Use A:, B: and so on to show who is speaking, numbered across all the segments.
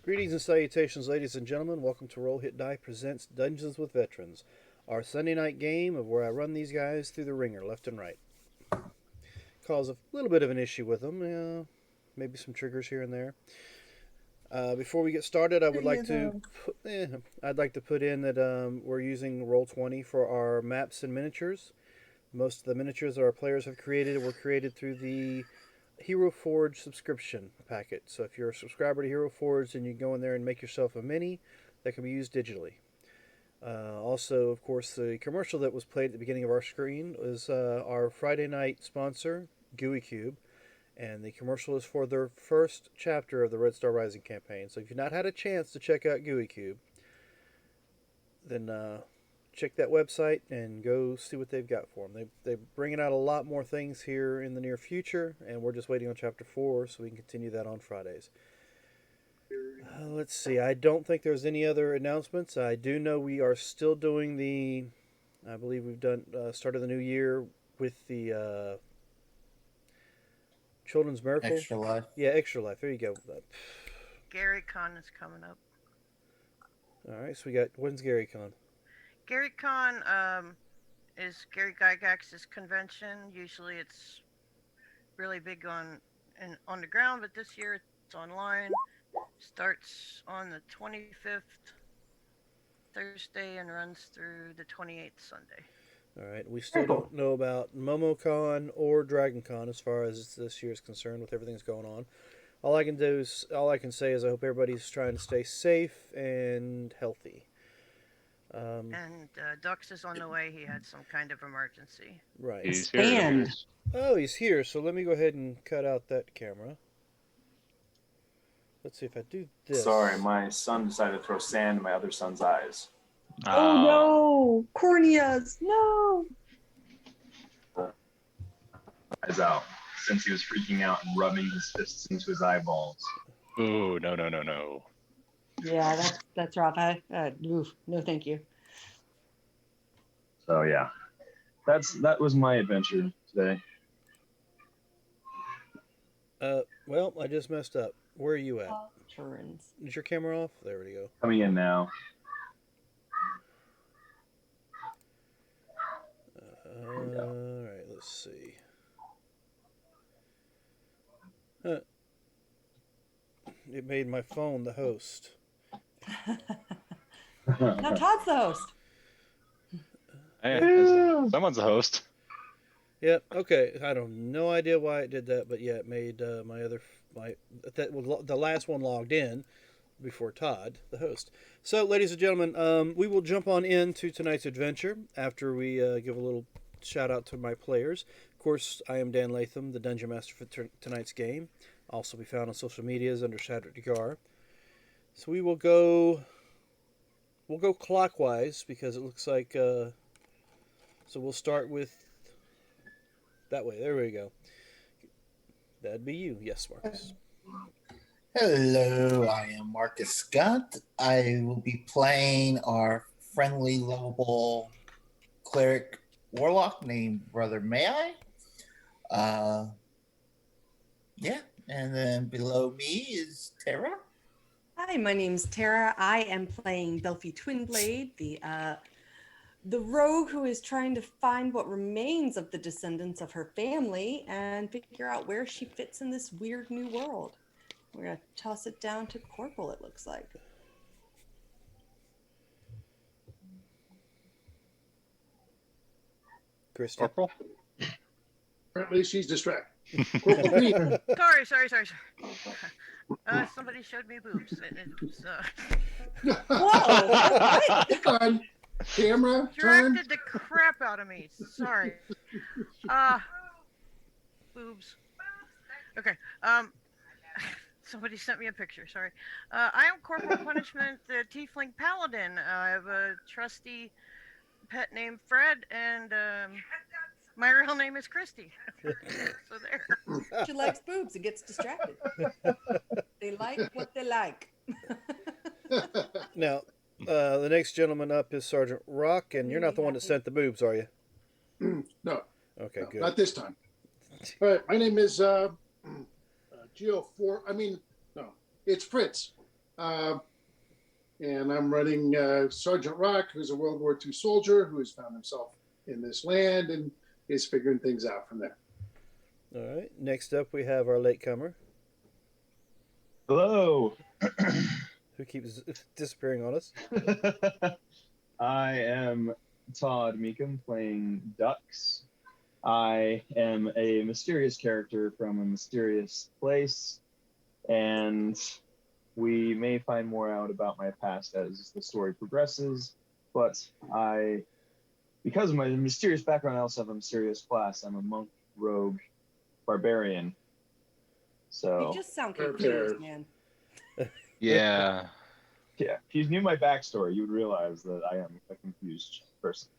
A: Greetings and salutations, ladies and gentlemen. Welcome to Roll Hit Die presents Dungeons with Veterans, our Sunday night game of where I run these guys through the ringer, left and right. Cause a little bit of an issue with them, maybe some triggers here and there. Before we get started, I would like to I'd like to put in that we're using Roll20 for our maps and miniatures. Most of the miniatures that our players have created were created through the Hero Forge subscription packet. So if you're a subscriber to Hero Forge, then you can go in there and make yourself a mini that can be used digitally. Also, of course, the commercial that was played at the beginning of our screen is our Friday night sponsor, GUI Cube, and the commercial is for their first chapter of the Red Star Rising campaign. So if you've not had a chance to check out GUI Cube, then check that website and go see what they've got for them. They're bringing out a lot more things here in the near future, and we're just waiting on Chapter 4 so we can continue that on Fridays. Let's see. I don't think there's any other announcements. I do know we are still doing the. I believe we've done started the new year with the Children's Miracle.
B: Extra Life.
A: Yeah, Extra Life. There you go.
C: Gary Con is coming up.
A: All right, so we got when's Gary Con?
C: Gary Con is Gary Gygax's convention. Usually it's really big on the ground, but this year it's online. Starts on the 25th Thursday and runs through the 28th Sunday.
A: All right, we still don't know about MomoCon or DragonCon as far as this year is concerned with everything that's going on. All I can say is I hope everybody's trying to stay safe and healthy.
C: And Dux is on the way. He had some kind of emergency.
A: Right.
D: He's here.
A: Oh, he's here. So let me go ahead and cut out that camera. Let's see if I do this.
E: Sorry, my son decided to throw sand in my other son's eyes.
F: Oh no, corneas, no.
E: Eyes out, since he was freaking out and rubbing his fists into his eyeballs.
D: Ooh, no.
F: Yeah, that's rough. No, thank you.
E: So yeah, that was my adventure today.
A: Well, I just messed up. Where are you at?
F: Turns.
A: Is your camera off? There we go.
E: Coming in now.
A: All right, let's see. Huh. It made my phone the host.
F: Now Todd's the host.
D: Hey, someone's a host.
A: Yep. Okay. I don't no idea why it did that, but yeah, it made the last one logged in before Todd, the host. So, ladies and gentlemen, we will jump on into tonight's adventure after we give a little shout out to my players. Of course, I am Dan Latham, the Dungeon Master for tonight's game. Also be found on social medias under Shattered Gar. So we'll go clockwise because it looks like. So we'll start with that way. There we go. That'd be you, yes, Marcus.
B: Hello, I am Marcus Scott. I will be playing our friendly, lovable cleric warlock named Brother May I. Yeah, and then below me is Tara.
F: Hi, my name's Tara. I am playing Belfie Twinblade, the rogue who is trying to find what remains of the descendants of her family and figure out where she fits in this weird new world. We're going to toss it down to Corporal, it looks like.
A: Christy.
D: Corporal?
G: Apparently she's distracted.
C: Sorry. Somebody showed me boobs.
F: Whoa!
G: Come on. Camera, turn.
C: Distracted the crap out of me. Sorry. Boobs. Okay. Somebody sent me a picture. Sorry. I am Corporal Punishment, the Tiefling Paladin. I have a trusty pet named Fred, and my real name is Christy. So there.
F: She likes boobs and gets distracted. They like what they like.
A: Now, the next gentleman up is Sergeant Rock, and you're not the one that sent the boobs, are you?
G: No.
A: Okay,
G: No,
A: good.
G: not this time. All right, my name is It's Fritz. And I'm running Sergeant Rock, who's a World War II soldier who has found himself in this land and is figuring things out from there.
A: All right. Next up, we have our latecomer,
E: Hello.
A: who keeps disappearing on us.
E: I am Todd Meekum playing Dux. I am a mysterious character from a mysterious place, and we may find more out about my past as the story progresses, but because of my mysterious background, I also have a mysterious class. I'm a monk, rogue, barbarian. So,
F: You just sound
G: Fair,
F: confused,
G: fair.
F: man.
D: Yeah.
E: yeah, if you knew my backstory, you would realize that I am a confused person.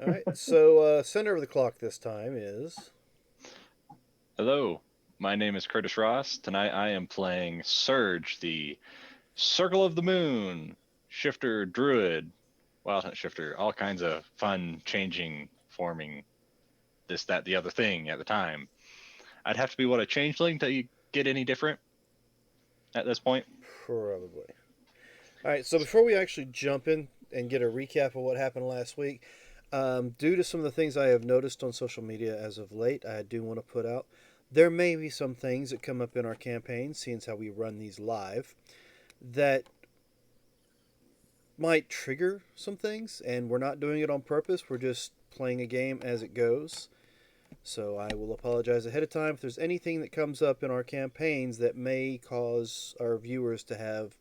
A: All right. So, center of the clock this time is.
D: Hello. My name is Curtis Ross. Tonight I am playing Surge, the Circle of the Moon, Shifter Druid. Well, not Shifter, all kinds of fun, changing, forming, this, that, the other thing at the time. I'd have to be a changeling to get any different at this point.
A: Probably. All right, so before we actually jump in and get a recap of what happened last week, due to some of the things I have noticed on social media as of late, I do want to put out there may be some things that come up in our campaigns, seeing as how we run these live, that might trigger some things, and we're not doing it on purpose. We're just playing a game as it goes. So I will apologize ahead of time if there's anything that comes up in our campaigns that may cause our viewers to have,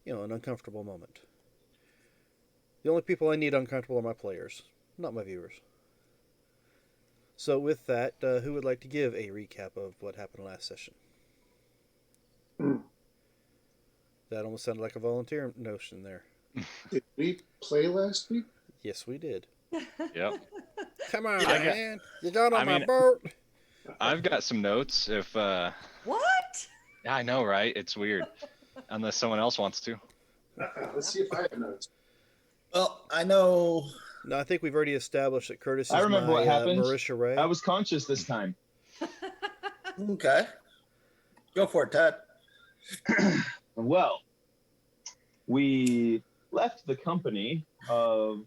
A: an uncomfortable moment. The only people I need uncomfortable are my players, not my viewers. So with that, who would like to give a recap of what happened last session? That almost sounded like a volunteer notion there.
G: Did we play last week?
A: Yes, we did.
D: Yep.
A: Come on,
D: Yeah.
A: man. You got on
D: I
A: my
D: mean-
A: boat.
D: I've got some notes if
F: What?
D: I know, right? It's weird. Unless someone else wants to.
G: Let's see if I have notes.
B: Well, I know.
A: No, I think we've already established that Curtis is
E: I remember
A: my
E: what happened.
A: Marisha Ray.
E: I was conscious this time.
B: Okay. Go for it, Ted.
E: Well, we left the company of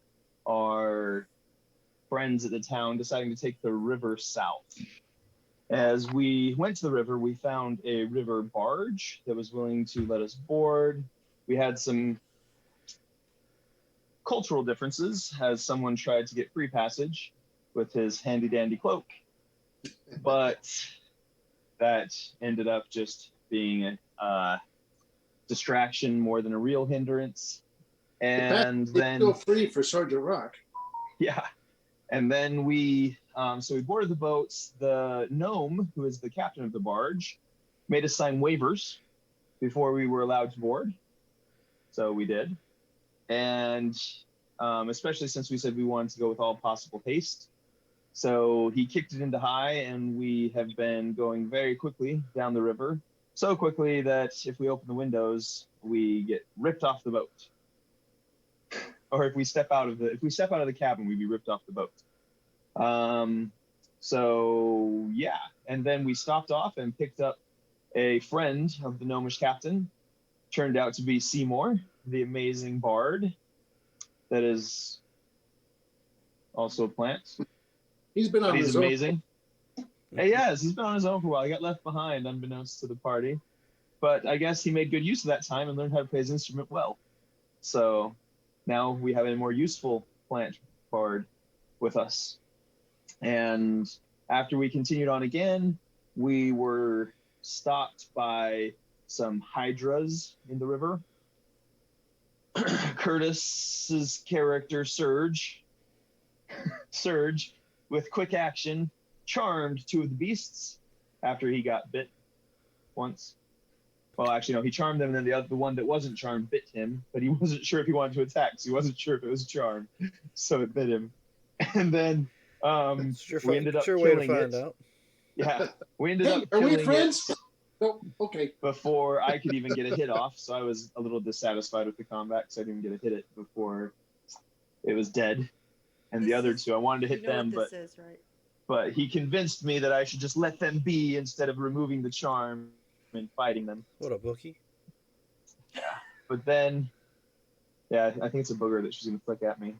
E: our friends at the town, deciding to take the river south. As we went to the river, we found a river barge that was willing to let us board. We had some cultural differences as someone tried to get free passage with his handy dandy cloak, but that ended up just being a distraction more than a real hindrance. And
G: It's
E: then
G: still free for Sergeant Rock.
E: yeah, and then we boarded the boats. The gnome, who is the captain of the barge, made us sign waivers before we were allowed to board, so we did. And especially since we said we wanted to go with all possible haste. So he kicked it into high, and we have been going very quickly down the river. So quickly that if we open the windows, we get ripped off the boat. Or if we step out of the cabin, we'd be ripped off the boat. So yeah, and then we stopped off and picked up a friend of the gnomish captain. Turned out to be Seymour, the amazing bard that is also a plant.
G: He's been
E: But
G: on
E: he's
G: his own.
E: amazing. He has. He's been on his own for a while. He got left behind, unbeknownst to the party. But I guess he made good use of that time and learned how to play his instrument well. So now we have a more useful plant bard with us. And after we continued on again, we were stopped by some hydras in the river. Curtis's character, Surge, with quick action, charmed two of the beasts after he got bit once. Well, actually, no, he charmed them, and then the one that wasn't charmed bit him, but he wasn't sure if he wanted to attack, so he wasn't sure if it was charmed, so it bit him. And then we ended up
A: sure way to
E: killing
A: find
E: it.
A: out.
E: Yeah, we ended
G: Hey,
E: up
G: are we
E: killing
G: friends?
E: it
G: No, okay.
E: before I could even get a hit off, so I was a little dissatisfied with the combat because I didn't get to hit it before it was dead. And the other two, I wanted to hit
F: You know
E: them,
F: what this is, right?
E: but he convinced me that I should just let them be instead of removing the charm and fighting them.
A: What a bookie.
E: But then, yeah, I think it's a booger that she's gonna flick at me.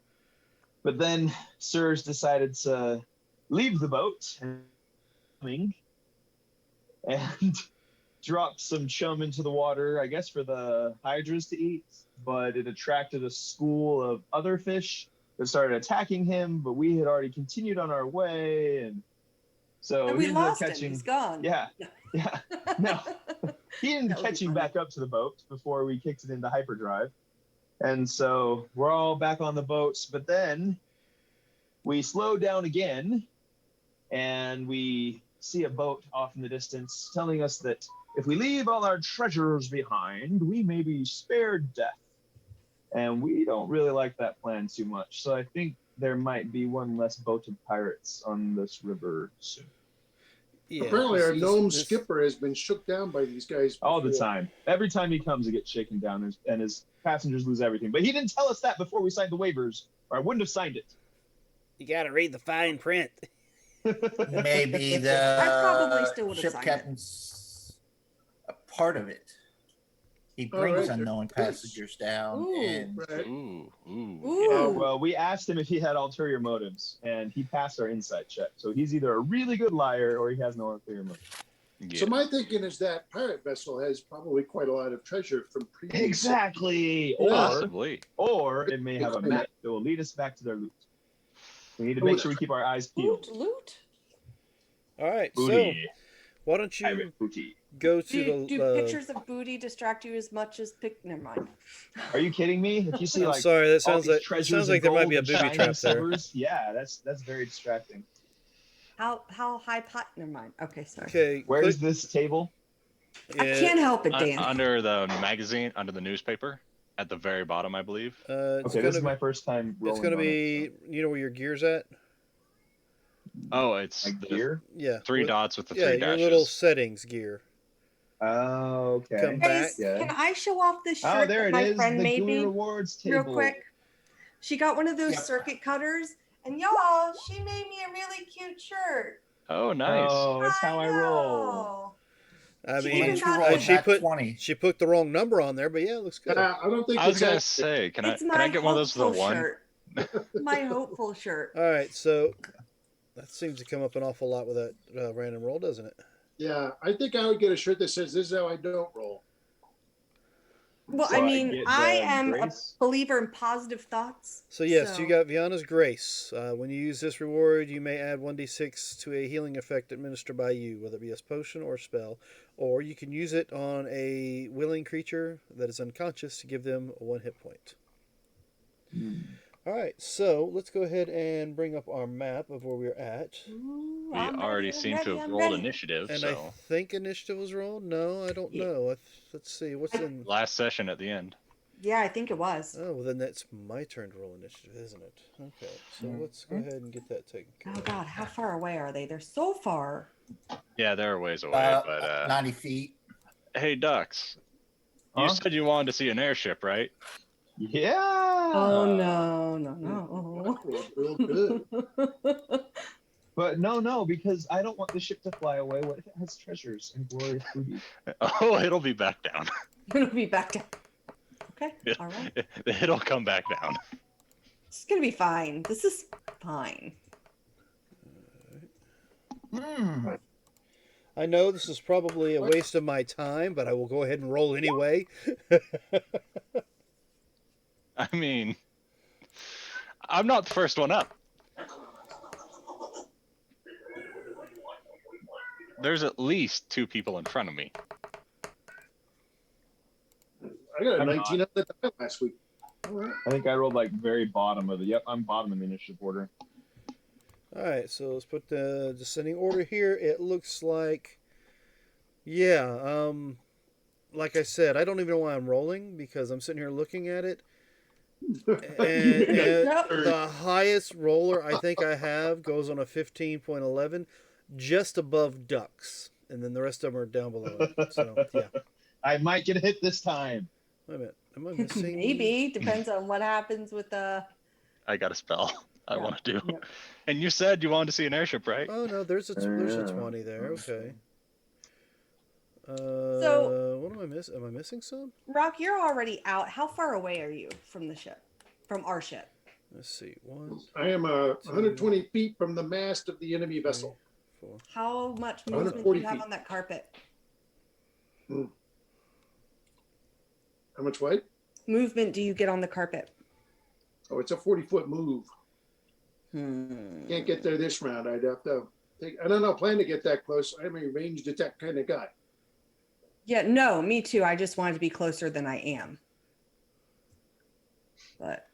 E: But then Surge decided to leave the boat and dropped some chum into the water, I guess for the hydras to eat. But it attracted a school of other fish that started attacking him. But we had already continued on our way, and so
F: And we
E: he ended up
F: lost him.
E: catching.
F: He's gone.
E: Yeah, yeah. No, he ended
F: That
E: up
F: would be
E: catching
F: funny.
E: back up to the boat before we kicked it into hyperdrive. And so we're all back on the boats, but then we slow down again and we see a boat off in the distance telling us that if we leave all our treasures behind, we may be spared death. And we don't really like that plan too much. So I think there might be one less boat of pirates on this river soon.
A: Yeah,
G: Apparently, our gnome
A: this-
G: skipper has been shook down by these guys
E: All the
G: before.
E: time. Every time he comes, it gets shaken down and his passengers lose everything. But he didn't tell us that before we signed the waivers, or I wouldn't have signed it.
A: You got to read the fine print.
B: Maybe
F: I probably
B: the
F: still would have
B: ship
F: signed it.
B: captain's a part of it. He
G: All
B: brings
G: right.
B: unknown passengers down,
F: Ooh.
B: and
G: Right.
D: Ooh.
F: Ooh.
E: Well, we asked him if he had ulterior motives, and he passed our insight check. So he's either a really good liar or he has no ulterior motives.
D: Yeah.
G: So my thinking is that pirate vessel has probably quite a lot of treasure from previous.
E: Exactly.
D: Possibly.
E: Or it may have a map that will lead us back to their loot. We need to make sure we keep our eyes peeled.
F: Loot.
A: All right,
E: Booty.
A: so why don't you
E: Pirate booty.
A: go to
F: Do
A: the
F: pictures of booty distract you as much as Never mind.
E: Are you kidding me? If you see
A: I'm
E: like
A: sorry, that
E: all
A: sounds
E: these
A: like
E: treasures of
A: there might
E: gold
A: be a
E: and
A: booby
E: shining
A: trap there.
E: silvers, yeah, that's very distracting.
F: How high pot? Never mind. Okay, sorry.
A: Okay,
E: Where's this table?
F: I can't help it,
D: Un-
F: Dan.
D: under the magazine, under the newspaper, at the very bottom, I believe.
A: It's
E: Okay, this is
A: gonna
E: my first time
A: it's
E: rolling.
A: gonna
E: on
A: be
E: it,
A: you know where your gear's at?
D: Oh, it's
E: so. Like
D: the
E: gear.
A: Yeah,
D: three
A: with-
D: dots with the
A: yeah,
D: three
A: your
D: dashes.
A: little settings gear.
E: Oh, okay.
A: Come back.
E: Yeah.
F: Can I show off this shirt
E: Oh, there
F: that
E: it
F: my
E: is.
F: friend
E: The
F: made
E: GUI
F: me
E: rewards table.
F: real quick? She got one of those
B: Yep.
F: circuit cutters, and y'all, she made me a really cute shirt.
D: Oh, nice.
E: Oh, it's how I roll.
F: know.
A: I
F: She
A: mean,
F: even
B: once you
F: got
B: roll
F: the-
A: she
B: that
A: put
B: 20.
A: she put the wrong number on there, but yeah, it looks good.
G: I don't think
D: I was
G: it's
D: gonna
G: that-
D: say, can
F: It's
D: I
F: my
D: get one of those with a
F: hopeful
D: one?
F: shirt. My hopeful shirt.
A: All right, so that seems to come up an awful lot with that random roll, doesn't it?
G: Yeah, I think I would get a shirt that says "This is how I don't roll."
F: Well,
E: So
F: I
E: I
F: mean,
E: get
F: I
E: the
F: am
E: grace?
F: a believer in positive thoughts.
A: So yes, you got Viana's Grace. When you use this reward, you may add 1d6 to a healing effect administered by you, whether it be a potion or a spell, or you can use it on a willing creature that is unconscious to give them a 1 hit point. All right, so let's go ahead and bring up our map of where we're at.
F: Ooh,
D: We
F: I'm
D: already
F: ready, I'm
D: seem
F: ready,
D: to have
F: I'm
D: rolled
F: ready.
D: initiative,
A: And
D: so
A: I think initiative was rolled. No, I don't
F: Yeah.
A: know. Let's see. What's in?
D: last session at the end.
F: Yeah, I think it was.
A: Oh, well then that's my turn to roll initiative, isn't it? Okay, so let's go ahead and get that taken care
F: Oh
A: of.
F: God, how far away are they? They're so far.
D: Yeah, they're a ways away, but
B: 90 feet.
D: hey, Ducks, you
E: Huh?
D: said you wanted to see an airship, right?
E: Yeah.
F: Oh no, no,
G: Real good.
F: no.
E: But no, because I don't want the ship to fly away. What if it has treasures and glorious booty?
D: Oh, it'll be back down.
F: It'll be back down. Okay,
D: Yeah.
F: all right.
D: It'll come back down.
F: It's gonna be fine. This is fine.
B: Hmm.
A: I know this is probably a waste of my time, but I will go ahead and roll anyway.
D: I mean, I'm not the first one up. There's at least 2 people in front of me.
G: I got a
E: I'm
G: 19 on the die last week. All right.
E: I think I rolled like very bottom of the. Yep, I'm bottom in the initiative order.
A: All right, so let's put the descending order here. It looks like, yeah, like I said, I don't even know why I'm rolling because I'm sitting here looking at it. And
F: Yep.
A: the highest roller I think I have goes on a 15.11, just above Ducks. And then the rest of them are down below it. So, yeah.
E: I might get a hit this time.
A: Wait a minute. Am I missing?
F: Maybe depends on what happens with the.
D: I got a spell I
F: Yeah.
D: want to do.
F: Yeah.
D: And you said you wanted to see an airship, right?
A: Oh, no, there's a
E: Yeah.
A: 20 there. Okay. What am I missing? Am I missing some?
F: Rock, you're already out. How far away are you from the ship? From our ship?
A: Let's see. 1,
G: I am 120 feet from the mast of the enemy
A: 3,
G: vessel.
A: 4.
F: How much movement do
G: 140
F: you have
G: feet.
F: on that carpet?
G: How much weight?
F: Movement do you get on the carpet?
G: Oh, it's a 40-foot move.
F: Hmm.
G: Can't get there this round. I'd have to take. I don't know. Plan to get that close. I'm a ranged attack kind of guy.
F: Yeah, no, me too. I just wanted to be closer than I am. But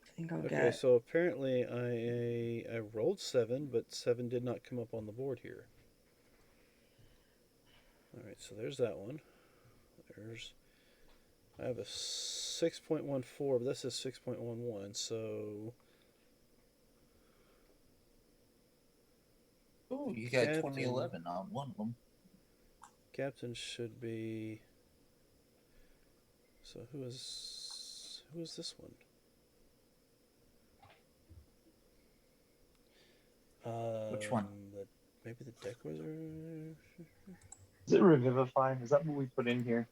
F: I think I'll
A: Okay,
F: get.
A: so apparently I rolled 7, but 7 did not come up on the board here. All right, so there's that one. I have a 6.14, but this is 6.11, so
B: Oh, you got
A: Captain.
B: 2011 on one of them.
A: Captain should be. So who is this one?
B: Which one?
A: Maybe the deck wizard.
E: Is it Revivify? Is that what we put in here?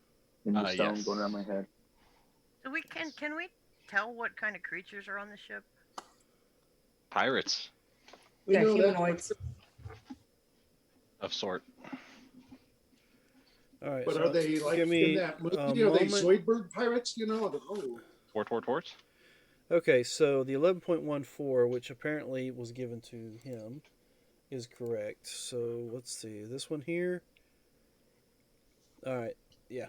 E: In the stone
D: Yes.
E: going around my head.
C: So can we tell what kind of creatures are on the ship?
D: Pirates
G: We
F: They're
G: know that.
F: humanoids.
D: of sort.
A: All right,
G: But
A: so
G: are they like
A: give me
G: in that movie?
A: a
G: Are they
A: moment.
G: Zoidberg pirates? Oh,
D: Torts.
A: Okay, so the 11.14, which apparently was given to him, is correct. So let's see. This one here. All right, yeah.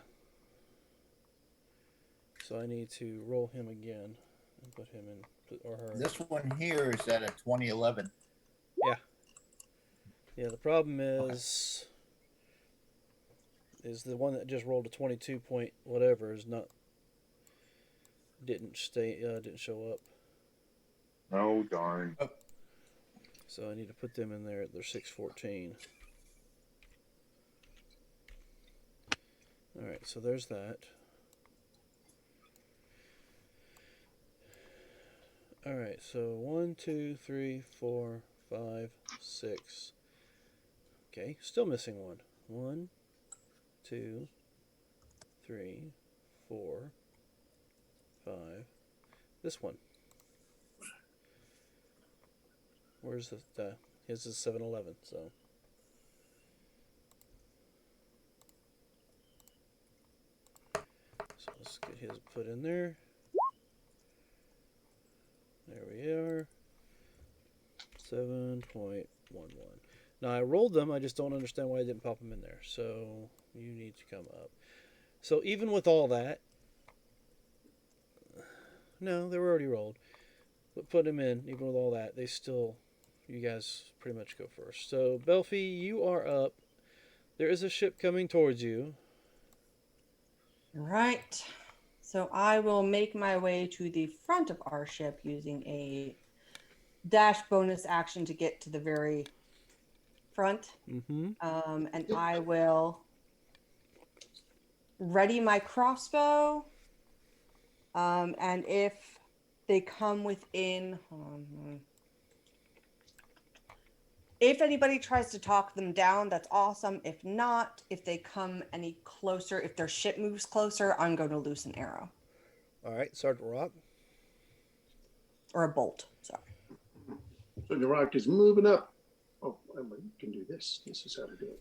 A: So I need to roll him again and put him in, or her.
B: This one here is at a 2011.
A: Yeah, the problem is the one that just rolled a 22 point whatever is not didn't show up.
E: Oh darn.
A: So I need to put them in there at their 614. All right, so there's that. All right, so 1, 2, 3, 4, 5, 6. Okay, still missing one. 1, 2, 3, 4, 5. This one. Where's the? His is 7-Eleven. So. So let's get his put in there. There we are. 7.11. Now I rolled them. I just don't understand why I didn't pop them in there. So you need to come up. So even with all that, no, they were already rolled. But put them in. Even with all that, they still. You guys pretty much go first. So Belfie, you are up. There is a ship coming towards you.
F: Right. So I will make my way to the front of our ship using a dash bonus action to get to the very front.
A: Mm-hmm.
F: And I will ready my crossbow. And if they come within, if anybody tries to talk them down, that's awesome. If not, if they come any closer, if their ship moves closer, I'm going to loose an arrow.
A: All right, Sergeant Rock.
F: Or a bolt, sorry.
G: so the rock is moving up. Oh, you can do this. This is how to do it.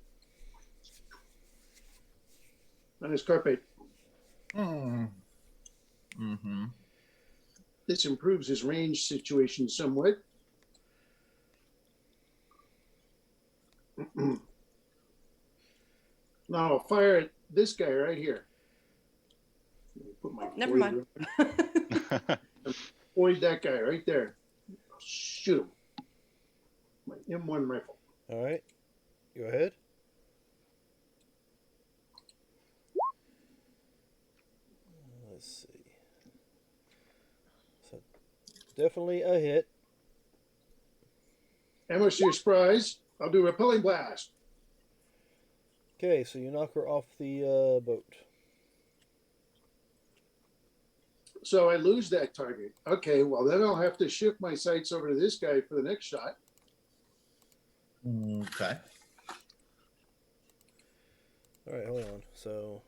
G: On his carpet.
B: Mm-hmm.
G: This improves his range situation somewhat. Now I'll fire at this guy right here. Put my
F: Never mind.
G: Avoid that guy right there. I'll shoot him. My M1 rifle.
A: All right, go ahead. Let's see. So definitely a hit.
G: Ammo to your surprise. I'll do repelling blast.
A: Okay, so you knock her off the boat.
G: So I lose that target. Okay, well then I'll have to shift my sights over to this guy for the next shot.
B: Okay.
A: All right, hold on. So,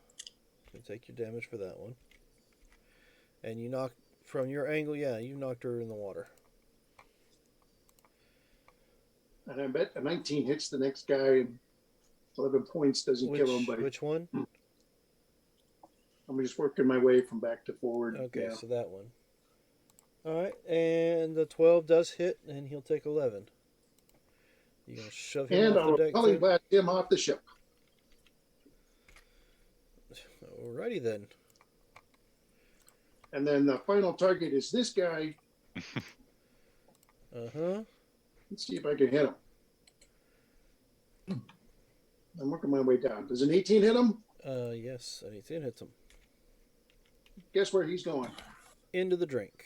A: you take your damage for that one. And you knock from your angle. Yeah, you knocked her in the water.
G: And I bet a 19 hits the next guy, and 11 points doesn't kill him. But
A: Which one?
G: I'm just working my way from back to forward.
A: Okay,
G: Yeah.
A: so that one. All right, and the 12 does hit, and he'll take 11. You gonna shove him
G: And
A: off the
G: I'll
A: deck?
G: probably blast him off the ship.
A: Alrighty then.
G: And then the final target is this guy.
A: Uh-huh.
G: Let's see if I can hit him. I'm working my way down. Does an 18 hit him?
A: Yes, an 18 hits him.
G: Guess where he's going?
A: Into the drink.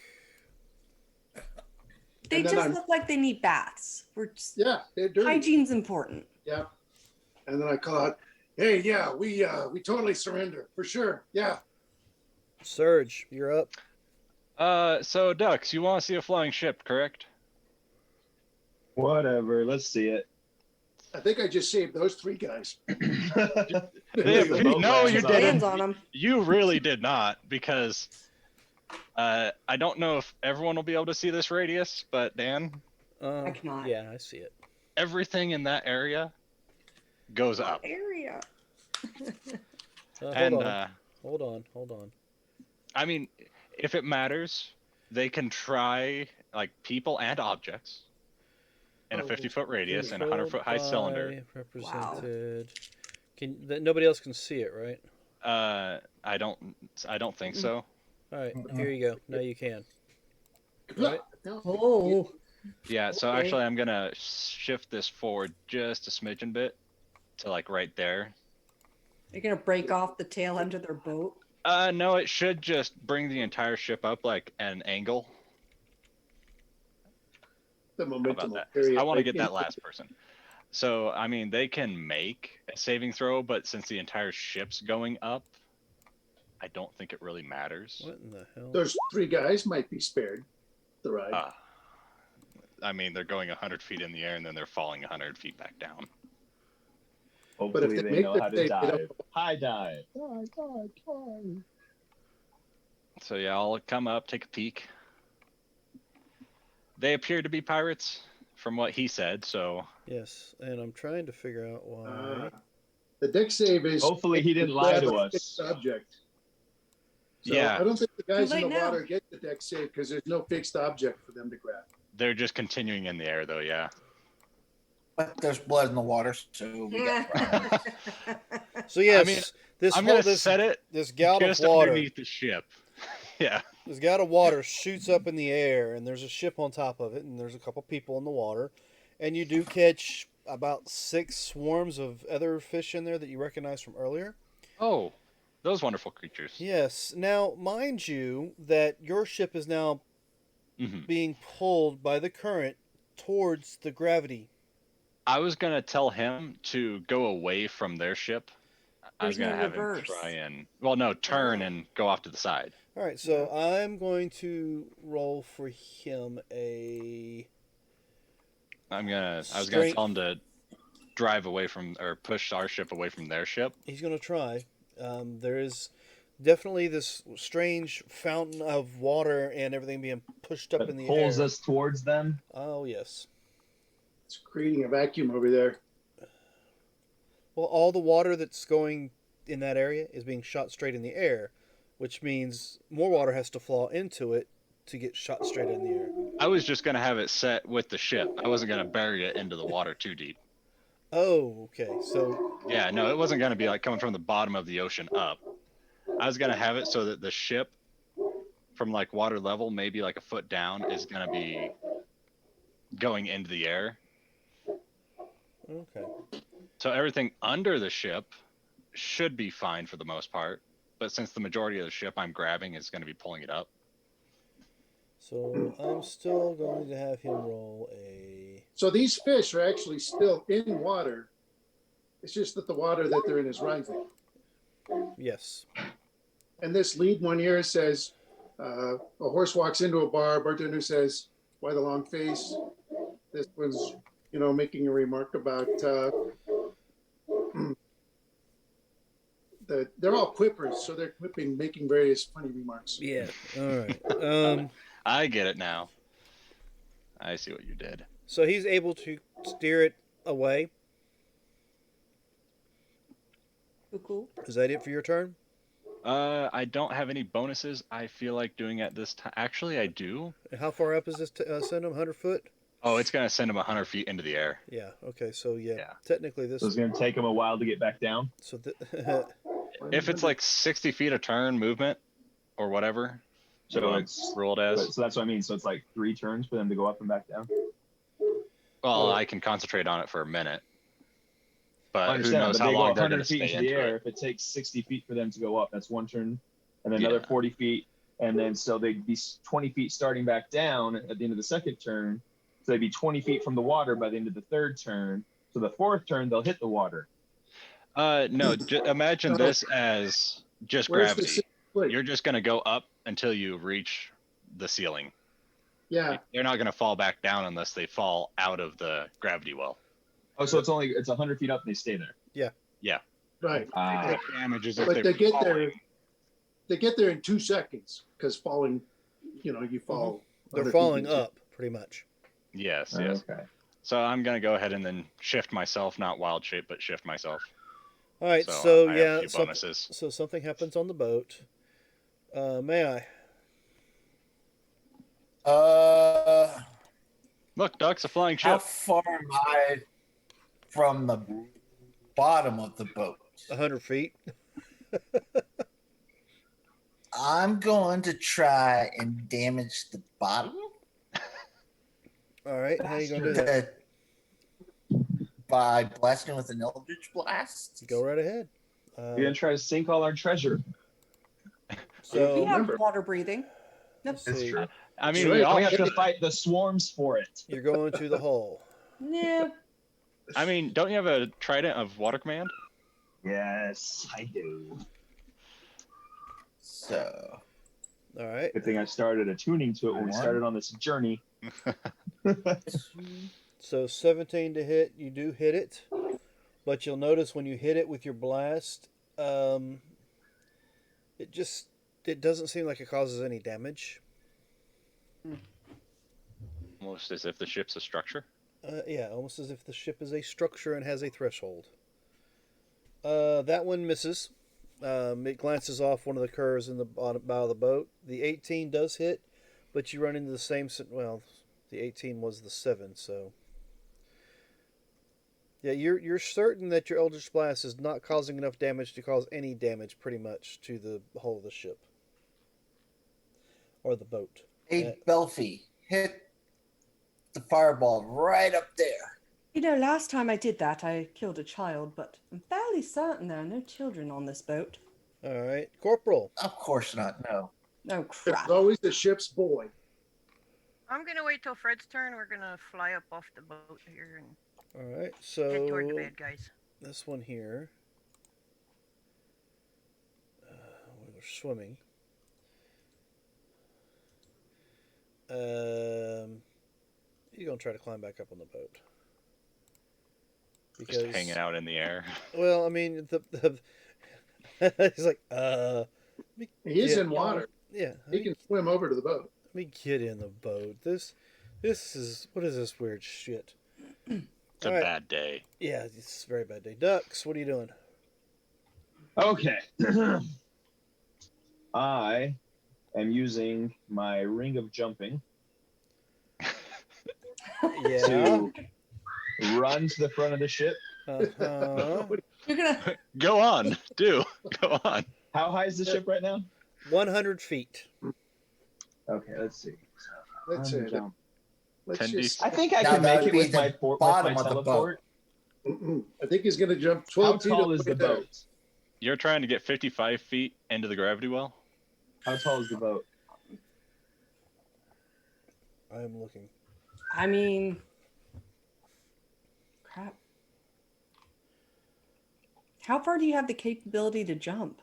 F: They
G: And then
F: just
G: I'm-
F: look like they need baths. We're just,
G: Yeah, they're dirty.
F: hygiene's important.
G: Yeah. And then I call out, "Hey, yeah, we totally surrender for sure. Yeah."
A: Surge, you're up.
D: So Ducks, you want to see a flying ship, correct?
E: Whatever. Let's see it.
G: I think I just saved those 3 guys.
E: The boat
D: No,
E: lands
D: you
E: on
D: didn't.
F: Lands on them.
D: You really did not, because I don't know if everyone will be able to see this radius, but Dan,
F: I cannot.
A: Yeah, I see it.
D: everything in that area goes up.
F: Area.
A: Hold
D: And
A: on. Hold on.
D: I mean, if it matters, they can try like people and objects in a 50-foot radius and a 100-foot high cylinder.
A: Represented. Nobody else can see it, right?
D: I don't think so.
A: All right, here you go. Now you can. Right?
F: Oh.
D: Yeah, so
F: Okay.
D: actually I'm gonna shift this forward just a smidgen bit to like right there.
F: You're going to break off the tail end of their boat.
D: No, it should just bring the entire ship up like an angle.
G: The
D: How
G: momentum.
D: about
G: will
D: that?
G: carry
D: I
G: it
D: want to
G: right
D: get that
G: into-
D: last person. So, I mean, they can make a saving throw, but since the entire ship's going up, I don't think it really matters.
A: What in the hell?
G: Those 3 guys might be spared the ride.
D: I mean, they're going 100 feet in the air and then they're falling 100 feet back down.
E: Hopefully
G: they
E: they
G: make
E: know
G: the
E: how to
G: save, they don't-
E: dive. High dive. Dive.
D: So yeah, I'll come up, take a peek. They appear to be pirates, from what he said. So
A: Yes, and I'm trying to figure out why.
G: The deck save is
E: Hopefully he didn't lie to
G: grab a
E: us.
G: fixed object. So
D: Yeah.
G: I don't think the guys
F: Too
G: in the
F: late now.
G: water get the deck save because there's no fixed object for them to grab.
D: they're just continuing in the air, though. Yeah.
B: But there's blood in the water, so we got problems.
A: So yes,
D: mean,
A: this
D: I'm
A: whole
D: gonna
A: this
D: set it
A: this gout
D: just
A: of water,
D: underneath the ship. Yeah.
A: this gout of water shoots up in the air, and there's a ship on top of it, and there's a couple people in the water, and you do catch about 6 swarms of other fish in there that you recognize from earlier.
D: Oh, those wonderful creatures.
A: Yes. Now, mind you, that your ship is now
D: hmm
A: being pulled by the current towards the gravity.
D: I was gonna tell him to go away from their ship. I was
F: There's
D: gonna
F: no
D: have
F: reverse.
D: him try and turn and go off to the side.
A: All right, so I'm going to roll for him a.
D: I was gonna
A: Strength.
D: tell him to drive away from or push our ship away from their ship.
A: He's going to try. There is definitely this strange fountain of water and everything being pushed up in
E: That
A: the
E: pulls
A: air.
E: us towards them.
A: Oh yes.
G: It's creating a vacuum over there.
A: Well, all the water that's going in that area is being shot straight in the air, which means more water has to fall into it to get shot straight in the air.
D: I was just gonna have it set with the ship. I wasn't gonna bury it into the water too deep.
A: Oh, okay. So
D: Yeah, no, it wasn't gonna be like coming from the bottom of the ocean up. I was gonna have it so that the ship, from like water level, maybe like a foot down, is gonna be going into the air.
A: okay.
D: So everything under the ship should be fine for the most part. But since the majority of the ship I'm grabbing is going to be pulling it up.
A: So I'm still going to have him roll a.
G: So these fish are actually still in water. It's just that the water that they're in is rising.
A: Yes.
G: And this lead one here says, a horse walks into a bar, bartender says, "Why the long face?" This one's, making a remark about they're all quippers, so they're quipping, making various funny remarks.
A: Yeah. All right.
D: I get it now. I see what you did.
A: So he's able to steer it away.
F: Cool.
A: Is that it for your turn?
D: I don't have any bonuses. I feel like doing at this time. Actually, I do.
A: And how far up is this send him? 100 foot?
D: Oh, it's gonna send him 100 feet into the air.
A: Yeah. Okay. So
D: Yeah.
A: technically this.
E: So it's going to take them a while to get back down.
A: So
D: If it's like 60 feet a turn movement, or whatever,
E: So
D: I'm
E: it's
D: rolled as.
E: so that's what I mean. So it's like 3 turns for them to go up and back down.
D: Well, I can concentrate on it for a minute.
E: I
D: But who
E: understand,
D: knows
E: but
D: how
E: they go
D: long they're
E: 100
D: gonna
E: feet
D: stay
E: into the
D: into
E: air.
D: it.
E: If it takes 60 feet for them to go up, that's 1 turn, and then another
D: Yeah.
E: 40 feet, and then so they'd be 20 feet starting back down at the end of the second turn. So they'd be 20 feet from the water by the end of the third turn. So the fourth turn, they'll hit the water.
D: No, imagine this as just
G: Where's the
D: gravity.
G: sixth foot?
D: You're just gonna go up until you reach the ceiling.
G: Yeah.
D: They're not gonna fall back down unless they fall out of the gravity well.
E: Oh, so it's 100 feet up and they stay there.
G: Right.
E: Ah.
D: Damage is if
G: But they get
D: falling.
G: there. They get there in 2 seconds because falling, you fall.
A: they're
G: 100 feet
A: falling
G: into-
A: up pretty much.
D: Yes,
E: Oh,
D: yes.
E: okay.
D: So I'm gonna go ahead and then shift myself, not wild shape, but shift myself.
A: All right.
D: So,
A: So
D: I have a
A: yeah.
D: few bonuses.
A: So something happens on the boat. May I?
D: Look, ducks, a flying
B: How
D: ship.
B: far am I from the bottom of the boat?
A: 100 feet.
B: I'm going to try and damage the bottom.
A: All right. How you gonna do that?
B: By blasting with an Eldritch Blast.
A: Go right ahead.
E: You're gonna try to sink all our treasure.
A: So
F: We have
G: remember-
F: water breathing.
A: let's
E: It's
A: see.
E: true.
D: I mean,
G: Sure,
D: we all
E: We
D: have
E: have to fight the swarms for it.
A: You're going to the hole.
F: No.
D: I mean, don't you have a trident of water command?
E: Yes, I do.
B: So
A: All right.
E: Good thing I started attuning to it when we started on this journey.
A: So 17 to hit. You do hit it, but you'll notice when you hit it with your blast, it doesn't seem like it causes any damage.
D: Almost as if the ship's a structure.
A: Yeah, almost as if the ship is a structure and has a threshold. That one misses. It glances off one of the curves in the bottom bow of the boat. The 18 does hit, but you run into the same. Well, the 18 was the 7, so yeah, you're certain that your Eldritch Blast is not causing enough damage to cause any damage, pretty much, to the hull of the ship or the boat.
B: hey, Belfie, hit the fireball right up there.
F: Last time I did that, I killed a child, but I'm fairly certain there are no children on this boat.
A: All right, Corporal.
B: Of course not. No.
F: Oh,
G: There's
F: crap.
G: always the ship's boy.
C: I'm gonna wait till Fred's turn. We're gonna fly up off the boat here and
A: All right,
C: head toward the
A: so
C: bad guys.
A: this one here. We're swimming. You're gonna try to climb back up on the boat
D: Just hanging out in the air.
A: Well, I mean, he's like,
G: He is
A: Yeah.
G: in water.
A: yeah.
G: He can swim over to the boat.
A: Let me get in the boat. This is what is this weird shit?
D: It's a
A: All right.
D: bad day.
A: Yeah, it's a very bad day. Ducks, what are you doing?
E: Okay. I am using my ring of jumping
A: Yeah.
E: to run to the front of the ship.
A: Uh-huh.
F: You're gonna.
D: Go on, do go on.
E: How high is the ship right now?
A: 100 feet.
E: Okay, let's see.
G: Let's
E: I'm
G: see.
E: jump.
G: Let's
D: 10
G: just.
E: I think I
B: Now
E: can
B: that
E: make
B: would
E: it
B: be
E: with
B: the
E: my
B: bottom of the
E: teleport.
G: I think he's going to jump
E: How
G: 12 feet.
E: tall is the
G: away there.
E: boat?
D: You're trying to get 55 feet into the gravity well.
E: How tall is the boat?
A: I am looking.
F: I mean, crap. How far do you have the capability to jump?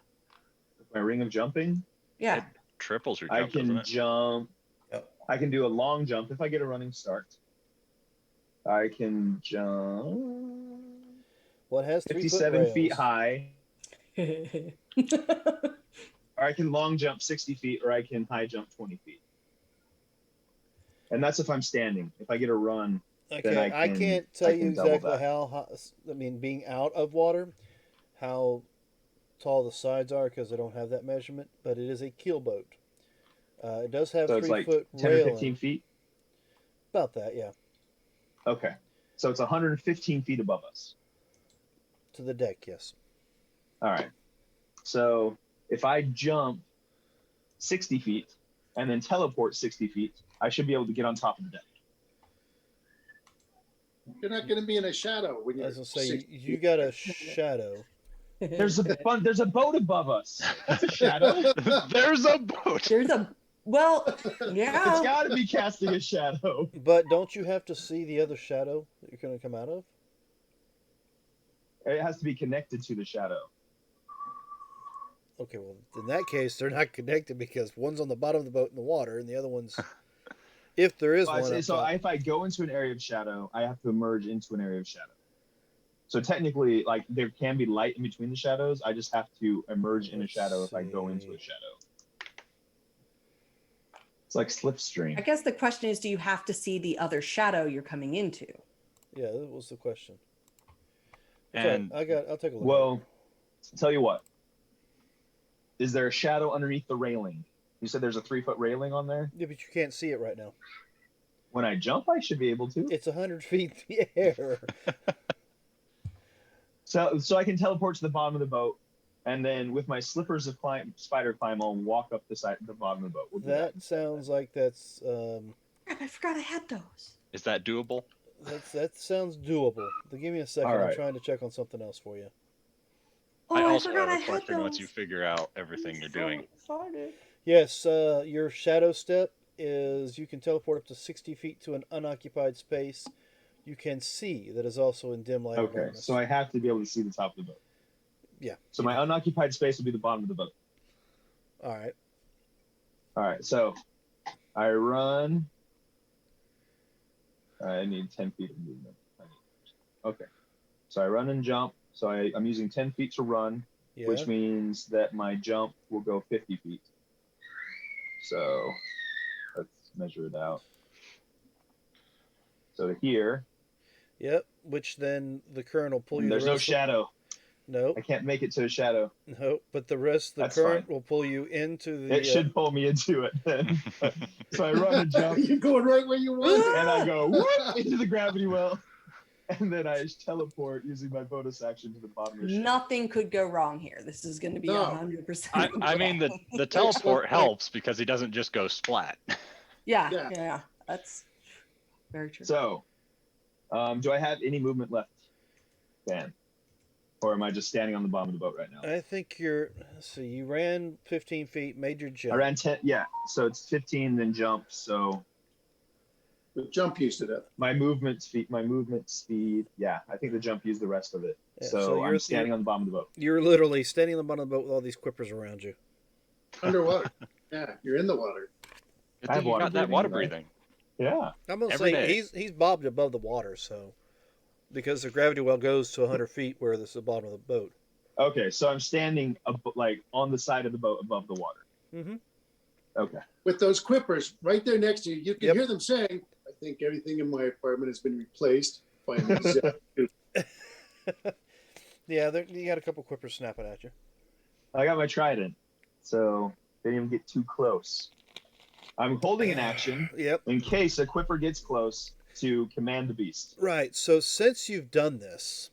E: My ring of jumping?
F: Yeah.
D: Triples your
E: I
D: jump, doesn't
E: can
D: it?
E: jump.
B: Yep.
E: I can do a long jump if I get a running start. I can jump
A: What has 3 foot
E: 57 feet
A: rails?
E: high. Or I can long jump 60 feet, or I can high jump 20 feet. And that's if I'm standing. If I get a run, then
A: Okay, I can't tell
E: I
A: you
E: can double
A: exactly
E: that.
A: how high, I mean, being out of water, how tall the sides are because I don't have that measurement, but it is a keelboat. It does have
E: So it's like
A: 3-foot
E: 10 or 15
A: railing.
E: feet.
A: About that, yeah.
E: Okay. So it's 115 feet above us.
A: To the deck, yes.
E: All right. So if I jump 60 feet and then teleport 60 feet, I should be able to get on top of the deck.
G: You're not going to be in a shadow when
A: I
G: you're
A: was gonna say
G: 60
A: you got a shadow.
E: There's a boat above us. That's a shadow.
D: There's a boat.
F: There's a well,
E: It's
F: yeah.
E: got to be casting a shadow.
A: But don't you have to see the other shadow that you're going to come out of?
E: It has to be connected to the shadow.
A: Okay, well, in that case, they're not connected because one's on the bottom of the boat in the water, and the other one's, if there is
E: Well,
A: one, up
E: so
A: top.
E: if I go into an area of shadow, I have to emerge into an area of shadow. So technically, like there can be light in between the shadows. I just have to emerge in a
A: Let's
E: shadow if I go into a
A: see.
E: shadow. It's like
F: I
E: slipstream.
F: guess the question is, do you have to see the other shadow you're coming into?
A: Yeah, that was the question.
D: And
A: I'll take a look. At it.
E: Well, tell you what. Is there a shadow underneath the railing? You said there's a 3-foot railing on there.
A: Yeah, but you can't see it right now.
E: When I jump, I should be able to.
A: It's 100 feet in the air.
E: So I can teleport to the bottom of the boat, and then with my slippers of spider climb, I'll walk up the bottom of the boat. We'll do
A: That sounds like that's
F: Crap, I forgot I had those.
D: is that doable?
A: that sounds doable. But give me a second.
E: All
A: I'm
E: right.
A: trying to check on something else for you.
F: Oh,
D: I
F: I
D: also
F: forgot
D: have
F: I
D: a
F: had
D: question
F: those.
D: once you figure out everything you're doing.
F: Excited.
A: Yes, your shadow step is you can teleport up to 60 feet to an unoccupied space. You can see that is also in dim light.
E: Okay,
A: awareness.
E: so I have to be able to see the top of the boat.
A: Yeah.
E: So my unoccupied space will be the bottom of the boat.
A: All right.
E: All right, so I run. I need 10 feet of movement. Okay, so I run and jump. So I'm using 10 feet to run,
A: Yeah.
E: which means that my jump will go 50 feet. So let's measure it out. So here,
A: Yep. Which then the current will pull you.
E: there's
A: the
E: no
A: rest
E: shadow.
A: No.
E: I can't make it to a shadow.
A: No. But the rest, the
E: That's
A: current
E: fine.
A: will pull you into the.
E: It should pull me into it then. So I run and jump,
G: You're going right where you want.
E: and I go whoop into the gravity well, and then I teleport using my bonus action to the bottom of the ship.
F: Nothing could go wrong here. This is going to be
G: No.
F: 100%.
D: I mean the teleport helps because he doesn't just go splat.
F: Yeah,
G: Yeah.
F: yeah, that's very true.
E: So, do I have any movement left, Dan? Or am I just standing on the bottom of the boat right now?
A: I think you're. Let's see. You ran 15 feet, made your jump.
E: I ran 10. Yeah, so it's 15, then jump. So
G: The jump used it up.
E: my movement speed. Yeah, I think the jump used the rest of it.
A: Yeah,
E: so
A: so
E: I'm standing on the bottom of the boat.
A: You're literally standing on the bottom of the boat with all these quippers around you.
G: Underwater. Yeah, you're in the water.
D: Good
E: I have
D: thing you
E: water
D: got that
E: breathing
D: water
E: tonight.
D: breathing.
E: Yeah.
A: I'm gonna
D: Every
A: say
D: day.
A: he's bobbed above the water, so because the gravity well goes to 100 feet where this is the bottom of the boat.
E: Okay, so I'm standing like on the side of the boat above the water.
A: Mm-hmm.
E: Okay.
G: With those quippers right there next to you, you can
A: Yep.
G: hear them saying, I think everything in my apartment has been replaced by an exact
A: Yeah, you got a couple quippers snapping at you.
E: I got my trident, so didn't even get too close. I'm holding an action
A: Yep.
E: in case a quipper gets close to command the beast.
A: Right. So since you've done this,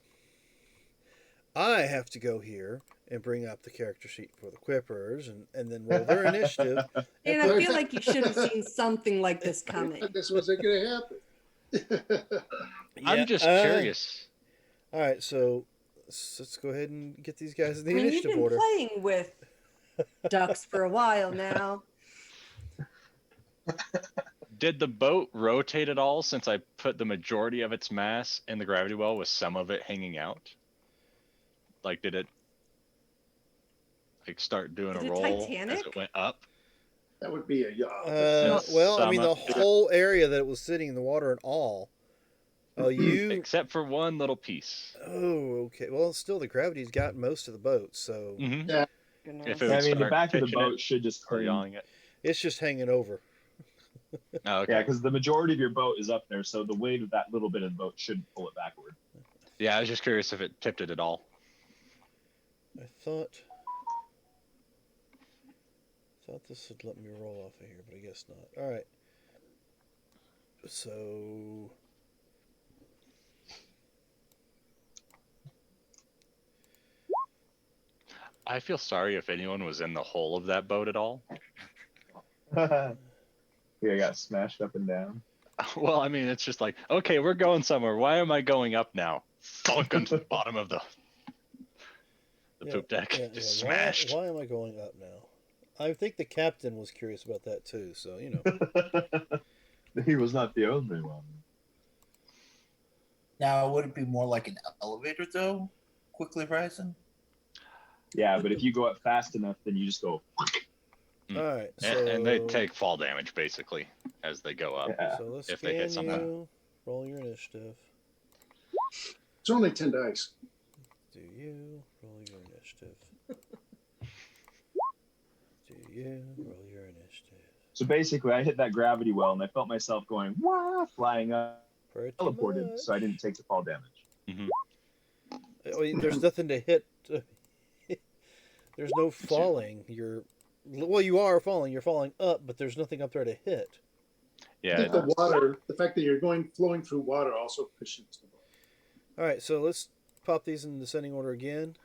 A: I have to go here and bring up the character sheet for the quippers and then roll their initiative.
F: And I feel like you should have seen something like this coming.
G: This wasn't going to happen.
D: I'm
A: Yeah,
D: just curious.
A: All right, so let's go ahead and get these guys in the
F: I mean, you've
A: initiative
F: been
A: order.
F: playing with ducks for a while now.
D: Did the boat rotate at all since I put the majority of its mass in the gravity well with some of it hanging out? Like, did it like start doing
F: Is
D: a
F: it
D: roll as
F: Titanic?
D: it went up?
G: That would be a yaw.
A: Well, I
D: Some
A: mean, the
D: of it.
A: whole area that it was sitting in the water and all Oh, you.
D: except for one little piece.
A: Oh, okay. Well, still, the gravity's got most of the boat, so
D: Mm-hmm.
G: Yeah.
D: If it
E: I
D: would
E: mean, the
D: start
E: back of the
D: pitching
E: boat
D: it
E: should just
D: or
E: cling.
D: yawing it.
A: it's just hanging over.
D: Oh, okay.
E: Yeah, because the majority of your boat is up there, so the weight of that little bit of the boat shouldn't pull it backward.
D: Yeah, I was just curious if it tipped it at all.
A: I thought this would let me roll off of here, but I guess not. All right. So
D: I feel sorry if anyone was in the hull of that boat at all.
E: Yeah, I got smashed up and down.
D: Well, I mean, it's just like, okay, we're going somewhere. Why am I going up now? Thunk onto the bottom of the poop deck. Just smashed.
A: Why am I going up now? I think the captain was curious about that too. So you know.
E: He was not the only one.
B: Now, would it be more like an elevator, though? Quickly rising?
E: Yeah, but if you go up fast enough, then you just go.
A: All right. So
D: And they take fall damage basically as they go up.
E: Yeah.
A: So let's
D: if they hit
A: scan
D: something.
A: you. Roll your initiative.
G: It's only 10 dice.
A: Do you roll your initiative? Do you roll your initiative?
E: So basically, I hit that gravity well, and I felt myself going, wah, flying up,
A: Pretty
E: teleported,
A: much.
E: so I didn't take the fall damage.
D: Mm-hmm.
A: I mean, there's nothing to hit. There's no falling. You are falling. You're falling up, but there's nothing up there to hit.
G: I
D: Yeah.
G: think the fact that you're flowing through water also cushions the boat.
A: All right, so let's pop these in descending order again.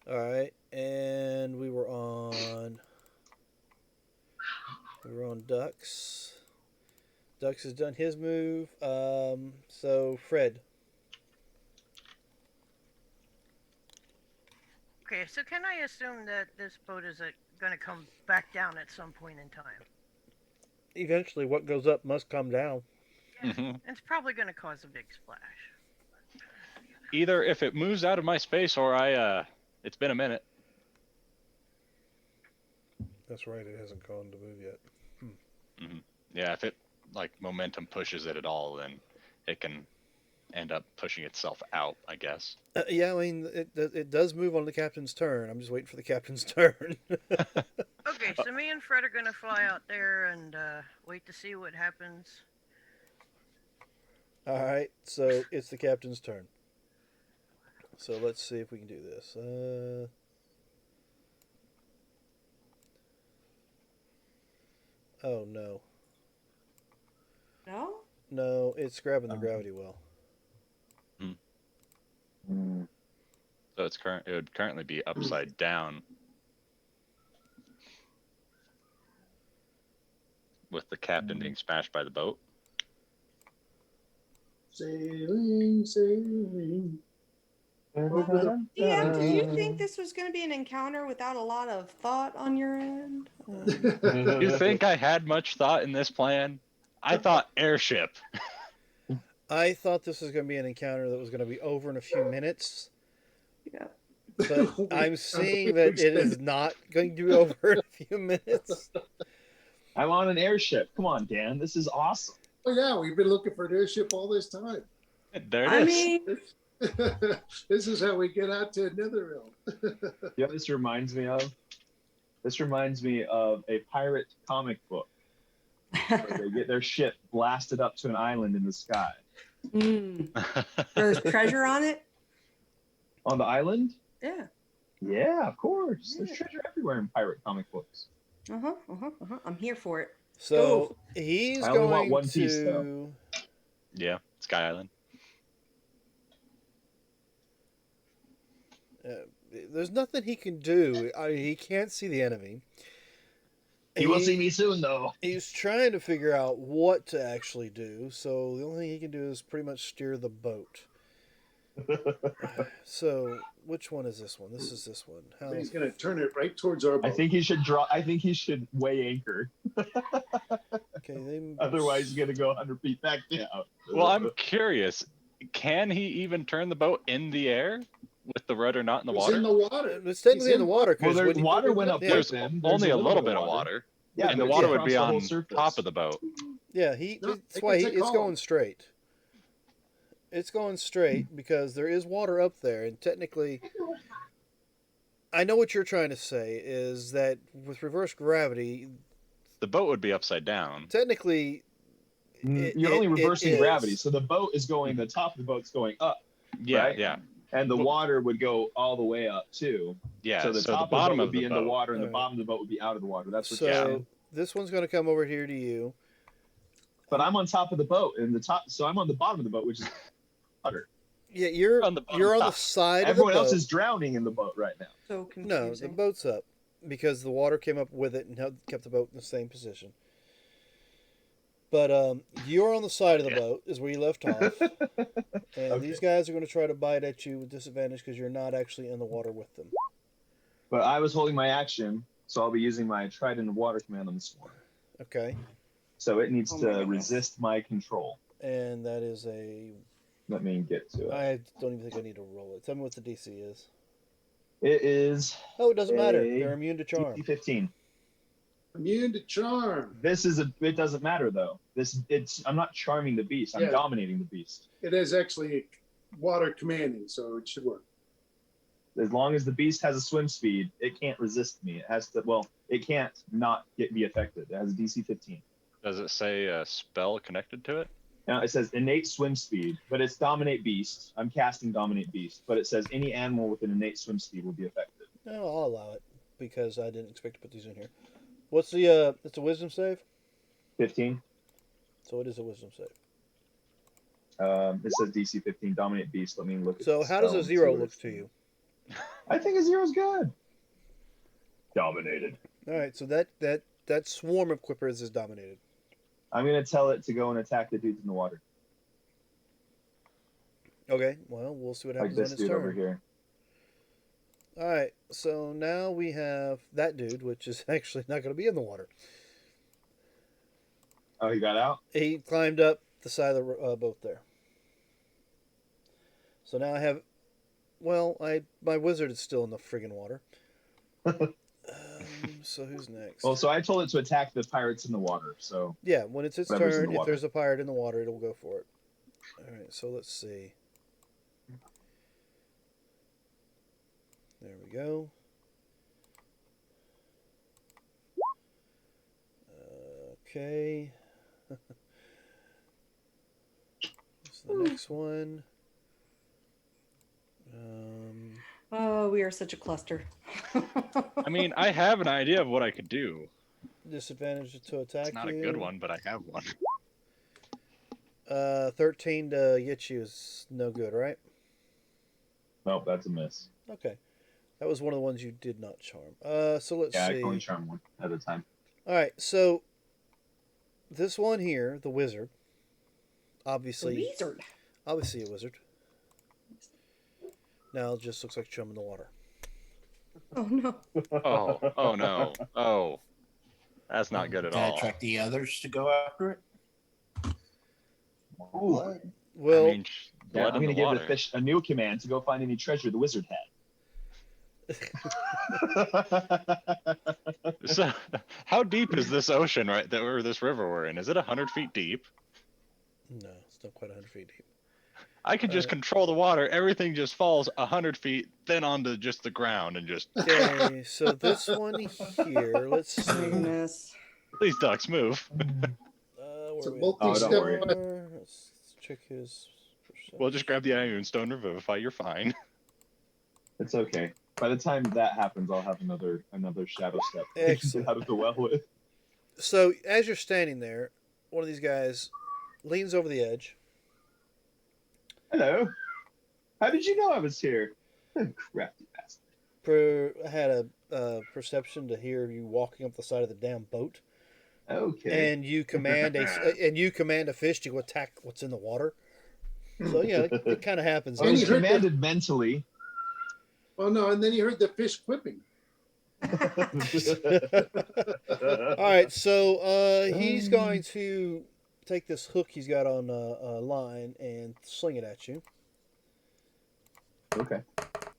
A: All right, and we were on Ducks. Ducks has done his move. So Fred.
C: Okay, so can I assume that this boat is going to come back down at some point in time?
A: Eventually, what goes up must come down.
D: Mm-hmm.
C: It's probably going to cause a big splash.
D: Either if it moves out of my space or it's been a minute.
A: That's right. It hasn't gone to move yet.
D: Mm-hmm. Yeah, if it like momentum pushes it at all, then it can end up pushing itself out, I guess.
A: Yeah, I mean, it does move on the captain's turn. I'm just waiting for the captain's turn.
C: Okay, so me and Fred are going to fly out there and wait to see what happens.
A: All right, so it's the captain's turn. So let's see if we can do this. Oh no.
F: No?
A: No, it's grabbing the gravity well.
D: So it would currently be upside down with the captain being smashed by the boat.
G: Sailing, sailing.
F: DM, did you think this was going to be an encounter without a lot of thought on your end?
D: You think I had much thought in this plan? I thought airship.
A: I thought this was going to be an encounter that was going to be over in a few minutes,
F: Yeah.
A: but I'm seeing that it is not going to be over in a few minutes.
E: I'm on an airship. Come on, Dan. This is awesome.
G: Oh yeah, we've been looking for an airship all this time.
D: There it is.
F: I mean,
G: This is how we get out to Netherrealm.
E: You know what this reminds me of? This reminds me of a pirate comic book where they get their ship blasted up to an island in the sky.
F: there's treasure on it?
E: On the island?
F: Yeah.
E: Yeah, of course.
F: Yeah.
E: There's treasure everywhere in pirate comic books.
F: I'm here for it.
A: So he's
E: I only want
A: going
E: one
A: to.
E: piece, though.
D: Yeah, Sky Island.
A: There's nothing he can do. He can't see the enemy.
E: You will see me soon, though.
A: He's trying to figure out what to actually do, so the only thing he can do is pretty much steer the boat. So, which one is this one? This is this one. How?
G: He's going to turn it right towards our boat.
E: I think he should weigh anchor.
A: Okay,
E: Otherwise, he's gonna go 100 feet back down.
D: Well, I'm curious. Can he even turn the boat in the air with the rudder not in the
G: He's
D: water?
G: in the water.
A: It's technically
G: He's
A: in the water.
E: Well,
A: 'cause
E: there's
A: when you-
E: water went up
A: Yeah.
E: with
D: There's
E: him.
D: only a little bit of water.
E: Yeah,
D: and the
E: but
D: water
E: it's
D: would be
E: across the
D: on
E: whole surface.
D: top of the boat.
A: Yeah,
G: No,
A: that's
G: they
A: why
G: can take
A: it's
G: all.
A: going straight. It's going straight because there is water up there, and technically, I know what you're trying to say is that with reverse gravity,
D: The boat would be upside down.
A: technically,
E: You're only reversing
A: is.
E: gravity, so the boat is going. The top of the boat's going up,
D: Yeah,
E: right?
D: yeah,
E: and the water would go all the way up too.
D: yeah.
E: So the top of the boat would be in the water, and the bottom of the boat would be out of the water. That's what you're
A: So
E: saying.
A: this one's going to come over here to you.
E: But I'm on top of the boat, and the top. So I'm on the bottom of the boat, which is water.
A: Yeah, you're
D: On the bottom
A: you're on the
D: top.
A: side
E: Everyone
A: of the boat.
E: else is drowning in the boat right now.
F: So
A: No,
F: confusing.
A: the boat's up because the water came up with it and kept the boat in the same position. But you're on the side of the boat is where you left off, and
E: Okay.
A: these guys are going to try to bite at you with disadvantage because you're not actually in the water with them.
E: But I was holding my action, so I'll be using my Trident of Water command on this one.
A: Okay,
E: So it needs
F: Oh my
E: to
F: goodness.
E: resist my control.
A: and that is a.
E: Let me get to it.
A: I don't even think I need to roll it. Tell me what the DC is.
E: It is
A: Oh, it doesn't matter.
E: A
A: They're immune to charm.
E: DC 15.
G: Immune to charm.
E: It doesn't matter though. I'm not charming the beast. I'm
G: Yeah.
E: dominating the beast.
G: It is actually water commanding, so it should work.
E: As long as the beast has a swim speed, it can't resist me. It has to. Well, it can't not be affected. It has a DC 15.
D: Does it say a spell connected to it?
E: Now it says innate swim speed, but it's dominate beast. I'm casting dominate beast, but it says any animal with an innate swim speed will be affected.
A: No, I'll allow it because I didn't expect to put these in here. What's the? It's a wisdom save,
E: 15.
A: so it is a wisdom save.
E: It says DC 15, dominate beast. Let me look. At
A: So
E: the
A: how does
E: spell
A: a
E: and see
A: zero
E: what
A: look
E: it's-
A: to you?
E: I think a zero's good. Dominated.
A: All right, so that swarm of quippers is dominated.
E: I'm gonna tell it to go and attack the dudes in the water,
A: Okay, well, we'll see what
E: like
A: happens on
E: this
A: its
E: dude over
A: turn.
E: here.
A: All right, so now we have that dude, which is actually not going to be in the water.
E: Oh, he got out.
A: He climbed up the side of the boat there. So now I have, well, my wizard is still in the friggin' water. So who's next?
E: Well, so I told it to attack the pirates in the water. So
A: Yeah, when it's its
E: Whatever's in
A: turn,
E: the
A: if
E: water.
A: there's a pirate in the water, it'll go for it. All right, so let's see. There we go. Okay. What's the next one?
F: Oh, we are such a cluster.
D: I mean, I have an idea of what I could do.
A: Disadvantage to attack
D: It's not a
A: you.
D: good one, but I have one.
A: 13 to get you is no good, right?
E: nope, that's a miss.
A: Okay. That was one of the ones you did not charm. So let's
E: Yeah, I
A: see.
E: can only charm one at a time.
A: All right, so this one here, the wizard, obviously a wizard. Now it just looks like chum in the water.
F: Oh no.
D: Oh no. Oh. That's not good at
B: Can I
D: all.
B: attract the others to go after it?
E: Ooh.
B: Blood.
A: Well,
D: I mean,
E: Yeah,
D: blood
E: I'm
D: in
E: gonna
D: the
E: give
D: water.
E: the fish a new command to go find any treasure the wizard had.
D: So, how deep is this ocean right there, or this river we're in? Is it 100 feet deep?
A: no, it's not quite 100 feet deep.
D: I could just control the water. Everything just falls 100 feet, then onto just the ground, and just
A: Okay, so this one here, let's see.
F: Goodness.
D: these ducks move.
G: It's a
A: Where we at?
G: multi-step.
E: don't worry.
A: Let's check his perception.
D: Well, just grab the Iron Stone, Revivify. You're fine.
E: It's okay. By the time that happens, I'll have another shadow step to
A: Excellent.
E: get out of the well with.
A: So as you're standing there, one of these guys leans over the edge.
E: Hello. How did you know I was here? Crafty bastard.
A: Had a perception to hear you walking up the side of the damn boat,
E: Okay.
A: and you command a fish to attack what's in the water. So yeah, it kind of happens.
E: I
G: And
E: was
G: you heard
E: commanded mentally.
G: Oh no! And then he heard the fish quipping.
A: All right, so he's going to take this hook he's got on a line and sling it at you.
E: Okay.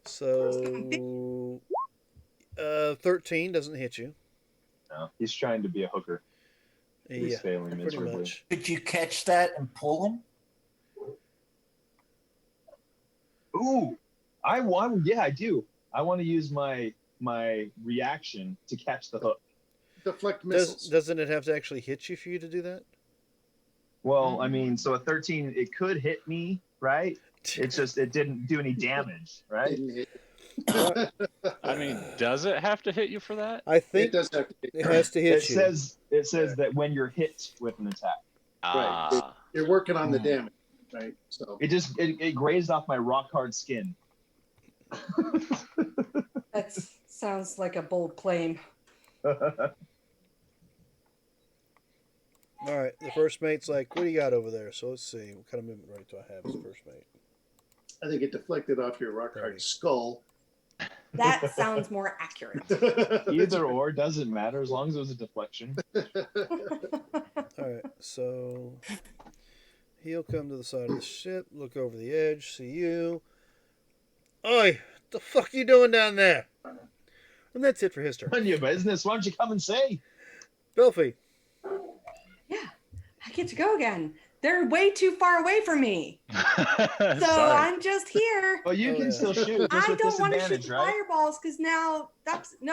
A: So 13 doesn't hit you.
E: No, he's trying to be a hooker. He's
A: Yeah,
E: failing
A: pretty
E: miserably.
A: much.
B: Could you catch that and pull him?
E: Ooh, I want. Yeah, I do. I want to use my reaction to catch the hook.
G: Deflect missiles.
A: Doesn't it have to actually hit you for you to do that?
E: Well, I mean, so a 13, it could hit me, right? It's just it didn't do any damage, right?
G: Didn't hit.
D: I mean, does it have to hit you for that?
A: I
G: It
A: think
G: does have to hit.
A: it has to hit
E: It
A: you.
E: says that when you're hit with an attack,
G: Right.
D: Ah,
G: You're working on the damage, right? So
E: it grazed off my rock hard skin.
F: That sounds like a bold claim.
A: All right, the first mate's like, "What do you got over there?" So let's see, what kind of movement right do I have as first mate?
G: I think it deflected off your rock hard skull.
F: That sounds more accurate.
E: Either or doesn't matter as long as it was a deflection.
A: All right, so he'll come to the side of the ship, look over the edge, see you. Oi, the fuck you doing down there? And that's it for his turn.
E: None of your business. Why don't you come and say?
A: Belfie.
F: Yeah, I get to go again. They're way too far away from me. So
D: sorry.
F: I'm just here.
E: Well, you
A: Oh,
E: can
A: yeah.
E: still shoot. Just
F: I
E: with
F: don't want to shoot
E: disadvantage,
F: the
E: right?
F: fireballs because now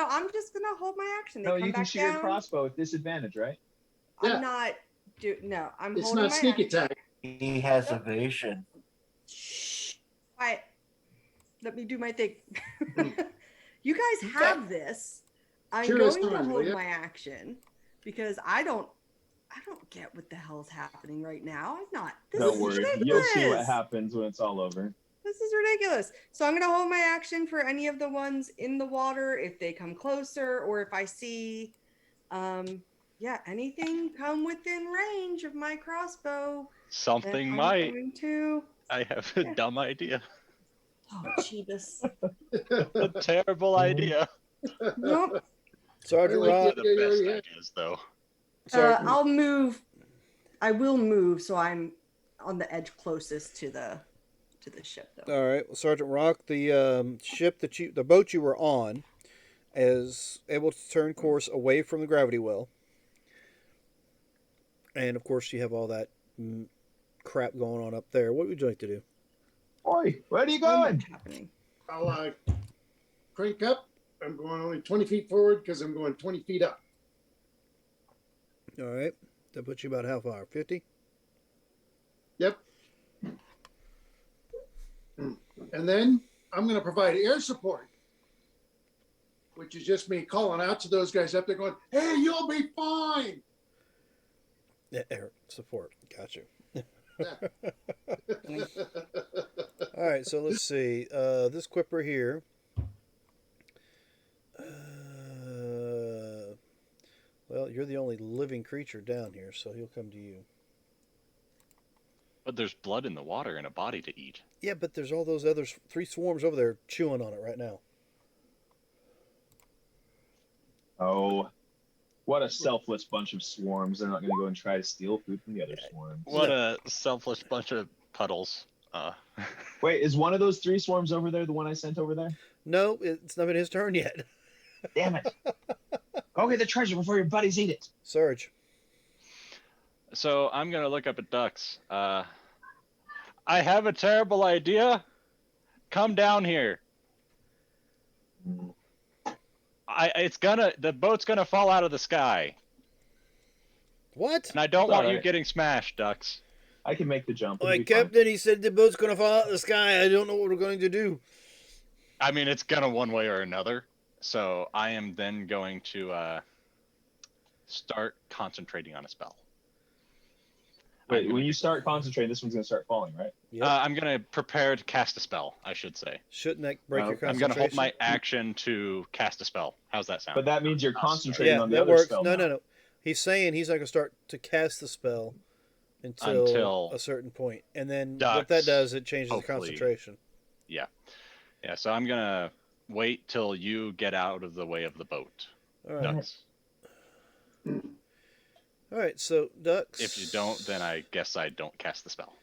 F: I'm just gonna hold my action. They
E: No,
F: come
E: you can
F: back
E: shoot your
F: down.
E: crossbow with disadvantage, right?
G: Yeah.
F: I'm not. I'm
G: It's
F: holding
G: not
F: my
G: sneak
F: action.
G: attack.
B: He has evasion.
F: Shh. Quiet. Let me do my thing. You guys have this. I'm
G: Cheer us
F: going to
G: on, will
F: hold
G: ya?
F: my action because I don't get what the hell's happening right now. I'm not. This
E: Don't
F: is
E: worry.
F: ridiculous.
E: You'll see what happens when it's all over.
F: This is ridiculous. So I'm gonna hold my action for any of the ones in the water if they come closer, or if I see, anything come within range of my crossbow.
D: Something
F: then I'm
D: might.
F: going to.
D: I have a
F: Yeah.
D: dumb idea.
F: Oh, Jeebus.
D: A terrible idea.
F: Nope.
A: Sergeant
G: I like
A: Rock.
G: it.
D: The best
G: yeah.
D: ideas, though.
A: Sergeant,
F: I'll move. I will move, so I'm on the edge closest to the ship, though.
A: all right, well, Sergeant Rock, the ship the boat you were on, is able to turn course away from the gravity well, and of course you have all that crap going on up there. What would you like to do?
E: Oi, where are you
F: What's
E: going?
F: happening?
G: I'll crank up. I'm going only 20 feet forward because I'm going 20 feet up.
A: All right, that puts you about how far? 50.
G: Yep. And then I'm going to provide air support, which is just me calling out to those guys up there going, hey, you'll be fine.
A: Yeah, air support. Got you.
G: Yeah.
A: All right, so let's see. This Quipper here. Well, you're the only living creature down here, so he'll come to you.
D: But there's blood in the water and a body to eat.
A: Yeah, but there's all those other 3 swarms over there chewing on it right now.
E: Oh, what a selfless bunch of swarms. They're not going to go and try to steal food from the other swarms.
D: What a selfless bunch of puddles.
E: Wait, is one of those 3 swarms over there the one I sent over there?
A: No, it's not been his turn yet.
E: Damn it. Go get the treasure before your buddies eat it.
A: Surge.
D: So I'm gonna look up at ducks. I have a terrible idea. Come down here. The boat's gonna fall out of the sky,
A: What?
D: and I don't want you
E: Alright.
D: getting smashed, ducks.
E: I can make the jump. It'll
A: My
E: be fine.
A: captain, he said the boat's going to fall out of the sky. I don't know what we're going to do.
D: I mean, it's gonna one way or another. So I am then going to start concentrating on a spell.
E: Wait, when you start concentrating, this one's going to start falling, right?
A: Yep.
D: I'm gonna prepare to cast a spell, I should say.
A: Shouldn't that break your
D: I'm
A: concentration?
D: gonna hold my action to cast a spell. How's that sound?
E: But that means you're concentrating
A: Yeah,
E: on the
A: that
E: other
A: works.
E: spell.
A: No,
E: now.
A: no. He's saying he's not going to start to cast the spell until a certain point. And then what that
D: ducks,
A: does, it changes the
D: hopefully.
A: concentration.
D: Yeah, so I'm gonna wait till you get out of the way of the boat.
A: All right.
D: Ducks.
A: All right, so ducks.
D: If you don't, then I guess I don't cast the spell.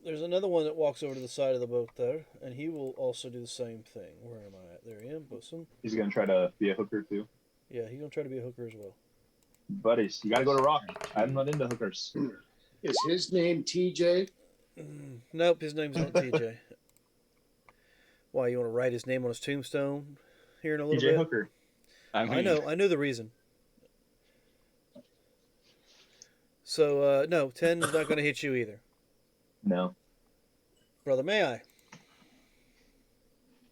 A: There's another one that walks over to the side of the boat there, and he will also do the same thing. Where am I at? There I am. Bosom.
E: He's going to try to be a hooker, too.
A: Yeah, he's going to try to be a hooker as well.
E: Buddies, you got to go to rock. I'm not into hookers.
G: Is his name TJ?
A: Nope, his name's not TJ. Why, you want to write his name on his tombstone here in a little
E: TJ
A: bit?
E: Hooker.
D: I mean,
A: I know the reason. So, no, 10 is not going to hit you either.
E: No.
A: Brother, may I?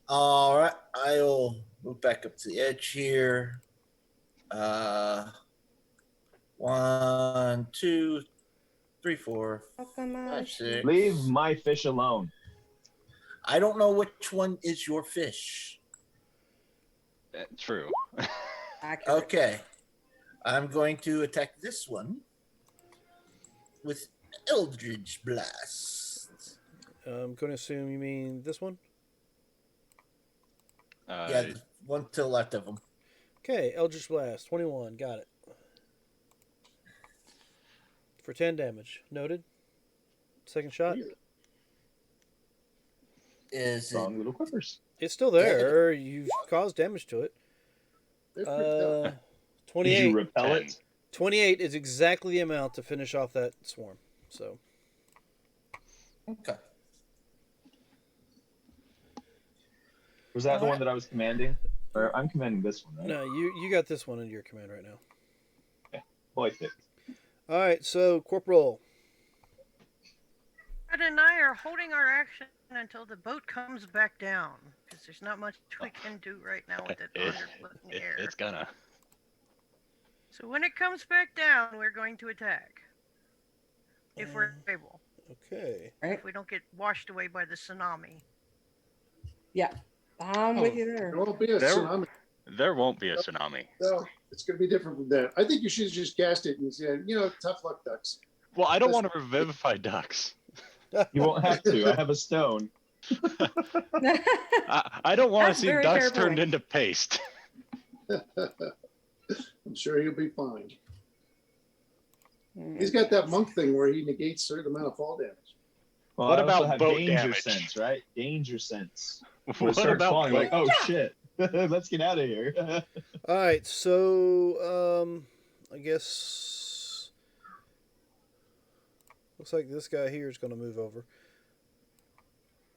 B: All right, I'll move back up to the edge here. 1, 2, 3, 4, 5, 6.
E: Leave my fish alone.
B: I don't know which one is your fish.
D: true.
F: Accurate.
B: Okay, I'm going to attack this one with Eldridge Blast.
A: I'm going to assume you mean this one?
B: Yeah, the one to the left of him.
A: Okay, Eldritch Blast, 21, got it. For 10 damage. Noted. Second shot.
B: Is it?
E: Wrong little clippers.
A: It's still there. You've caused damage to it.
G: They're freaked out.
A: 28.
E: Did you repel
D: 10.
E: it?
A: 28 is exactly the amount to finish off that swarm. So,
B: Okay.
E: Was that the one that I was commanding? Or I'm commanding this one, right?
A: no, you got this one in your command right now.
E: Boy, fit.
A: All right, so Corporal.
C: Ed and I are holding our action until the boat comes back down, because there's not much we can do right now with it underfoot in the air.
D: It's gonna.
C: So when it comes back down, we're going to attack. If we're able.
A: Okay.
F: Right?
C: If we don't get washed away by the tsunami.
F: Yeah. I'm with you there.
G: There won't be a
D: There-
G: tsunami.
D: There won't be a tsunami.
G: No, it's going to be different from that. I think you should have just cast it and said, tough luck, ducks.
D: Well, I don't want to revivify ducks.
E: You won't have to. I have a stone.
D: I don't want to
F: That's
D: see
F: very
D: ducks
F: fair
D: turned
F: point.
D: into paste.
G: I'm sure he'll be fine.
F: Mm.
G: He's got that monk thing where he negates a certain amount of fall damage.
E: Well,
D: What
E: I also
D: about
E: have
D: boat
E: danger
D: damage?
E: sense, right? Danger sense. When it
D: What
E: starts
D: about
E: falling,
D: boat?
E: like, oh shit, let's get out of here.
A: All right, so I guess looks like this guy here is going to move over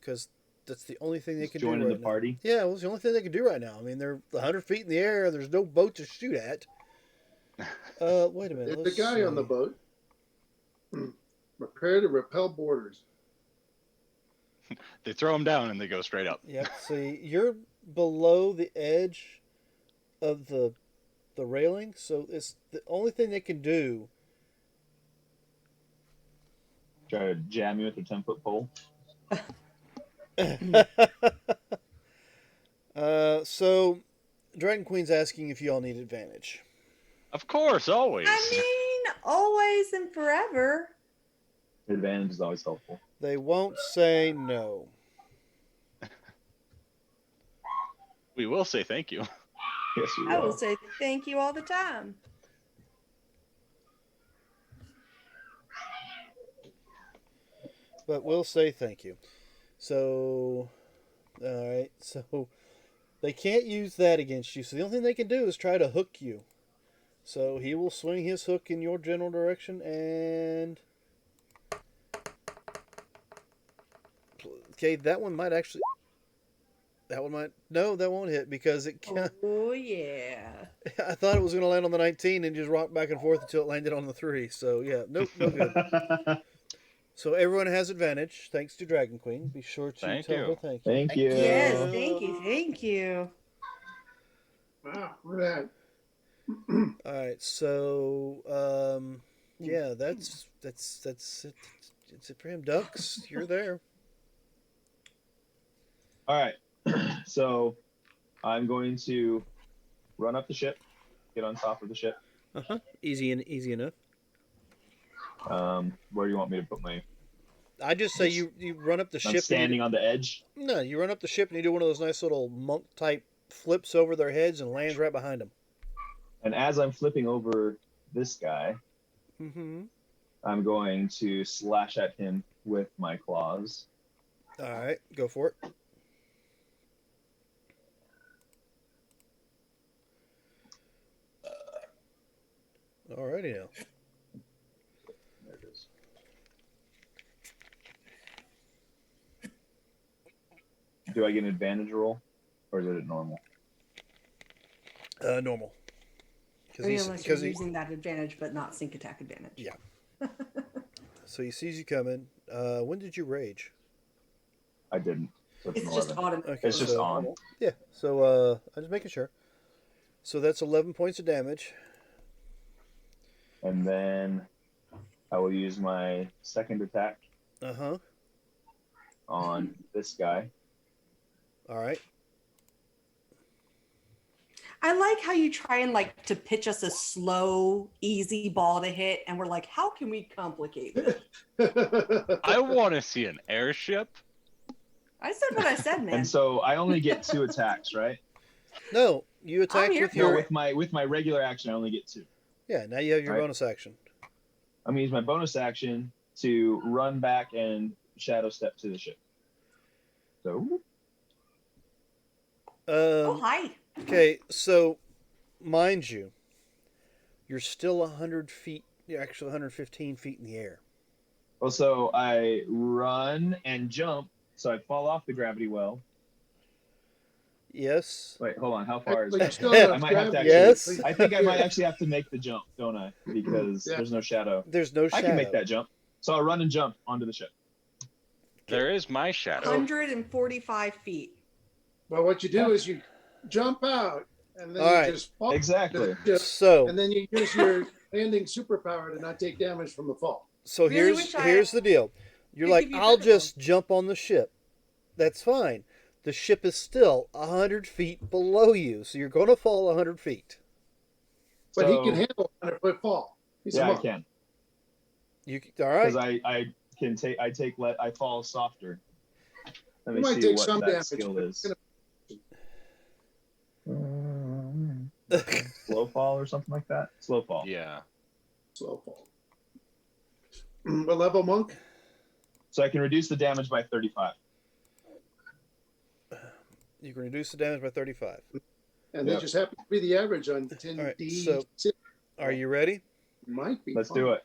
A: because that's the only thing they
E: Just
A: can do
E: joining
A: right
E: the
A: now.
E: party.
A: Yeah, well, it's the only thing they can do right now. I mean, they're 100 feet in the air. There's no boat to shoot at. Wait a minute.
G: There's
A: let's
G: the guy on the
A: see.
G: boat. Prepare to repel boarders.
D: They throw them down and they go straight up.
A: Yep. See, you're below the edge of the railing, so it's the only thing they can do.
E: Try to jam you with a 10-foot pole.
A: So Dragon Queen's asking if you all need advantage.
D: Of course, always.
F: I mean, always and forever.
E: Advantage is always helpful.
A: They won't say no.
D: We will say thank you.
E: Yes, we
F: I will
E: will.
F: say thank you all the time.
A: But we'll say thank you. So, all right. So they can't use that against you. So the only thing they can do is try to hook you. So he will swing his hook in your general direction and. Okay, that one might actually. That one might. No, that won't hit because it can't.
F: Oh, yeah.
A: I thought it was going to land on the 19 and just rock back and forth until it landed on the 3. So, yeah, nope, no good. So everyone has advantage, thanks to Dragon Queen. Be sure to
D: Thank
A: tell
D: you.
A: her thank you.
E: Thank you.
F: Yes, thank you, thank you.
G: Wow, look at
A: All right, so yeah, that's it. It's it for him. Ducks, you're there.
E: All right. So I'm going to run up the ship, get on top of the ship.
A: Easy enough.
E: Where do you want me to put my?
A: I just say you run up the
E: I'm
A: ship.
E: standing on the edge.
A: No, you run up the ship and you do one of those nice little monk type flips over their heads and lands right behind them.
E: And as I'm flipping over this guy,
A: Mm-hmm.
E: I'm going to slash at him with my claws.
A: All right, go for it. Alrighty now.
E: There it is. do I get an advantage roll, or is it normal?
A: Normal.
F: I mean, unless you're using that advantage, but not sneak attack advantage.
A: Yeah. So he sees you coming. When did you rage?
E: I didn't. So
F: It's
E: an
F: just
E: 11.
F: automatic.
E: It's just on.
A: Yeah. So I'm just making sure. So that's 11 points of damage.
E: And then I will use my second attack
A: Uh-huh.
E: on this guy.
A: All right.
F: I like how you try and like to pitch us a slow, easy ball to hit, and we're like, how can we complicate this?
D: I want to see an airship.
F: I said what I said, man.
E: And so I only get 2 attacks, right?
A: No, you attacked
F: here
A: with
F: for
E: No,
A: your...
E: with my regular action, I only get 2.
A: Yeah, now you have your
E: Right.
A: bonus action.
E: I'm gonna use my bonus action to run back and shadow step to the ship. So
F: Oh, hi.
A: Okay, so mind you, you're still 100 feet, you're actually 115 feet in the air.
E: well, so I run and jump, so I fall off the gravity well.
A: Yes.
E: Wait, hold on. How far is
G: But you
E: it?
G: still have
E: I might have to
G: gravity.
A: Yes.
E: I think I might actually have to make the jump, don't I? Because
G: Yeah.
E: there's no shadow.
A: There's no
E: I
A: shadow.
E: can make that jump. So I'll run and jump onto the ship.
D: There is my shadow.
F: 145 feet.
G: Well, what you do is you jump out, and then
A: All
G: you
A: right.
G: just fall.
E: Exactly.
A: So,
G: And then you use your landing superpower to not take damage from the fall.
A: so
F: Really wish I
A: here's the deal. You're
F: could
A: like,
F: give you
A: I'll
F: better
A: just jump on the ship. That's fine. The ship is still 100 feet below you, so you're going to fall 100 feet.
G: But
E: So-
G: he can handle a 100-foot fall. He's a
E: Yeah, I
G: monk.
E: can.
A: All right.
E: Because I can take I fall softer. Let
G: You
E: me
G: might
E: see
G: take
E: what
G: some
E: that
G: damage,
E: skill
G: but
E: is.
G: it's
E: Slow fall or something like that. Slow fall.
D: Yeah.
G: Slow fall. What level monk?
E: So I can reduce the damage by 35.
A: You can reduce the damage by 35.
G: And
E: Yep.
G: they just happen to be the average on 10D.
A: so- Are you ready?
G: Might be.
E: Let's
G: fine.
E: do it.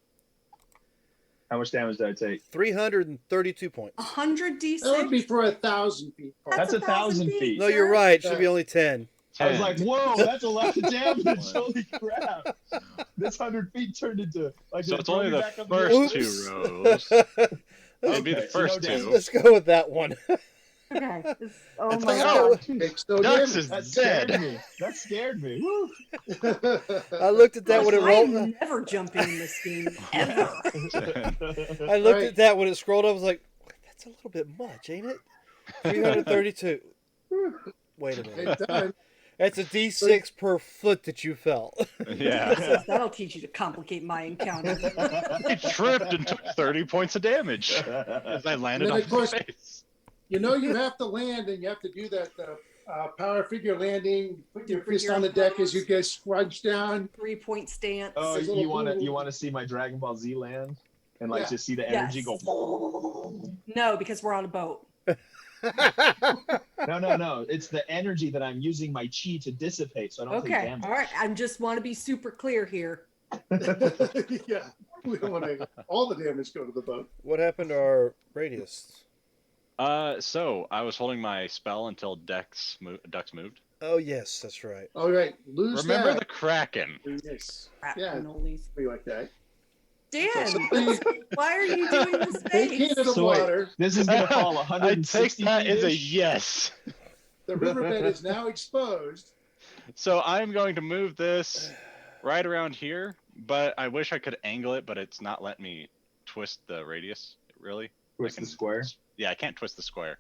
E: How much damage did I take?
A: 332 points.
F: 100 d6.
G: That would be for 1,000 feet. fall.
E: That's 1,000 feet.
A: No, you're right. It should be only 10.
E: I was
D: 10.
E: like, whoa, that's a lot of damage. Holy crap. This 100 feet turned into like
D: So
E: it
D: it's
E: throw
D: only
E: me
D: the
E: back up
D: first
E: the
D: two rows. Maybe the
E: Okay, so
D: first
E: no
D: two.
E: damage.
A: Let's go with that one.
F: Okay. Oh
D: It's
F: my
D: like,
F: god.
G: Takes no
D: Ducks
G: damage.
D: is
E: That scared
D: dead.
E: me. That scared me. Woo.
A: I looked at that when it
F: I
A: rolled.
F: am never jumping in this game ever.
A: I looked
G: Right.
A: at that when it scrolled up. I was like, that's a little bit much, ain't it? 332. Wait a minute.
G: It's done.
A: That's a D6 per foot that you fell.
D: Yeah.
F: That'll teach you to complicate my encounter.
D: I tripped and took 30 points of damage as I landed
G: then,
D: on
G: of course-
D: my face.
G: You know you have to land, and you have to do that power figure landing. Put your fist on the deck as you get scrunched down.
F: 3-point stance.
E: Oh,
G: It's a
E: you
G: little
E: want to see my Dragon Ball Z land and like
G: Yeah.
E: just see the energy
F: Yes.
E: go.
F: No, because we're on a boat.
E: No. It's the energy that I'm using my chi to dissipate, so I don't take
F: Okay.
E: damage.
F: All right. I just want to be super clear here.
G: Yeah, we don't want to all the damage go to the boat.
A: What happened to our radius?
D: So I was holding my spell until ducks moved.
A: Oh, yes, that's right.
G: All right, lose
D: Remember the
G: that.
D: Kraken.
G: Yes.
F: Crap,
G: Yeah,
F: cannolis.
G: be like that.
F: Dan,
G: So
F: why are you doing this
G: take
F: face?
G: into the
E: So wait.
G: water.
E: This is gonna fall
D: I take
E: 160
D: that as a
E: feet-ish?
D: yes.
G: The riverbed is now exposed.
D: So I'm going to move this right around here, but I wish I could angle it, but it's not letting me twist the radius, really.
E: Twist
D: I
E: the
D: can-
E: square.
D: Yeah, I can't twist the square.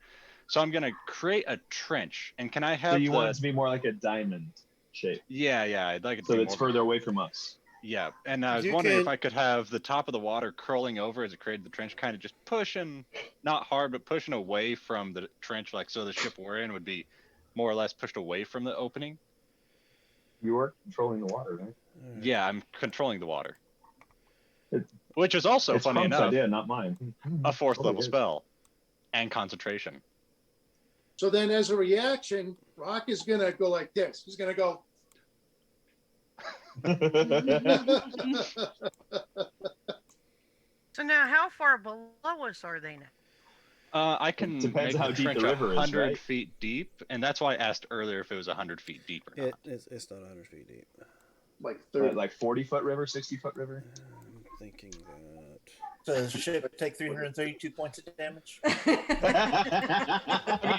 D: So I'm going to create a trench. And can I have
E: So you
D: the...
E: want it to be more like a diamond shape,
D: Yeah, I'd like it to
E: so
D: be
E: it's
D: more...
E: further away from us.
D: Yeah, and I was
A: You
D: wondering if
A: can-
D: I could have the top of the water curling over as it created the trench, kind of just pushing, not hard, but pushing away from the trench, like so the ship we're in would be more or less pushed away from the opening.
E: You are controlling the water, right?
D: Yeah, I'm controlling the water.
E: It-
D: Which is also,
E: it's
D: funny
E: Punk's
D: enough,
E: idea, not mine.
D: a fourth
E: Oh,
D: level
E: it is.
D: spell. And concentration.
G: So then, as a reaction, Rock is gonna go like this. He's gonna go.
C: So now, how far below us are they now?
D: I can
E: Depends
D: make
E: how
D: the
E: deep the
D: trench
E: river is,
D: 100
E: right?
D: feet deep, and that's why I asked earlier if it was 100 feet deep or not.
A: It's not 100 feet deep.
G: Like 30.
E: Like 40-foot river, 60-foot river.
A: I'm thinking that.
B: Does the ship take 332 points of damage?
D: I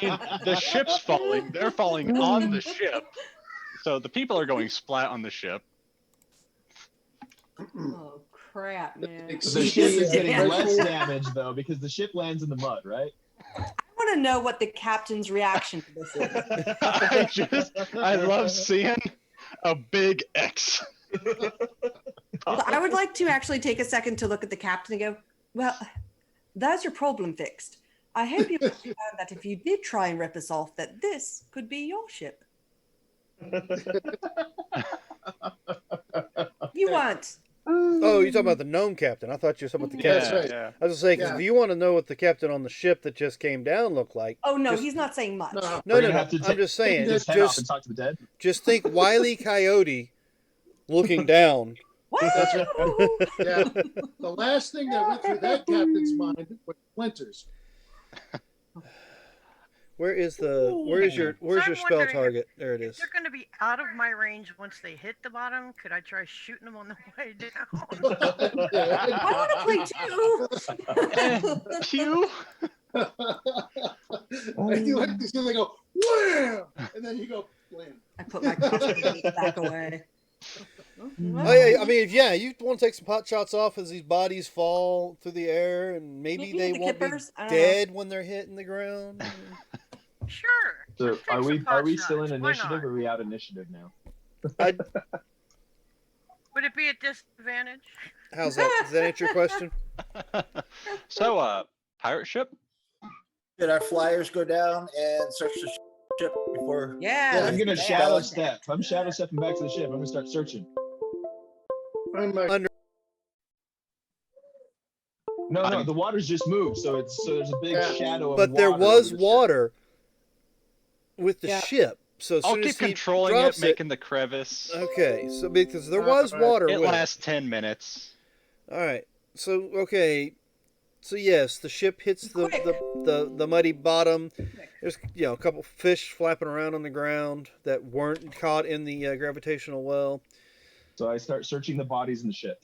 D: mean, the ship's falling. They're falling on the ship. So the people are going splat on the ship.
F: Oh crap, man!
E: The
G: Exceed
E: ship is getting
F: Yeah.
E: less damage though because the ship lands in the mud, right?
F: I want to know what the captain's reaction to this is.
D: I love seeing a big X.
F: So I would like to actually take a second to look at the captain and go, well, that's your problem fixed. I hope you understand that if you did try and rip us off, that this could be your ship. You want.
A: Oh, you're talking about the gnome captain. I thought you were talking about the
G: Yeah,
A: captain.
G: that's right.
D: Yeah.
A: I was gonna say, 'cause
G: Yeah.
A: if you want to know what the captain on the ship that just came down looked like,
F: Oh, no,
A: Just-
F: he's not saying much.
G: No.
A: no,
E: We're
A: no,
E: gonna
A: no.
E: have to
A: I'm just saying,
E: take his head off and
A: just
E: talk to the dead.
A: just think Wile E. Coyote looking down.
F: What?
G: That's right. Yeah. The last thing that went through that captain's mind was splinters.
A: Where's your
C: So I'm
A: spell
C: wondering
A: target? There it
C: If
A: is.
C: they're going to be out of my range once they hit the bottom, could I try shooting them on the way down?
F: I want to play too.
D: Pew.
G: I do like to see they go wham, and then you go blam.
F: I put my crossbow back away.
A: Oh yeah, I mean, yeah, you want to take some pot shots off as these bodies fall through the air, and maybe
F: Maybe
A: they
F: the
A: won't be
F: kippers, I don't know.
A: dead when they're hitting the ground.
C: Sure.
E: So
C: Let's take
E: are we
C: some pot
E: still in
C: shots. Why
E: initiative
C: not?
E: or are we out initiative now?
C: Would it be a disadvantage?
A: How's that? Does that answer your question?
D: So, pirate ship?
B: Did our flyers go down and search the ship before?
F: Yeah.
E: I'm gonna
B: Yeah.
E: shadow step. I'm shadow stepping back to the ship. I'm gonna start searching.
G: I'm
E: No, the water's just moved, so there's a big
G: Yeah.
E: shadow of
A: But
E: water
A: there
E: over
A: was
E: the ship.
A: water with the
F: Yeah.
A: ship, so as
D: I'll
A: soon
D: keep
A: as he
D: controlling
A: drops
D: it, making the crevice.
A: Okay, so because there was
G: Alright.
A: water
D: It
A: with
D: lasts 10 minutes.
A: All right, so okay, so yes, the ship hits the muddy bottom. There's a couple fish flapping around on the ground that weren't caught in the gravitational well.
E: So I start searching the bodies in the ship.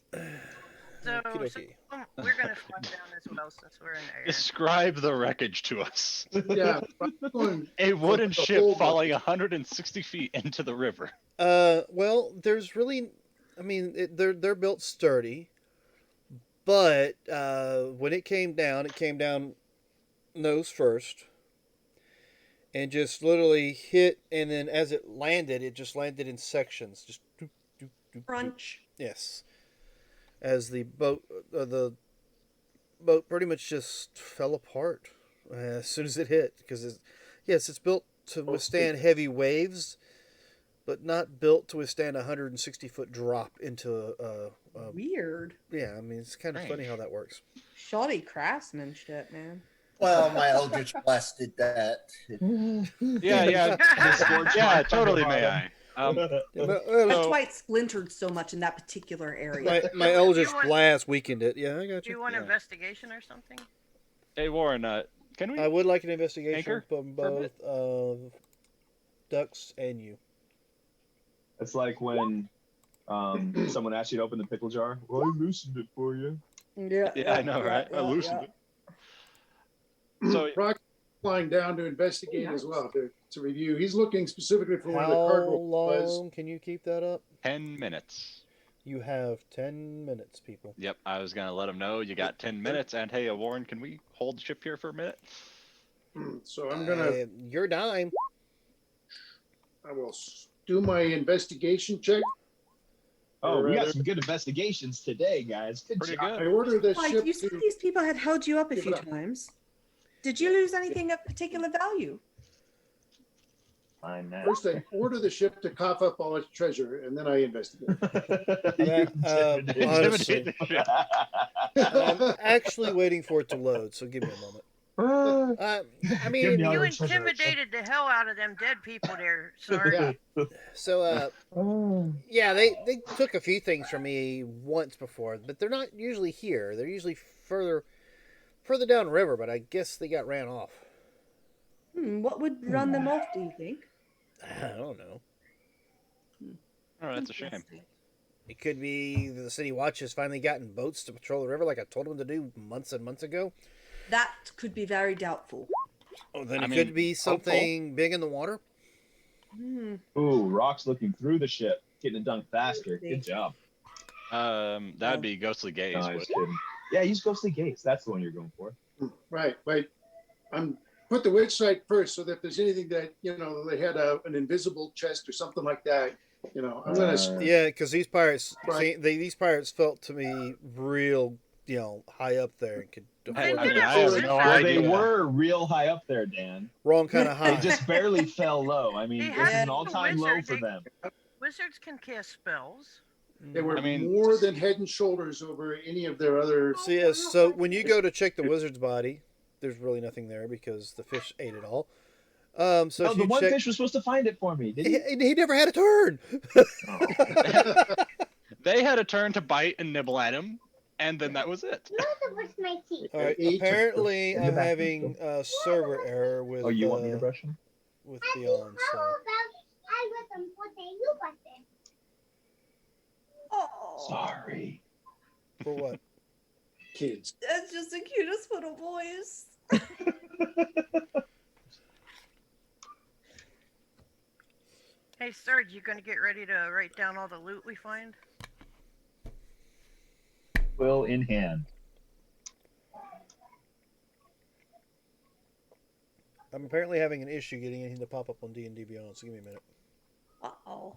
C: So
A: Okey-dokey.
C: we're going to slide down as well since we're in the air.
D: Describe the wreckage to us.
G: Yeah. I'm going
D: A wooden
G: the
D: ship
G: whole
D: falling 160 feet into the river.
A: Well, there's really, I mean, they're built sturdy, but when it came down nose first, and just literally hit, and then as it landed, it just landed in sections, just doop, doop, doop, doop.
F: Crunch.
A: Yes, as the boat pretty much just fell apart as soon as it hit, because it's built to withstand heavy waves, but not built to withstand a 160-foot drop into a
F: Weird.
A: yeah. I mean, it's kind of funny how that works.
F: Shoddy craftsmanship, man.
B: Well, my Eldritch Blast did that.
D: Yeah, totally, may I?
A: Yeah,
F: That's why it splintered so much in that particular area.
A: my Eldritch Blast weakened it. Yeah, I got
C: Do
A: you.
C: you want
D: Yeah.
C: investigation or something?
D: Hey, Warren, can we?
A: I would like an investigation
D: Anchor
A: from
D: for a bit?
A: both Ducks and you.
E: It's like when someone asks you to open the pickle jar. Well, I loosened it for you.
F: Yeah,
D: Yeah, I know, right? I loosened it. So,
G: Brock flying down to investigate as well to review. He's looking specifically for one of the
A: How
G: cargo
A: long
G: was.
A: can you keep that up?
D: 10 minutes.
A: You have 10 minutes, people.
D: Yep, I was going to let him know you got 10 minutes. And hey, Warren, can we hold the ship here for a minute?
G: So I'm gonna.
A: Your dime.
G: I will do my investigation check.
E: Oh, we got some good investigations today, guys. Good
D: Pretty
E: job.
G: I
D: good.
G: order the
F: Like,
G: ship
F: you said
G: to.
F: these people had held you up a
G: Give
F: few
G: it up.
F: times. Did you lose anything of particular value?
E: Fine now.
G: First, I order the ship to cough up all its treasure, and then I investigate.
A: Honestly,
D: Intimidate the ship.
A: I'm actually waiting for it to load, so give me a moment. I
E: Give
A: mean,
E: me all
C: You
E: your treasure.
C: intimidated the hell out of them dead people there, sir.
G: Yeah.
A: so yeah, they took a few things from me once before, but they're not usually here. They're usually further further downriver, but I guess they got ran off.
F: What would run them off, do you think?
A: I don't know.
D: Oh, that's a shame.
F: Interesting.
A: It could be the city watch has finally gotten boats to patrol the river like I told them to do months and months ago.
F: That could be very doubtful.
A: Oh, then
D: I
A: it
D: mean,
A: could be something big in the water.
E: Ooh, Rock's looking through the ship, getting it done faster. Good job.
D: That'd be Ghostly Gaze.
E: No, I was kidding. Yeah, use Ghostly Gaze. That's the one you're going for.
G: Right. I'm put the witch site first, so that if there's anything that they had an invisible chest or something like that. I'm gonna.
A: Yeah, because these pirates,
G: Right.
A: these pirates felt to me real, high up there and could
C: They
A: afford
C: could
A: to
C: have
D: I have
C: been
D: no
E: Well,
D: idea.
E: they were real high up there, Dan.
A: wrong kind of high.
E: They just barely fell low. I mean,
C: They
E: this
C: had
E: is an
C: the
E: all-time low
C: wizard.
E: for them.
C: Wizards can cast spells.
G: They were
D: I mean-
G: more than head and shoulders over any of their other.
A: So yes, so when you go to check the wizard's body, there's really nothing there because the fish ate it all. So
E: Oh,
A: if
E: the
A: you
E: one
A: check,
E: fish was supposed to find it for me, didn't
A: he never had a turn.
E: Oh.
D: They had a turn to bite and nibble at him, and then that was it.
A: All right.
G: Eight.
A: Apparently,
E: In the
A: I'm
E: back.
A: having a server error with
E: Oh, you want me to brush him?
A: with Beyond. So
F: Oh,
E: Sorry.
A: for what?
G: Kids.
F: that's just the cutest little boys.
C: Hey, Serge, you gonna get ready to write down all the loot we find?
E: Quill in hand.
A: I'm apparently having an issue getting anything to pop up on D&D Beyond. So give me a minute.
F: Uh-oh.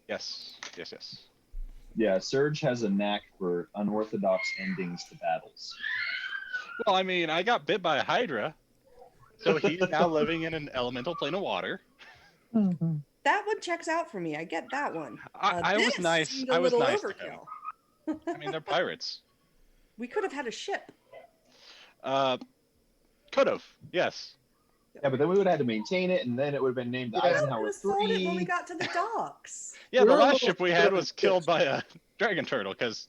D: Yes.
E: Yeah, Surge has a knack for unorthodox endings to battles.
D: Well, I mean, I got bit by a Hydra, so he's now living in an elemental plane of water.
F: That one checks out for me. I get that one.
D: I was
F: This
D: nice.
F: seemed a
D: I was
F: little
D: nice to him.
F: overkill.
D: I mean, they're pirates.
F: We could have had a ship.
D: Could have. Yes.
E: Yeah, but then we would have had to maintain it, and then it would have been named the
G: Yeah.
F: We would
E: Eisenhower
F: have sold it when we
E: 3.
F: got to the docks.
D: Yeah, the
G: We're a
D: last
G: little
D: ship we
G: bit
D: had
G: of a
D: was killed
G: bitch.
D: by a dragon turtle because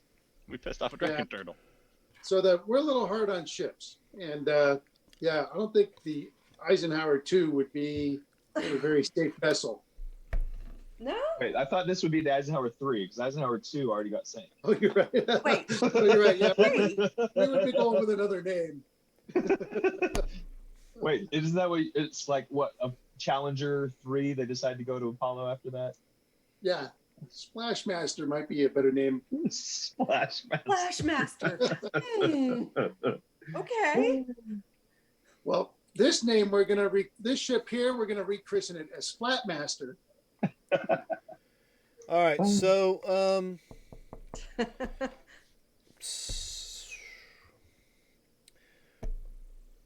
D: we pissed off a dragon turtle.
G: So that we're a little hard on ships, and I don't think the Eisenhower 2 would be a very safe vessel.
F: No?
E: Wait, I thought this would be the Eisenhower 3, because Eisenhower 2 already got sank.
G: Oh, you're right.
F: Wait.
G: Oh, you're right. Yeah,
F: Wait.
G: we would be going with another name.
E: Wait, isn't that what it's like? What, a Challenger 3? They decided to go to Apollo after that?
G: Yeah, Splash Master might be a better name.
E: Splash Master.
F: Flashmaster. Okay.
G: Well, this ship here we're gonna rechristen it as Splatmaster.
A: All right. So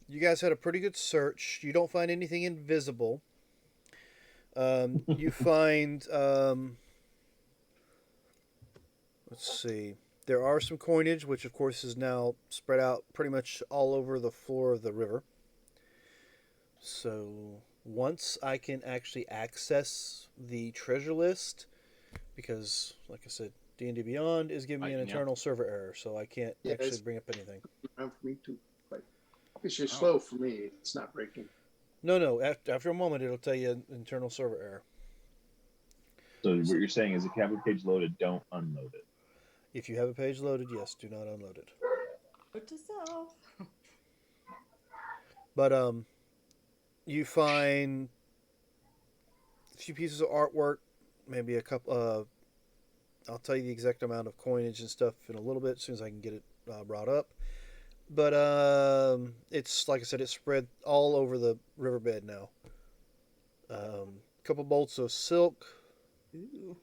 A: you guys had a pretty good search. You don't find anything invisible. You find, let's see, there are some coinage, which of course is now spread out pretty much all over the floor of the river. So once I can actually access the treasure list, because like I said, D&D Beyond is giving me an
D: Yeah.
A: internal server error, so I can't
G: Yeah,
A: actually
G: it's-
A: bring up anything.
G: For me too. But it's just slow for me. It's not breaking.
A: No. After a moment, it'll tell you internal server error.
E: So what you're saying is if you have a page loaded, don't unload it.
A: If you have a page loaded, yes, do not unload it.
F: Put to self.
A: But you find a few pieces of artwork, maybe a couple. I'll tell you the exact amount of coinage and stuff in a little bit as soon as I can get it brought up. But it's like I said, it's spread all over the riverbed now. A couple bolts of silk,
F: Ooh.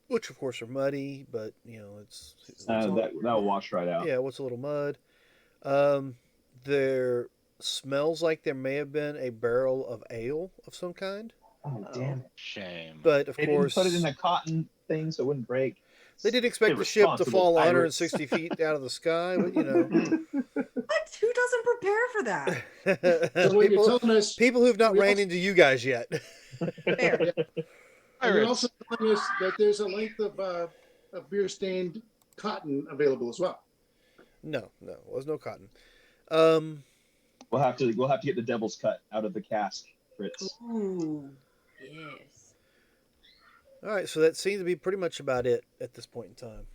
A: which of course are muddy, but it's all-
E: That'll wash right out.
A: yeah, what's a little mud. There smells like there may have been a barrel of ale of some kind,
E: Oh, damn it.
D: Shame.
A: but of
E: They
A: course
E: didn't put it in a cotton thing so it wouldn't break.
A: they did expect the ship to
E: Irresponsible
A: fall
E: pirates.
A: 160 feet out of the sky, but
F: What? Who doesn't prepare for that?
G: So what you're
A: people,
G: telling us,
A: people who've not
G: we
A: ran
G: also-
A: into you guys yet.
F: Fair.
G: and you're
D: Pirates.
G: also telling us that there's a length of of beer stained cotton available as well.
A: No, there was no cotton. Um,
E: We'll have to get the devil's cut out of the cask, Fritz.
F: Ooh, yes.
A: all right, so that seems to be pretty much about it at this point in time.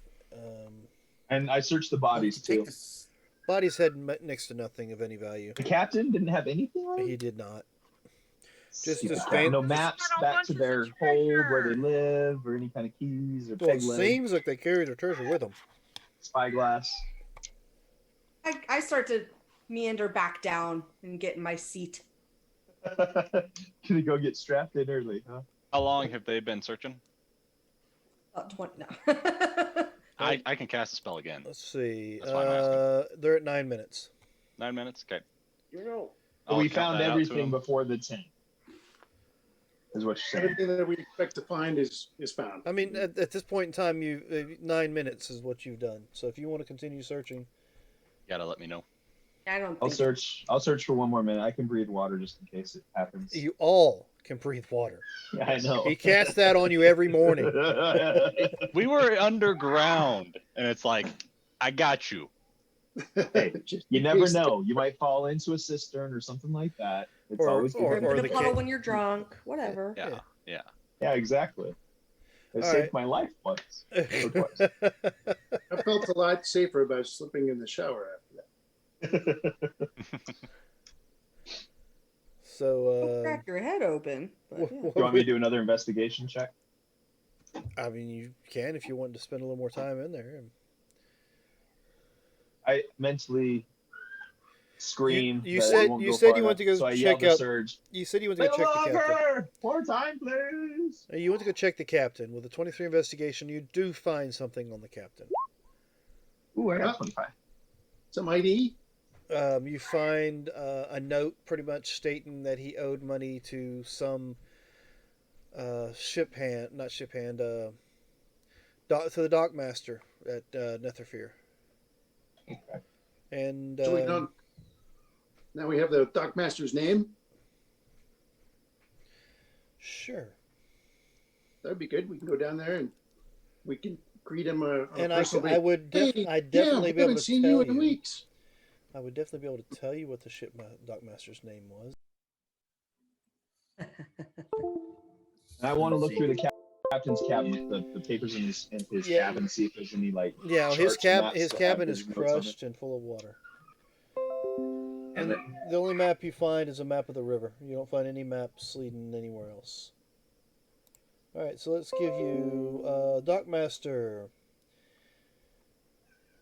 E: And I searched the bodies
B: Take
E: too.
B: this.
A: Bodies had next to nothing of any value.
E: The captain didn't have anything on him?
A: He did not.
E: Stupid
A: just
E: captain. No
A: just-
E: maps
C: Got all
E: back to
C: bunches
E: their
C: of
E: hold where they
C: treasure.
E: live, or any kind of keys or
A: Well, it
E: peg leg,
A: seems like they carried their treasure with them.
E: spyglass.
F: I start to meander back down and get in my seat.
E: Gonna go get strapped in early, huh?
D: How long have they been searching?
F: About 20 no.
D: I can cast a spell again.
A: Let's see.
D: That's why I'm asking.
A: They're at 9 minutes.
D: 9 minutes? Okay.
E: So
D: I'll
E: we
D: count
E: found
D: that out to
E: everything
D: him.
E: before the 10. Is what you're saying.
G: Everything that we expect to find is found.
A: I mean, at this point in time, 9 minutes is what you've done. So if you want to continue searching,
D: You gotta let me know.
F: I don't
E: I'll
F: think
E: search for one more minute. I can breathe water just in case it happens.
A: you all can breathe water.
E: Yeah, I know.
A: He casts that on you every morning.
D: We were underground, and it's like, I got you.
E: Hey,
G: Just
E: you
G: in
E: never
G: case-
E: know. You might fall into a cistern or something like that. It's
A: Or-
E: always
A: or-
E: good.
F: Or
A: or
F: the
A: the
F: puddle
A: kid-
F: when you're drunk, whatever.
D: Yeah, yeah.
E: Yeah, exactly. It
A: All
E: saved
A: right.
E: my life once.
G: I felt a lot safer about slipping in the shower after that.
A: So,
F: Crack your head open. But, yeah.
E: You want me to do another investigation check?
A: I mean, you can if you want to spend a little more time in there.
E: I mentally scream.
A: You
E: that it
A: said-
E: won't
A: you
E: go
A: said
E: far
A: you went
E: enough,
A: to go
E: so I
A: check
E: yelled to
A: out-
E: Surge.
A: You said you went to go check the captain.
E: Longer! More time, please.
A: You went to go check the captain. With a 23 investigation, you do find something on the captain.
E: Ooh, I got 25.
G: Some ID?
A: You find a note pretty much stating that he owed money to some ship hand, not ship hand, to the dockmaster at Netherfear.
E: Okay.
A: And
G: So we don't. Now we have the dockmaster's name.
A: sure.
G: That'd be good. We can go down there and we can greet him. On
A: And
G: a
A: I
G: personal
A: I would
G: basis. Hey,
A: I'd definitely
G: yeah,
A: be able
G: haven't
A: to
G: seen
A: tell
G: you in
A: you.
G: weeks.
A: I would definitely be able to tell you what the dockmaster's name was.
E: And I want to look through the captain's cabinet, the papers in his
A: Yeah.
E: cabin, see if there's any like.
A: Yeah, his
E: charts, maps
A: his
E: that
A: cabin
E: have
A: is
E: his notes on it.
A: crushed and full of water.
E: And
A: And the only map you find is a map of the river. You don't find any maps leading anywhere else. All right, so let's give you Dockmaster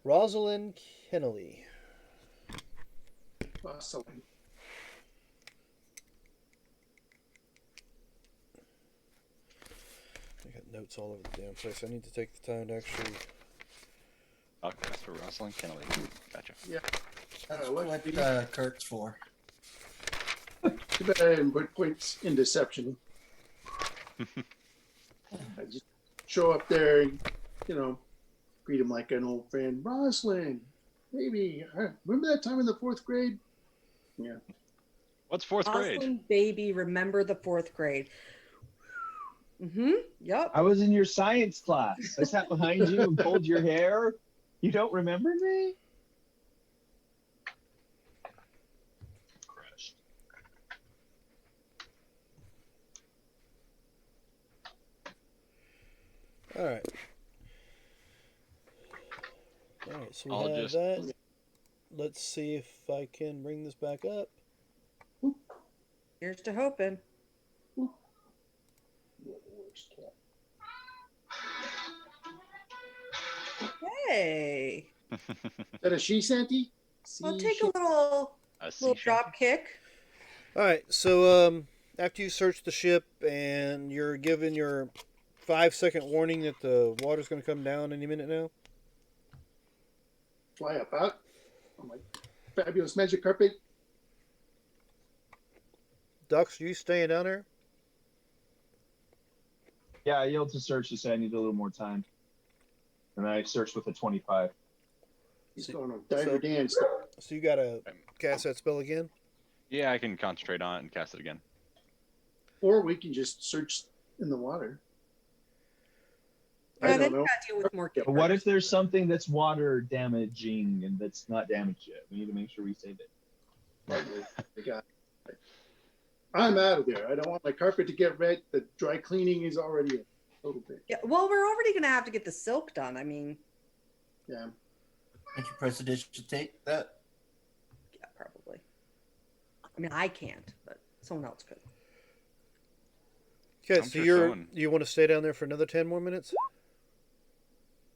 A: Rosalind Kennelly.
G: Awesome.
A: I got notes all over the damn place. I need to take the time to actually.
D: Dockmaster Rosalind Kennelly. Gotcha.
B: That's
G: what
B: what
G: the-
B: Kurt's for.
G: Too bad I didn't put points in deception. I just show up there, greet him like an old friend. Rosalind, baby, remember that time in the 4th grade? Yeah.
D: What's fourth grade?
F: Awesome baby, remember the 4th grade. Yep.
E: I was in your science class. I sat behind you and pulled your hair. You don't remember me? Crushed.
A: All right. All right, so we
D: I'll
A: have
D: just-
A: that. Let's see if I can bring this back up.
F: Here's to hoping. Hey.
G: Is that a she, Santi?
F: I'll take a little
D: A sea
F: little
D: ship.
F: drop kick.
A: All right, so after you search the ship and you're given your 5-second warning that the water's going to come down any minute now.
G: Fly up out. Oh my fabulous magic carpet.
A: Ducks, you staying down there?
E: Yeah, I yelled to search to say I need a little more time. And I searched with a 25.
G: He's going on diver dance.
A: So you got to cast that spell again?
D: Yeah, I can concentrate on it and cast it again.
G: Or we can just search in the water.
F: Yeah,
G: I
F: then
G: don't
F: you
G: know.
F: gotta deal with more
E: But what
F: keepers.
E: if there's something that's water damaging and that's not damaged yet? We need to make sure we save it.
G: I got it. I'm out of there. I don't want my carpet to get red. The dry cleaning is already a total bitch.
F: Yeah, well, we're already gonna have to get the silk done. I mean,
G: Yeah.
B: Can't you presidential take that?
F: yeah, probably. I mean, I can't, but someone else could.
A: Okay,
D: I'm
A: so
D: sure
A: you're
D: someone-
A: you want to stay down there for another 10 more minutes?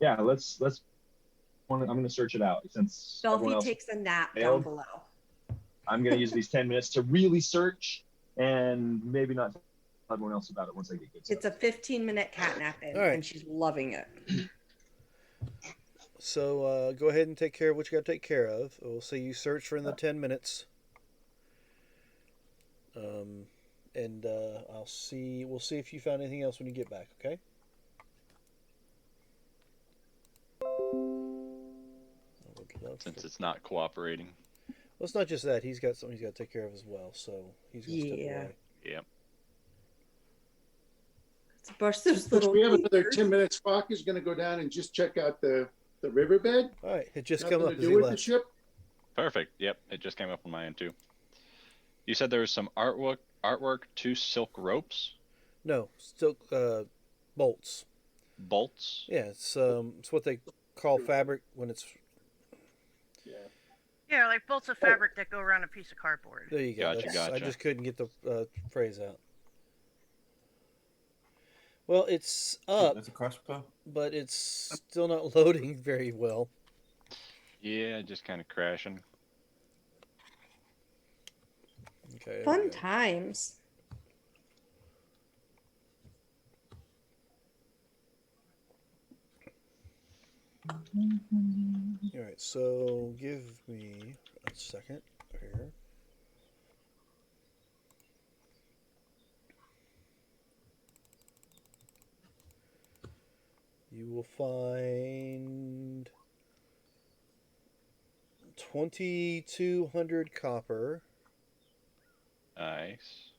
E: Yeah, let's. I'm gonna search it out since everyone
F: Belfie
E: else
F: takes a nap down
E: failed.
F: below.
E: I'm gonna use these 10 minutes to really search and maybe not tell everyone else about it once I get good
F: It's a
E: stuff.
F: 15-minute cat nap in,
A: All right.
F: and she's loving it.
A: So go ahead and take care of what you got to take care of. We'll say you search for another 10 minutes. And I'll see. We'll see if you found anything else when you get back. Okay. I would love
D: Since
A: for-
D: it's not cooperating.
A: Well, it's not just that. He's got something he's got to take care of as well. So he's going to step
F: Yeah.
A: away.
D: Yep.
F: Let's brush those
G: Since
F: little.
G: we have another
F: fingers.
G: 10 minutes, Spock is going to go down and just check out the riverbed.
A: All right. It just
G: Nothing
A: come
G: to
A: up as
G: do
A: he
G: with the
A: left.
G: ship.
D: Perfect. Yep. It just came up on my end too. You said there was some artwork to silk ropes,
A: No, still bolts.
D: bolts.
A: Yeah, it's what they call fabric when it's.
G: Yeah.
C: Yeah, like bolts of fabric that go around a piece of cardboard.
A: There you go.
D: Gotcha,
A: I
D: gotcha.
A: just couldn't get the phrase out. Well, it's up,
B: With a crossbow?
A: but it's still not loading very well.
D: Yeah, just kind of crashing.
A: Okay. there we
F: Fun
A: go.
F: times.
A: All right, so give me a second here. You will find 2,200 copper.
D: Nice.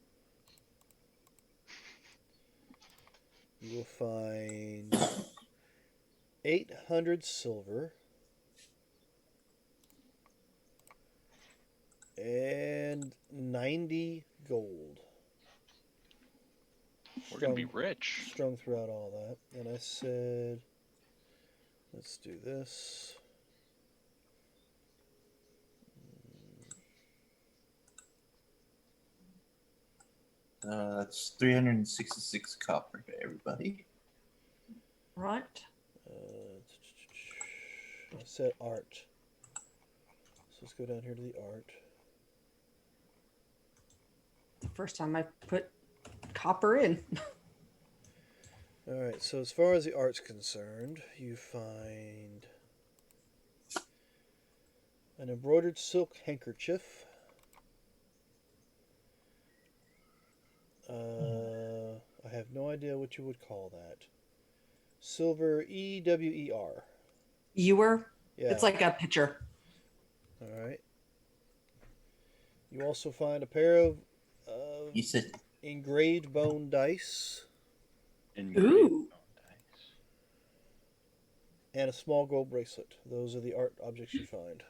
A: You will find 800 silver. And 90 gold.
D: We're gonna be rich.
A: Strung throughout all that. And I said, let's do this.
B: That's 366 copper to everybody.
F: Right.
A: I said art. So let's go down here to the art.
F: The first time I put copper in.
A: All right, so as far as the art's concerned, you find an embroidered silk handkerchief. I have no idea what you would call that. Silver EWER.
F: Ewer.
A: Yeah.
F: It's like a pitcher.
A: All right. You also find a pair of
B: You said
A: engraved bone dice
F: Ooh.
A: and a small gold bracelet. Those are the art objects you find.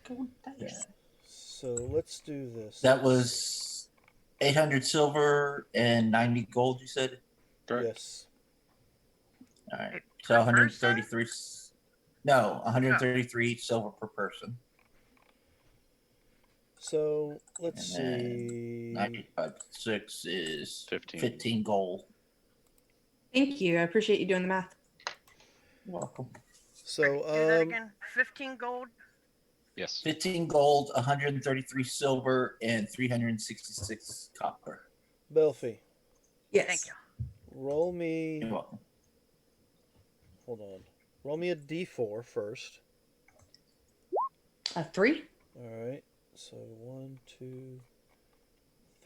F: Gold dice.
A: So let's do this.
B: that was 800 silver and 90 gold, you said?
D: Correct.
A: Yes.
B: All right.
C: Wait,
B: So
C: per
B: 133. No, 133 silver per person.
A: So let's
B: And then
A: see.
B: 95.6 is
D: 15.
B: 15 gold.
F: Thank you. I appreciate you doing the math.
B: You're welcome.
A: So
C: Do that again. 15 gold.
D: Yes.
B: 15 gold, 133 silver, and 366 copper.
A: Belfie,
F: Yes.
C: Thank you.
A: roll me.
B: You're welcome.
A: Hold on. Roll me a d4 first.
F: A 3.
A: All right. So 1, 2,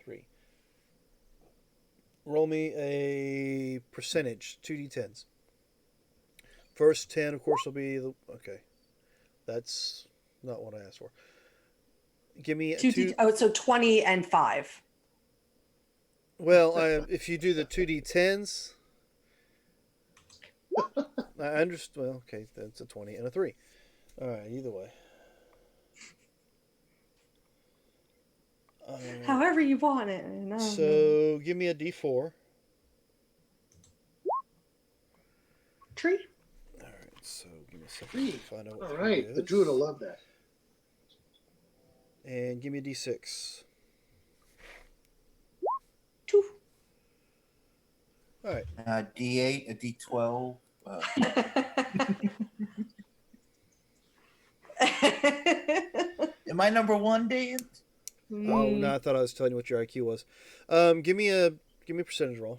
A: 3. Roll me a percentage. 2d10s. First 10, of course, will be the. Okay. That's not what I asked for. Give me
F: Two.
A: two.
F: Oh, so 20 and 5.
A: Well, if you do the 2d10s, I understand. Well, okay, that's a 20 and a 3. All right, either way.
F: However you want it. No, no.
A: So give me a d4.
F: Tree.
A: All right, so give me a second
G: Three.
A: to find out what
G: All
A: three
G: right, the
A: is.
G: druid will love that.
A: And give me a d6.
F: 2.
A: All right.
B: D8, a D12. Am I number one, Dan?
A: Oh no, I thought I was telling you what your IQ was. Give me a percentage roll.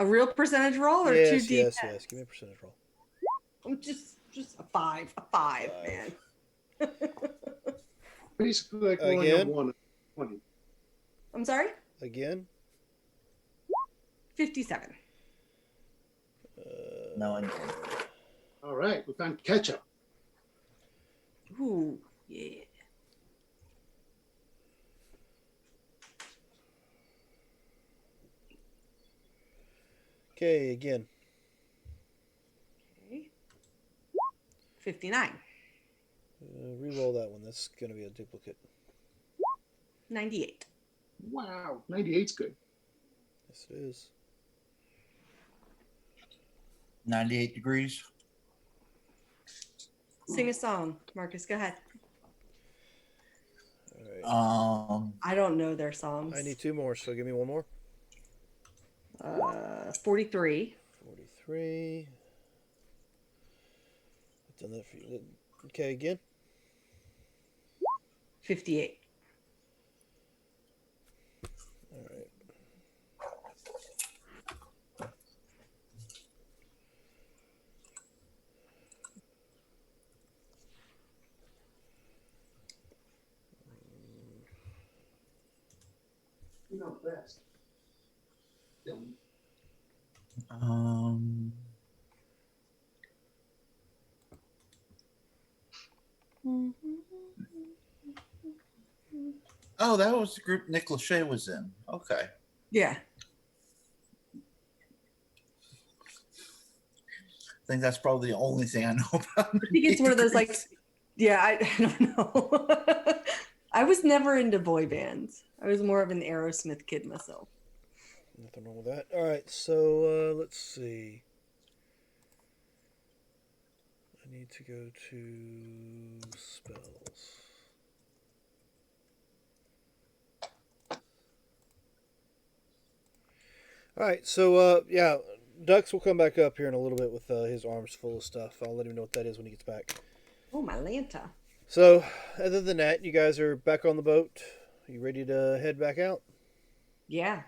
F: A real percentage roll or
A: Yes,
F: 2D?
A: yes. Give me a percentage roll.
F: Just a 5. A 5, man.
G: Basically, like rolling
A: Again?
G: a 1. 20.
F: I'm sorry?
A: Again.
F: 57.
B: No, I didn't.
G: All right, we found ketchup.
F: Ooh, yeah.
A: Okay, again.
F: Okay. 59.
A: Re-roll that one. That's going to be a duplicate.
F: 98.
G: Wow, 98's good.
A: Yes, it is.
B: 98 degrees.
F: Sing a song. Marcus, go ahead.
A: All right.
F: I don't know their songs.
A: I need 2 more, so give me 1 more.
F: 43.
A: 43. I've done that for you. Okay, again.
F: 58.
A: All right.
G: You know best.
B: Oh, that was the group Nick Lachey was in. Okay.
F: Yeah.
B: I think that's probably the only thing I know about.
F: I think it's one of those like, yeah, I don't know. I was never into boy bands. I was more of an Aerosmith kid myself.
A: Nothing wrong with that. All right, so let's see. I need to go to spells. All right, so yeah, Dux will come back up here in a little bit with his arms full of stuff. I'll let him know what that is when he gets back.
F: Oh, my Lanta.
A: So, other than that, you guys are back on the boat. Are you ready to head back out?
F: Yeah.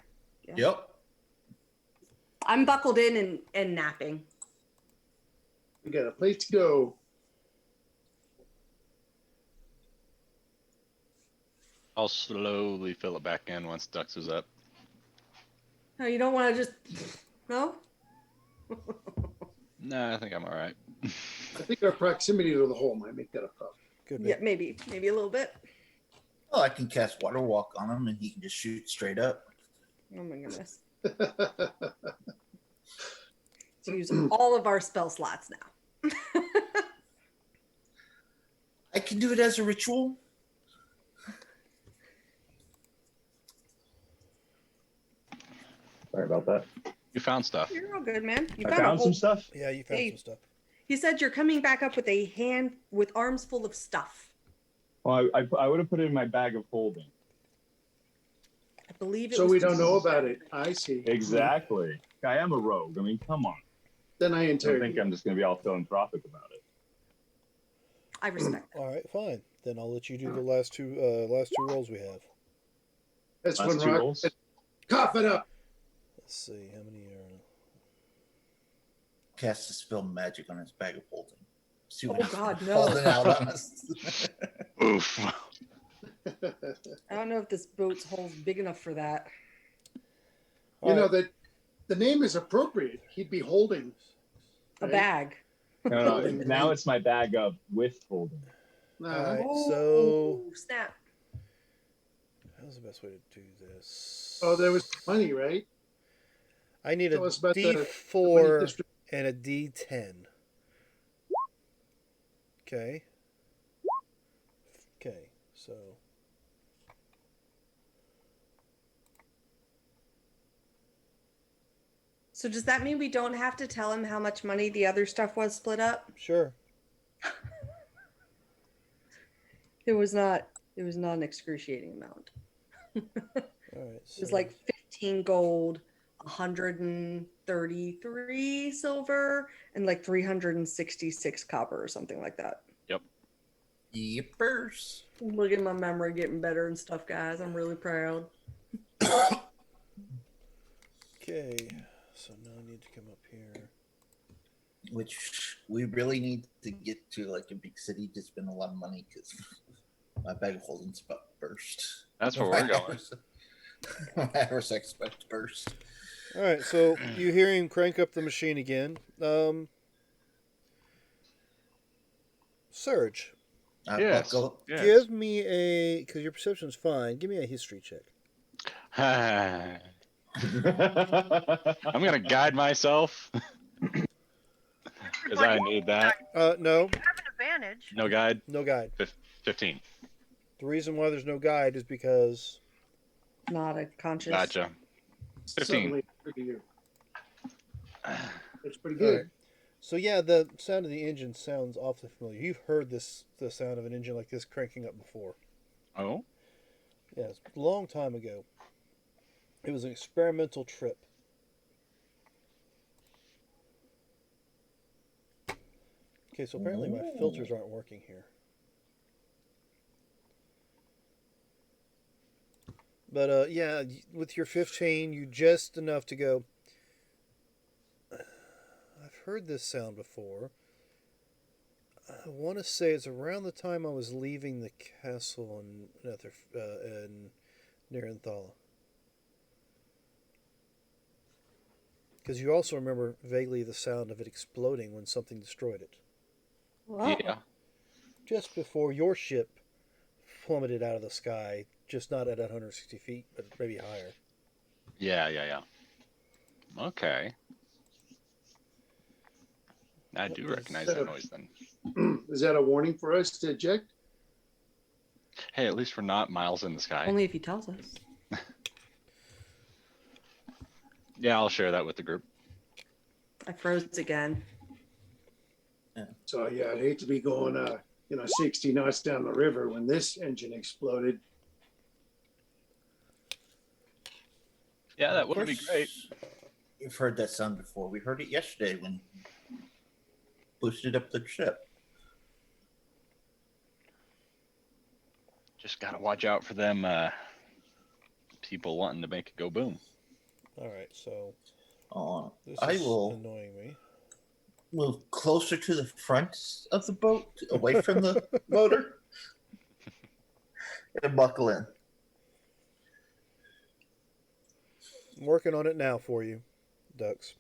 B: Yep.
F: I'm buckled in and napping.
G: We got a place to go.
D: I'll slowly fill it back in once Dux is up.
F: Oh, you don't want to just... No?
D: Nah, I think I'm all right.
G: I think our proximity to the hole might make that a problem.
A: Good.
F: Yeah, maybe a little bit.
B: Well, I can cast Water Walk on him, and he can just shoot straight up.
F: Oh my goodness. So use all of our spell slots now.
B: I can do it as a ritual.
E: Sorry about that.
D: You found stuff.
F: You're all good, man. You
E: I
F: a
E: found
F: whole...
E: some stuff.
A: Yeah, you found
F: Hey.
A: some stuff.
F: He said you're coming back up with a hand with arms full of stuff.
E: Well, I would have put it in my bag of holding.
F: I believe it
G: So
F: was
G: we don't know about it. I see.
E: Exactly. I am a rogue. I mean, come on.
G: Then I
E: I don't
G: interrogate.
E: think I'm just going to be all philanthropic about it.
F: I respect that.
A: All right, fine. Then I'll let you do the last two rolls we have.
G: That's
E: Last
G: when
E: two
G: Rock
E: rolls.
G: said, cough it up.
A: Let's see how many are.
B: Cast a spell magic on his bag of holding. See
F: Oh
B: what
F: God,
B: he's
F: no.
B: holding out on us.
D: Oof.
F: I don't know if this boat's hole's big enough for that.
G: You know
A: All right.
G: that the name is appropriate. He'd be holding
F: A
G: right?
F: bag.
E: No, now it's my bag of with holding.
A: All right,
F: Oh,
A: so
F: snap.
A: how's the best way to do this?
G: Oh, there was money, right?
A: I need
G: Tell
A: a
G: us about the money
A: D4
G: district.
A: and a D10. Okay. Okay, so
F: So does that mean we don't have to tell him how much money the other stuff was split up?
A: sure.
F: It was not an excruciating amount.
A: All right.
F: It was like 15 gold, 133 silver, and like 366 copper or something like that.
B: Yippers.
F: Look at my memory getting better and stuff, guys. I'm really proud.
A: Okay, so now I need to come up here.
B: Which we really need to get to, like a big city to spend a lot of money because my bag holding's about to burst.
D: That's where we're going.
B: My haversack's about to burst.
A: All right, so you hear him crank up the machine again. Surge,
D: Yes.
B: Buckle.
D: yes.
A: give me because your perception's fine. Give me a history check.
D: I'm gonna guide myself because I need that.
A: No,
C: You have an advantage.
D: No guide.
A: no guide.
D: 15.
A: The reason why there's no guide is because
F: Not a conscious.
D: Gotcha. 15.
G: Suddenly, look at you. That's pretty
A: All
G: good.
A: right. So yeah, the sound of the engine sounds awfully familiar. You've heard the sound of an engine like this cranking up before.
D: Oh.
A: Yes, a long time ago. It was an experimental trip. Okay, so apparently my filters aren't working here. But yeah, with your 15, you just enough to go. I've heard this sound before. I want to say it's around the time I was leaving the castle in near Enthala. Because you also remember vaguely the sound of it exploding when something destroyed it.
F: Wow.
D: Yeah.
A: Just before your ship plummeted out of the sky, just not at 160 feet, but maybe higher.
D: Yeah. Okay. I do recognize that noise then.
G: Is that a warning for us to eject?
D: Hey, at least we're not miles in the sky.
F: Only if he tells us.
D: Yeah, I'll share that with the group.
F: I froze again.
G: So yeah, I'd hate to be going 60 knots down the river when this engine exploded.
D: Yeah, that
B: Of
D: would be
B: course,
D: great.
B: You've heard that sound before. We heard it yesterday when boosted up the ship.
D: Just gotta watch out for them people wanting to make it go boom.
A: All right, so this
B: I
A: is
B: will
A: annoying me.
B: move closer to the front of the boat, away from the motor, and buckle in.
A: I'm working on it now for you, Ducks.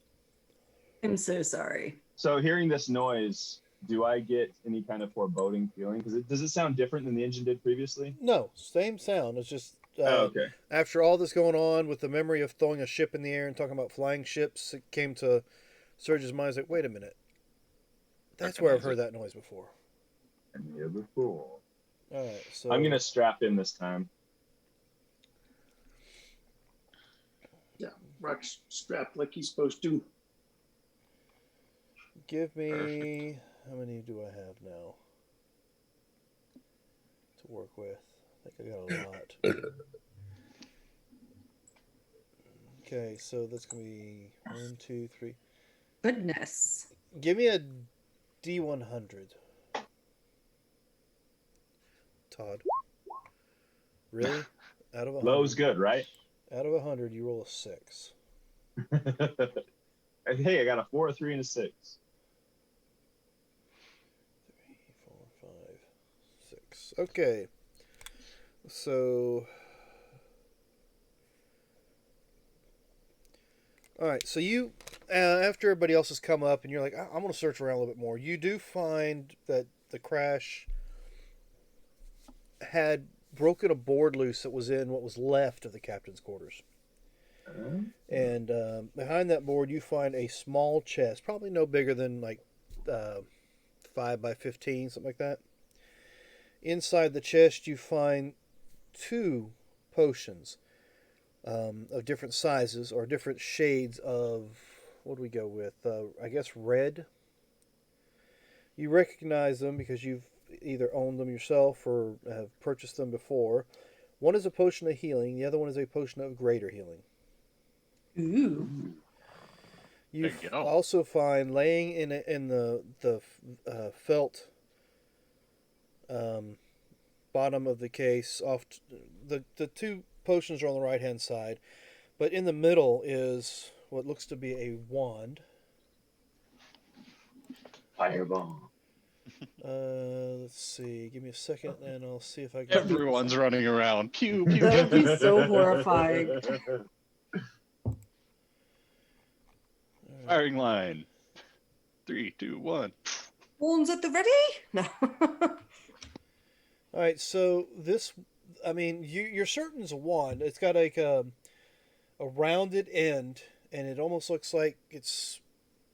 F: I'm so sorry.
E: So hearing this noise, do I get any kind of foreboding feeling? Because does it sound different than the engine did previously?
A: No, same sound. It's just
E: Okay.
A: after all this going on with the memory of throwing a ship in the air and talking about flying ships, it came to Surge's mind. He's like, wait a minute. That's where I've heard that noise before.
E: And the other fool.
A: All right, so
E: I'm gonna strap in this time.
G: Yeah, Rock's strapped like he's supposed to.
A: give me
D: Perfect.
A: how many do I have now to work with? I think I got a lot. Okay, so that's gonna be 1, 2, 3.
F: Goodness.
A: Give me a D100. Todd. Really? Out of 100.
E: Low's good, right?
A: Out of 100, you roll a 6.
E: Hey, I got a 4, a 3, and a 6.
A: 3, 4, 5, 6. Okay. So. All right. So you, after everybody else has come up, and you're like, I'm going to search around a little bit more. You do find that the crash had broken a board loose that was in what was left of the captain's quarters. And behind that board, you find a small chest, probably no bigger than like 5 by 15, something like that. Inside the chest, you find 2 potions of different sizes or different shades of, what do we go with? I guess red. You recognize them because you've either owned them yourself or have purchased them before. One is a potion of healing. The other one is a potion of greater healing.
F: Ooh.
A: You
D: There you go.
A: also find laying in the felt bottom of the case. The 2 potions are on the right hand side, but in the middle is what looks to be a wand.
E: Fireball.
A: Let's see. Give me a second, and I'll see if I can.
D: Everyone's running around. Pew pew.
F: That would
D: pew.
F: be so horrifying.
D: Firing line. 3, 2, 1.
F: Wands at the ready? No.
A: All right. So this, I mean, you're certain it's a wand. It's got like a rounded end, and it almost looks like it's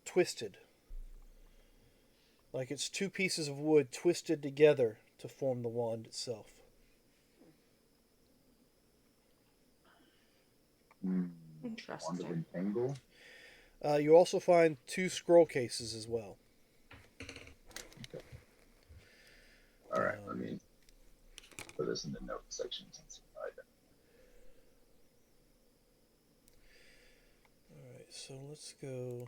A: twisted. Like it's 2 pieces of wood twisted together to form the wand itself.
F: Interesting.
E: Tangle.
A: You also find 2 scroll cases as well.
E: All right, let me put this in the note section since I don't.
A: All right, so let's go.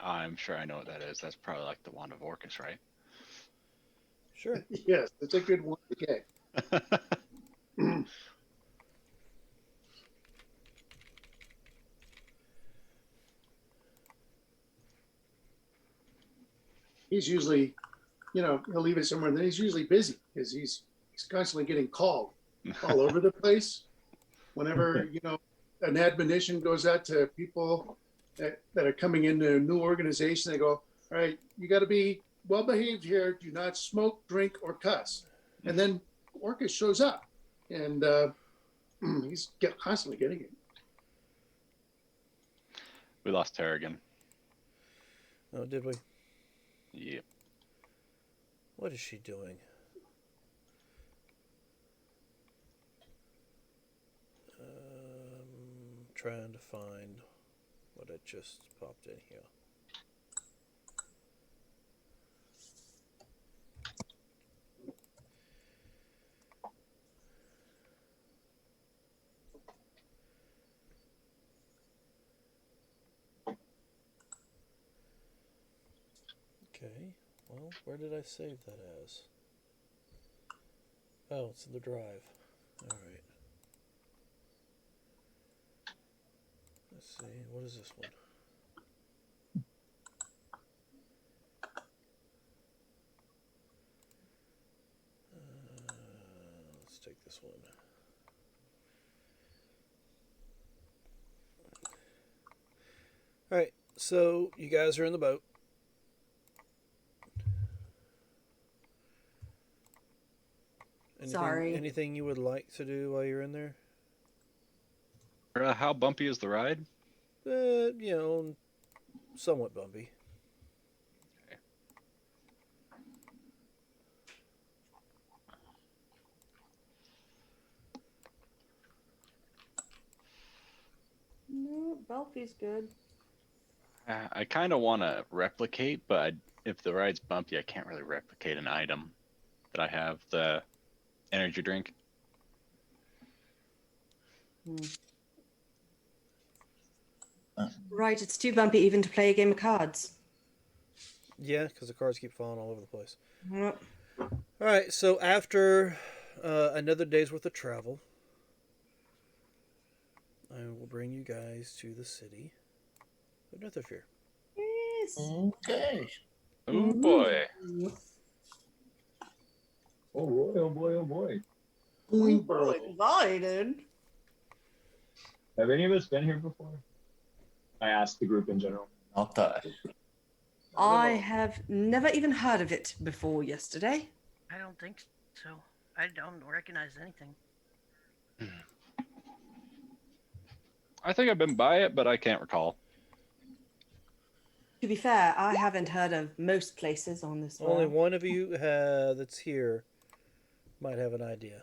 D: I'm sure I know what that is. That's probably like the Wand of Orcus, right?
A: Sure.
G: Yes, it's a good one to get. He's usually, he'll leave it somewhere. And then he's usually busy because he's constantly getting called all over the place. Whenever an admonition goes out to people that are coming into a new organization, they go, "All right, you got to be well behaved here. Do not smoke, drink, or cuss." And then Orcus shows up, and he's constantly getting it.
D: We lost Terrigan.
A: Oh, did we?
D: Yep.
A: What is she doing? Trying to find what I just popped in here. Okay, well, where did I save that as? Oh, it's in the drive. Alright. Let's see, what is this one? Let's take this one. Alright, so you guys are in the boat.
F: Sorry.
A: Anything you would like to do while you're in there?
D: How bumpy is the ride?
A: Somewhat bumpy.
F: No, Belfie's good.
D: I kind of want to replicate, but if the ride's bumpy, I can't really replicate an item that I have. The energy drink.
F: Right, it's too bumpy even to play a game of cards.
A: Yeah, because the cards keep falling all over the place.
F: Yep.
A: All right, so after another day's worth of travel, I will bring you guys to the city of Netherfear.
F: Yes.
B: Okay.
D: Oh boy.
E: Oh boy, oh boy, oh boy.
G: Boing,
F: Oh,
G: burrow.
F: excited.
E: Have any of us been here before? I asked the group in general.
B: Not that.
F: I have never even heard of it before yesterday.
C: I don't think so. I don't recognize anything.
D: I think I've been by it, but I can't recall.
F: To be fair, I haven't heard of most places on this
A: Only
F: world.
A: one of you that's here might have an idea.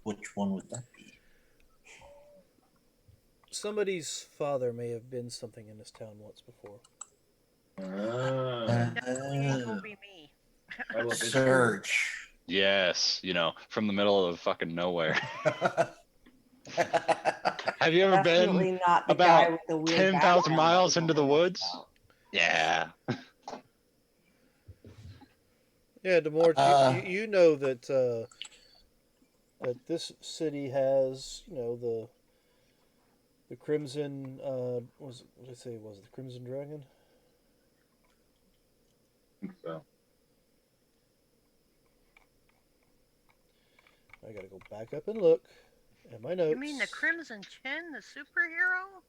B: Which one would that be?
A: Somebody's father may have been something in this town once before.
C: Definitely will be me.
E: I love it.
B: Surge.
D: Yes, from the middle of fucking nowhere. Have you ever been
F: Definitely not the
D: about
F: guy with the weird
D: 10,000
F: background
D: miles
F: that
D: into the
F: we're talking
D: woods?
F: about.
D: Yeah.
A: Yeah, Demort, you know that that this city has, the Crimson what did I say it was the Crimson Dragon?
E: I think so.
A: I gotta go back up and look at my notes.
C: You mean the Crimson Chin, the superhero?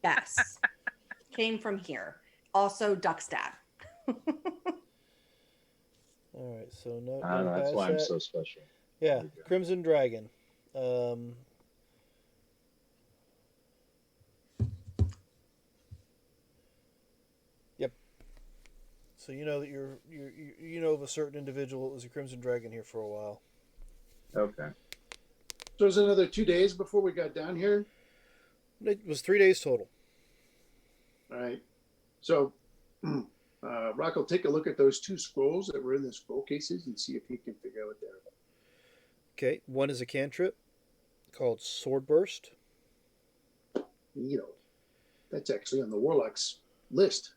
F: Yes. Came from here. Also, Duckstad.
A: All right, so no,
E: That's
A: past
E: why I'm
A: that.
E: so special.
A: Yeah,
E: There we go.
A: Crimson Dragon. Yep. So you know that you know of a certain individual that was a Crimson Dragon here for a while.
E: Okay.
G: So it was another 2 days before we got down here.
A: It was 3 days total.
G: All right. So Rock will take a look at those 2 scrolls that were in the scroll cases and see if he can figure out what they're about.
A: Okay, one is a cantrip called Sword Burst.
G: That's actually on the Warlock's list.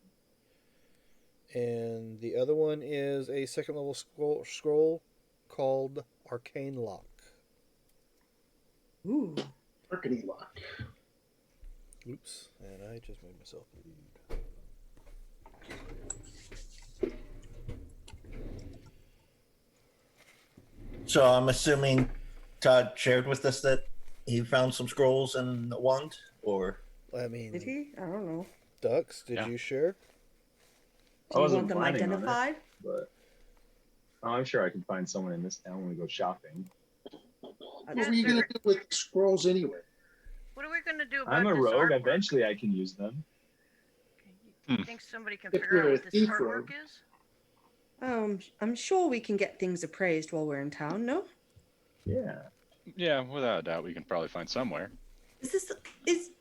A: And the other one is a second level scroll called Arcane Lock.
F: Ooh.
G: Arcany Lock.
A: Oops, and I just made myself bleed.
B: So I'm assuming Todd shared with us that he found some scrolls and a wand, or
A: I mean,
F: Did he? I don't know.
A: Ducks, did
D: Yeah.
A: you share?
F: Do you
E: wasn't
F: want them
E: planning on it.
F: identified?
E: But I'm sure I can find someone in this town when we go shopping.
G: What were you going to do with the scrolls anyway?
C: What are we gonna do about
E: I'm a
C: this
E: rogue.
C: artwork?
E: Eventually, I can use them.
C: You think somebody can
G: If
C: figure out
G: you're
C: what
G: a
C: this
G: thief
C: artwork
G: rogue.
C: is?
F: I'm sure we can get things appraised while we're in town, no?
E: Yeah.
D: Yeah, without a doubt, we can probably find somewhere.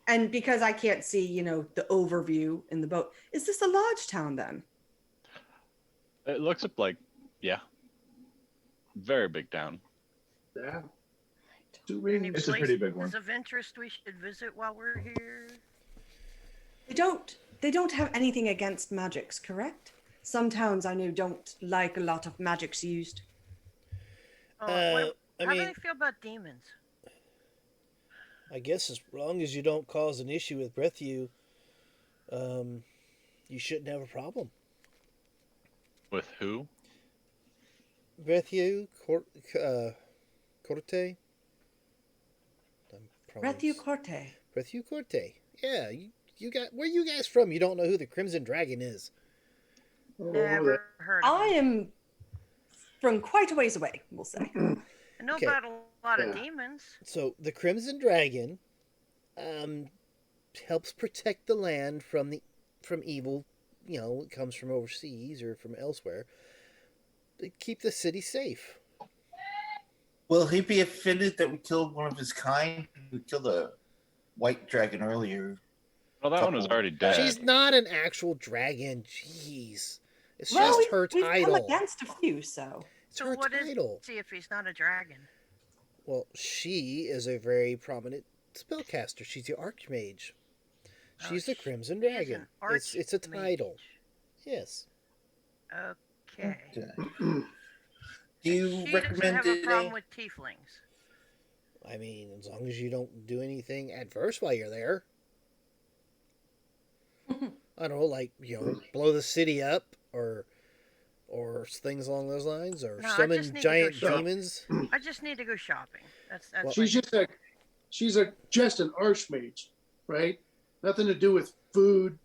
F: And because I can't see, the overview in the boat, is this a large town then?
D: It looks like, yeah, very big town.
G: Yeah. 2
C: Any
G: rings.
E: It's a pretty big one.
C: places of interest we should visit while we're here?
F: They don't have anything against magics, correct? Some towns I know don't like a lot of magics used.
C: Oh,
A: I
C: how
A: mean,
C: do they feel about demons?
A: I guess as long as you don't cause an issue with Breathu, you shouldn't have a problem.
D: With who?
A: Breathu, Corte.
F: Rethu Corte.
A: Breathu Corte. Yeah, you got. Where you guys from? You don't know who the Crimson Dragon is.
C: Never heard of
F: I
C: it.
F: am from quite a ways away, we'll say.
C: I know
A: Okay.
C: about a lot of
G: Yeah.
C: demons.
A: So the Crimson Dragon, helps protect the land from evil. It comes from overseas or from elsewhere. To keep the city safe.
B: will he be offended that we killed one of his kind? We killed a white dragon earlier.
D: Well, that one was
B: Couple-
D: already dead.
A: She's not an actual dragon. Jeez, it's
F: Well,
A: just her
F: we've come
A: title.
F: against a few, so.
A: It's
C: So
A: her
C: what is
A: title.
C: see if he's not a dragon?
A: Well, she is a very prominent spellcaster. She's the Archmage. She's the Crimson
C: He is
A: Dragon.
C: an
A: It's a title. Yes.
C: Okay.
B: Okay. Do you
C: She doesn't
B: recommend
C: have a
B: it?
C: problem with tieflings.
A: I mean, as long as you don't do anything adverse while you're there. I don't know, like, blow the city up or things along those lines, or
C: No, I
A: summon
C: just need to go
A: giant
C: shopping.
A: demons.
C: I just need to go shopping. That's
A: Well,
C: my
G: She's just a she's just an archmage, right? Nothing to do with food.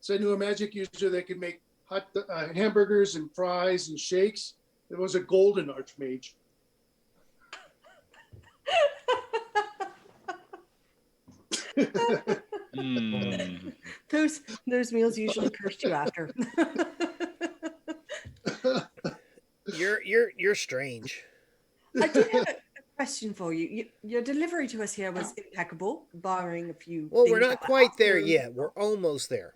G: So I knew a magic user that could make hot hamburgers and fries and shakes. It was a golden archmage.
D: Mm.
F: Those meals usually cursed you after.
A: You're strange.
F: I do have a question for you. Your delivery to us here was impeccable, barring a few.
A: Well, we're
F: things
A: not
F: that were
A: quite there
F: absolutely-
A: yet. We're almost there.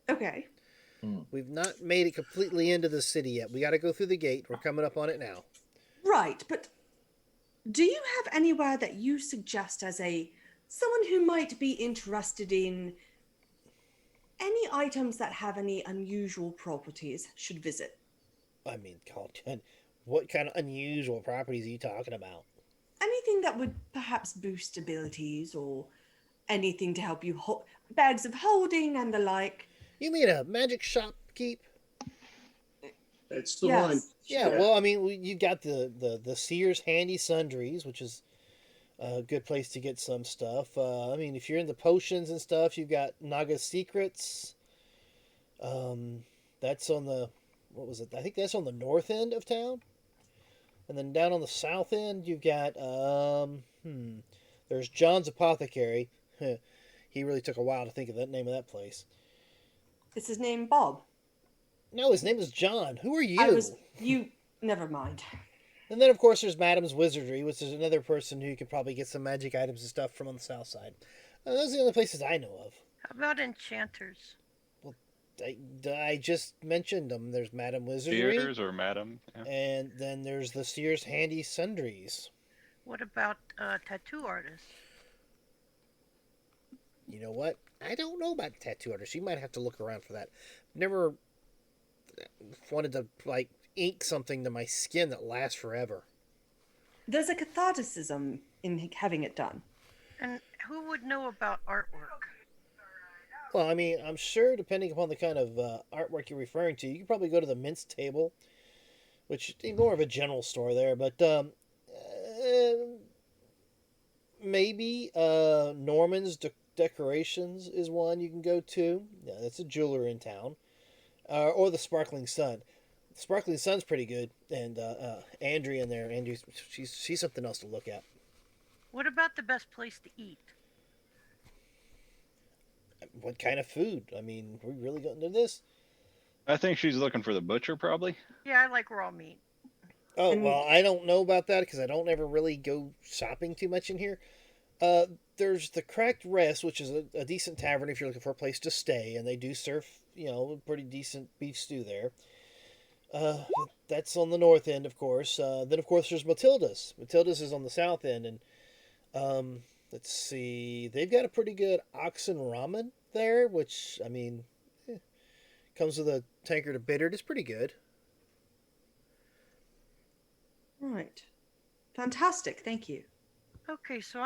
F: Okay.
A: We've not made it completely into the city yet. We got to go through the gate. We're coming up on it now.
F: Right, but do you have anywhere that you suggest as someone who might be interested in any items that have any unusual properties should visit?
A: I mean, God, what kind of unusual properties are you talking about?
F: Anything that would perhaps boost abilities or anything to help you bags of holding and the like.
A: You mean a magic shop keep?
G: That's the
F: Yes.
G: one.
A: Yeah, well, I mean, you got the Sears Handy Sundries, which is a good place to get some stuff. I mean, if you're into potions and stuff, you've got Naga's Secrets. That's on the, what was it? I think that's on the north end of town. And then down on the south end, you've got, there's John's Apothecary. He really took a while to think of that name of that place.
F: Is his name Bob?
A: No, his name is John. Who are you?
F: Never mind.
A: And then, of course, there's Madame's Wizardry, which is another person who you could probably get some magic items and stuff from on the south side. Those are the only places I know of.
C: How about enchanters?
A: I just mentioned them. There's Madame Wizardry.
D: Sears or Madam? Yeah.
A: And then there's the Sears Handy Sundries.
C: What about tattoo artists?
A: You know what? I don't know about tattoo artists. You might have to look around for that. Never wanted to, like, ink something to my skin that lasts forever.
F: There's a catharticism in having it done.
C: And who would know about artwork?
A: Well, I mean, I'm sure depending upon the kind of artwork you're referring to, you could probably go to the Mince Table, which is more of a general store there, but maybe Norman's Decorations is one you can go to. Yeah, that's a jeweler in town. Or the Sparkling Sun. The Sparkling Sun's pretty good, and Andrea in there, she's something else to look at.
C: What about the best place to eat?
A: What kind of food? I mean, we really got into this?
D: I think she's looking for the butcher, probably.
C: Yeah, I like raw meat.
A: Oh, well, I don't know about that because I don't ever really go shopping too much in here. There's the Cracked Rest, which is a decent tavern if you're looking for a place to stay, and they do serve, a pretty decent beef stew there. That's on the north end, of course. Then, of course, there's Matilda's. Matilda's is on the south end, and let's see, they've got a pretty good oxen ramen there, which, I mean, comes with a tankard of bitter. It's pretty good.
F: Right. Fantastic. Thank you.
C: Okay, so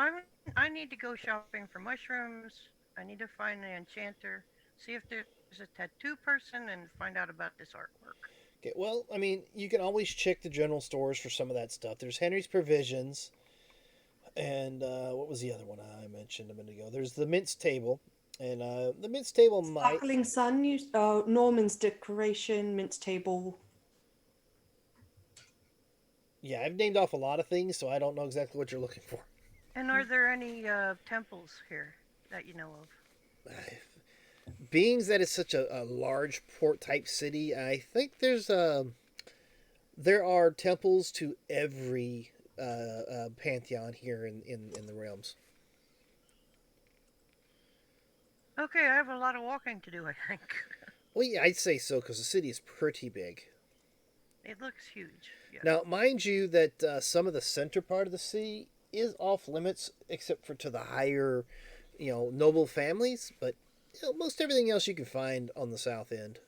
C: I need to go shopping for mushrooms. I need to find an enchanter, see if there's a tattoo person, and find out about this artwork.
A: Okay, well, I mean, you can always check the general stores for some of that stuff. There's Henry's Provisions, and what was the other one I mentioned a minute ago? There's the Mince Table, and the Mince Table might...
F: Sparkling Sun, Norman's Decoration, Mince Table.
A: Yeah, I've named off a lot of things, so I don't know exactly what you're looking for.
C: And are there any temples here that you know of?
A: Being that it's such a large port-type city, I think there are temples to every pantheon here in the realms.
C: Okay, I have a lot of walking to do, I think.
A: Well, yeah, I'd say so, because the city is pretty big.
C: It looks huge. Yeah.
A: Now, mind you that some of the center part of the city is off limits, except for to the higher, noble families, but most everything else you can find on the south end.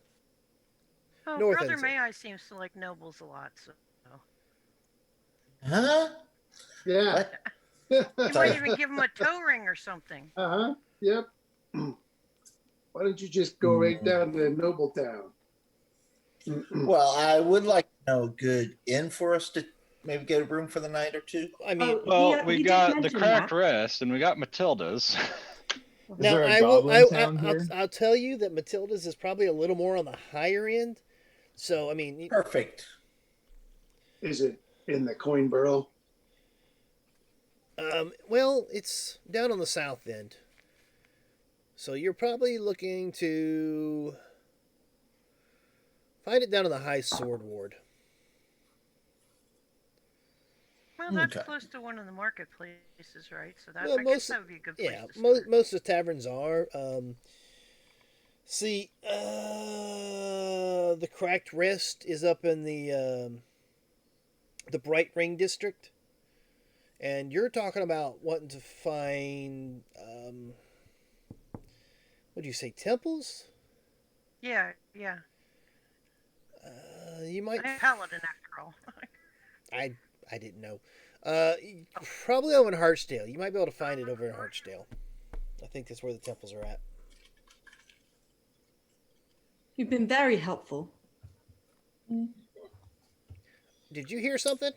C: Oh,
A: North
C: Brother
A: end,
C: May I seems to like nobles a lot, so
B: Huh?
G: Yeah.
B: What?
C: you
B: Sorry.
C: might even give him a toe ring or something.
G: Uh-huh. Yep. Why don't you just go right down to Nobletown?
B: Well, I would like to know a good inn for us to maybe get a room for the night or two?
A: I mean,
D: Well,
F: he
D: we
F: did
D: got the
F: mention
D: Cracked
F: that.
D: Rest, and we got Matilda's.
E: Is
A: now
E: there a
A: I will.
E: goblin town here?
A: I'll tell you that Matilda's is probably a little more on the higher end. So I mean,
B: Perfect.
G: Is it in the coin barrel?
A: well, it's down on the south end. So you're probably looking to find it down in the High Sword Ward.
C: Well, that's
B: Okay.
C: close to one of the marketplaces, right? So that
A: Well,
C: I guess
A: most-
C: that would be a good place
A: Yeah,
C: to start.
A: most of the taverns are. See, the Cracked Rest is up in the Bright Ring district, and you're talking about wanting to find what do you say, temples?
C: Yeah, yeah.
A: You might.
C: I'm a paladin after all.
A: I didn't know. Probably over in Hartsdale. You might be able to find it over in Hartsdale. I think that's where the temples are at.
F: You've been very helpful.
A: Did you hear something?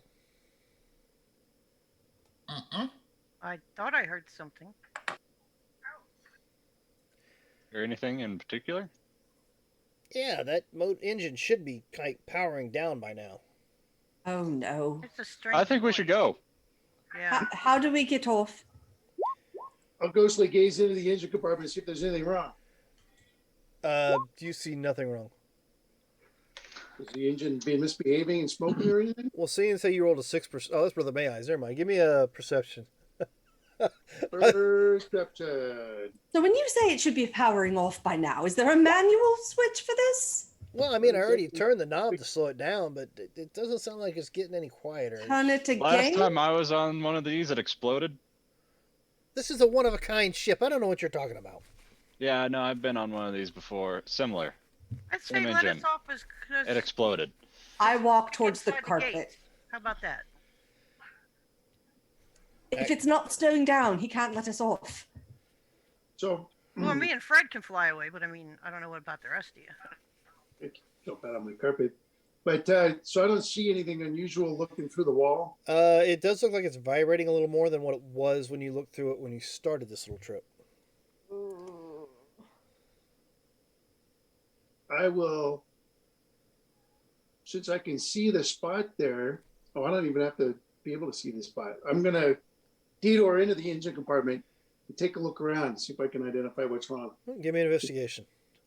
C: I thought I heard something.
D: Or anything in particular?
A: Yeah, that engine should be powering down by now.
F: Oh no.
C: It's a strange.
D: I think we should go.
C: Yeah.
F: How do we get off?
G: I'll ghostly gaze into the engine compartment and see if there's anything wrong.
A: Do you see nothing wrong?
G: Is the engine being misbehaving and smoking or anything?
A: Well, seeing say you rolled a 6%. Oh, that's Brother May Eyes. Never mind. Give me a perception.
G: Perception.
F: So when you say it should be powering off by now, is there a manual switch for this?
A: Well, I mean, I already turned the knob to slow it down, but it doesn't sound like it's getting any quieter.
F: Turn it
D: Last
F: again?
D: time I was on one of these, it exploded.
A: This is a one-of-a-kind ship. I don't know what you're talking about.
D: Yeah, no, I've been on one of these before. Similar.
C: I'd say
D: Same
C: let
D: engine.
C: us off as
D: It exploded.
F: I walk towards the
C: inside
F: carpet.
C: gate. How about that?
F: If it's not slowing down, he can't let us off.
G: So,
C: Well, me and Fred can fly away, but I mean, I don't know what about the rest of you.
G: jump out on my carpet. But so I don't see anything unusual looking through the wall.
A: It does look like it's vibrating a little more than what it was when you looked through it when you started this little trip.
G: I will, since I can see the spot there. Oh, I don't even have to be able to see the spot. I'm gonna detour into the engine compartment and take a look around and see if I can identify what's wrong.
A: Give me an investigation.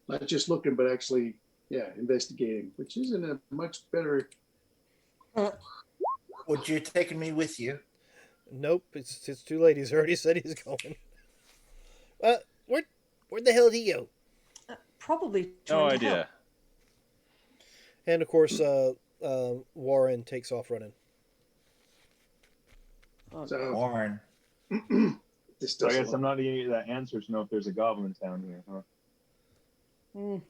G: Not just looking, but actually, investigating, which isn't a much better.
B: Would you have taken me with you?
A: Nope, it's too late. He's already said he's going. Where the hell did he go?
F: Probably
D: No
F: trying to
D: idea.
F: help.
A: And of course, Warren takes off running.
G: So
B: Warren.
G: this
E: So I
G: doesn't
E: guess I'm not gonna get that answer to know if there's a goblin town here, huh?
F: Mm.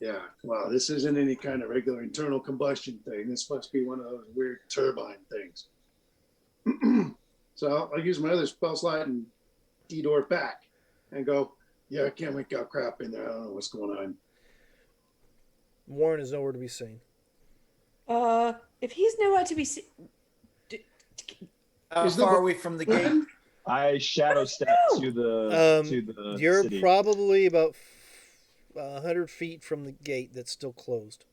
G: Yeah, well, this isn't any kind of regular internal combustion thing. This must be one of those weird turbine things. So I'll use my other spell slot and detour back and go, yeah, I can't make out crap in there. I don't know what's going on.
A: Warren is nowhere to be seen.
F: If he's nowhere to be seen,
B: How
G: Is the
B: far
G: bo-
B: are we from the gate?
E: I shadow step
F: no!
E: to the
A: You're
E: city.
A: probably about 100 feet from the gate that's still closed.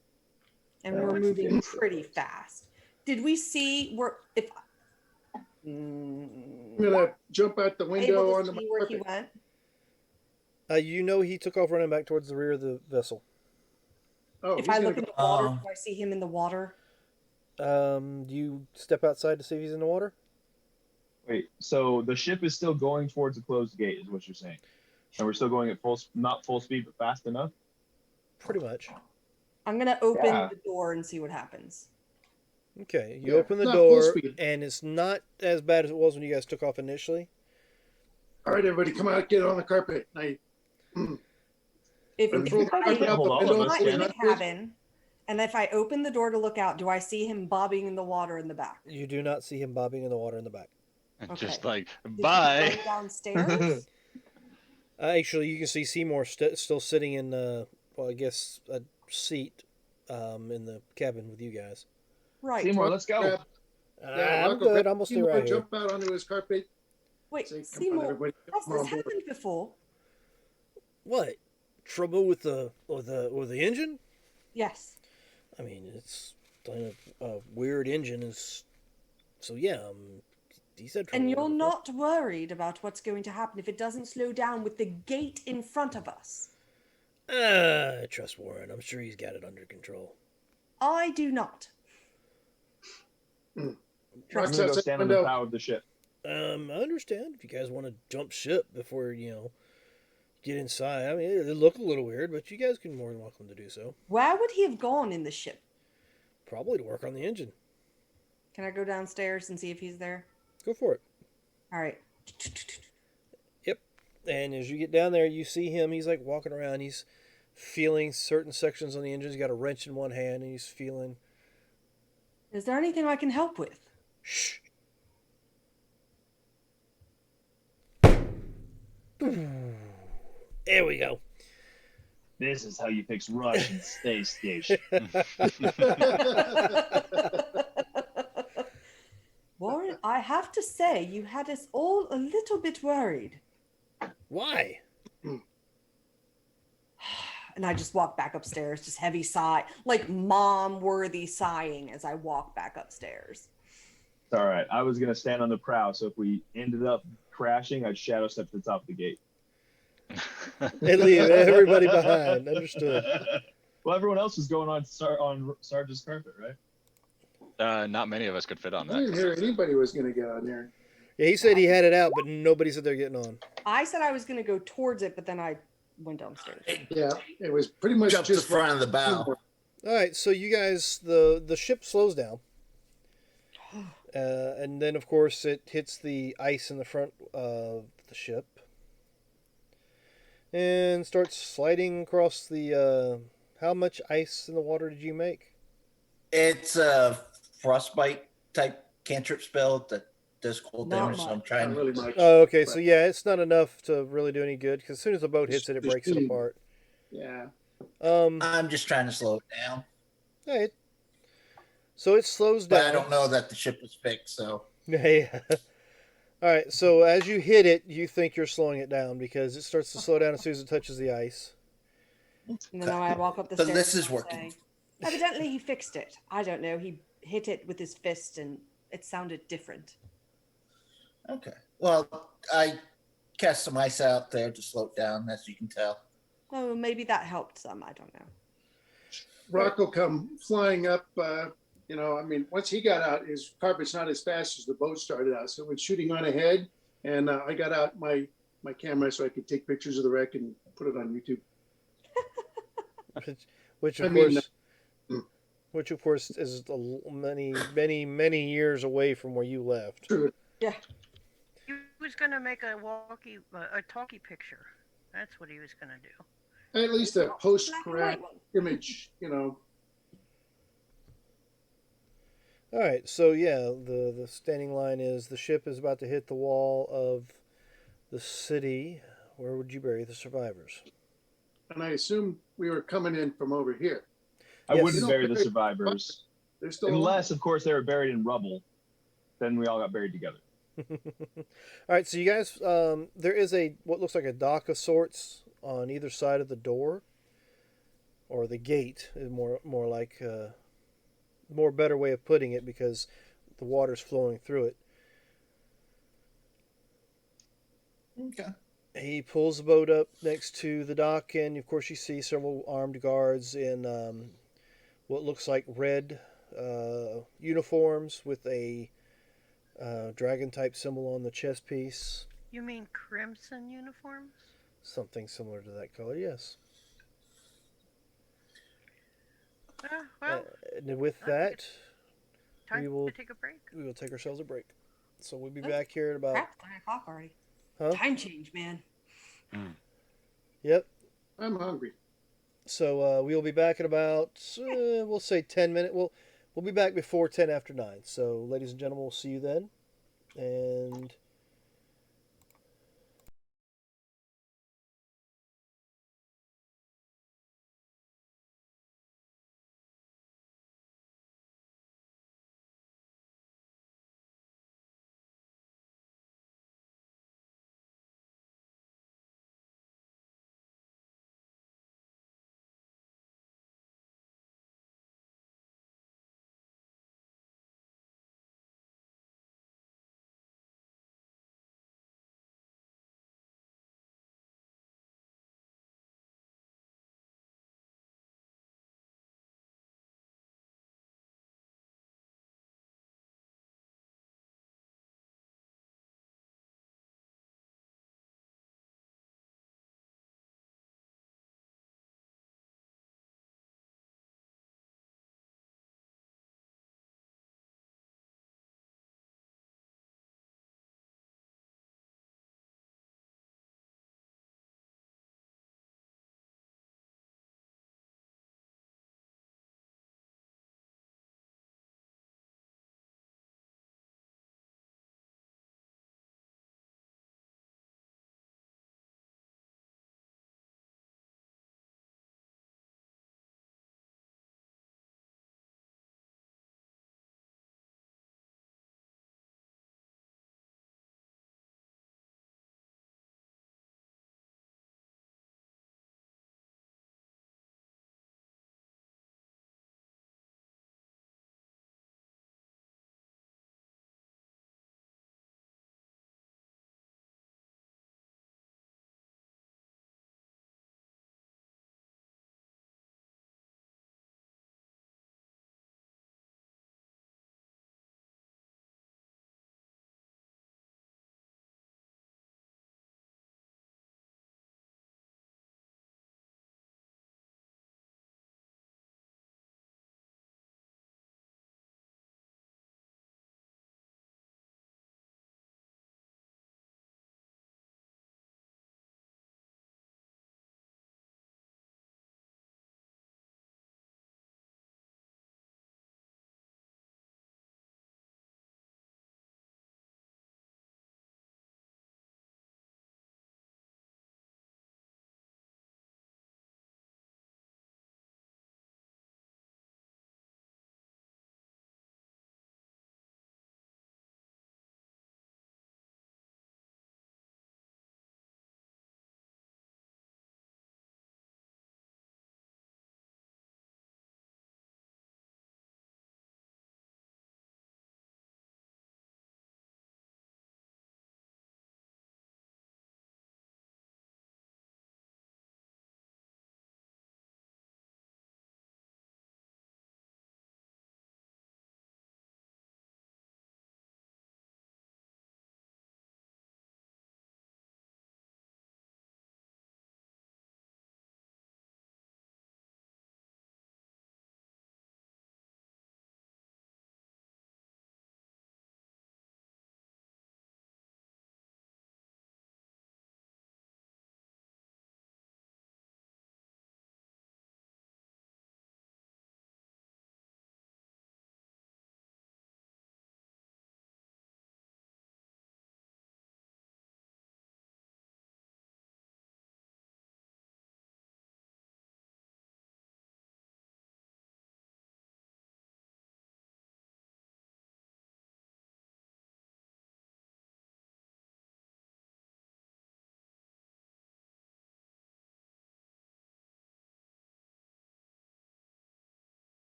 F: and we're moving pretty fast. Did we see if
G: I'm gonna jump out the
F: able
G: window
F: to
G: onto my
F: see where he
G: carpet.
F: went?
A: You know he took off running back towards the rear of the vessel.
G: Oh,
F: If
G: he's
F: I
G: gonna
F: look in
G: go-
F: the water, do I see him in the water?
A: Do you step outside to see if he's in the water?
E: Wait, so the ship is still going towards the closed gate, is what you're saying? And we're still going at not full speed, but fast enough?
A: Pretty much.
F: I'm gonna open
E: Yeah.
F: the door and see what happens.
A: Okay, you
G: Yeah,
A: open the
G: not full
A: door,
G: speed.
A: and it's not as bad as it was when you guys took off initially.
G: All right, everybody, come out, get on the carpet.
F: If
G: And
F: if
G: throw
F: I
G: the carpet out
E: Hold
G: the
E: on,
G: window.
E: let's
F: I'm in
E: scan
F: the
E: it.
F: cabin, and if I open the door to look out, do I see him bobbing in the water in the back?
A: You do not see him bobbing in the water in the back.
D: Just
F: Okay.
D: like,
F: Is he
D: bye.
F: going downstairs?
A: Actually, you can see Seymour still sitting in, I guess, a seat in the cabin with you guys.
F: Right.
E: Seymour, let's go.
G: Grab- Yeah,
A: I'm
G: Rocco
A: good.
G: grabbed
A: I'm gonna stay
G: Seymour,
A: right here.
G: jump out onto his carpet,
F: Wait,
G: say, "Come on,
F: Seymour,
G: everybody,
F: has
G: come
F: this
G: on board."
F: happened before?
A: What? Trouble with the engine?
F: Yes.
A: I mean, it's kind of a weird engine. Is so yeah. He's had trouble
F: And
A: with it
F: you're
A: before.
F: not worried about what's going to happen if it doesn't slow down with the gate in front of us?
A: I trust Warren. I'm sure he's got it under control.
F: I do not.
G: Mm.
E: I'm
G: Roc's
E: gonna go
G: outside
E: stand
G: the
E: on the
G: window.
E: bow of the ship.
A: I understand if you guys want to jump ship before get inside. I mean, it look a little weird, but you guys can more than welcome to do so.
F: Where would he have gone in the ship?
A: Probably to work on the engine.
F: Can I go downstairs and see if he's there?
A: Go for it.
F: All right.
A: Yep. And as you get down there, you see him. He's like walking around. He's feeling certain sections on the engine. He's got a wrench in one hand, and he's feeling.
F: Is there anything I can help with?
A: Shh. There we go.
E: This is how you fix Russian space station.
F: Warren, I have to say, you had us all a little bit worried.
A: Why?
F: And I just walk back upstairs, just heavy sigh, like mom-worthy sighing as I walk back upstairs.
E: It's all right. I was gonna stand on the prow, so if we ended up crashing, I'd shadow step to the top of the gate.
A: And leave everybody behind. Understood.
E: Well, everyone else was going on Sarge's carpet, right?
D: Not many of us could fit on
G: I
D: that.
G: didn't hear anybody was going to get on there.
A: Yeah, he said he had it out, but nobody said they're getting on.
F: I said I was going to go towards it, but then I went downstairs.
G: Yeah, it was pretty much
B: Jump to the
G: just
B: front of the bow.
A: All right, so you guys, the ship slows down, and then of course it hits the ice in the front of the ship, and starts sliding across the. How much ice in the water did you make?
B: It's a frostbite type cantrip spell that does cold
F: Not
B: damage. So I'm
F: much.
B: trying.
G: Not really much.
A: Oh, okay, so
G: but
A: yeah, it's not enough to really do any good because as soon as the boat hits it, it breaks it
G: Machine.
A: apart.
G: Yeah.
B: I'm just trying to slow it down,
A: All right. So it slows
B: but
A: down.
B: I don't know that the ship was fixed. So
A: Yeah. All right. So as you hit it, you think you're slowing it down because it starts to slow down as soon as it touches the ice.
F: And then I walk up the
B: So
F: stairs.
B: this is
F: and I
B: working.
F: say, evidently, he fixed it. I don't know. He hit it with his fist, and it sounded different.
B: okay. Well, I cast some ice out there to slow it down, as you can tell.
F: Oh, maybe that helped some. I don't know.
G: Rock will come flying up. I mean, once he got out, his carpet's not as fast as the boat started out. So it went shooting on ahead. And I got out my camera so I could take pictures of the wreck and put it on YouTube.
A: Which
G: I
A: of
G: mean,
A: course is many years away from where you left.
G: True.
F: Yeah.
C: He was going to make a talkie picture. That's what he was going to do.
G: At least a
F: Black and
G: post-crash
F: white one.
G: image,
A: All right, so yeah, the standing line is the ship is about to hit the wall of the city. Where would you bury the survivors?
G: And I assume we were coming in from over here.
E: I
A: Yes.
E: wouldn't bury the survivors,
G: They're still
E: unless, of course, they were buried in rubble. Then we all got buried together.
A: All right, so you guys, there is what looks like a dock of sorts on either side of the door, or the gate is more like more better way of putting it because the water's flowing through it.
B: Okay.
A: He pulls the boat up next to the dock, and of course you see several armed guards in what looks like red uniforms with a dragon type symbol on the chest piece.
C: You mean crimson uniforms?
A: Something similar to that color, yes.
C: Well,
A: And with that,
C: time
A: we will
C: to take a break.
A: take ourselves a break. So we'll be
F: Oh,
A: back here at about.
F: Crap, 9 o'clock already.
A: Huh?
F: Time change, man.
A: Yep.
G: I'm hungry.
A: So we'll be back in about we'll say 10 minutes. We'll be back before 10 after 9. So ladies and gentlemen, we'll see you then. And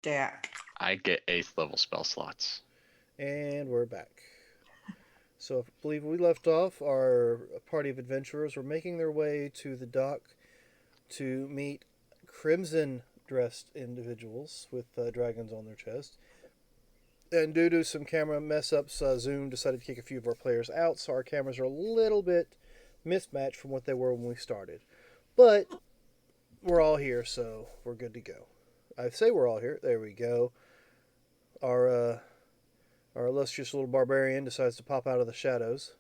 F: Deck.
D: I get 8th level spell slots.
A: And we're back. So I believe we left off, our party of adventurers were making their way to the dock to meet crimson-dressed individuals with dragons on their chest. And due to some camera mess-ups, Zoom decided to kick a few of our players out, so our cameras are a little bit mismatched from what they were when we started. But we're all here, so we're good to go. I say we're all here. There we go. Our illustrious little barbarian decides to pop out of the shadows.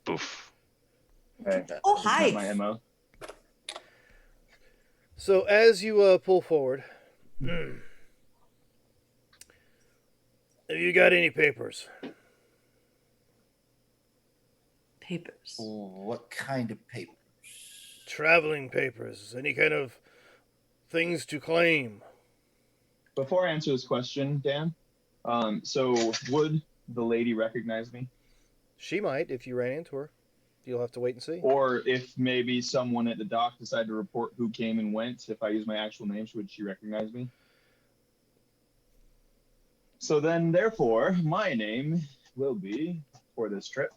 D: Boof.
E: Okay.
F: Oh,
E: That's not
F: hi.
E: my MO.
A: So as you pull forward, have you got any papers?
F: Papers.
B: What kind of papers?
A: Traveling papers? Any kind of things to claim?
E: Before I answer this question, Dan, so would the lady recognize me?
A: She might if you ran into her. You'll have to wait and see.
E: Or if maybe someone at the dock decided to report who came and went, if I use my actual name, would she recognize me? So then, therefore, my name will be, for this trip,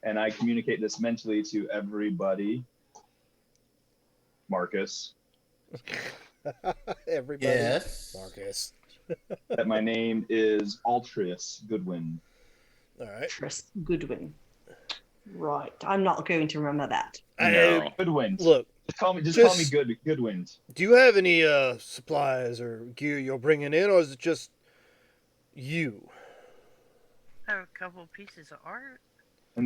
E: and I communicate this mentally to everybody, Marcus,
A: Everybody.
B: Yes.
A: Marcus.
E: that my name is Altrius Goodwin.
A: All right.
F: Tris Goodwin. Right. I'm not going to remember that.
D: No.
E: Goodwin.
A: Look,
E: Just call me
A: just-
E: Goodwin.
A: do you have any supplies or gear you're bringing in, or is it just you?
C: I have a couple pieces of art.
E: And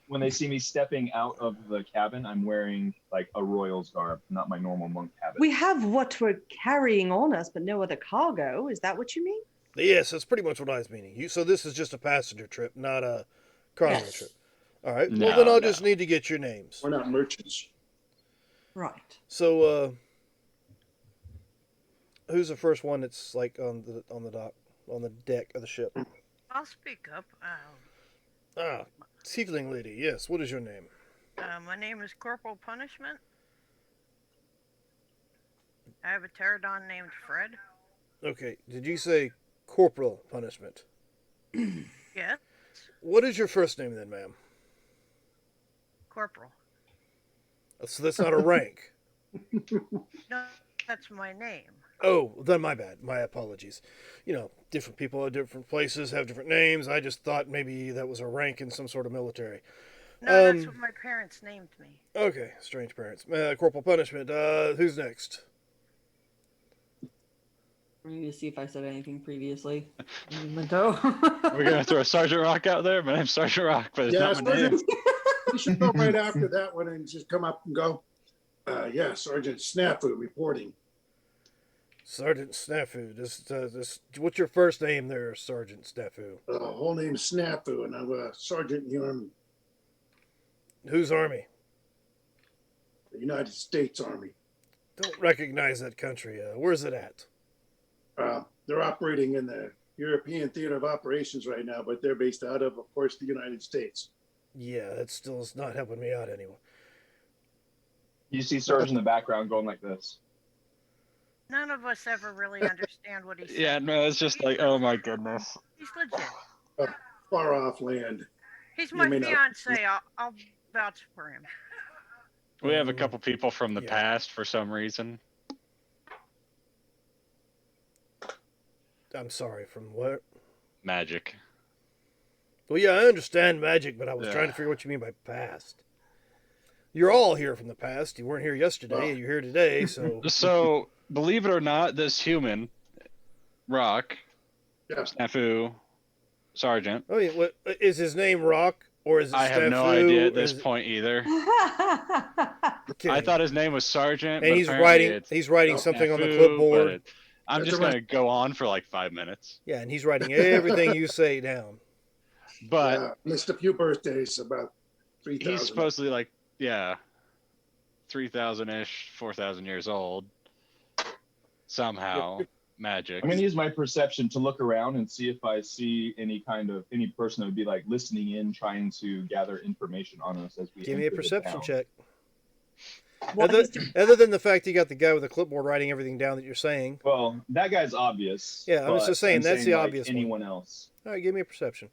E: when they see me stepping out of the cabin, I'm wearing like a royal's garb, not my normal monk habit.
F: We have what we're carrying on us, but no other cargo. Is that what you mean?
A: Yes, that's pretty much what I was meaning. So this is just a passenger trip, not a carnival
B: Yes.
A: trip. All right.
D: No,
A: Well, then I'll
D: no.
A: just need to get your names.
G: We're not merchants.
F: Right.
A: So, who's the first one that's like on the dock, on the deck of the ship?
C: I'll speak up.
A: Ah, tiefling lady. Yes. What is your name?
C: My name is Corporal Punishment. I have a pterodon named Fred.
A: Okay. Did you say corporal punishment?
C: Yes,
A: What is your first name then, ma'am?
C: Corporal.
A: So that's not a rank.
C: No, that's my name.
A: Oh, then my bad. My apologies. You know, different people at different places have different names. I just thought maybe that was a rank in some sort of military.
C: No, that's what my parents named me.
A: Okay, strange parents. Corporal punishment. Who's next?
F: I'm going to see if I said anything previously. Go.
D: We're gonna throw Sergeant Rock out there. My name's Sergeant Rock, but it's
G: Yeah,
D: not my name.
G: Sergeant, you should go right after that one and just come up and go. Yeah, Sergeant Snafu reporting.
A: Sergeant Snafu. What's your first name there, Sergeant Snafu?
G: Whole name's Snafu, and I'm a sergeant in the Army,
A: Whose army?
G: the United States Army.
A: Don't recognize that country. Where's it at?
G: They're operating in the European Theater of Operations right now, but they're based out of course, the United States.
A: Yeah, that still is not helping me out anyway.
E: You see Serge in the background going like this.
C: None of us ever really understand what he said.
D: Yeah, no, it's just like, oh my goodness.
C: He's legit.
G: Far off land.
C: He's
G: You
C: my
G: may not-
C: fiance. I'll vouch for him.
D: We have a couple people from the
A: Yeah.
D: past for some reason.
A: I'm sorry, from what?
D: Magic.
A: Well, yeah, I understand magic, but I was
D: Yeah.
A: trying to figure what you mean by past. You're all here from the past. You weren't here yesterday,
G: Well.
A: and you're here today, so...
D: So, believe it or not, this human, Rock,
G: Yeah.
D: Snafu, Sergeant,
A: Oh, yeah, what, is his name Rock, or is it
D: I have no
A: Snafu?
D: idea at this
A: Is-
D: point either.
A: Okay.
D: I thought his name was Sergeant,
A: And
D: but
A: he's
D: apparently
A: writing.
D: it's
A: He's writing
G: No,
A: something on the
D: Snafu,
A: clipboard.
D: but I'm
G: That's
D: just
G: all right.
D: gonna go on for like 5 minutes.
A: Yeah, and he's writing everything you say down.
D: But
G: Missed a few birthdays, about 3,000.
D: he's supposedly like, yeah, 3,000-ish, 4,000 years old. Somehow, magic.
E: I'm gonna use my perception to look around and see if I see any person that would be like listening in, trying to gather information on us as we
A: Give me a
E: enter the
A: perception
E: town.
A: check.
F: What
A: Other,
F: he's doing.
A: other than the fact you got the guy with the clipboard writing everything down that you're saying.
E: Well, that guy's obvious.
A: Yeah, I'm
E: but
A: just saying that's the
E: like,
A: obvious one.
E: anyone else.
A: All right, give me a perception.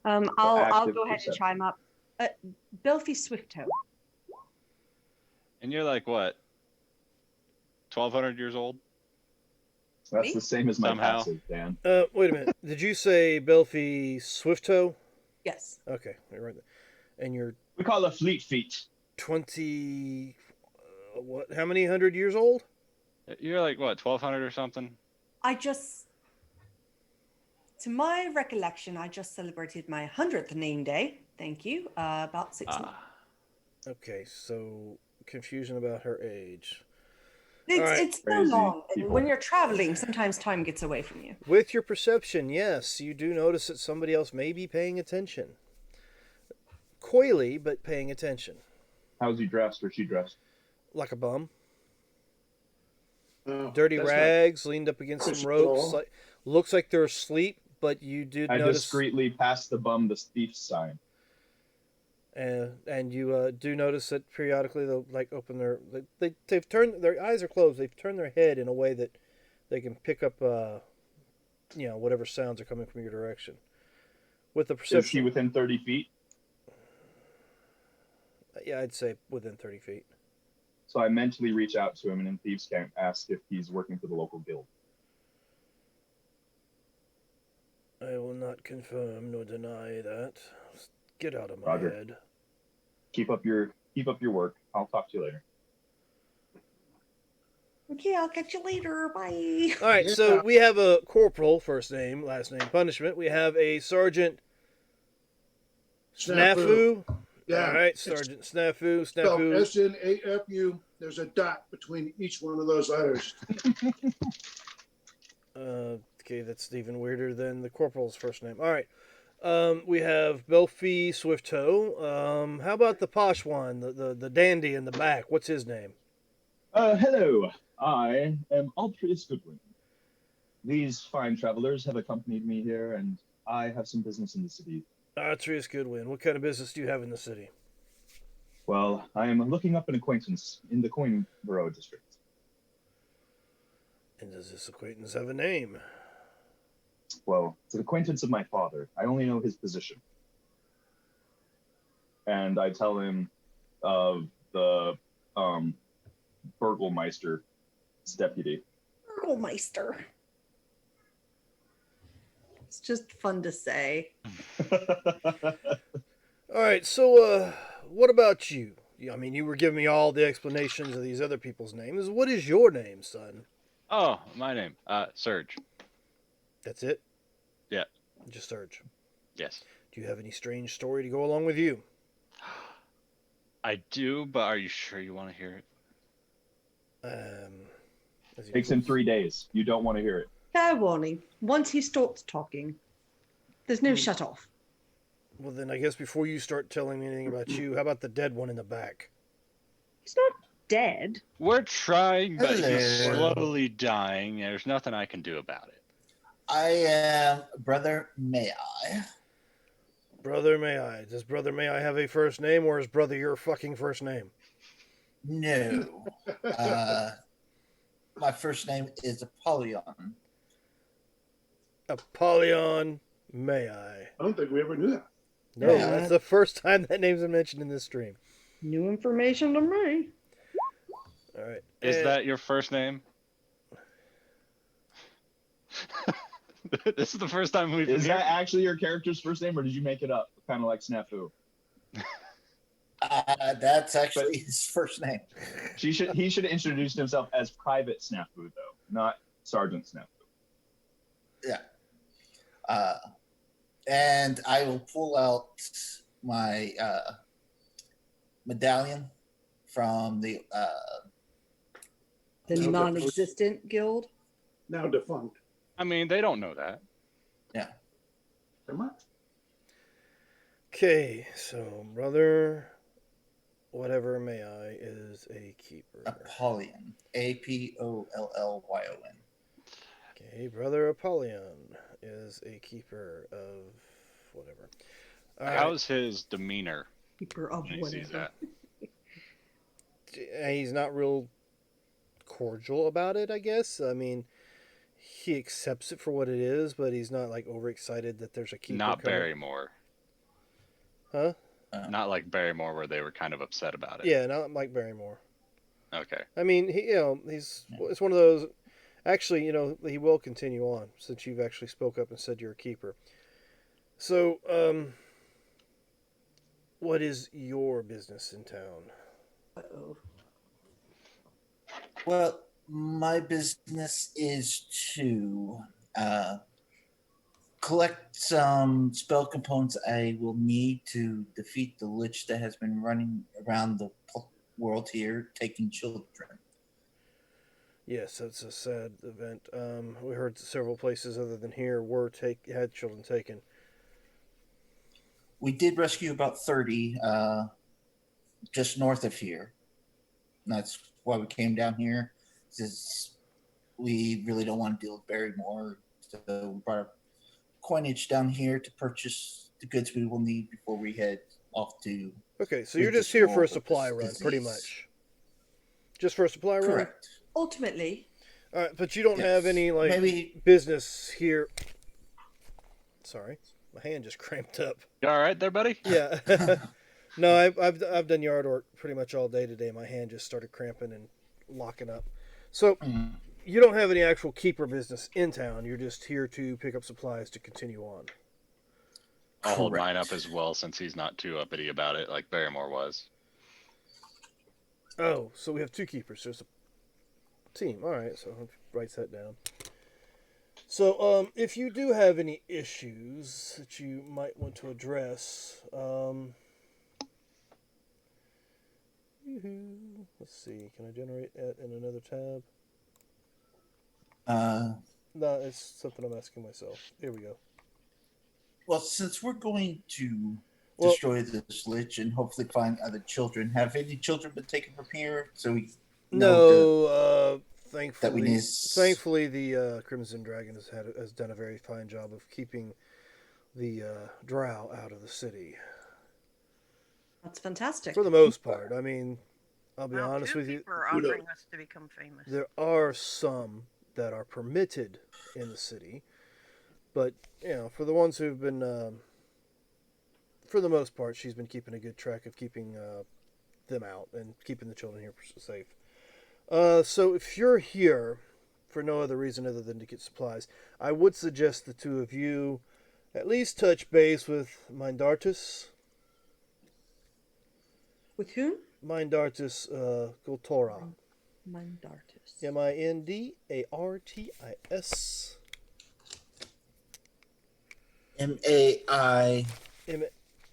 F: I'll
E: active
F: go ahead and
E: perception.
F: chime up. Belfie Swifto.
D: And you're like what? 1,200 years old?
E: That's
F: Me?
E: the same as my
D: Somehow.
E: passive, Dan.
A: Wait a minute. Did you say Belfie Swifto?
F: Yes.
A: Okay, you're right. And you're
E: We call it fleet feet.
A: 20. What? How many hundred years old?
D: You're like what? 1,200 or something?
F: To my recollection, I just celebrated my 100th name day. Thank you. About 6 months.
A: Okay, so confusion about her age.
F: It's,
A: Alright.
F: it's so
E: Crazy
F: long.
E: people.
F: When you're traveling, sometimes time gets away from you.
A: With your perception, yes, you do notice that somebody else may be paying attention. Coyly, but paying attention.
E: How's he dressed or she dressed?
A: Like a bum.
G: Oh,
A: Dirty
G: that's not-
A: rags, leaned up against some
G: Christian
A: ropes.
G: Law.
A: Like, looks like they're asleep, but you did
E: I
A: notice.
E: discreetly passed the bum the thief sign.
A: And you do notice that periodically they'll like open their they've turned their eyes are closed. They've turned their head in a way that they can pick up whatever sounds are coming from your direction. With the
E: Is she
A: perception,
E: within 30 feet?
A: yeah, I'd say within 30 feet.
E: So I mentally reach out to him and in Thieves' Camp ask if he's working for the local guild.
A: I will not confirm nor deny that. Get out of my
E: Roger.
A: head.
E: Keep up your work. I'll talk to you later.
F: Okay, I'll catch you later. Bye.
A: All right, so we have a corporal, first name, last name, punishment. We have a sergeant Snafu.
G: Yeah.
A: All right, Sergeant Snafu.
G: So
A: Snafu.
G: SNAFU, there's a dot between each one of those letters.
A: Okay, that's even weirder than the corporal's first name. All right. We have Belfie Swifto. How about the posh one, the dandy in the back? What's his name?
E: Hello. I am Altrius Goodwin. These fine travelers have accompanied me here, and I have some business in the city.
A: Artrius Goodwin. What kind of business do you have in the city?
E: Well, I am looking up an acquaintance in the Coinborough district.
A: And does this acquaintance have a name?
E: Well, it's an acquaintance of my father. I only know his position. And I tell him of the Burgelmeister's deputy.
F: Burgelmeister. It's just fun to say.
A: All right, so what about you? I mean, you were giving me all the explanations of these other people's names. What is your name, son?
D: Oh, my name, Serge.
A: That's it?
D: Yeah.
A: Just Serge.
D: Yes.
A: Do you have any strange story to go along with you?
D: I do, but are you sure you want to hear it?
A: As he
E: Takes him
A: pulls-
E: 3 days. You don't want to hear it.
F: Fair warning. Once he starts talking, there's no shut off.
A: Well, then I guess before you start telling me anything about you, how about the dead one in the back?
F: He's not dead.
D: We're trying, but he's
B: Hello.
D: slowly dying. There's nothing I can do about it.
B: I am Brother May I.
A: Brother May I. Does Brother May I have a first name, or is Brother your fucking first name?
B: No. My first name is Apollyon.
A: Apollyon May I.
G: I don't think we ever knew that.
A: No,
B: Yeah.
A: that's the first time that name's been mentioned in this stream.
F: New information to me.
A: All right.
D: Is
A: And-
D: that your first name? This is the first time we've been
E: Is
D: here.
E: that actually your character's first name, or did you make it up? Kind of like Snafu.
B: That's actually his first name.
E: He should have introduced himself as Private Snafu, though, not Sergeant Snafu.
B: And I will pull out my medallion from the
F: The
G: Okay.
F: non-existent guild.
G: Now defunct.
D: I mean, they don't know that.
G: Come on.
A: Okay, so Brother whatever May I is a keeper.
B: Apollyon. Apollyon.
A: Okay, Brother Apollyon is a keeper of whatever. All right.
D: How's his demeanor
F: Keeper of
D: when he sees
F: whatever.
D: that?
A: he's not real cordial about it, I guess. I mean, he accepts it for what it is, but he's not like overexcited that there's a keeper
D: Not
A: coming.
D: Barrymore.
A: Huh?
D: Not like Barrymore, where they were kind of upset about it.
A: Yeah, not Mike Barrymore.
D: Okay.
A: I mean, he's it's one of those. Actually, he will continue on since you've actually spoke up and said you're a keeper. So, what is your business in town?
F: Uh-oh.
B: Well, my business is to collect some spell components I will need to defeat the lich that has been running around the world here, taking children.
A: Yes, that's a sad event. We heard several places other than here had children taken.
B: We did rescue about 30 just north of here. And that's why we came down here. Since we really don't want to deal with Barrymore, so we brought our coinage down here to purchase the goods we will need before we head off to.
A: Okay, so you're just here for a supply run, pretty much. Just for a supply run?
B: Correct.
F: Ultimately.
A: All right, but you don't have any
B: Maybe
A: business here. Sorry, my hand just cramped up.
D: You all right there, buddy?
A: Yeah. No, I've done yard work pretty much all day today. My hand just started cramping and locking up. So you don't have any actual keeper business in town. You're just here to pick up supplies to continue on.
D: I'll hold mine up as well since he's not too uppity about it like Barrymore was.
A: Oh, so we have two keepers. There's a team. All right, so I'll write that down. So, if you do have any issues that you might want to address, let's see. Can I generate that in another tab? No, it's something I'm asking myself. Here we go.
B: Well, since we're going to destroy this lich and hopefully find other children, have any children been taken from here? So we
A: No, thankfully,
B: that we need...
A: thankfully the Crimson Dragon has done a very fine job of keeping the drow out of the city.
F: That's fantastic.
A: For the most part. I mean, I'll be
C: Well,
A: honest
C: two
A: with you.
C: people are offering us to become famous.
A: There are some that are permitted in the city, but for the ones who've been, for the most part, she's been keeping a good track of keeping them out and keeping the children here safe. So if you're here for no other reason other than to get supplies, I would suggest the two of you at least touch base with Mindartus.
F: With whom?
A: Mindartus Gultora.
F: Mindartus.
A: Mindartis.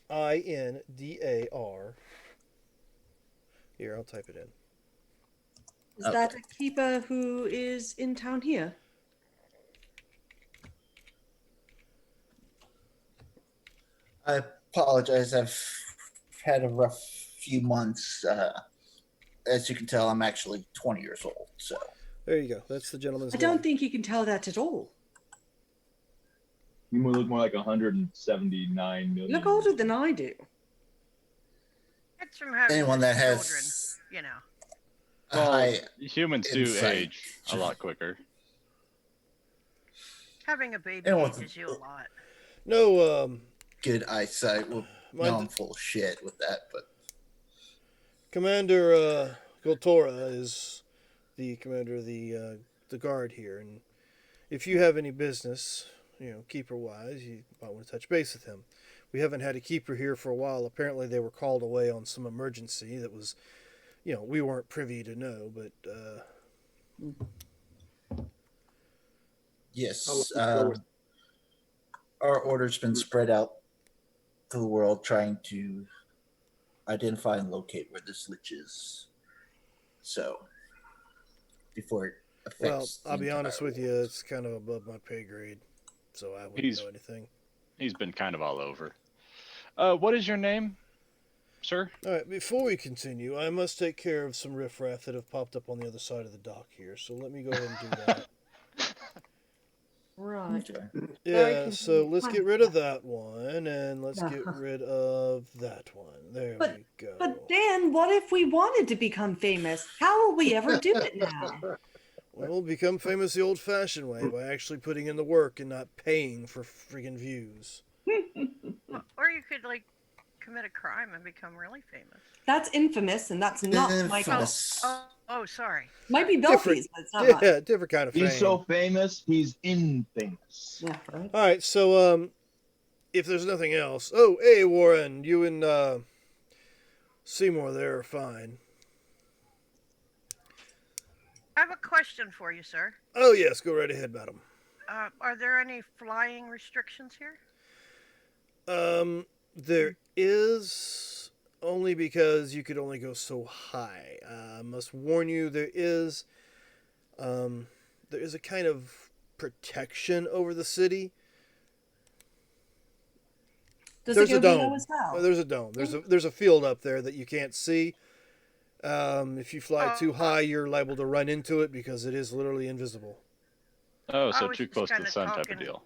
A: Mindar. Here, I'll type it in.
F: Is that a keeper who is in town here?
B: I apologize. I've had a rough few months. As you can tell, I'm actually 20 years old. So
A: there you go. That's the gentleman's
F: I
A: name.
F: don't think you can tell that at all.
E: You look more like 179 million.
F: You look older than I do.
C: It's from having
B: anyone that
C: children,
B: has
D: Well, humans do
B: insight.
D: age a lot quicker.
C: Having a baby
B: Anyone
C: ages you a lot.
A: No,
B: good eyesight. Well, no, I'm full of shit with that, but
A: Commander Gultora is the commander of the guard here, and if you have any business, keeper-wise, you might want to touch base with him. We haven't had a keeper here for a while. Apparently, they were called away on some emergency that was, we weren't privy to know, but
B: yes, our order's been spread out to the world, trying to identify and locate where this lich is. So before it affects.
A: I'll be honest with you, it's kind of above my pay grade, so I wouldn't know anything.
D: He's been kind of all over. What is your name, sir?
A: All right, before we continue, I must take care of some riffraff that have popped up on the other side of the dock here, so let me go ahead and do that.
F: Right.
A: Yeah, so let's get rid of that one, and let's get rid of that one. There we go.
F: But Dan, what if we wanted to become famous? How will we ever do it now?
A: We'll become famous the old-fashioned way by actually putting in the work and not paying for friggin' views.
C: Or you could like commit a crime and become really famous.
F: That's infamous, and that's not my cup.
B: Infamous.
C: Sorry.
F: Might be
A: Different-
F: Belfie's, but it's not mine.
A: Yeah, different kind of fame.
E: He's so famous, he's infamous.
F: Yeah, right.
A: All right, so if there's nothing else, oh, hey, Warren, you and Seymour there are fine.
C: I have a question for you, sir.
A: Oh yes, go right ahead, madam.
C: Are there any flying restrictions here?
A: There is, only because you could only go so high. I must warn you, there is a kind of protection over the city.
F: Does
A: There's
F: it
A: a
F: go
A: dome.
F: below as well?
A: There's a dome. There's a field up there that you can't see. If you fly too high, you're liable to run into it because it is literally invisible.
D: Oh,
C: I
D: so
C: was
D: too
C: just
D: close to the
C: kinda
D: sun type of
C: talking-
D: deal.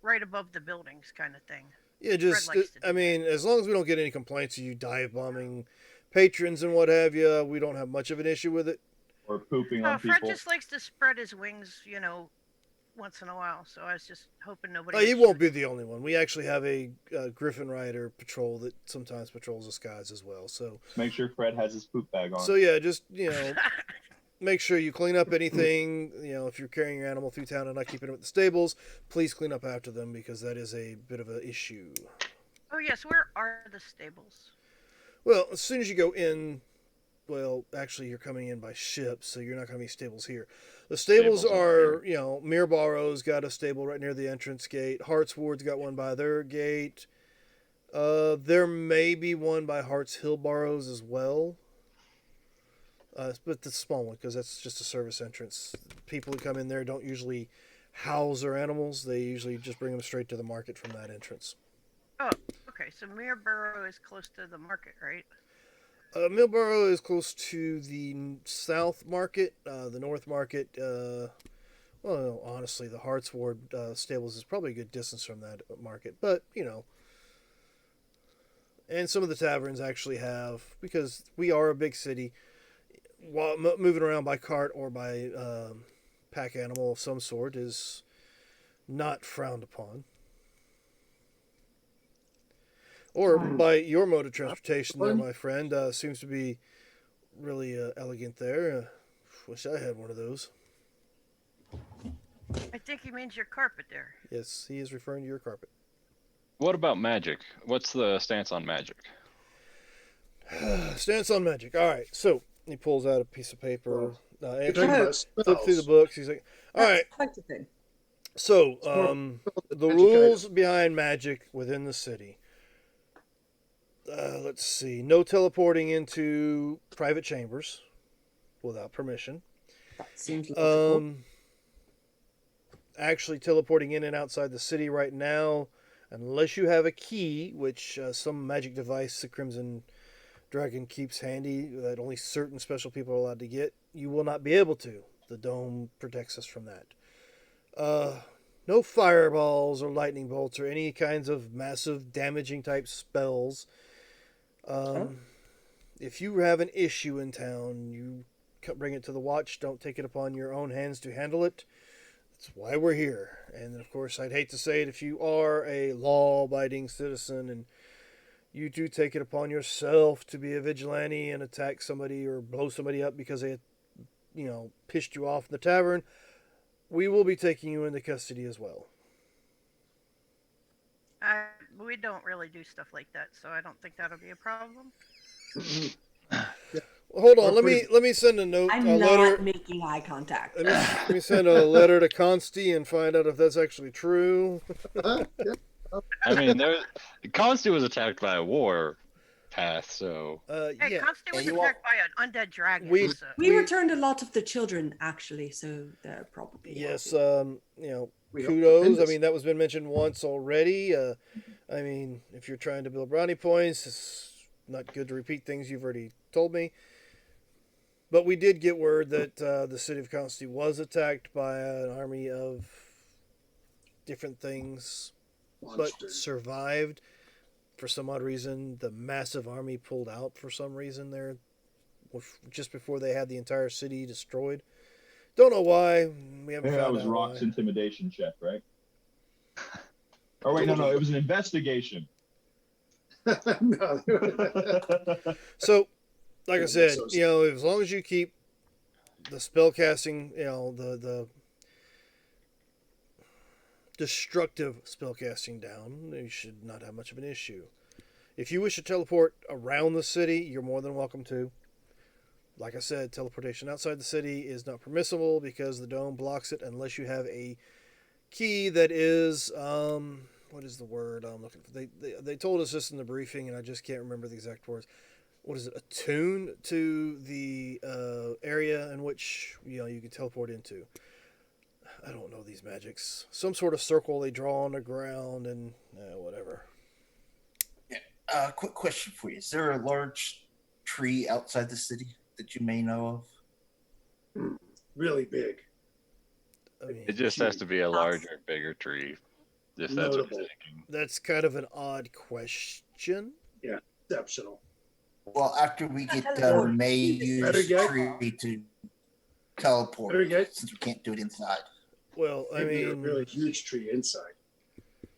C: Right above the buildings, kind of thing.
A: Yeah, just
C: likes to do
A: I mean, as long as we don't get any complaints of you dive bombing patrons and what have you, we don't have much of an issue with it.
E: Or pooping
C: Oh,
E: on
C: Fred
E: people.
C: just likes to spread his wings, once in a while. So I was just hoping nobody.
A: He
C: would
A: won't be
C: shoot
A: the only one. We actually have a Griffin Rider patrol that sometimes patrols the skies as well. So,
E: Make sure Fred has his poop bag on.
A: so yeah, just
C: him.
A: make sure you clean up anything. If you're carrying your animal through town and not keeping it at the stables, please clean up after them because that is a bit of an issue.
C: Oh yes, where are the stables?
A: Well, as soon as you go in, well, actually, you're coming in by ship, so you're not going to be stables here. The stables
D: Stables
A: are, Mirbarrow's got a stable right near the entrance gate. Hartsward's got one by their gate. There may be one by Harts Hill Barrows as well. But the small one, because that's just a service entrance. People who come in there don't usually house their animals. They usually just bring them straight to the market from that entrance.
C: Oh, okay. So Miraboro is close to the market, right?
A: Millborough is close to the south market. The north market, well, honestly, the Hartsward stables is probably a good distance from that market. But, and some of the taverns actually have, because we are a big city, while moving around by cart or by pack animal of some sort is not frowned upon. Or by your mode of transportation there, my friend, seems to be really elegant there. Wish I had one of those.
C: I think he means your carpet there.
A: Yes, he is referring to your carpet.
D: What about magic? What's the stance on magic?
A: Stance on magic. All right, so he pulls out a piece of paper.
G: You're
A: Actually,
G: talking about
A: flip through the
G: spells.
A: books. He's like, all right.
F: That's quite the thing.
A: So, the
G: magic
A: rules behind magic within the city. Let's see. No teleporting into private chambers without permission.
F: That seems logical.
A: Actually teleporting in and outside the city right now, unless you have a key, which some magic device the Crimson Dragon keeps handy that only certain special people are allowed to get, you will not be able to. The dome protects us from that. No fireballs or lightning bolts or any kinds of massive damaging type spells. If you have an issue in town, you bring it to the watch. Don't take it upon your own hands to handle it. That's why we're here. And of course, I'd hate to say it, if you are a law-abiding citizen and you do take it upon yourself to be a vigilante and attack somebody or blow somebody up because they, pissed you off in the tavern, we will be taking you into custody as well.
C: We don't really do stuff like that, so I don't think that'll be a problem.
A: Hold on, let me send a note,
F: I'm
A: a
F: not
A: letter.
F: making eye contact.
A: Let me send a letter to Consti and find out if that's actually true.
G: Yeah.
D: I mean, Consti was attacked by a war path, so
C: Hey,
A: Yeah,
C: Constantine was
B: and you won't-
C: attacked by an undead dragon.
A: We-
C: so.
F: We returned a lot of the children, actually, so they're probably
A: yes,
F: happy.
G: We
A: kudos.
G: hope
A: I mean, that was been mentioned once already. I mean, if you're trying to build brownie points, it's not good to repeat things you've already told me. But we did get word that the city of Consti was attacked by an army of different things, but
G: Monsters.
A: survived. for some odd reason, the massive army pulled out for some reason there just before they had the entire city destroyed. Don't know why. We haven't
E: Yeah, that
A: found
E: was
A: out
E: Rock's
A: why.
E: intimidation check, right? Oh wait, no, it was an investigation.
G: No.
A: So, like I
G: Yeah,
A: said,
G: so-
A: as long as you keep the spell casting, the destructive spellcasting down, you should not have much of an issue. If you wish to teleport around the city, you're more than welcome to. Like I said, teleportation outside the city is not permissible because the dome blocks it unless you have a key that is what is the word I'm looking for? They told us this in the briefing, and I just can't remember the exact words. What is it? Attuned to the area in which you can teleport into. I don't know these magics. Some sort of circle they draw on the ground and whatever.
B: Quick question for you: is there a large tree outside the city that you may know of?
G: Really big.
A: I mean,
D: It just has to be a larger, bigger tree, if that's what
G: Notable.
D: you're thinking.
A: that's kind of an odd question.
G: Exceptional.
B: Well, after we get
F: Teleport.
B: done, we may
G: Better
B: use
G: get-
B: tree to teleport
G: Better get-
B: since we can't do it inside.
A: Well, I
G: Maybe a
A: mean,
G: really huge tree inside.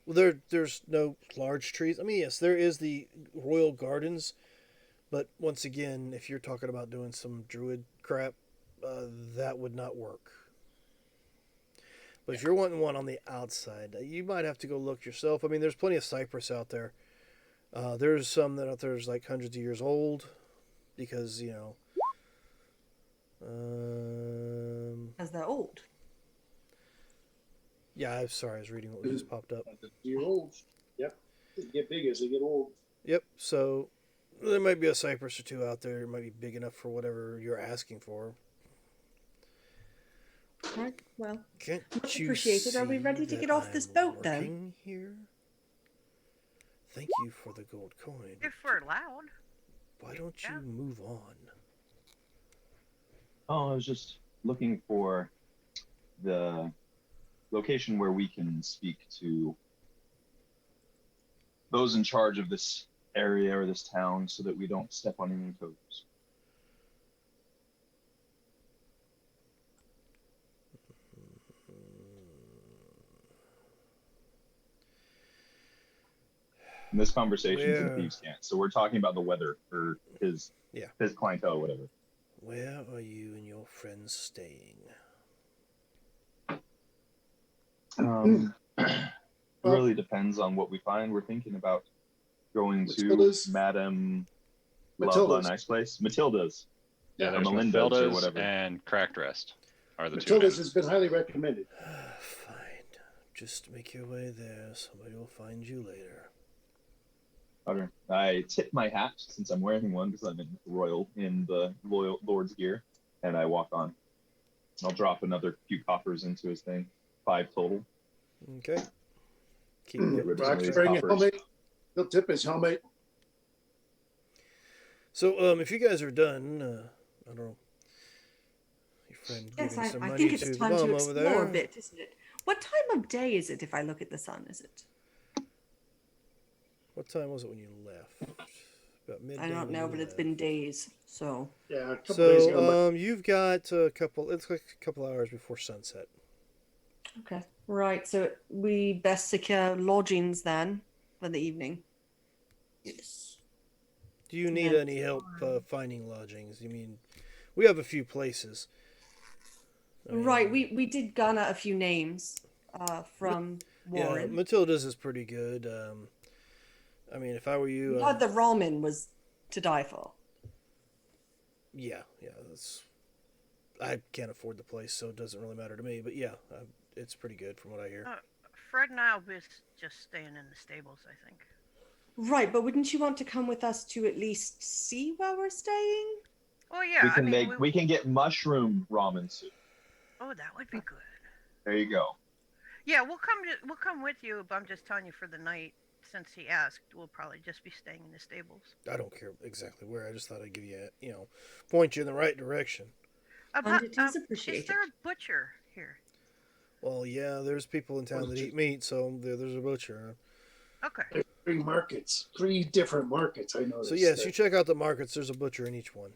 A: well, there's no large trees. I mean, yes, there is the royal gardens, but once again, if you're talking about doing some druid crap, that would not work. But if you're wanting one on the outside, you might have to go look yourself. I mean, there's plenty of cypress out there. There's some that out there's like hundreds of years old, because
F: As they're old.
A: yeah. I'm sorry, I was reading what just popped up.
G: You're old. Yep. They get big as they get old.
A: Yep. So there might be a cypress or two out there. It might be big enough for whatever you're asking for.
F: Right. Well,
A: Can't
F: Much
A: you
F: appreciated. Are we
A: see
F: ready to
A: that
F: get off this
A: I'm
F: boat, then?
A: working here? Thank you for the gold coin.
C: If we're allowed.
A: Why don't you
C: Yeah.
A: move on?
E: Oh, I was just looking for the location where we can speak to those in charge of this area or this town so that we don't step on any toes. And this conversation's in
A: Where-
E: Thieves' Cant, so we're talking about the weather or his
A: Yeah.
E: his clientele or whatever.
A: Where are you and your friends staying?
E: It really depends on what we find. We're thinking about going to
G: Matilda's-
E: Madame
G: Matilda's.
E: Nice Place. Matilda's.
D: Yeah,
G: Yeah,
D: there's
E: Melinda's or
D: Matilda's
E: whatever.
D: and Cracked Rest are the
G: Matilda's
D: two.
G: has been highly recommended.
A: Fine. Just make your way there. Somebody will find you later.
E: Okay. I tip my hat since I'm wearing one because I'm in the loyal Lord's gear, and I walk on. I'll drop another few coppers into his thing. 5 total.
A: Okay. Keep
G: Mm.
A: it.
E: rid of some of
G: Rock's
E: these
G: wearing a
E: coppers.
G: helmet. He'll tip his helmet.
A: So, if you guys are done, I don't know. Your friend
F: Yes,
A: giving some
F: I
A: money
F: think
A: to
F: it's
A: the
F: time
A: bum
F: to
A: over
F: explore
A: there.
F: a bit, isn't it? What time of day is it if I look at the sun? Is it?
A: What time was it when you left? About midday.
F: I don't
A: when
F: know,
A: you
F: but it's
A: left.
F: been days, so.
G: Yeah, a couple days ago.
A: So, you've got a couple. It's like a couple hours before sunset.
F: Okay. Right, so we best secure lodgings then for the evening.
B: Yes.
A: Do you need
F: Yeah.
A: any help finding lodgings? You mean, we have a few places. I
F: Right,
A: mean,
F: we did garner a few names from
A: yeah,
F: Warren.
A: Matilda's is pretty good. I mean, if I were you,
F: But the ramen was to die for.
A: yeah, that's. I can't afford the place, so it doesn't really matter to me. But yeah, it's pretty good from what I hear.
C: Fred and I'll be just staying in the stables, I think.
F: Right, but wouldn't you want to come with us to at least see where we're staying?
C: Oh yeah,
E: we can
C: I mean,
E: we can get mushroom ramen soup.
C: Oh, that would be good.
E: There you go.
C: Yeah, we'll come with you, but I'm just telling you for the night. Since he asked, we'll probably just be staying in the stables.
A: I don't care exactly where. I just thought I'd give you, point you in the right direction.
F: And it is
C: Is
F: appreciated.
C: there a butcher here?
A: Well, yeah, there's people in town that eat meat, so there's a butcher.
C: Okay.
G: 3 markets, 3 different markets. I noticed.
A: So yes,
G: that.
A: you check out the markets. There's a butcher in each one.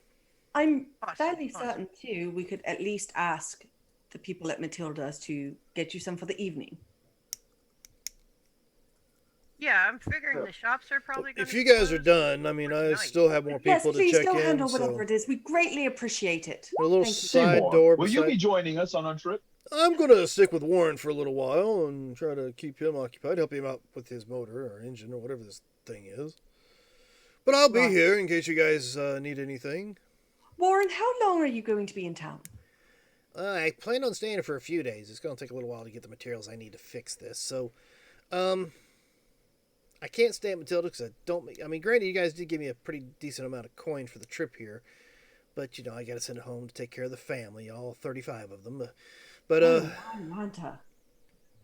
F: I'm
C: Awesome,
F: fairly
C: awesome.
F: certain too we could at least ask the people at Matilda's to get you some for the evening.
C: Yeah, I'm figuring the shops are probably going
A: If
C: to
A: you guys are done, I mean, I still have more
F: Yes,
A: people to
F: please
A: check
F: go
A: in.
F: handle
A: So
F: whatever it is. We greatly appreciate it.
A: a little
F: Thank you.
A: side
E: Seymour,
A: door
E: will you
A: beside.
E: be joining us on our trip?
A: I'm gonna stick with Warren for a little while and try to keep him occupied, help him out with his motor or engine or whatever this thing is. But I'll be
F: Right.
A: here in case you guys need anything.
F: Warren, how long are you going to be in town?
A: I plan on staying here for a few days. It's gonna take a little while to get the materials I need to fix this. So, I can't stay at Matilda because I don't make. I mean, granted, you guys did give me a pretty decent amount of coin for the trip here, but I got to send it home to take care of the family, all 35 of them. But
F: Oh, Atlanta.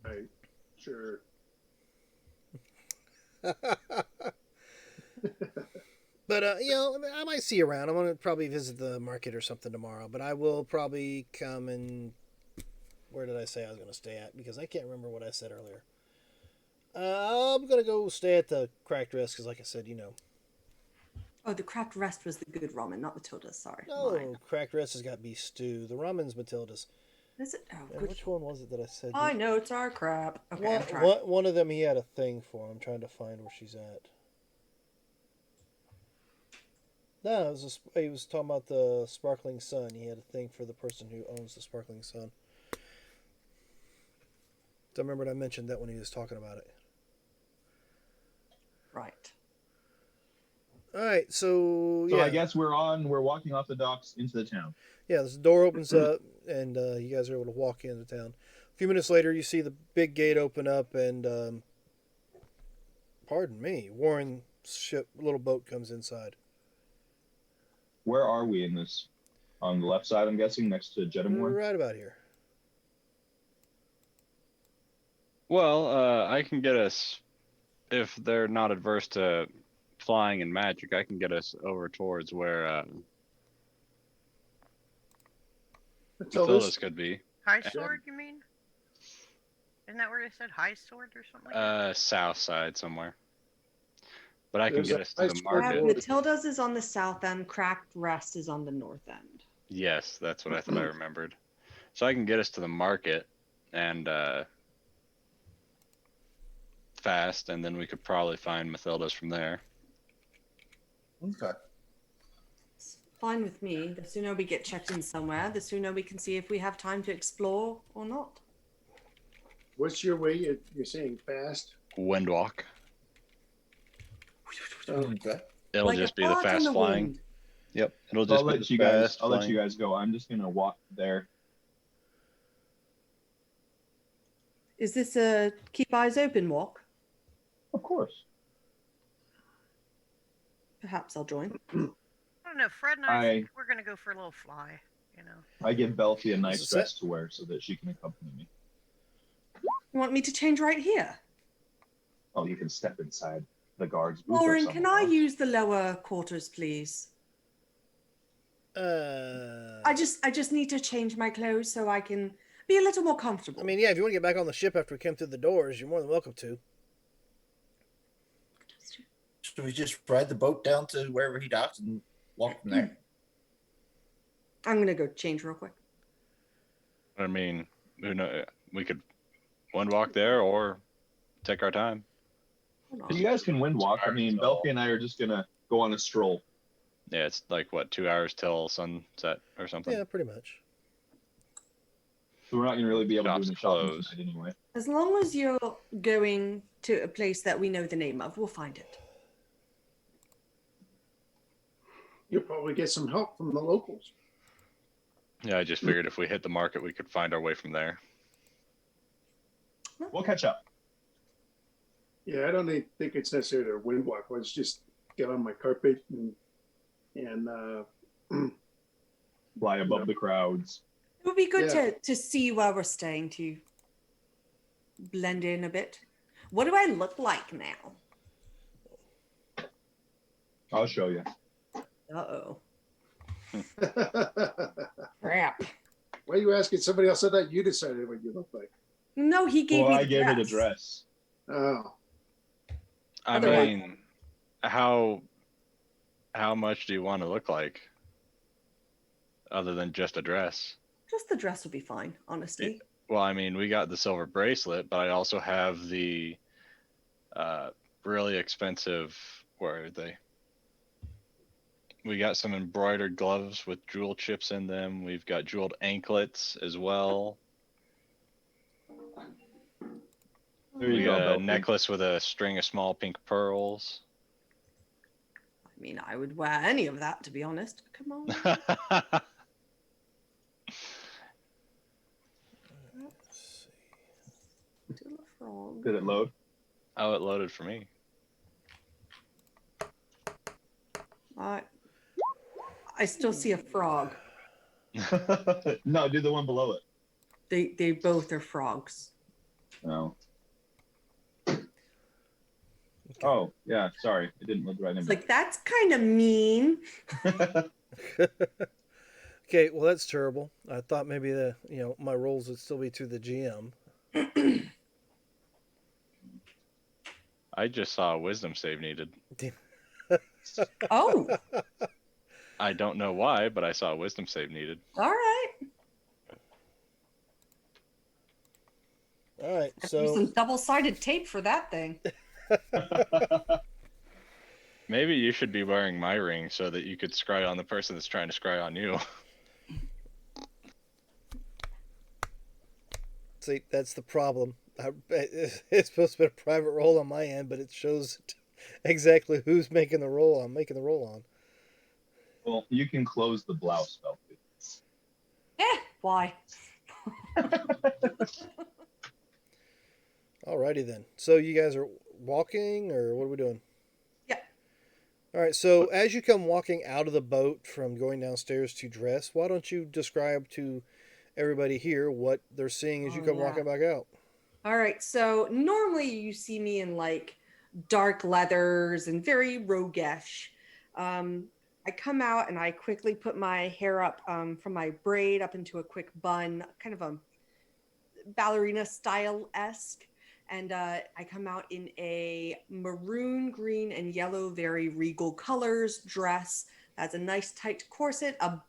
G: Right. Sure.
A: But I might see you around. I'm gonna probably visit the market or something tomorrow. But I will probably come and where did I say I was gonna stay at? Because I can't remember what I said earlier. I'm gonna go stay at the Cracked Rest because, like I said,
F: Oh, the Cracked Rest was the good ramen, not Matilda's. Sorry.
A: no,
F: Mine.
A: Cracked Rest has got beef stew. The ramen's Matilda's.
F: Is it? Oh,
A: And
F: good.
A: which one was it that I said?
F: My notes are crap. Okay, I'm trying.
A: One of them he had a thing for. I'm trying to find where she's at. No, he was talking about the Sparkling Sun. He had a thing for the person who owns the Sparkling Sun. I remember I mentioned that when he was talking about it.
F: Right.
A: All right, so
E: So
A: yeah,
E: I guess we're walking off the docks into the town.
A: yeah. The door opens up, and you guys are able to walk into town. A few minutes later, you see the big gate open up, and pardon me, Warren's little boat comes inside.
E: Where are we in this? On the left side, I'm guessing, next to
A: We're
E: Jettamore.
A: right about here.
D: Well, I can get us, if they're not adverse to flying and magic, I can get us over towards where Matilda's could be.
C: High Sword, you mean? Isn't that where you said High Sword or something like that?
D: South side somewhere. But I can
G: There's
D: get
G: a
D: us to the
G: High Sword
D: market.
G: Road.
F: Matilda's is on the south end. Cracked Rest is on the north end.
D: Yes, that's what I thought I remembered. So I can get us to the market and fast, and then we could probably find Matilda's from there.
B: Okay.
F: It's fine with me. The sooner we get checked in somewhere, the sooner we can see if we have time to explore or not.
G: What's your way? You're saying fast?
D: Windwalk.
B: Okay.
D: It'll
F: Like a
D: just be the
F: fart in
D: fast
F: the
D: flying.
F: wind.
D: Yep, it'll
E: So
D: just
E: I'll
D: be
E: let
D: the
E: you guys.
D: fast
E: I'll let
D: flying.
E: you guys go. I'm just gonna walk there.
F: Is this a keep eyes open walk?
E: Of course.
F: Perhaps I'll join.
C: I don't know. Fred and I think we're going to go for a little fly,
E: I give Belfie a nice
A: Is
E: dress to wear so that she can accompany me.
F: You want me to change right here?
E: Oh, you can step inside the guard's booth. or
F: Lauren, can I
E: somewhere.
F: use the lower quarters, please? I just need to change my clothes so I can be a little more comfortable.
A: I mean, yeah, if you want to get back on the ship after we come through the doors, you're more than welcome to.
B: Should we just ride the boat down to wherever he docks and walk from there?
F: I'm gonna go change real quick.
D: I mean, who know? We could windwalk there or take our time.
F: Hold
E: But you
F: on.
E: guys can windwalk. I mean, Belfie and I are just gonna go on a stroll.
D: Yeah, it's like what, 2 hours till sunset or something.
A: Yeah, pretty much.
E: So we're not gonna really be able to do
D: Shops
E: any shopping
D: closed.
E: tonight anyway.
F: As long as you're going to a place that we know the name of, we'll find it.
G: You'll probably get some help from the locals.
D: Yeah, I just figured if we hit the market, we could find our way from there.
E: We'll catch up.
G: Yeah, I don't think it's necessary to wind walk. Let's just get on my carpet and
E: Fly above the crowds.
F: It would be good
G: Yeah.
F: to see where we're staying to blend in a bit. What do I look like now?
E: I'll show you.
F: Uh-oh. Crap.
G: Why are you asking somebody else? I thought you decided what you look like.
F: No, he gave
E: Well,
F: me
E: I
F: the
E: gave her the
F: dress.
E: dress.
G: Oh,
D: I
F: Otherwise-
D: mean, how much do you want to look like, other than just a dress?
F: Just the dress would be fine, honestly.
D: Well, I mean, we got the silver bracelet, but I also have the really expensive. Where are they? We got some embroidered gloves with jewel chips in them. We've got jeweled anklets as well.
E: There
D: We
E: you go,
D: got a
E: Belfie.
D: necklace with a string of small pink pearls.
F: I mean, I would wear any of that, to be honest. Come on. Still a frog.
E: Did it load?
D: Oh, it loaded for me.
F: I still see a frog.
E: No, do the one below it.
F: They both are frogs.
E: No. Oh, yeah, sorry. It didn't look right in.
F: It's like, that's kind of mean.
A: Okay, well that's terrible. I thought maybe my roles would still be to the GM.
D: I just saw a wisdom save needed.
F: Oh,
D: I don't know why, but I saw a wisdom save needed.
F: all right.
A: All right,
F: Use
A: so
F: some double-sided tape for that thing.
D: Maybe you should be wearing my ring so that you could scry on the person that's trying to scry on you.
A: see that's the problem. It's supposed to be a private roll on my end, but it shows exactly who's making the roll. I'm making the roll on.
E: Well, you can close the blouse, Belfie.
F: Why?
A: Alrighty then. So you guys are walking, or what are we doing?
F: Yeah.
A: All right. So as you come walking out of the boat from going downstairs to dress, why don't you describe to everybody here what they're seeing as you
F: Oh,
A: come
F: yeah.
A: walking back out?
F: All right. So normally you see me in like dark leathers and very roguish. I come out and I quickly put my hair up from my braid up into a quick bun, kind of a ballerina style-esque. And I come out in a maroon, green, and yellow, very regal colors dress. That's a nice tight corset, a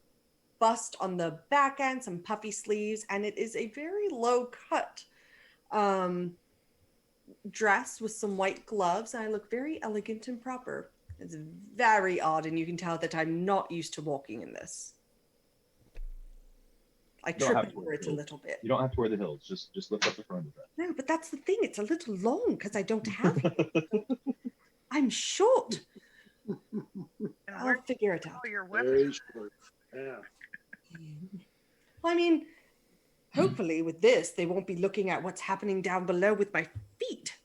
F: bust on the back end, some puffy sleeves, and it is a very low cut dress with some white gloves. And I look very elegant and proper. It's very odd, and you can tell that I'm not used to walking in this. I
E: You don't
F: trip
E: have to wear
F: over it a
E: heels.
F: little bit.
E: You don't have to wear the hills. Just lift up the front of the
F: No, but that's the thing. It's a little long because I don't have it. I'm short.
C: And
F: I'll
C: where do
F: figure it
C: you
F: out.
C: throw your
G: Very
C: weapons?
G: short. Yeah.
F: Well, I mean, hopefully with this, they won't be looking at what's happening down below with my feet.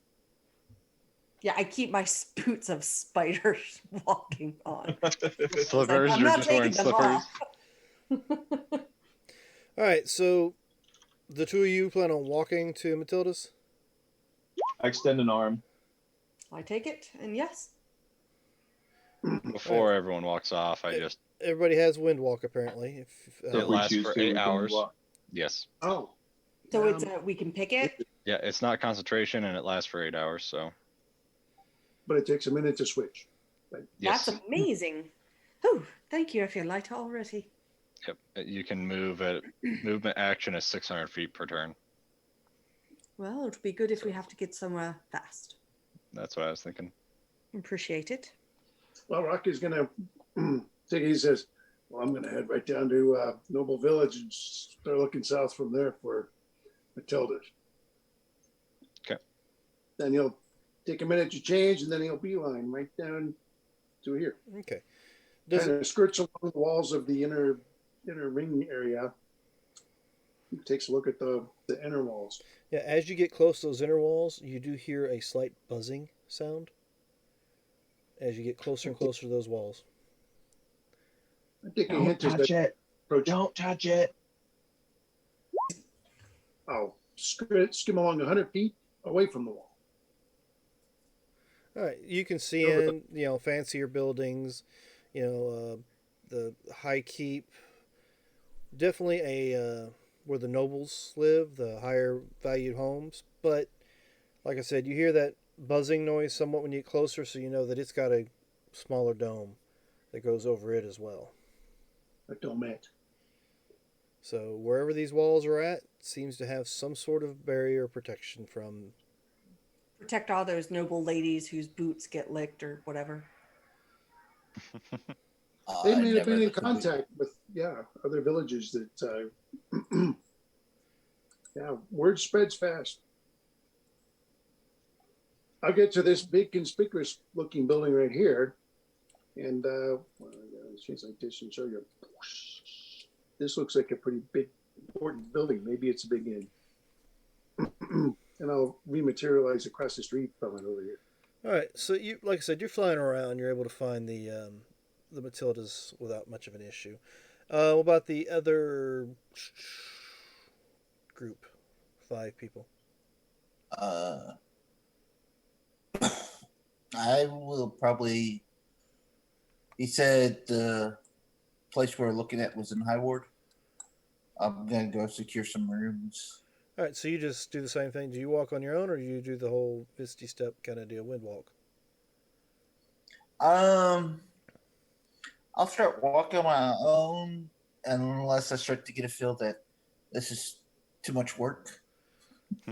F: Yeah, I keep my boots of spiders walking on.
D: Slippers,
F: I'm
D: you're
F: not
D: just wearing
F: taking them
D: slippers.
F: off.
A: All right. So the two of you plan on walking to Matilda's?
E: I extend an arm.
F: I take it, and yes.
D: Before everyone walks off, I just
A: Everybody has wind walk apparently.
E: So
D: It
E: if we
D: lasts
E: choose
D: for
E: to,
D: 8
E: we can
D: hours.
E: walk.
D: yes,
G: Oh.
F: So it's
G: Um,
F: we can pick it.
D: yeah, it's not concentration and it lasts for 8 hours. So
G: but it takes a minute to switch.
D: yes,
F: That's amazing. Oh, thank you. I feel lighter already.
D: yep, you can move at movement action is 600 feet per turn.
F: Well, it'd be good if we have to get somewhere fast.
D: That's what I was thinking.
F: Appreciate it.
G: Well, Rocky's gonna think he says, "Well, I'm gonna head right down to Noble Village and start looking south from there for Matilda's."
D: Okay.
G: Then he'll take a minute to change, and then he'll beeline right down to here.
A: Okay. Does
G: Kind
A: it,
G: of skirts along the walls of the inner ring area. He takes a look at the inner walls.
A: yeah, as you get close to those inner walls, you do hear a slight buzzing sound as you get closer and closer to those walls.
G: I take a
E: Don't
G: hint as
E: touch
G: they
E: it.
G: approach.
E: Don't touch it.
G: I'll skim along 100 feet away from the wall.
A: All right, you can see in fancier buildings, the high keep. Definitely a where the nobles live, the higher valued homes. But like I said, you hear that buzzing noise somewhat when you get closer, so you know that it's got a smaller dome that goes over it as well.
G: A domette.
A: So wherever these walls are at seems to have some sort of barrier protection from.
F: Protect all those noble ladies whose boots get licked or whatever.
G: They
B: I
G: may have
B: never
G: been in
B: looked at it.
G: contact with other villagers that word spreads fast. I'll get to this big conspicuous looking building right here, and change like this and show you. This looks like a pretty big important building. Maybe it's a big inn. And I'll rematerialize across the street from it over here.
A: All right, so you, like I said, you're flying around. You're able to find the Matildas without much of an issue. What about the other group? 5 people.
B: I will probably. He said the place we're looking at was in High Ward. I'm gonna go secure some rooms.
A: All right, so you just do the same thing. Do you walk on your own, or do you do the whole Misty Step kind of deal, wind walk?
B: I'll start walking on my own unless I start to get a feel that this is too much work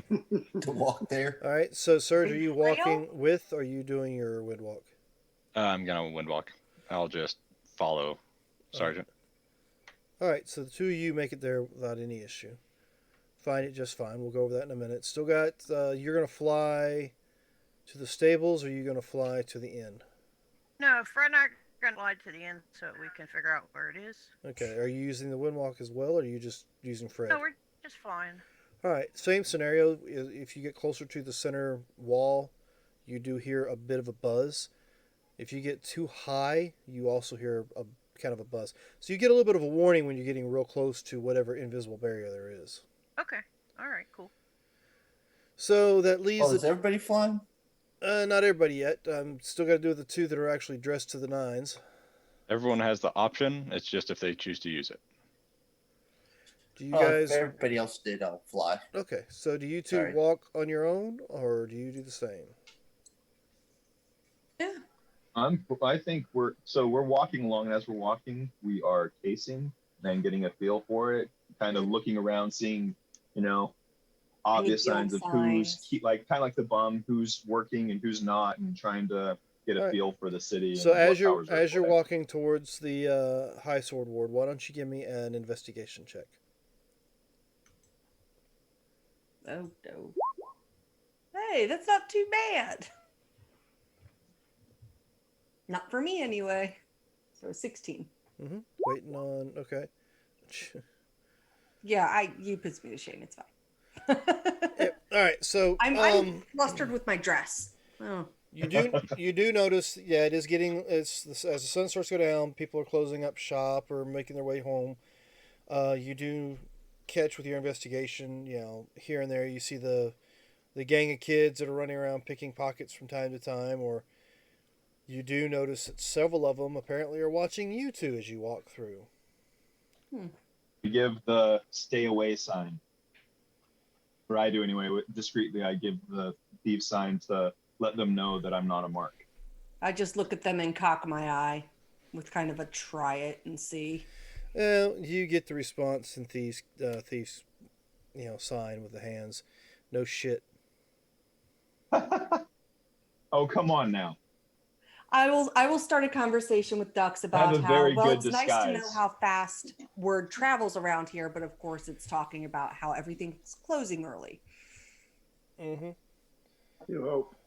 B: to walk there.
A: All right, so Serge, are you
C: Trail?
A: walking with, or are you doing your wind walk?
D: I'm gonna wind walk. I'll just follow Sergeant.
A: All right, so the 2 of you make it there without any issue. Find it just fine. We'll go over that in a minute. Still got, you're going to fly to the stables, or are you going to fly to the inn?
C: No, Fred and I are going to fly to the end so we can figure out where it is.
A: Okay, are you using the wind walk as well, or are you just using Fred?
C: No, we're just flying.
A: All right, same scenario. If you get closer to the center wall, you do hear a bit of a buzz. If you get too high, you also hear a kind of a buzz. So you get a little bit of a warning when you're getting real close to whatever invisible barrier there is.
C: Okay. All right, cool.
A: So that leaves...
B: Oh, is everybody flying?
A: Not everybody yet. I'm still got to do the 2 that are actually dressed to the nines.
D: Everyone has the option. It's just if they choose to use it.
A: Do you
B: If
A: guys...
B: everybody else did, I'll fly.
A: Okay, so do you 2
B: Sorry.
A: walk on your own, or do you do the same?
F: Yeah.
E: I think we're walking along, and as we're walking, we are casing and getting a feel for it, kind of looking around, seeing, obvious
F: field
E: signs of
F: signs.
E: who's kind of like the bum, who's working and who's not, and trying to get a
A: Alright.
E: feel for the city.
A: So
E: and
A: as
E: what powers are
A: you're
E: at play.
A: walking towards the High Sword Ward, why don't you give me an investigation check?
F: Oh no. Hey, that's not too bad. Not for me anyway. So 16.
A: Mm-hmm. Waiting on... Okay.
F: Yeah, you puts me to shame. It's fine.
A: Yeah, all right, so...
F: I'm flustered with my dress. Oh.
A: You do notice, yeah, it is getting... as the sun starts to go down, people are closing up shop or making their way home. You do catch with your investigation, here and there, you see the gang of kids that are running around picking pockets from time to time, or you do notice that several of them apparently are watching you 2 as you walk through.
E: We give the stay away sign. Or I do anyway. Discreetly, I give the thief sign to let them know that I'm not a mark.
F: I just look at them and cock my eye with kind of a try it and see.
A: You get the response in thieves, sign with the hands. No shit.
E: Oh, come on now.
F: I will start a conversation with Dux about
E: a
F: how
E: very
F: well
E: good
F: it's nice to know
E: disguise.
F: how fast word travels around here, but of course it's talking about how everything's closing early.
A: Mm-hmm.
G: You hope.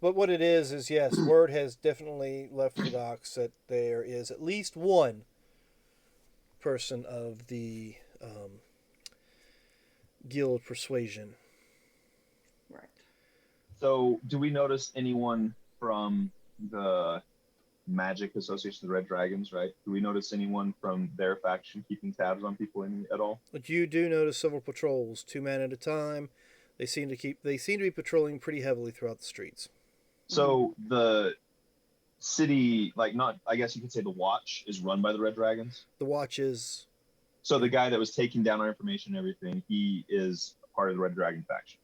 A: But what it is yes, word has definitely left the docks that there is at least one person of the guild persuasion.
F: Right.
E: So, do we notice anyone from the Magic Association of the Red Dragons, right? Do we notice anyone from their faction keeping tabs on people at all?
A: But you do notice several patrols, 2 men at a time. They seem to be patrolling pretty heavily throughout the streets.
E: So the city, I guess you could say the Watch is run by the Red Dragons.
A: The watch is...
E: So the guy that was taking down our information and everything, he is part of the Red Dragon faction.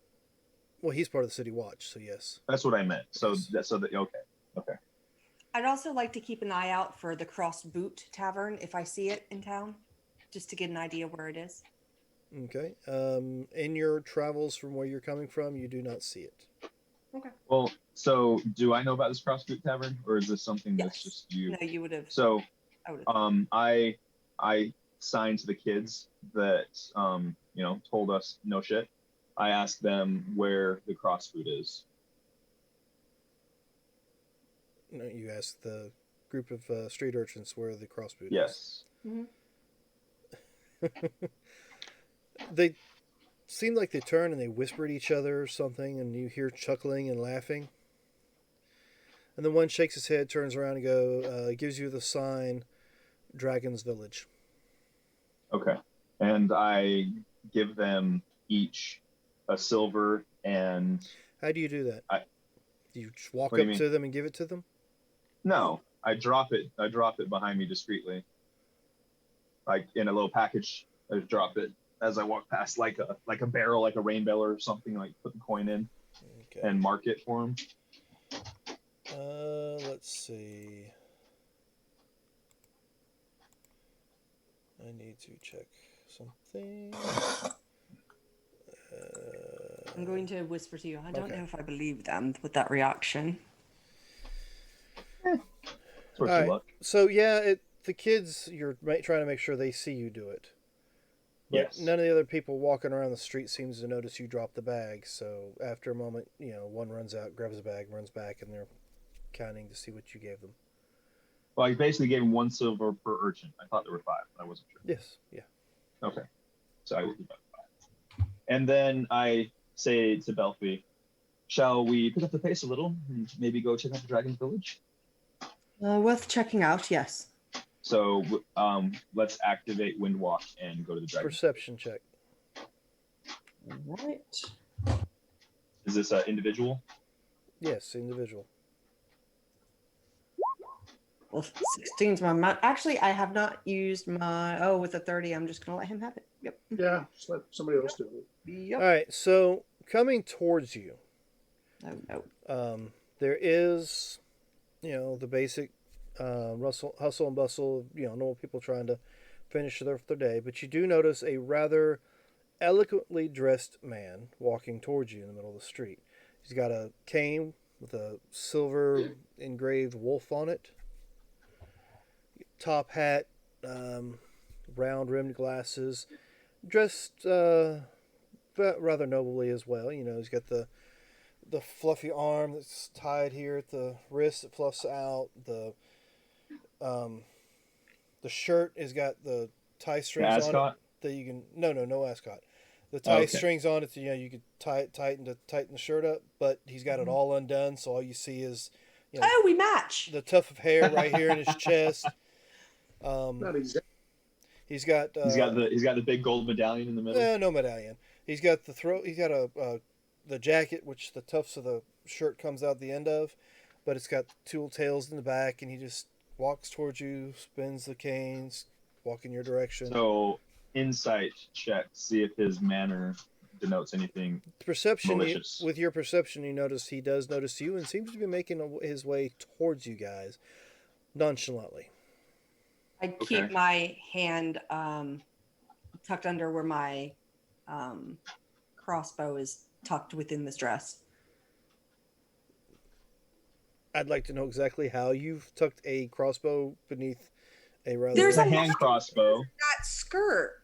A: Well, he's part of the city watch, so yes.
E: That's what I meant. So
A: Yes.
E: okay.
F: I'd also like to keep an eye out for the Cross Boot Tavern if I see it in town, just to get an idea where it is.
A: Okay. In your travels from where you're coming from, you do not see it.
F: Okay.
E: Well, so do I know about this CrossFit Tavern, or is this something that's
F: Yes.
E: just you?
F: No, you would have.
E: So,
F: I would have.
E: I signed to the kids that told us no shit. I asked them where the cross food is.
A: No, you asked the group of street urchins where the crossboot
E: Yes.
F: Mhm.
A: is. They seem like they turn and they whisper at each other or something, and you hear chuckling and laughing. And then one shakes his head, turns around, and gives you the sign, Dragon's Village.
E: Okay. And I give them each a silver and
A: How do you do that? Do you just walk
E: What do
A: up
E: you mean?
A: to them and give it to them?
E: no, I drop it. I drop it behind me discreetly, like in a little package. I just drop it as I walk past, like a barrel, like a rain barrel or something. Like put the coin in
A: Okay.
E: and mark it for them.
A: Let's see. I need to check something.
F: I'm going to whisper to you. I don't
A: Okay.
F: know if I believe them with that reaction.
E: Source
A: All
E: of
A: right.
E: luck.
A: So yeah, the kids, you're trying to make sure they see you do it. But
E: Yes.
A: none of the other people walking around the street seems to notice you drop the bag. So after a moment, one runs out, grabs a bag, runs back, and they're counting to see what you gave them.
E: Well, I basically gave him 1 silver per urchin. I thought there were 5. I wasn't sure.
A: Yes. Yeah.
E: Okay. So I will keep that 5. And then I say to Belfi, shall we pick up the pace a little and maybe go check out the Dragon's Village?
F: Worth checking out, yes.
E: So let's activate Windwalk and go to the Dragon's
A: Perception check.
F: Right.
E: Is this individual?
A: Yes, individual.
F: Well, 16's my max. Actually, I have not used my. Oh, with a 30, I'm just gonna let him have it. Yep.
G: Yeah, just let somebody else do it.
F: Yep.
A: All right. So coming towards you,
F: Oh no.
A: there is, the basic hustle and bustle of, normal people trying to finish their day. But you do notice a rather eloquently dressed man walking towards you in the middle of the street. He's got a cane with a silver engraved wolf on it, top hat, round rimmed glasses, dressed rather nobly as well. He's got the fluffy arm that's tied here at the wrist that fluffs out. The shirt has got the tie strings on it
E: Ascot?
A: that you can no ascot. The tie
E: Okay.
A: strings on it, so, you could tighten the shirt up, but he's got it all undone, so all you see is
F: Oh, we match.
A: the tuft of hair right here in his chest.
G: Not exactly.
A: He's got
E: He's got the big gold medallion in the middle.
A: no medallion. He's got the throat. He's got the jacket, which the tufts of the shirt comes out the end of, but it's got tool tails in the back, and he just walks towards you, spins the canes, walk in your direction.
E: So insight check, see if his manner denotes anything
A: Perception.
E: malicious.
A: With your perception, you notice he does notice you and seems to be making his way towards you guys nonchalantly.
F: I keep my hand tucked under where my crossbow is tucked within this dress.
A: I'd like to know exactly how you've tucked a crossbow beneath a rather.
F: There's
E: It's a
F: a
E: hand crossbow,
F: That skirt.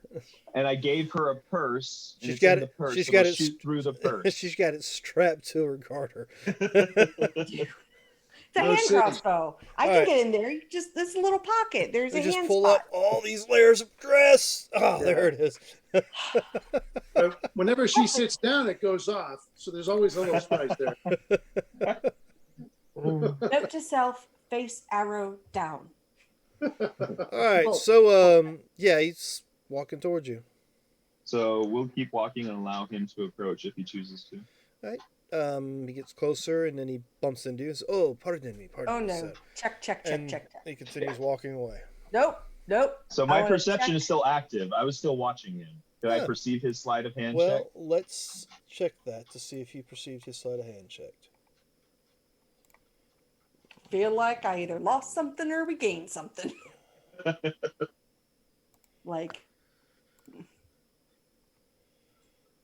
E: and I gave her a purse. And
A: She's
E: it's
A: got
E: in
A: it-
E: The purse,
A: she's
E: so
A: got
E: it'll
A: it
E: shoot through the purse.
A: She's got it strapped to her garter.
F: It's a
G: No
F: hand
G: city.
F: crossbow. I
A: All
F: can
A: right.
F: get in there. You just this little pocket. There's
A: You
F: a
A: just
F: hand
A: pull
F: spot.
A: up all these layers of dress. Oh, there it is.
G: But whenever she sits down, it goes off. So there's always a little surprise there.
F: Note to self: face arrow down.
A: All right,
G: Oh.
A: so yeah, he's walking towards you.
E: So we'll keep walking and allow him to approach if he chooses to.
A: He gets closer and then he bumps into you. And says, "Oh, pardon me, pardon
F: Oh
A: me."
F: no!
A: sir."
F: Check.
A: And
F: check.
A: he continues walking away.
F: Nope.
E: So
F: I
E: my
F: wanna
E: perception
F: check.
E: is still active. I was still watching him. Did I
A: Yeah.
E: perceive his sleight of hand
A: Well,
E: check?
A: let's check that to see if he perceived his sleight of hand checked.
F: Feel like I either lost something or we gained something. Like,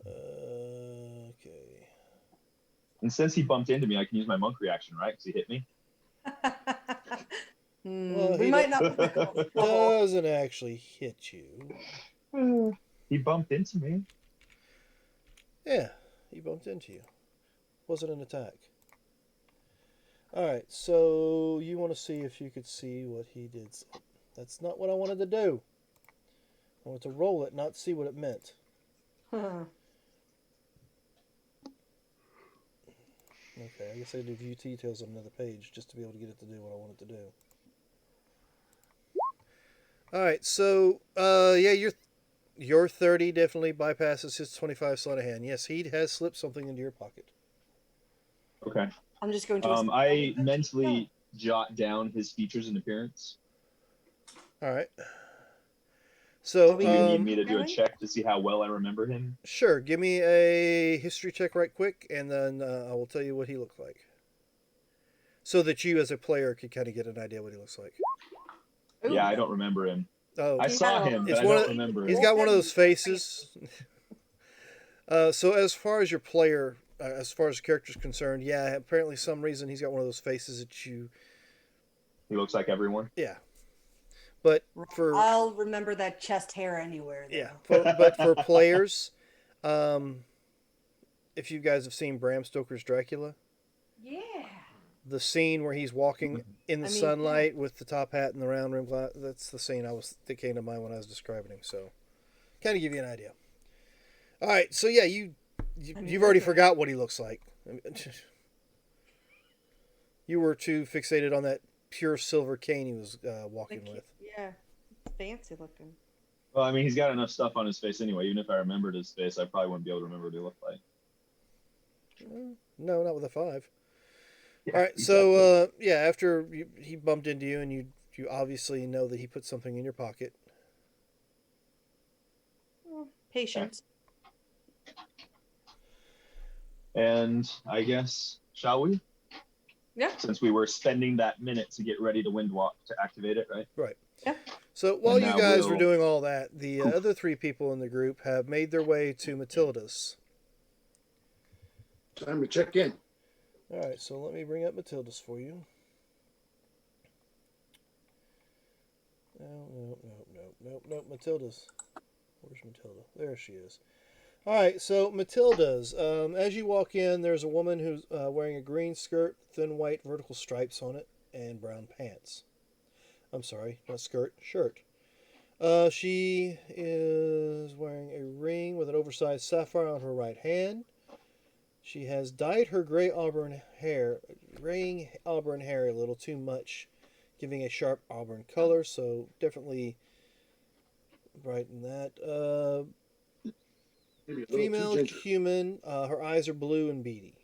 A: Okay.
E: And since he bumped into me, I can use my monk reaction, right? Because he hit me.
A: Well,
F: we
A: he
F: might not put the
A: He doesn't actually hit you.
E: He bumped into me.
A: Yeah, he bumped into you. Wasn't an attack. Alright, so you want to see if you could see what he did. That's not what I wanted to do. I wanted to roll it, not see what it meant. Okay, I guess I did view details on another page just to be able to get it to do what I want it to do. Alright, so, yeah, your 30 definitely bypasses his 25 sleight of hand. Yes, he has slipped something into your pocket.
E: Okay.
F: I'm just going to.
E: I mentally jot down his features and appearance.
A: Alright. So,
E: Do you need me to do a
F: Really?
E: check to see how well I remember him?
A: sure, give me a history check right quick, and then I will tell you what he looked like. So that you, as a player, could kind of get an idea what he looks like.
F: Ooh.
E: Yeah, I don't remember him.
A: Oh,
E: I saw him, but
A: It's
E: I
A: one
E: don't
A: of-
E: remember
A: he's
E: him.
A: got one of those faces. So as far as your player, as far as the character's concerned, yeah, apparently some reason he's got one of those faces that you,
E: He looks like everyone.
A: yeah. But for
F: I'll remember that chest hair anywhere. Though.
A: yeah, but for players, if you guys have seen Bram Stoker's Dracula,
F: Yeah.
A: the scene where he's walking in the
F: I mean,
A: sunlight with the top hat and the round rim glass, that's the scene that came to mind when I was describing him. So, kind of give you an idea. All right, so yeah, you've already forgot what he looks like. You were too fixated on that pure silver cane he was walking with.
F: Yeah. Fancy looking.
E: Well, I mean, he's got enough stuff on his face anyway. Even if I remembered his face, I probably wouldn't be able to remember what he looked like.
A: No, not with a 5.
E: Yeah,
A: All right,
E: exactly.
A: so yeah, after he bumped into you, and you obviously know that he put something in your pocket.
F: Patience.
E: And I guess, shall we?
F: Yeah.
E: Since we were spending that minute to get ready to windwalk to activate it, right?
A: Right.
F: Yeah.
A: So while you
E: now
A: guys were
E: we'll-
A: doing all that, the other 3 people in the group have made their way to Matilda's.
G: Time to check in.
A: All right, so let me bring up Matilda's for you. No, Matilda's. Where's Matilda? There she is. All right, so Matilda's. As you walk in, there's a woman who's wearing a green skirt, thin white vertical stripes on it, and brown pants. I'm sorry, not skirt, shirt. She is wearing a ring with an oversized sapphire on her right hand. She has dyed her graying auburn hair a little too much, giving a sharp auburn color, so definitely brighten that.
G: Maybe a little
A: Female
G: too ginger.
A: human, her eyes are blue and beady.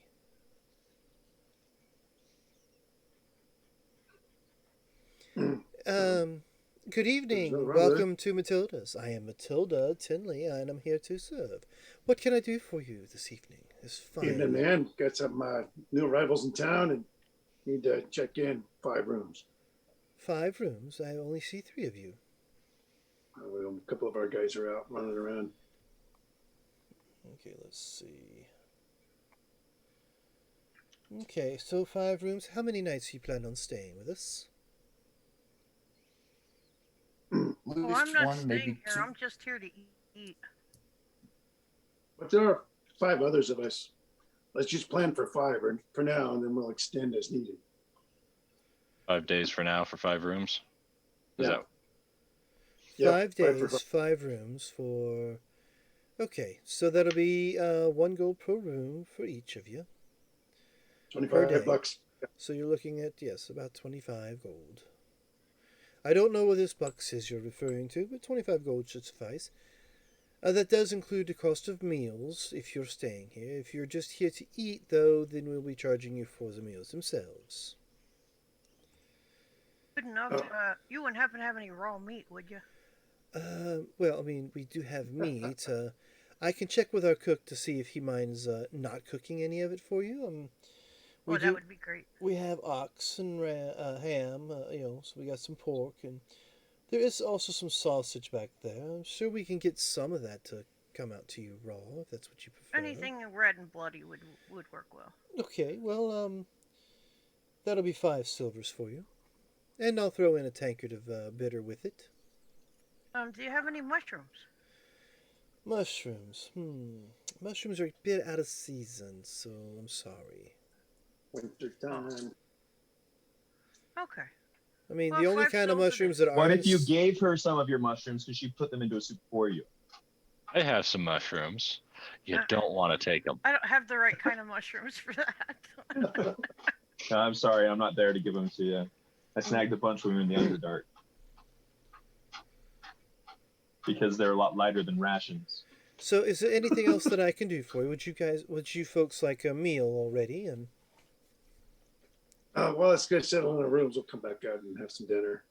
A: Good evening.
G: There's no rubber.
A: Welcome to Matilda's. I am Matilda Tinley, and I'm here to serve. What can I do for you this evening? This fine.
G: Evening, man. Got some new arrivals in town and need to check in 5 rooms.
A: 5 rooms. I only see 3 of you.
G: Well, a couple of our guys are out running around.
A: Okay, let's see. Okay, so 5 rooms. How many nights do you plan on staying with us?
B: At
C: Oh,
B: least
C: I'm not
B: one,
C: staying
B: maybe
C: here.
B: two.
C: I'm just here to eat.
G: But there are 5 others of us. Let's just plan for 5 or for now, and then we'll extend as needed.
D: 5 days for now for 5 rooms. Is
G: Yeah.
D: that
G: Yeah,
A: 5
G: 5 for
A: days, 5 rooms for... Okay, so that'll be 1 gold per room for each of you. Per day.
G: $25.
A: So you're looking at, yes, about 25 gold. I don't know what this box is you're referring to, but 25 gold should suffice. That does include the cost of meals if you're staying here. If you're just here to eat, though, then we'll be charging you for the meals themselves.
C: Good enough.
G: Oh.
C: You wouldn't happen to have any raw meat, would you?
A: Well, I mean, we do have meat. I can check with our cook to see if he minds not cooking any of it for you. We
C: Oh, that
A: do.
C: would be great.
A: We have ox and ham. So we got some pork, and there is also some sausage back there. I'm sure we can get some of that to come out to you raw, if that's what you prefer.
C: Anything red and bloody would work well.
A: Okay, well, that'll be 5 silvers for you, and I'll throw in a tankard of bitter with it.
C: Do you have any mushrooms?
A: Mushrooms. Mushrooms are a bit out of season, so I'm sorry.
G: Winter time.
C: Okay.
A: I mean,
C: Well,
A: the only
C: 5
A: kind of
C: silver
A: mushrooms
C: then.
A: that
E: What
A: aren't.
E: if you gave her some of your mushrooms because she put them into a soup for you?
D: I have some mushrooms. You
C: Uh,
D: don't want to take them.
C: I don't have the right kind of mushrooms for that.
E: No, I'm sorry, I'm not there to give them to you. I snagged a bunch when we were in the Underdark. Because they're a lot lighter than rations.
A: So, is there anything else that I can do for you? Would you folks like a meal already? And
G: Well, let's go settle in our rooms. We'll come back out and have some dinner.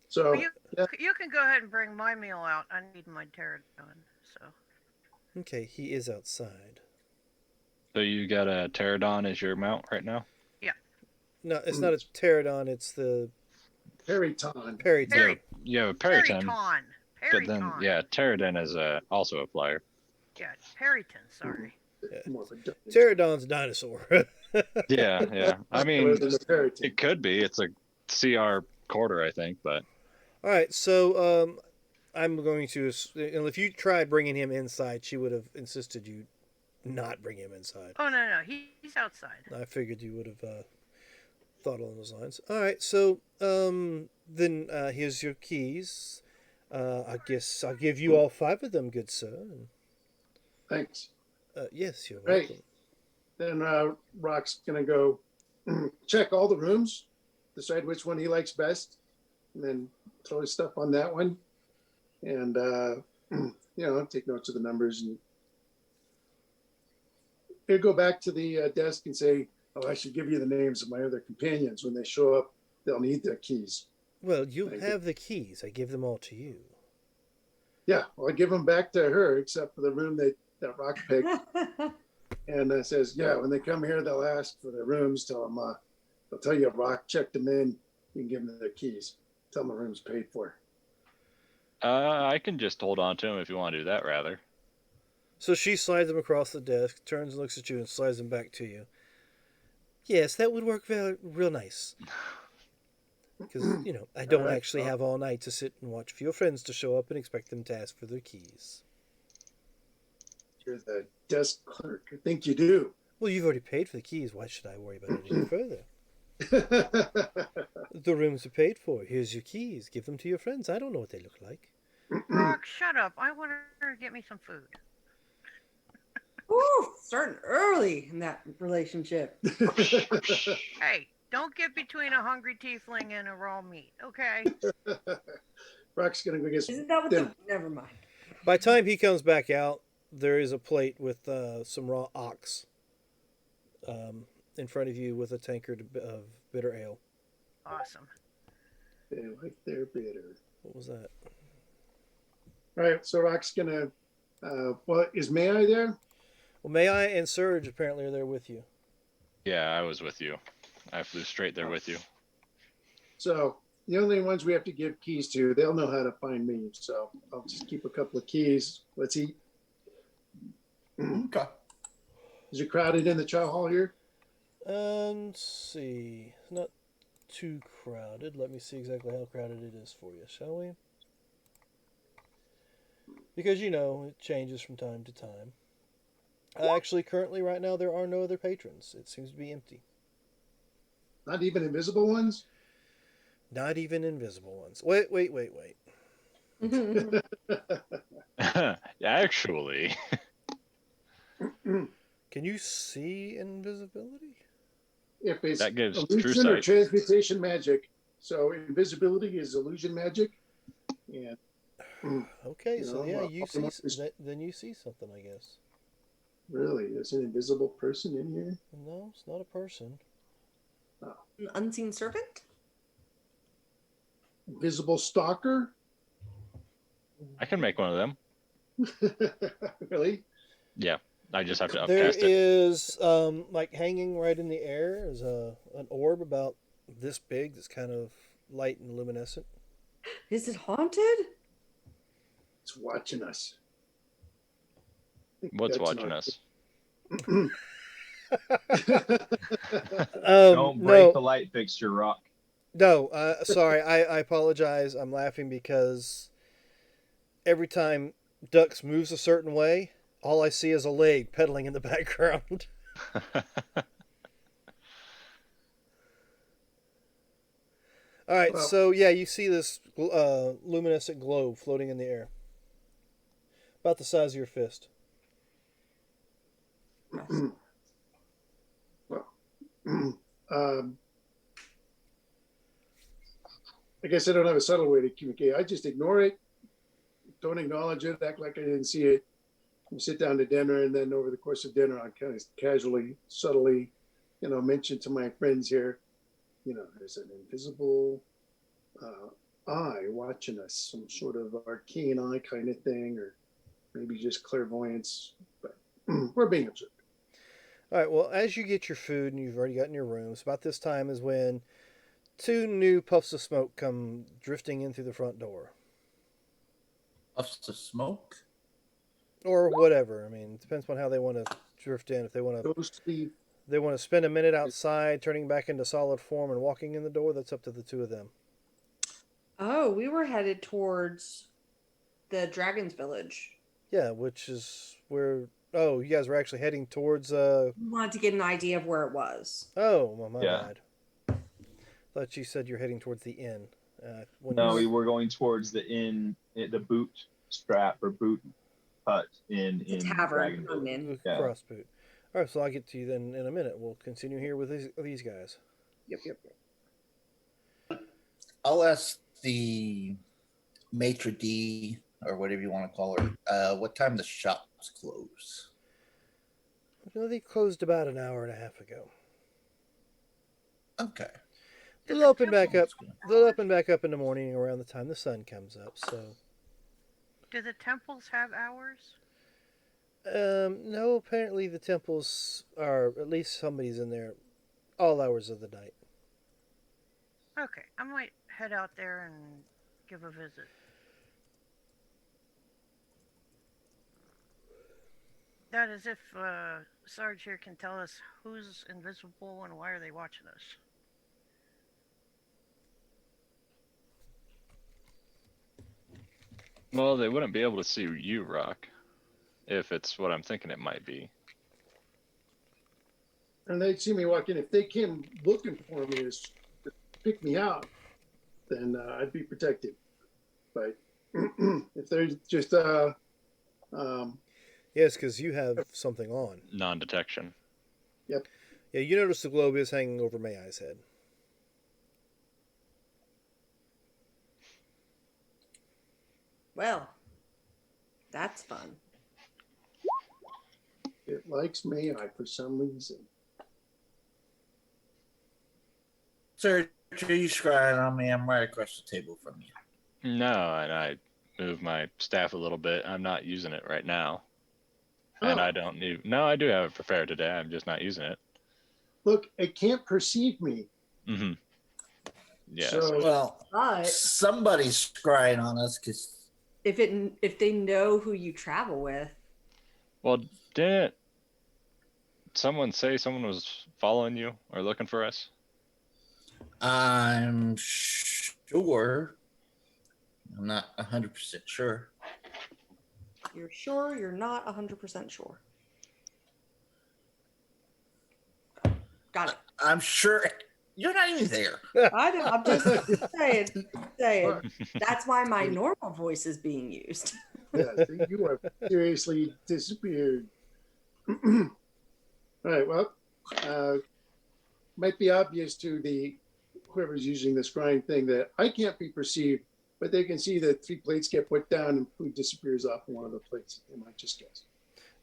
G: So,
C: Well, you can go ahead and bring my meal out. I need my pterodon, so.
A: okay, he is outside.
D: So you got a pterodon as your mount right now?
A: No, it's not a pterodon. It's the
G: Periton.
A: periton.
C: Peri-
D: You have a periton,
C: Periton.
D: but then pterodon is also a flyer.
C: Yeah, Periton, sorry.
G: More of a dinosaur.
A: Pterodon's a dinosaur.
D: Yeah. I
G: Other
D: mean,
G: than the periton.
D: it could be. It's a CR quarter, I think, but
A: All right, so I'm going to. And if you tried bringing him inside, she would have insisted you not bring him inside.
C: Oh, no, he's outside.
A: I figured you would have thought along those lines. All right, so then here's your keys. I guess I'll give you all 5 of them, good sir.
G: Thanks.
A: Yes, you're
G: Great.
A: welcome.
G: Then Rock's gonna go check all the rooms, decide which one he likes best, and then throw his stuff on that one, and take notes of the numbers. And he'll go back to the desk and say, "Oh, I should give you the names of my other companions. When they show up, they'll need their keys."
A: Well, you
G: Thank you.
A: have the keys. I give them all to you.
G: Yeah, well, I give them back to her, except for the room that Rock picked. And says, "Yeah, when they come here, they'll ask for their rooms. Tell them, they'll tell you Rock checked them in. You can give them their keys. Tell them the room's paid for."
D: I can just hold on to them if you want to do that, rather.
A: So she slides them across the desk, turns and looks at you, and slides them back to you. Yes, that would work real nice. Because, I don't
G: All right,
A: actually
G: well.
A: have all night to sit and watch for your friends to show up and expect them to ask for their keys.
G: You're the desk clerk. I think you do.
A: Well, you've already paid for the keys. Why should I worry about it any further? The rooms are paid for. Here's your keys. Give them to your friends. I don't know what they look like.
C: Rock, shut up. I want her to get me some food.
F: Ooh, starting early in that relationship.
C: Hey, don't get between a hungry tiefling and a raw meat, okay?
G: Rock's gonna go get some
F: Isn't that what
G: dinner.
F: Never mind.
A: By the time he comes back out, there is a plate with some raw ox in front of you with a tankard of bitter ale.
C: Awesome.
G: They like their bitter.
A: What was that?
G: All right, so Rock's gonna. Is May I there?
A: Well, May I and Surge apparently are there with you.
D: Yeah, I was with you. I flew straight there with you.
G: So the only ones we have to give keys to, they'll know how to find me. So I'll just keep a couple of keys. Let's eat.
B: Okay.
G: Is it crowded in the chow hall here?
A: Let's see. Not too crowded. Let me see exactly how crowded it is for you, shall we? Because, it changes from time to time. Actually, currently, right now, there are no other patrons. It seems to be empty.
G: Not even invisible ones?
A: Not even invisible ones. Wait.
D: Actually,
A: Can you see invisibility?
G: If it's
D: That gives true
G: illusion or
D: sight.
G: transmutation magic. So invisibility is illusion magic. And
A: Okay, so yeah, you see.
G: almost-
A: Then you see something, I guess.
G: really, there's an invisible person in here?
A: No, it's not a person.
F: An unseen servant?
G: invisible stalker.
D: I can make one of them.
G: Really?
D: Yeah, I just have to
A: There
D: upcast it.
A: is like hanging right in the air is an orb about this big that's kind of light and luminescent.
F: Is it haunted?
G: It's watching us. I think
D: What's
G: that's
D: watching
G: not-
D: us?
E: Don't break
A: No,
E: the light fixture, Rock.
A: no. Sorry, I apologize. I'm laughing because every time Dux moves a certain way, all I see is a leg pedaling in the background. All right,
G: Well-
A: so yeah, you see this luminescent globe floating in the air, about the size of your fist.
G: Well, I guess I don't have a subtle way to communicate. I just ignore it, don't acknowledge it, act like I didn't see it. We sit down to dinner, and then over the course of dinner, I kind of casually, subtly, mention to my friends here, there's an invisible eye watching us, some sort of arcane eye kind of thing, or maybe just clairvoyance, but we're being observed.
A: All right, well, as you get your food and you've already gotten your rooms, about this time is when two new puffs of smoke come drifting in through the front door.
B: Puffs of smoke.
A: Or whatever. I mean, it depends on how they want to drift in. If they want to
G: Ghostly.
A: spend a minute outside, turning back into solid form and walking in the door, that's up to the two of them.
F: Oh, we were headed towards the Dragon's Village.
A: Yeah, which is where... Oh, you guys were actually heading towards...
F: We wanted to get an idea of where it was.
A: Oh, well, my
E: Yeah.
A: bad. Thought you said you're heading towards the inn.
E: No, we were going towards the inn, the boot strap or boot hut in
F: The tavern.
E: Dragonville.
F: I'm in.
E: Yeah.
A: Cross boot. All right, so I'll get to you then in a minute. We'll continue here with these guys.
G: Yep.
B: I'll ask the maitre d' or whatever you want to call her, what time the shops close.
A: They closed about an hour and a half ago.
B: Okay.
A: They'll open back up.
B: Sounds good.
A: They'll open back up in the morning around the time the sun comes up. So,
C: Do the temples have hours?
A: no. Apparently, the temples are at least somebody's in there all hours of the night.
C: Okay, I might head out there and give a visit. That is if Sarge here can tell us who's invisible and why are they watching us.
D: Well, they wouldn't be able to see you, Rock, if it's what I'm thinking it might be.
G: And they'd see me walk in. If they came looking for me to pick me out, then I'd be protected. But if they're just
A: Yes, because you have something on.
D: Non-detection.
A: Yeah, you notice the globe is hanging over Mayai's head.
F: Well, that's fun.
G: it likes me, for some reason.
B: Sir, are you scrying on me? I'm right across the table from you.
D: No, and I moved my staff a little bit. I'm not using it right now. And
G: Oh.
D: I don't need... No, I do have it prepared today. I'm just not using it.
G: Look, it can't perceive me.
D: Mm-hmm. Yeah.
G: So-
B: Well,
F: But
B: somebody's scrying on us because
F: if they know who you travel with,
D: Well, didn't someone say someone was following you or looking for us?
B: I'm sure. I'm not 100% sure.
F: you're sure you're not 100% sure. Got it.
B: I'm sure you're not even there.
F: I know. I'm just saying. That's why my normal voice is being used.
G: Yeah, you are seriously disappeared. All right, well, might be obvious to whoever's using the scrying thing that I can't be perceived, but they can see that 3 plates get put down and food disappears off one of the plates. They might just guess.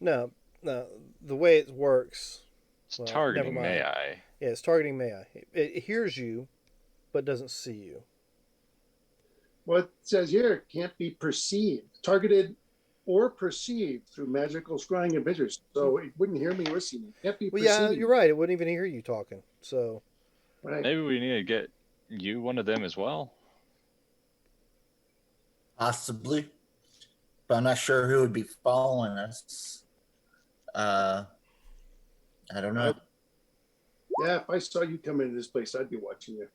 A: No, the way it works,
D: It's
A: Well,
D: targeting
A: never mind.
D: May I.
A: yeah, it's targeting Mayai. It hears you, but doesn't see you.
G: What it says here can't be perceived, targeted, or perceived through magical scrying and visions. So it wouldn't hear me or see me. Can't be
A: Well, yeah,
G: perceived.
A: you're right. It wouldn't even hear you talking. So,
G: Right.
D: Maybe we need to get you one of them as well.
B: Possibly, but I'm not sure who would be following us. I don't know.
G: Yeah, if I saw you come into this place, I'd be watching you.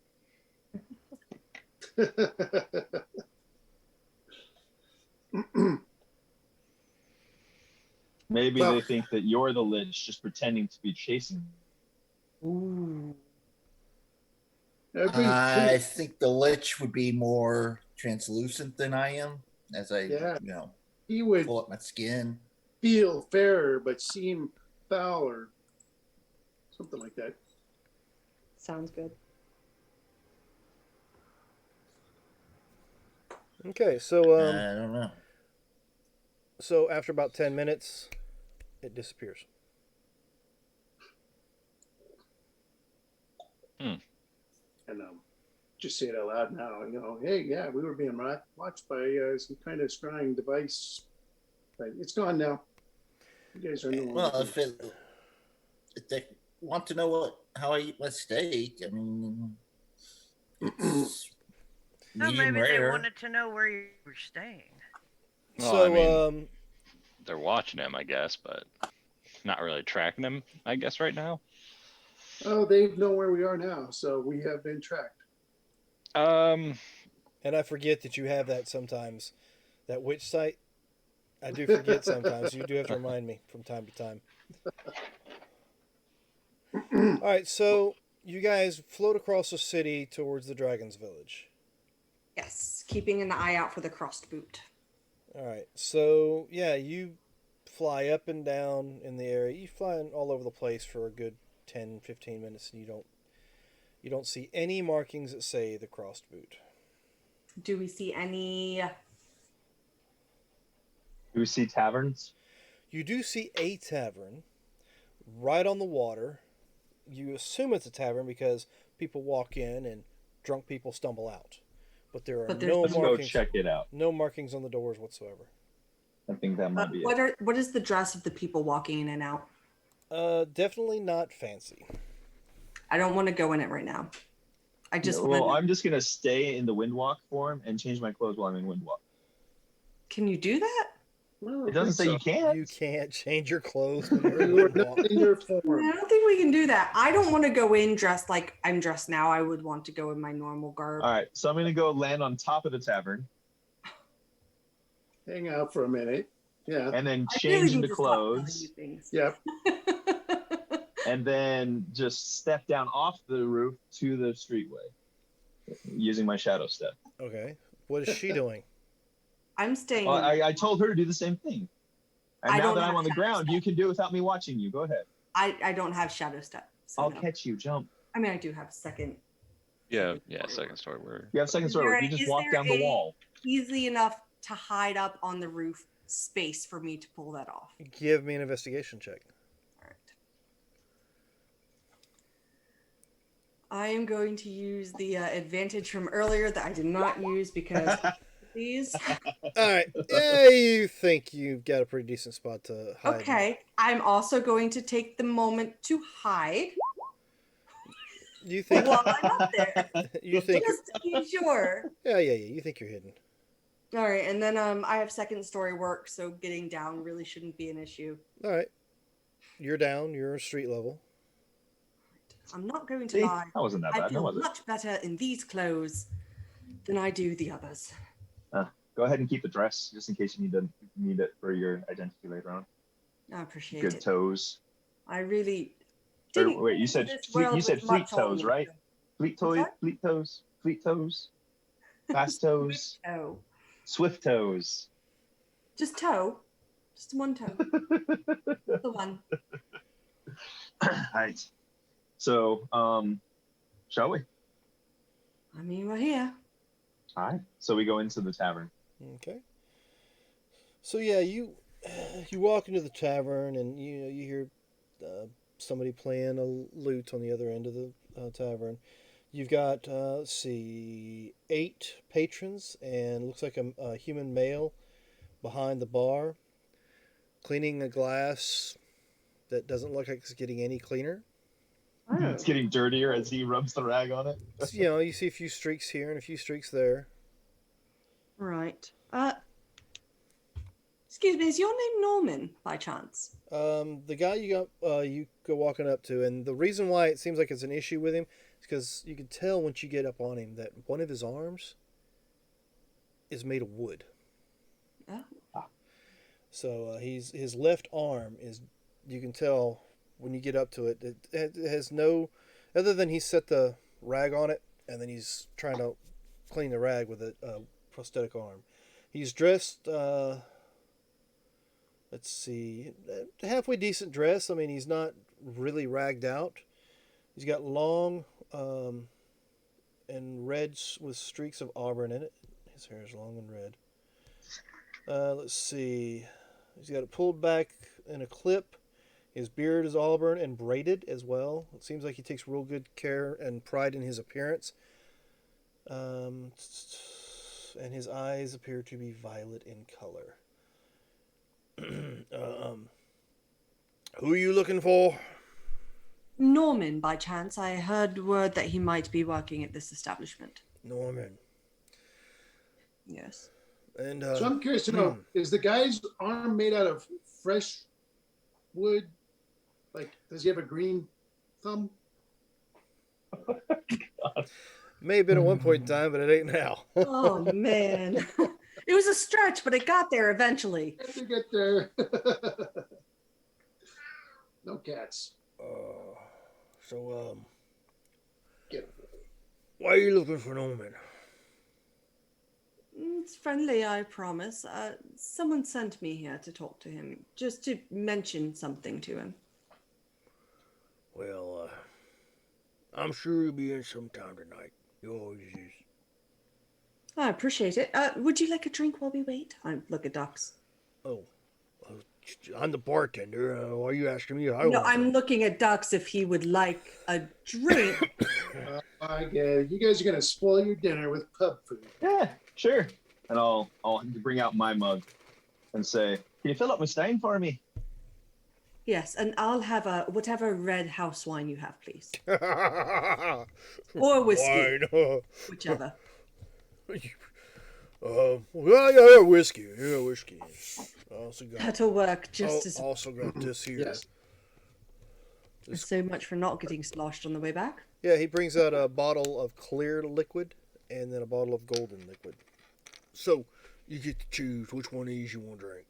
E: Maybe
G: Well-
E: they think that you're the Lich just pretending to be chasing.
F: Ooh.
B: I think the Lich would be more translucent than I am, as I,
G: Yeah.
B: you know,
G: He would
B: pull up my skin.
G: feel fairer but seem foul or something like that.
F: Sounds good.
A: okay. So,
B: I don't know.
A: so after about 10 minutes, it disappears.
G: And just say it out loud now. Hey, yeah, we were being watched by some kind of scrying device, but it's gone now. You guys are no
B: Well,
G: longer.
B: if they want to know how I eat my steak, I mean, it's
C: No,
B: medium
C: maybe they
B: rare.
C: wanted to know where you were staying.
D: Well,
A: So,
D: I mean, they're watching him, I guess, but not really tracking him, I guess, right now.
G: Oh, they know where we are now, so we have been tracked.
D: Um,
A: and I forget that you have that sometimes. That witch site, I do forget sometimes. You do have to remind me from time to time. All right, so you guys float across the city towards the Dragon's Village.
F: Yes, keeping an eye out for the crossed boot.
A: All right, so yeah, you fly up and down in the area. You fly all over the place for a good 10, 15 minutes, and you don't see any markings that say the crossed boot.
F: Do we see any?
E: Do we see taverns?
A: You do see a tavern right on the water. You assume it's a tavern because people walk in and drunk people stumble out. But there are
F: But there's
A: no
E: Let's go
A: markings.
E: check it out.
A: No markings on the doors whatsoever.
E: I think that might be it.
F: What is the dress of the people walking in and out?
A: Definitely not fancy.
F: I don't want to go in it right now. I just
E: Well,
F: want
E: I'm just gonna stay in the windwalk form and change my clothes while I'm in windwalk.
F: Can you do that?
G: Well,
E: It doesn't say you can't.
A: You can't change your clothes when you're
G: You are
A: in
G: not
A: walk.
G: in your
F: I
G: form.
F: don't think we can do that. I don't want to go in dressed like I'm dressed now. I would want to go in my normal garb.
E: All right, so I'm gonna go land on top of the tavern
G: Hang out for a minute. Yeah.
E: and then
F: I
E: change
F: really need
E: into
F: to stop telling
E: clothes
F: you things.
G: Yep.
E: and then just step down off the roof to the streetway using my shadow step.
A: Okay. What is she doing?
F: I'm staying.
E: Well,
F: in-
E: I told her to do the same thing. And
F: I
E: now
F: don't
E: that
F: have
E: I'm on the
F: shadow
E: ground,
F: step.
E: you can do it without me watching you. Go ahead.
F: I don't have shadow step. So
E: I'll
F: no.
E: catch you. Jump.
F: I mean, I do have second.
D: yeah, second story word.
E: You have second
F: Is
E: story.
F: there
E: You
F: a-
E: just
F: is
E: walk
F: there
E: down the
F: a-
E: wall.
F: Easily enough to hide up on the roof space for me to pull that off.
A: Give me an investigation check.
F: All right. I am going to use the advantage from earlier that I did not use because these.
A: All right. Yeah, you think you've got a pretty decent spot to hide. in.
F: Okay. I'm also going to take the moment to hide
A: You think?
F: while I'm up there,
A: You think?
F: just to be sure.
A: Yeah. You think you're hidden.
F: All right, and then I have second story work, so getting down really shouldn't be an issue.
A: All right. You're down. You're street level.
F: I'm not going to
E: See?
F: lie.
E: That wasn't that
F: I
E: bad,
F: feel
E: was it?
F: much better in these clothes than I do the others.
E: Go ahead and keep the dress just in case you need it for your identity later on.
F: I appreciate
E: Good
F: it.
E: toes.
F: I really
E: Or,
F: didn't.
E: wait, you
F: think
E: said
F: this
E: fleet,
F: world
E: you said
F: was
E: fleet
F: much on
E: toes,
F: me.
E: right? Fleet
F: I'm
E: toes,
F: sorry?
E: fleet toes, fast toes,
F: Toe.
E: swift toes.
F: Just toe. Just one toe. The one.
E: Right. So, shall we?
F: I mean, we're here.
E: All right. So we go into the tavern.
A: Okay. So yeah, you walk into the tavern and you hear somebody playing a lute on the other end of the tavern. You've got, let's see, 8 patrons, and looks like a human male behind the bar, cleaning a glass that doesn't look like it's getting any cleaner.
F: Oh,
E: It's getting dirtier as he rubs the rag on it.
A: So, you see a few streaks here and a few streaks there.
F: right. Excuse me, is your name Norman by chance?
A: The guy you go walking up to, and the reason why it seems like it's an issue with him is because you can tell once you get up on him that one of his arms is made of wood.
F: Oh.
A: So his left arm is, you can tell when you get up to it, it has no, other than he set the rag on it and then he's trying to clean the rag with a prosthetic arm. He's dressed, let's see, halfway decent dress. I mean, he's not really ragged out. He's got long and reds with streaks of auburn in it. His hair is long and red. Let's see. He's got it pulled back in a clip. His beard is auburn and braided as well. It seems like he takes real good care and pride in his appearance. And his eyes appear to be violet in color. Who are you looking for?
F: Norman by chance. I heard word that he might be working at this establishment.
A: Norman.
F: Yes.
A: And
G: So I'm curious to know, is the guy's arm made out of fresh wood? Like, does he have a green thumb?
A: may have been at one point in time, but it ain't now.
F: Oh man. It was a stretch, but it got there eventually.
G: Have to get there. No cats.
A: So,
G: Get
A: why are you looking for Norman?
F: It's friendly, I promise. Someone sent me here to talk to him, just to mention something to him.
A: Well, I'm sure he'll be in sometime tonight. He always is.
F: I appreciate it. Would you like a drink while we wait? I look at Ducks.
A: Oh, I'm the bartender. Why are you asking me?
F: No, I'm looking at Ducks if he would like a drink.
G: I get it. You guys are gonna spoil your dinner with pub food.
E: Yeah, sure. And I'll bring out my mug and say, "Can you fill up my stein for me?"
F: Yes, and I'll have whatever red house wine you have, please. Or whiskey.
A: Wine.
F: Whichever.
A: Well, yeah, whiskey. Yeah, whiskey. Also got,
F: That'll work just as
A: also got this here.
G: Yes.
F: so much for not getting sloshed on the way back.
A: Yeah, he brings out a bottle of clear liquid and then a bottle of golden liquid. So, you get to choose which one of these you want to drink.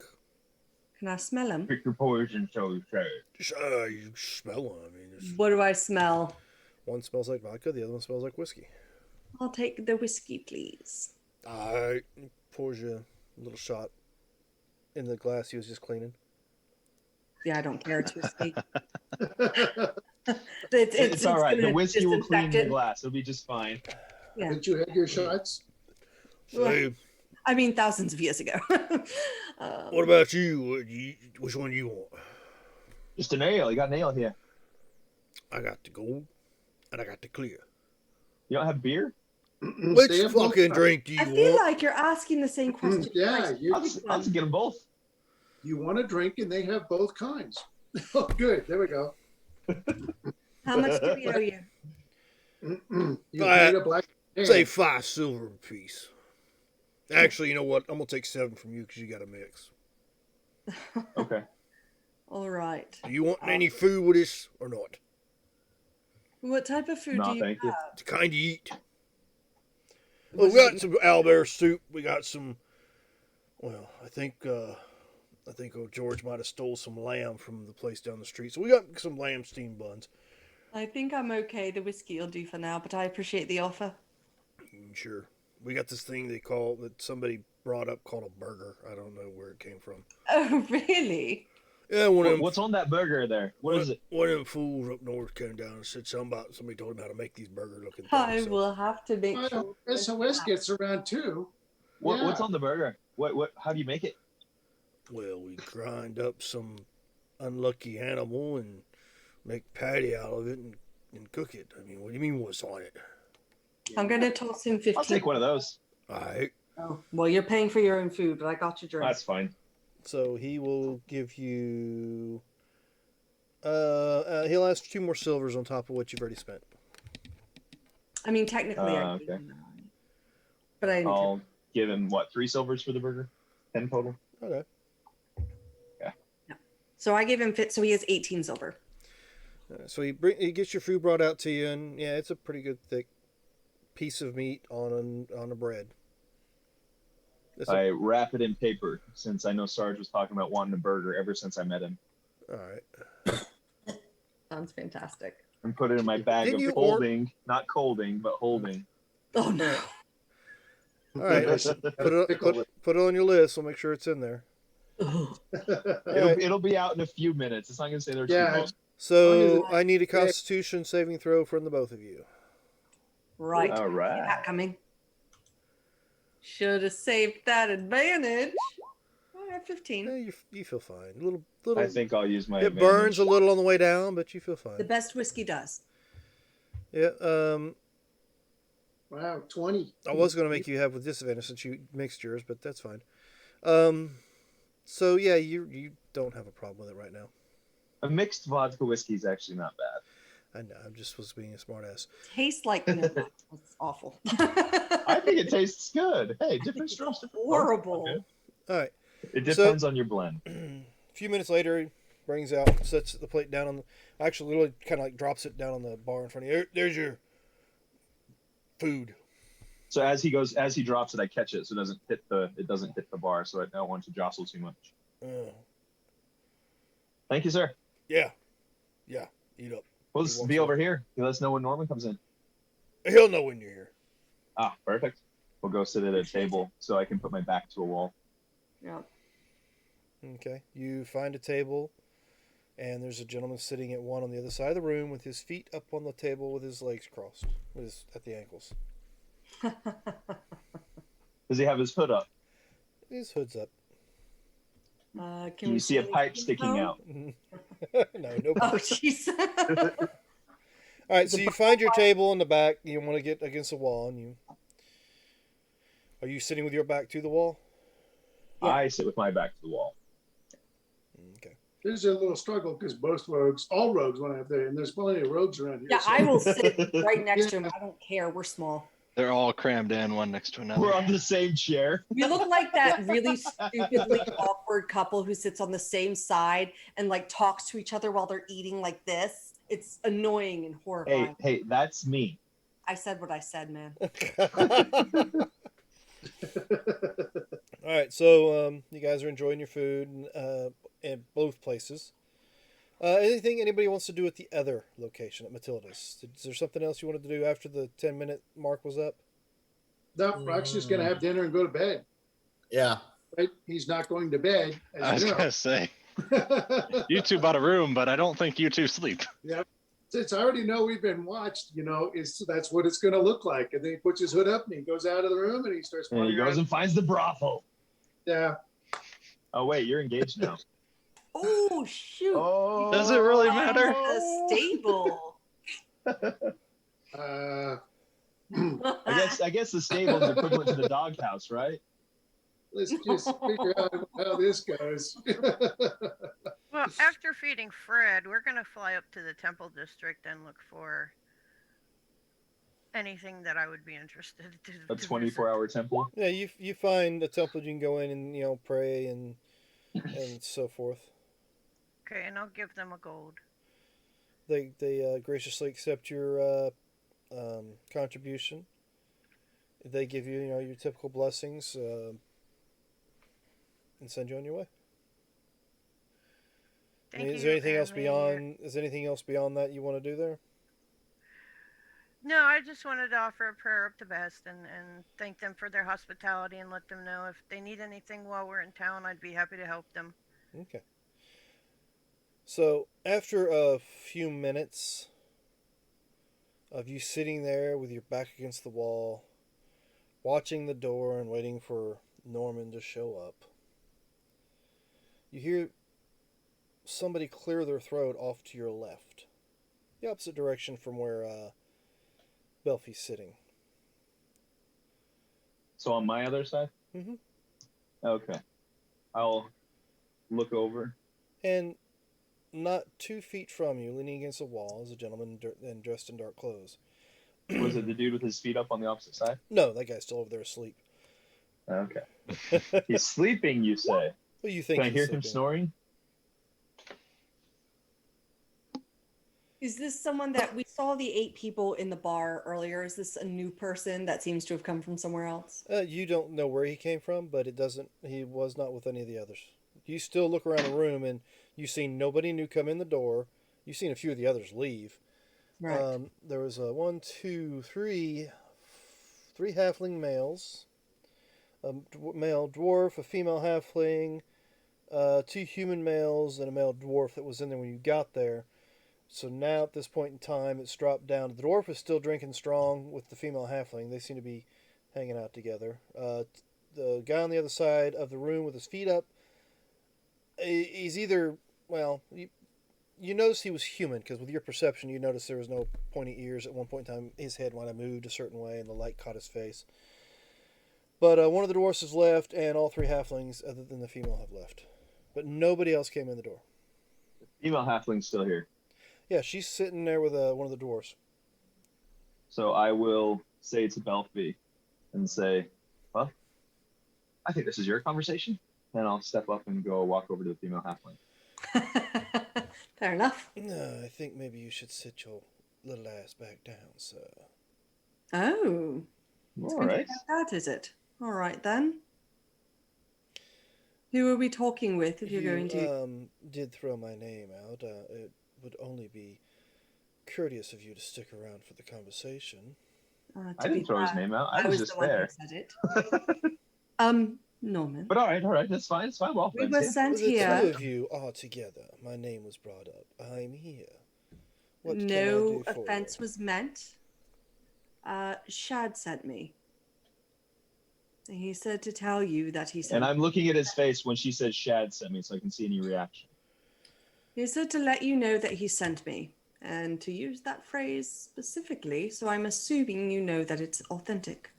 F: Can I smell him?
E: Pick your poison, so you say.
A: Just, you smell them. I mean,
F: What do I smell?
A: one smells like vodka, the other one smells like whiskey.
F: I'll take the whiskey, please.
A: Alright, he pours you a little shot in the glass he was just cleaning.
F: Yeah, I don't care. It's whiskey.
E: It's all right. The
F: gonna
E: whiskey will clean
F: disinfect
E: the
F: it.
E: glass. It'll be just fine.
F: Yeah.
G: Did you have your shots?
A: So,
F: I mean, thousands of years ago.
A: what about you? Which one do you want?
E: Just an ale. You got an ale here.
A: I got the gold and I got the clear.
E: You don't have beer?
A: Which
G: They have both
A: fucking
G: kinds.
A: drink do you
F: I feel
A: want?
F: like you're asking the same question.
G: Yeah,
F: twice.
G: you,
E: I'll just get them both.
G: you want a drink and they have both kinds. Oh, good. There we go.
F: How much do we owe you?
G: You
A: Alright.
G: need a black
A: Say 5 silver apiece. Actually, you know what? I'm gonna take 7 from you because you got a mix.
E: Okay.
F: All right.
A: Do you want any food with this or not?
F: What type of food
E: No,
F: do you
E: thank you.
F: have?
A: To kind of eat. Well, we got some owlbear soup. We got some. Well, I think old George might have stole some lamb from the place down the street. So we got some lamb steamed buns.
F: I think I'm okay. The whiskey will do for now, but I appreciate the offer.
A: Sure. We got this thing that somebody brought up called a burger. I don't know where it came from.
F: Oh, really?
A: Yeah, one of them.
E: What's on that burger there? What is it?
A: One of them fools up north came down and said something about somebody told him how to make these burger looking things.
F: I
A: so-
F: will have to make sure.
G: Well, SOS gets around too.
E: What's
G: Yeah.
E: on the burger? What? How do you make it?
A: Well, we grind up some unlucky animal and make patty out of it and cook it. I mean, what do you mean what's on it?
F: I'm gonna toss him 15.
E: I'll take one of those.
A: All right.
F: Oh, well, you're paying for your own food, but I got your drink.
E: That's fine.
A: So he will give you. He'll ask for 2 more silvers on top of what you've already spent.
F: I mean, technically, I
E: Okay.
F: gave him 9. But I didn't.
E: I'll give him, what, 3 silvers for the burger? 10 total?
A: Okay.
F: So I gave him fit, so he has 18 silver.
A: So he gets your food brought out to you, and yeah, it's a pretty good thick piece of meat on a bread.
E: I wrap it in paper since I know Sarge was talking about wanting a burger ever since I met him.
A: All right.
F: Sounds fantastic.
E: And put it in my bag
A: Didn't
E: of
A: you
E: holding, not colding, but holding.
F: Oh no.
A: All right. Put it on your list. We'll make sure it's in there.
F: Ugh.
E: It'll be out in a few minutes. It's not going to say there too
G: Yeah.
E: long.
A: So I need a Constitution saving throw from the both of you.
F: Right.
E: All right.
F: See that coming. Should have saved that advantage. I have 15.
A: Yeah, you feel fine. Little.
E: I think I'll use my
A: It
E: advantage.
A: burns a little on the way down, but you feel
F: The
A: fine.
F: best whiskey does.
A: Yeah.
G: Wow, 20.
A: I was going to make you have with disadvantage since you mixed yours, but that's fine. So yeah, you don't have a problem with it right now.
E: A mixed vodka whiskey is actually not bad.
A: I know. I'm just was being a smartass.
F: Tastes like no. It's awful.
E: I think it tastes good. Hey, different strokes, different folks.
F: Horrible.
E: Okay.
A: All right.
E: It depends on your blend.
A: A few minutes later, he brings out, sets the plate down on the. Actually, literally, kind of like drops it down on the bar in front of you. There's your food.
E: So as he drops it, I catch it, so it doesn't hit the bar, so I don't want to jostle too much. Thank you, sir.
A: Yeah. Eat up.
E: We'll
A: He
E: just
A: walks
E: be
A: away.
E: over here. You let us know when Norman comes in.
A: He'll know when you're here.
E: Ah, perfect. We'll go sit at a table so I can put my back to a wall.
F: Yeah.
A: Okay. You find a table, and there's a gentleman sitting at one on the other side of the room with his feet up on the table with his legs crossed, at the ankles.
E: Does he have his hood up?
A: His hood's up.
F: Can
E: Can you
F: we
E: see a
F: any
E: pipe sticking
F: info?
E: out?
A: No.
F: Oh, jeez.
A: All right, so you find your table in the back. You want to get against the wall, and are you sitting with your back to the wall?
F: Yeah.
E: I sit with my back to the wall.
A: Okay.
G: There's a little struggle because all rogues want to have there, and there's plenty of rogues around here.
F: Yeah,
G: so-
F: I will sit right next to him. I don't care. We're small.
D: They're all crammed in one next to another.
E: We're on the same chair.
F: We look like that really stupidly awkward couple who sits on the same side and like talks to each other while they're eating like this. It's annoying and horrifying.
E: Hey, that's me.
F: I said what I said, man.
A: All right, so you guys are enjoying your food in both places. Anything anybody wants to do at the other location at Matilda's? Is there something else you wanted to do after the 10-minute mark was up?
G: No, Rock's just going to have dinner and go to bed.
B: Yeah.
G: Right? He's not going to bed.
D: I was
G: As you
D: gonna say, you two bought a room, but I don't think you two sleep.
G: Since I already know we've been watched, that's what it's going to look like. And then he puts his hood up and he goes out of the room and he starts
E: And he
G: wandering
E: goes
G: around.
E: and finds the brothel.
G: Yeah.
E: Oh wait, you're engaged now.
F: Oh shoot!
E: Oh,
D: Does it really matter?
F: The stable.
E: I guess the stable's equivalent to the doghouse, right?
G: Let's just figure out how this goes.
C: Well, after feeding Fred, we're going to fly up to the Temple District and look for anything that I would be interested to
E: A
C: visit.
E: 24-hour temple.
A: Yeah, you find a temple you can go in and pray and so forth.
C: Okay, and I'll give them a gold.
A: They graciously accept your contribution. They give you your typical blessings and send you on your way.
C: Thank
A: Is
C: you,
A: there anything else
C: and
A: beyond? Is there anything else beyond that you want to do there?
C: No, I just wanted to offer a prayer up to Best and thank them for their hospitality and let them know if they need anything while we're in town, I'd be happy to help them.
A: Okay. So after a few minutes of you sitting there with your back against the wall, watching the door and waiting for Norman to show up, you hear somebody clear their throat off to your left, the opposite direction from where Belfie's sitting.
E: So on my other side?
A: Mm-hmm.
E: Okay. I'll look over.
A: And not 2 feet from you, leaning against a wall, is a gentleman and dressed in dark clothes.
E: Was it the dude with his feet up on the opposite side?
A: No, that guy's still over there asleep.
E: Okay. He's sleeping, you say?
A: Well, you think
E: Can I
A: he's
E: hear
A: sleeping.
E: him snoring?
F: Is this someone that we saw the 8 people in the bar earlier? Is this a new person that seems to have come from somewhere else?
A: You don't know where he came from, but it doesn't. He was not with any of the others. You still look around the room, and you've seen nobody new come in the door. You've seen a few of the others leave.
F: Right.
A: There was three halfling males, a male dwarf, a female halfling, 2 human males, and a male dwarf that was in there when you got there. So now at this point in time, it's dropped down. The dwarf is still drinking strong with the female halfling. They seem to be hanging out together. The guy on the other side of the room with his feet up, he's either, well, you notice he was human because with your perception, you notice there was no pointy ears. At one point in time, his head might have moved a certain way and the light caught his face. But one of the dwarfs has left, and all 3 halflings, other than the female, have left. But nobody else came in the door.
E: Female halfling's still here.
A: Yeah, she's sitting there with one of the dwarfs.
E: So I will say to Belfi and say, well, I think this is your conversation. And I'll step up and go walk over to the female halfling.
F: Fair enough.
A: No, I think maybe you should sit your little ass back down, sir.
F: Oh. It's
E: All
F: going to
E: right.
F: be like that, is it? All right, then. Who are we talking with if you're going to...
A: did throw my name out. It would only be courteous of you to stick around for the conversation.
E: I didn't throw his name out. I was just
F: the one who
E: there.
F: said it. Norman.
E: But all right. That's fine. It's fine. Well,
F: We were sent
A: The 2
F: here.
A: of you are together. My name was brought up. I'm here. What can I
F: No
A: do for
F: offense
A: you?
F: was meant. Shad sent me. He said to tell you that he sent
E: And I'm looking at his face when she said Shad sent me so I can see any reaction.
F: He said to let you know that he sent me. And to use that phrase specifically, so I'm assuming you know that it's authentic.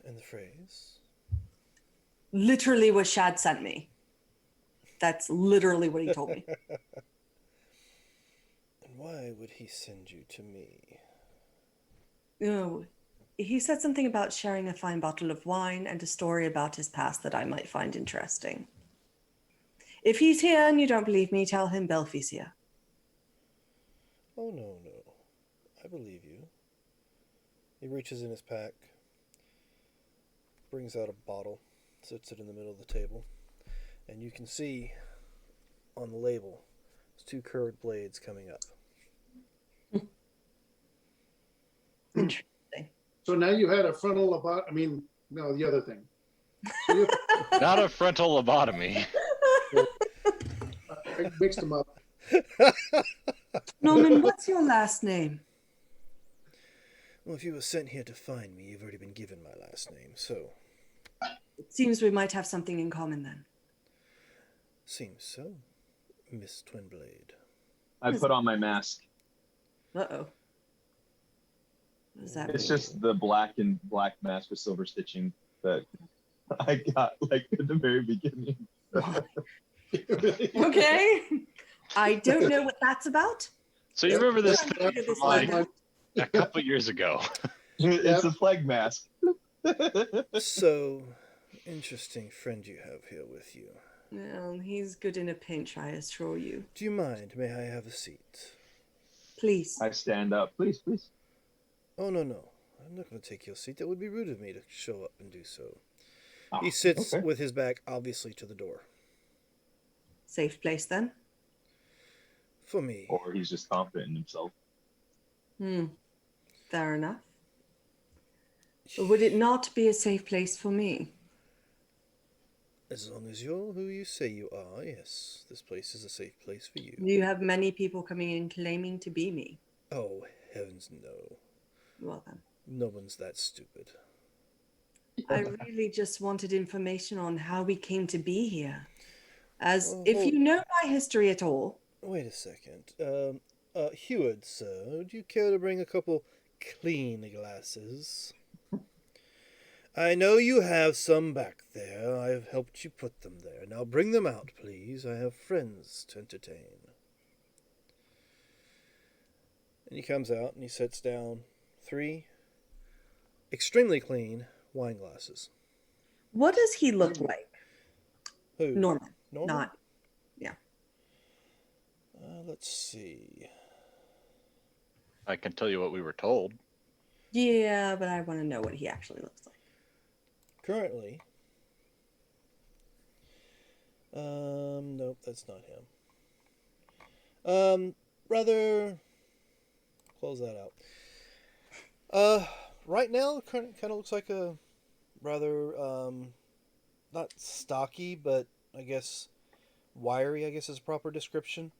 A: And the phrase?
F: Literally what Shad sent me. That's literally what he told me.
A: And why would he send you to me?
F: Oh, he said something about sharing a fine bottle of wine and a story about his past that I might find interesting. If he's here and you don't believe me, tell him Belfi's here.
A: Oh, no. I believe you. He reaches in his pack, brings out a bottle, sits it in the middle of the table, and you can see on the label, there's 2 curved blades coming up.
F: Interesting.
G: So now you had a frontal about. I mean, no, the other thing. So you,
D: Not a frontal lobotomy.
G: I mixed them up.
F: Norman, what's your last name?
A: Well, if you were sent here to find me, you've already been given my last name, so...
F: It seems we might have something in common then.
A: Seems so, Miss Twinblade.
E: I put on my mask.
F: Uh-oh. What does that
E: It's
F: mean?
E: just the black mask with silver stitching that I got like at the very beginning.
F: Okay. I don't know what that's about.
D: So you remember this
F: Trying to
D: thing
F: figure this
D: from like
F: out.
D: a couple years ago.
E: It's a plague mask.
A: So, interesting friend you have here with you.
F: Well, he's good in a pinch, I assure you.
A: Do you mind? May I have a seat?
F: Please.
E: I stand up. Please.
A: Oh, no. I'm not going to take your seat. That would be rude of me to show up and do so.
E: Oh,
A: He sits
E: okay.
A: with his back, obviously, to the door.
F: Safe place then?
A: For me.
E: Or he's just confident in himself.
F: Fair enough. But would it not be a safe place for me?
A: As long as you're who you say you are, yes. This place is a safe place for you.
F: You have many people coming in claiming to be me.
A: Oh, heavens no.
F: Well then.
A: No one's that stupid.
F: I really just wanted information on how we came to be here. As
A: Oh,
F: if
A: hold-
F: you know my history at all.
A: Wait a second. Heward, sir, would you care to bring a couple clean glasses. I know you have some back there. I've helped you put them there. Now bring them out, please. I have friends to entertain. And he comes out and he sets down 3 extremely clean wine glasses.
F: What does he look like?
A: Who?
F: Norman.
A: Norman?
F: Not. Yeah.
A: Let's see.
D: I can tell you what we were told.
F: Yeah, but I want to know what he actually looks like.
A: Currently, nope, that's not him. Rather, close that out. Right now, kind of looks like a rather, not stocky, but I guess wiry, I guess is a proper description.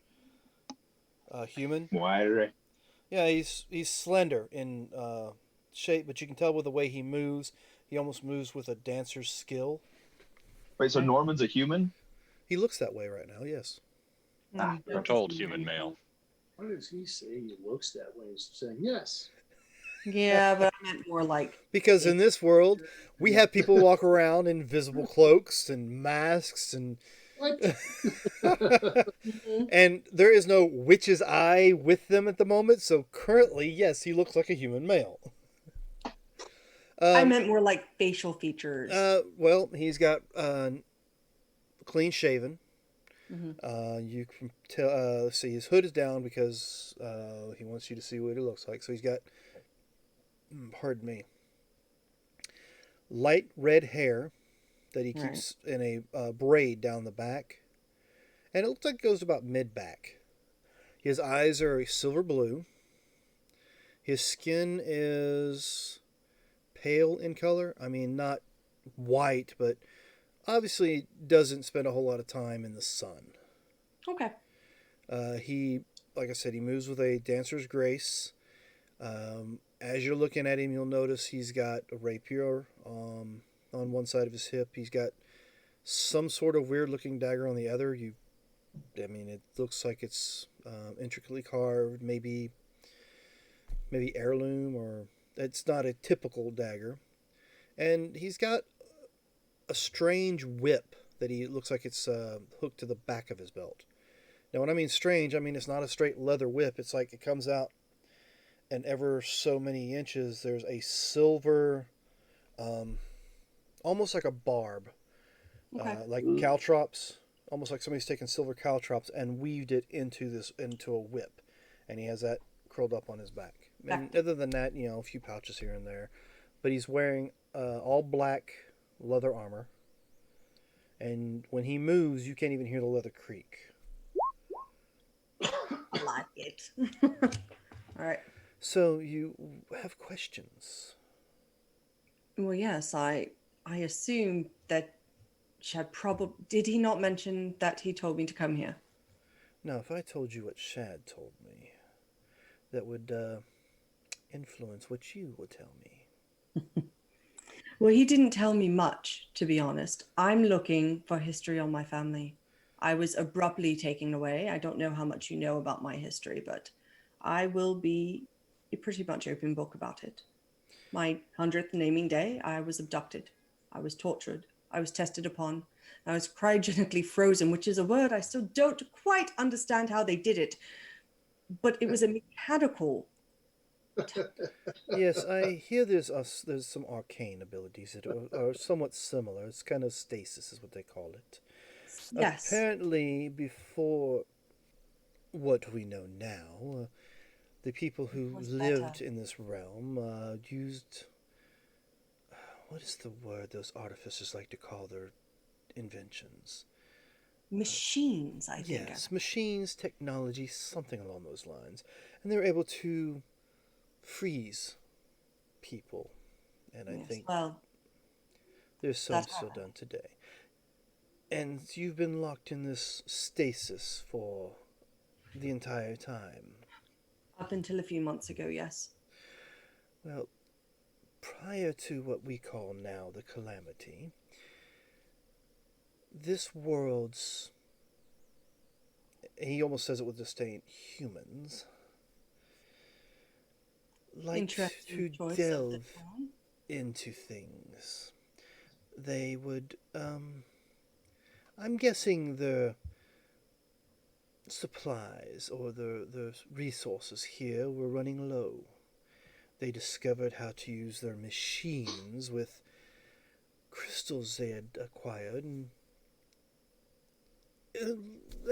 A: Human.
E: Wiry.
A: Yeah, he's slender in shape, but you can tell with the way he moves. He almost moves with a dancer's skill.
E: Wait, so Norman's a human?
A: He looks that way right now, yes.
E: Ah,
D: We're told human male.
G: Why does he say he looks that way? He's saying yes.
F: Yeah, but I meant more like.
A: Because in this world, we have people walk around in invisible cloaks and masks and
G: What?
A: and there is no witch's eye with them at the moment, so currently, yes, he looks like a human male.
F: I meant more like facial features.
A: Well, he's got clean shaven.
F: Mhm.
A: You can tell. Let's see, his hood is down because he wants you to see what he looks like. So he's got, pardon me, light red hair that he keeps in a braid down the back, and it looks like it goes about mid back. His eyes are a silver blue. His skin is pale in color. I mean, not white, but obviously doesn't spend a whole lot of time in the sun.
F: Okay.
A: He, like I said, he moves with a dancer's grace. As you're looking at him, you'll notice he's got a rapier on one side of his hip. He's got some sort of weird-looking dagger on the other. It looks like it's intricately carved, maybe heirloom, or it's not a typical dagger. And he's got a strange whip that he looks like it's hooked to the back of his belt. Now, when I mean strange, I mean it's not a straight leather whip. It's like it comes out, and ever so many inches, there's a silver, almost like a barb, like caltrops, almost like somebody's taken silver caltrops and weaved it into a whip, and he has that curled up on his back. And other than that, a few pouches here and there, but he's wearing all black leather armor, and when he moves, you can't even hear the leather creak.
F: I like it. All right.
A: So you have questions?
F: Well, yes, I assume that Shad probably did. He not mention that he told me to come here?
A: Now, if I told you what Shad told me, that would influence what you would tell me.
F: Well, he didn't tell me much, to be honest. I'm looking for history on my family. I was abruptly taken away. I don't know how much you know about my history, but I will be a pretty much open book about it. My 100th naming day, I was abducted. I was tortured. I was tested upon. I was cryogenically frozen, which is a word I still don't quite understand how they did it. But it was a mechanical.
A: Yes, I hear there's some arcane abilities that are somewhat similar. It's kind of stasis is what they call it.
F: Yes.
A: Apparently, before what we know now, the people who lived in this realm used... what is the word those artificers like to call their inventions?
F: Machines, I think.
A: Yes, machines, technology, something along those lines. And they were able to freeze people. And I think there's some still done today. And you've been locked in this stasis for the entire time.
F: Up until a few months ago, yes.
A: Well, prior to what we call now the calamity, this world's, he almost says it with disdain, humans like
F: Interesting
A: to
F: choice of the
A: delve
F: town.
A: into things. They would, I'm guessing the supplies or the resources here were running low. They discovered how to use their machines with crystals they had acquired, and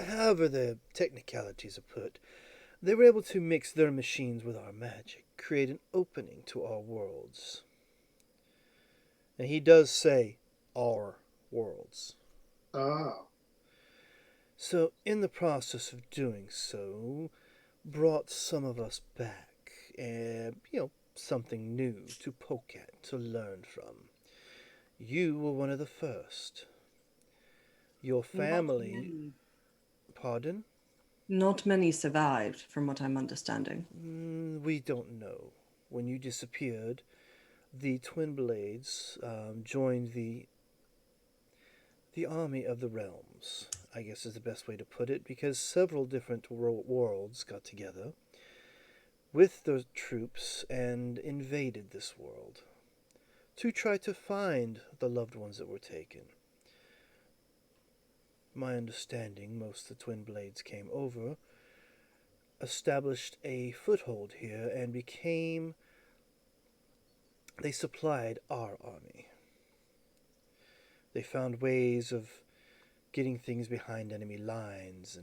A: however the technicalities are put, they were able to mix their machines with our magic, create an opening to our worlds. And he does say our worlds.
G: Ah,
A: So, in the process of doing so, brought some of us back, and, something new to poke at, to learn from. You were one of the first. Your
F: Not
A: family,
F: many.
A: pardon?
F: Not many survived, from what I'm understanding.
A: We don't know. When you disappeared, the Twin Blades joined the army of the realms, I guess is the best way to put it, because several different worlds got together with the troops and invaded this world to try to find the loved ones that were taken. My understanding, most of the Twin Blades came over, established a foothold here, and they supplied our army. They found ways of getting things behind enemy lines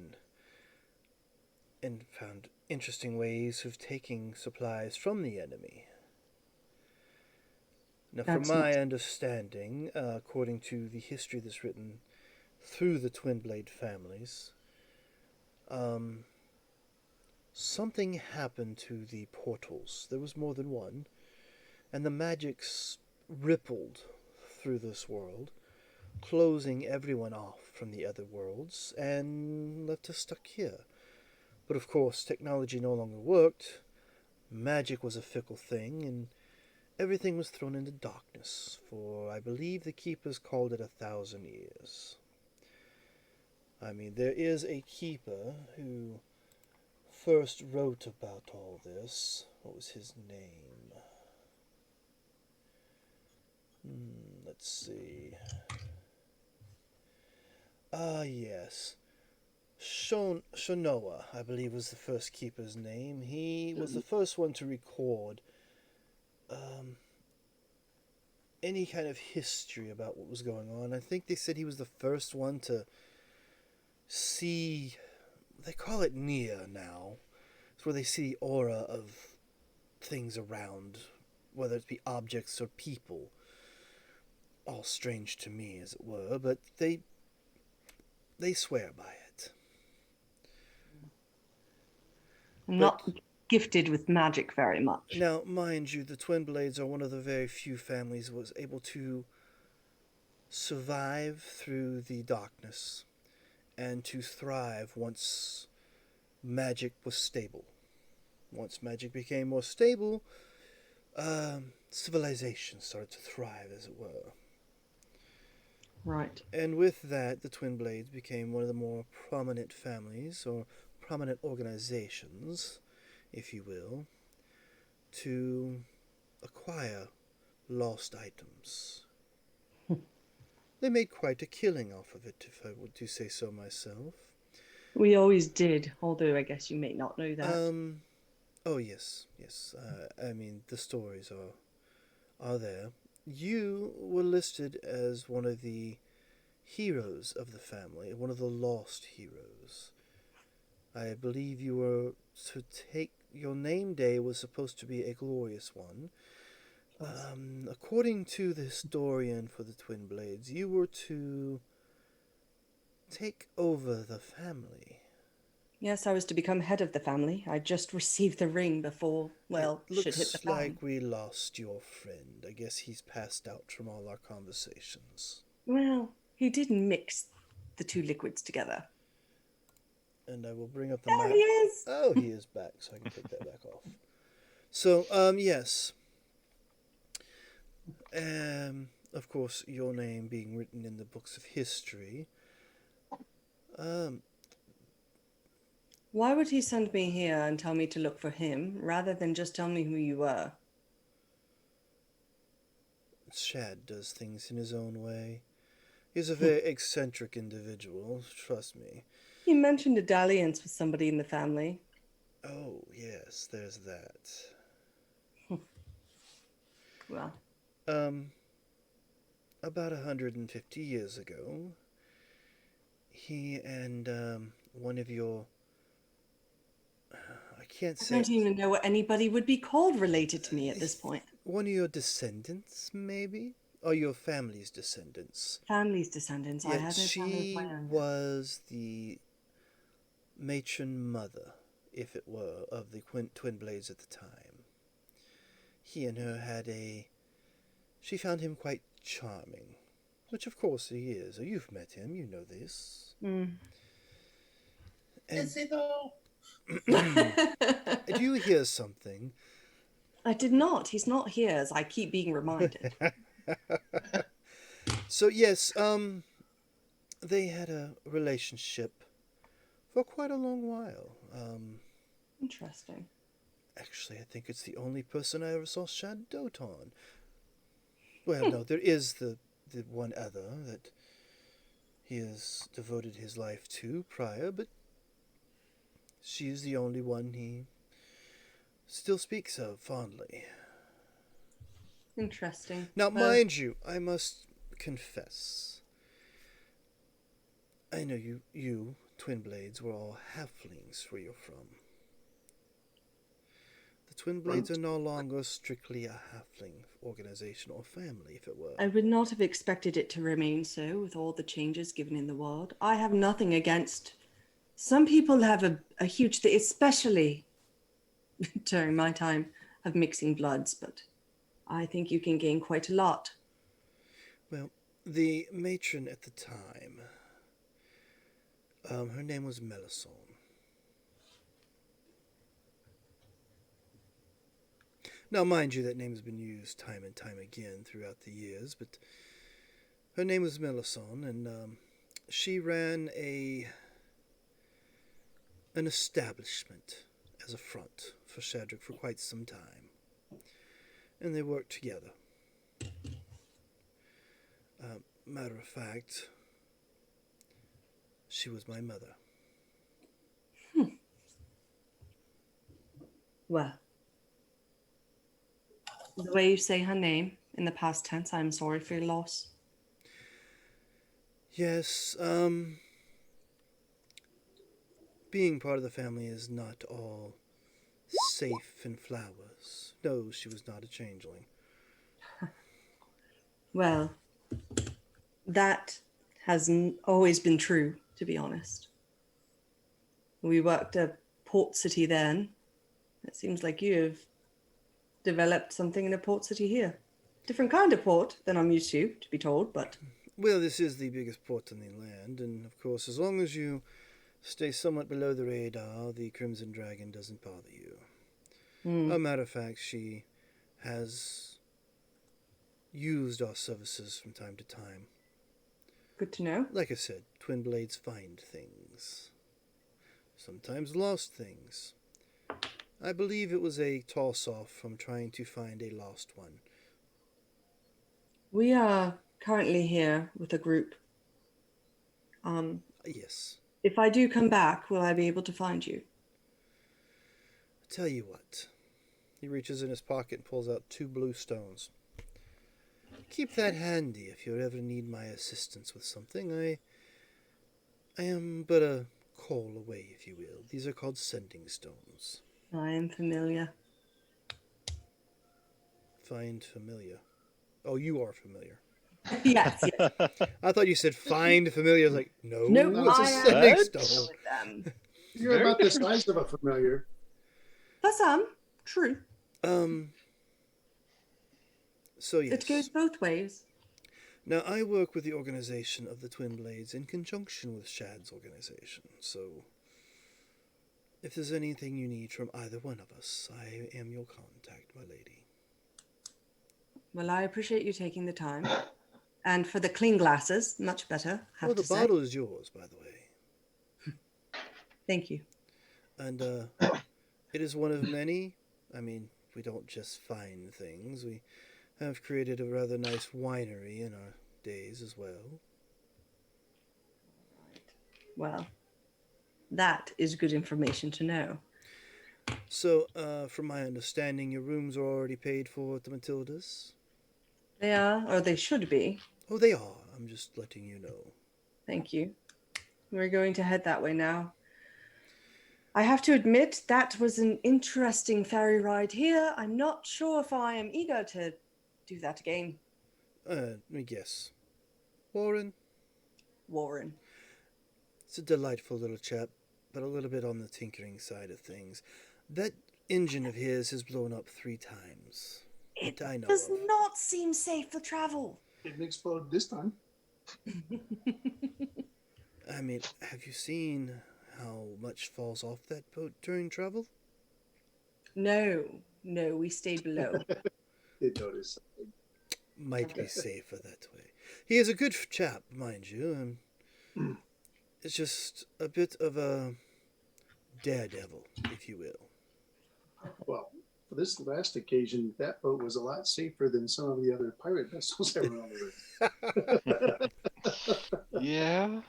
A: and found interesting ways of taking supplies from the enemy. Now, from
F: That's
A: my
F: not
A: understanding, according to the history that's written through the Twin Blade families, something happened to the portals. There was more than one, and the magics rippled through this world, closing everyone off from the other worlds, and left us stuck here. But of course, technology no longer worked, magic was a fickle thing, and everything was thrown into darkness, for I believe the keepers called it 1,000 years. I mean, there is a keeper who first wrote about all this. What was his name? Let's see. Yes. Shonoa, I believe, was the first keeper's name. He was the first one to record any kind of history about what was going on. I think they said he was the first one to see. They call it Nia now. It's where they see the aura of things around, whether it be objects or people. All strange to me, as it were, but they swear by it.
F: I'm
A: But
F: not gifted with magic very much.
A: now, mind you, the Twin Blades are one of the very few families that was able to survive through the darkness and to thrive once magic was stable. Once magic became more stable, civilization started to thrive, as it were.
F: Right.
A: And with that, the Twin Blades became one of the more prominent families, or prominent organizations, if you will, to acquire lost items. They made quite a killing off of it, if I were to say so myself.
F: We always did, although I guess you may not know that.
A: Oh yes, yes. I mean, the stories are there. You were listed as one of the heroes of the family, one of the lost heroes. I believe you were to take your name day was supposed to be a glorious one. According to the historian for the Twin Blades, you were to take over the family.
F: Yes, I was to become head of the family. I just received the ring before, well,
A: It
F: shit hit the
A: looks
F: fan.
A: like we lost your friend. I guess he's passed out from all our conversations.
F: Well, he did mix the two liquids together.
A: And I will bring up the
F: There
A: map.
F: he is!
A: Oh, he is back, so I can take that back off. So, yes. Of course, your name being written in the books of history.
F: Why would he send me here and tell me to look for him rather than just tell me who you were?
A: Shad does things in his own way. He's a very eccentric individual, trust me.
F: He mentioned a dalliance with somebody in the family.
A: Oh, yes, there's that.
F: Well,
A: About 150 years ago, he and one of your... I can't
F: I
A: say...
F: don't even know what anybody would be called related to me at this point.
A: One of your descendants, maybe? Or your family's descendants.
F: Family's descendants. I
A: Yeah,
F: had no family of
A: she
F: my own.
A: was the matron mother, if it were, of the twin blades at the time. He and her had a... She found him quite charming, which of course he is. You've met him, you know this.
F: Mm.
B: Is he though?
A: Do you hear something?
F: I did not. He's not here, as I keep being reminded.
A: So yes, they had a relationship for quite a long while.
F: Interesting.
A: Actually, I think it's the only person I ever saw Shad dote on. Well, no, there is the one other that he has devoted his life to prior, but she's the only one he still speaks of fondly.
F: Interesting.
A: Now,
F: Well,
A: mind you, I must confess, I know you Twin Blades, were all halflings where you're from. The Twin Blades are no longer strictly a halfling organization or family, if it were.
F: I would not have expected it to remain so with all the changes given in the world. I have nothing against... Some people have a huge thing, especially during my time of mixing bloods, but I think you can gain quite a lot.
A: Well, the matron at the time, her name was Melisande. Now, mind you, that name has been used time and time again throughout the years, but her name was Melisande, and she ran an establishment as a front for Shadrick for quite some time, and they worked together. Matter of fact, she was my mother.
F: Well, the way you say her name in the past tense, I'm sorry for your loss.
A: Yes, being part of the family is not all safe and flowers. No, she was not a changeling.
F: Well, that hasn't always been true, to be honest. We worked at Port City then. It seems like you've developed something in a port city here. Different kind of port than I'm used to be told, but...
A: Well, this is the biggest port in the land, and of course, as long as you stay somewhat below the radar, the Crimson Dragon doesn't bother you. A matter of fact, she has used our services from time to time.
F: Good to know.
A: Like I said, Twin Blades find things. Sometimes lost things. I believe it was a toss-off from trying to find a lost one.
F: We are currently here with a group.
A: Yes.
F: If I do come back, will I be able to find you?
A: Tell you what. He reaches in his pocket and pulls out 2 blue stones. Keep that handy if you ever need my assistance with something. I am but a call away, if you will. These are called sending stones.
F: I am familiar.
A: Find familiar. Oh, you are familiar.
F: Yes.
A: I thought you said find familiar. I was like, no,
F: No,
A: it's a
F: I am
A: sending
D: What?
A: stone.
F: with them.
G: You're
E: Very
G: about the
E: different.
G: size of a familiar.
F: For some, true.
A: So yes.
F: It goes both ways.
A: Now, I work with the organization of the Twin Blades in conjunction with Shad's organization, so if there's anything you need from either one of us, I am your contact, my lady.
F: Well, I appreciate you taking the time. And for the clean glasses, much better, I have
A: Oh,
F: to
A: the
F: say.
A: bottle is yours, by the way.
F: Thank you.
A: And it is one of many. I mean, we don't just find things. We have created a rather nice winery in our days as well.
F: Well, that is good information to know.
A: So, from my understanding, your rooms are already paid for at the Matildas?
F: They are, or they should be.
A: Oh, they are. I'm just letting you know.
F: Thank you. We're going to head that way now. I have to admit, that was an interesting ferry ride here. I'm not sure if I am eager to do that again.
A: Let me guess. Warren?
F: Warren.
A: It's a delightful little chap, but a little bit on the tinkering side of things. That engine of his has blown up 3 times.
F: It
A: I know
F: does
A: of.
F: not seem safe for travel.
G: Didn't explode this time.
A: I mean, have you seen how much falls off that boat during travel?
F: No, we stayed below.
G: Did notice.
A: Might be safer that way. He is a good chap, mind you. It's just a bit of a daredevil, if you will.
G: Well, for this last occasion, that boat was a lot safer than some of the other pirate vessels that were on the river.
D: Yeah.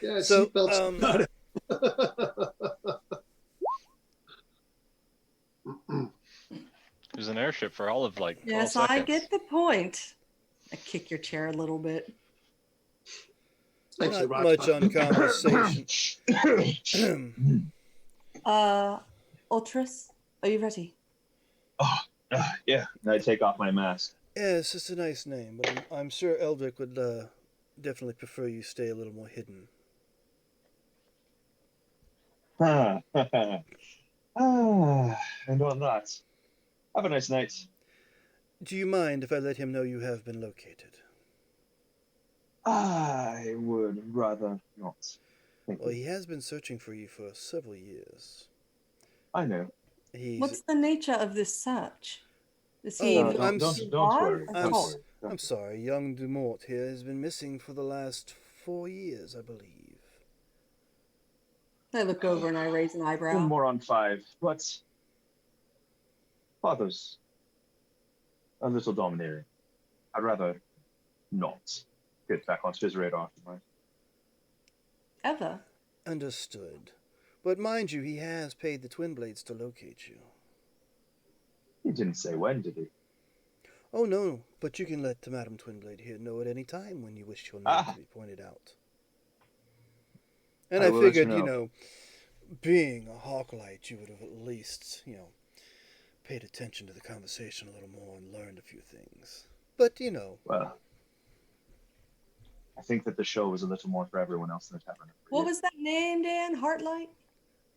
G: Yeah,
A: So,
G: seatbelts got it.
D: There's an airship for all of like 12
F: Yes,
D: seconds.
F: I get the point. I kick your chair a little bit.
G: Actually,
A: Not
G: rock
A: much
G: bottom.
A: on conversation.
F: Ultras, are you ready?
E: Yeah. And I take off my mask.
A: Yes, it's a nice name, but I'm sure Eldrick would definitely prefer you stay a little more hidden.
E: And on that, have a nice night.
A: Do you mind if I let him know you have been located?
E: I would rather not. Thank
A: Well,
E: you.
A: he has been searching for you for several years.
E: I know.
F: What's the nature of this search? Is
A: Oh,
F: he
E: No,
A: I'm
E: don't,
A: s-
E: don't worry.
F: alive or
E: Don't
F: not?
E: worry.
A: I'm sorry, young Dumort here has been missing for the last 4 years, I believe.
F: I look over and I raise an
E: One
F: eyebrow.
E: more on 5, but father's a little domineering. I'd rather not get back onto his radar tonight.
F: Ever?
A: Understood. But mind you, he has paid the Twin Blades to locate you.
E: He didn't say when, did he?
A: Oh, no, but you can let Madame Twinblade here know at any time when you wish your name
E: Ah.
A: to be pointed out. And
E: I
A: I
E: will let you
A: figured,
E: know.
A: being a Hawklight, you would have at least, paid attention to the conversation a little more and learned a few things. But,
E: Well, I think that the show was a little more for everyone else than it happened.
F: What was that name, Dan? Heartlight?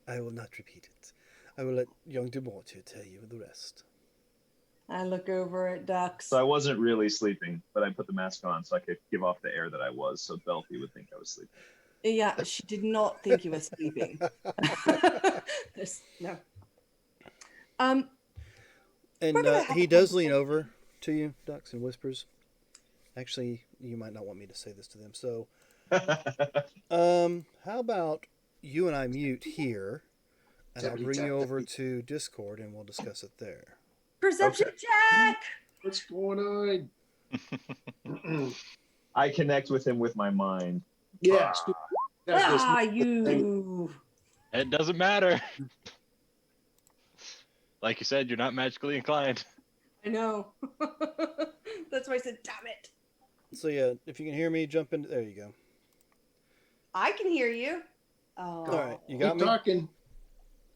A: I will not repeat it. I will let young Dumort here tell you the rest.
F: I look over at Ducks.
E: So I wasn't really sleeping, but I put the mask on so I could give off the air that I was, so Belfie would think I was sleeping.
F: Yeah, she did not think you were sleeping. No.
A: And
F: We're gonna have
A: he
F: a
A: does lean
F: conversation.
A: over to you, Dux, and whispers. Actually, you might not want me to say this to them. So, how about you and I mute here, and I'll bring you over to Discord, and we'll discuss it there.
F: Perception check!
G: What's going on?
E: I connect with him with my mind.
G: Yeah.
F: You.
D: It doesn't matter. Like you said, you're not magically inclined.
F: I know. That's why I said, damn it.
A: So yeah, if you can hear me, jump in. There you go.
F: I can hear you. Oh.
A: All right, you got
G: Keep
A: me.
G: talking.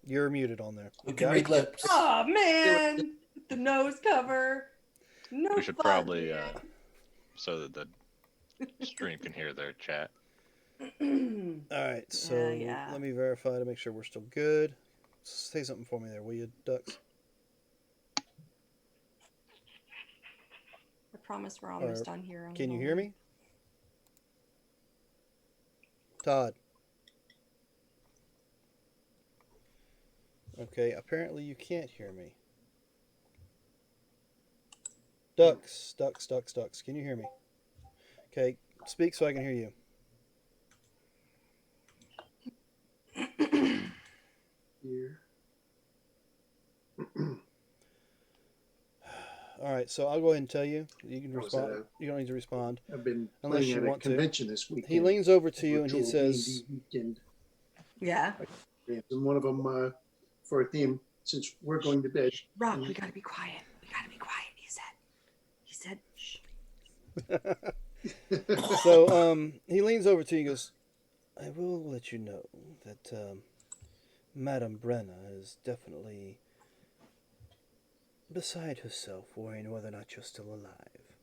A: You're muted on there.
B: You can
A: got
B: read
A: it?
B: lips.
F: Oh, man. The nose cover. No
D: We should
F: fun,
D: probably,
F: man.
D: so that the stream can hear their chat.
A: All right, so
F: Yeah.
A: let me verify to make sure we're still good. Say something for me there, will you, Dux?
F: I promise we're almost done here.
A: Can you hear me? Todd. Okay, apparently you can't hear me. Dux. Can you hear me? Okay, speak so I can hear you.
G: here.
A: All right, so I'll go ahead and tell you. You can
G: I was
A: respond. You don't need to respond.
G: I've been
A: Unless
G: playing
A: you
G: at a
A: want to.
G: convention this weekend.
A: He leans over to you and he
G: virtual
A: says,
G: D&D weekend.
F: Yeah.
G: And one of them for a theme, since we're going to bed.
F: Rock, we gotta be quiet. We gotta be quiet, he said. He said, shh.
A: so he leans over to you and goes, I will let you know that Madame Brenna is definitely beside herself, worrying whether or not you're still alive.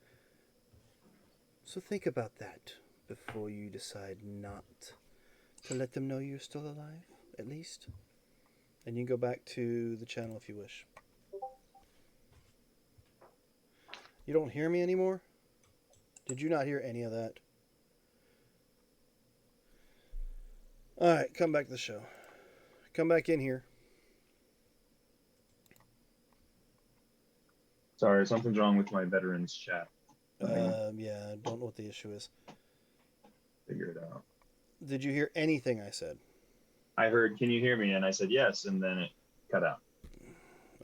A: So think about that before you decide not to let them know you're still alive, at least. And you can go back to the channel if you wish. You don't hear me anymore? Did you not hear any of that? Alright, come back to the show. Come back in here.
E: Sorry, something's wrong with my veterans chat.
A: Yeah, I don't know what the issue is.
E: Figure it out.
A: Did you hear anything I said?
E: I heard, "Can you hear me?" And I said yes, and then it cut out.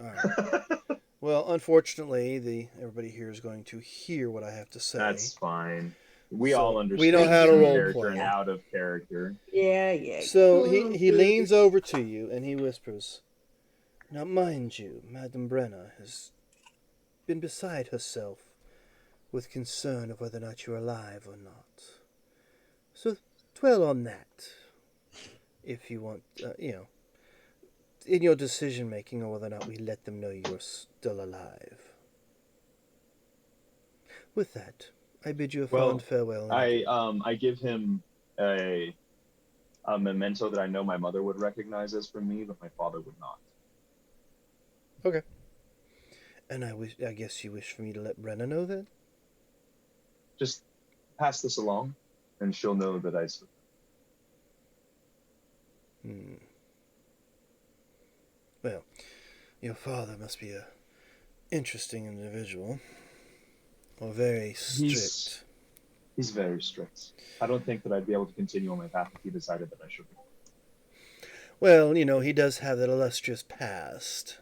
A: Alright. Well, unfortunately, everybody here is going to hear what I have to say.
E: That's fine. We
A: So,
E: all understand.
A: we know how to
E: in
A: role
E: character
A: play.
E: and out of character.
F: Yeah, yeah.
A: So he leans over to you and he whispers, Now mind you, Madame Brenna has been beside herself with concern of whether or not you're alive or not. So dwell on that, if you want, in your decision making, or whether or not we let them know you're still alive. With that, I bid you a fond farewell.
E: I give him a memento that I know my mother would recognize as from me, but my father would not.
A: Okay. And I guess you wish for me to let Brenna know that?
E: Just pass this along, and she'll know that I.
A: Well, your father must be a interesting individual. Or very strict.
E: He's very strict. I don't think that I'd be able to continue on my path if he decided that I shouldn't.
A: Well, he does have that illustrious past.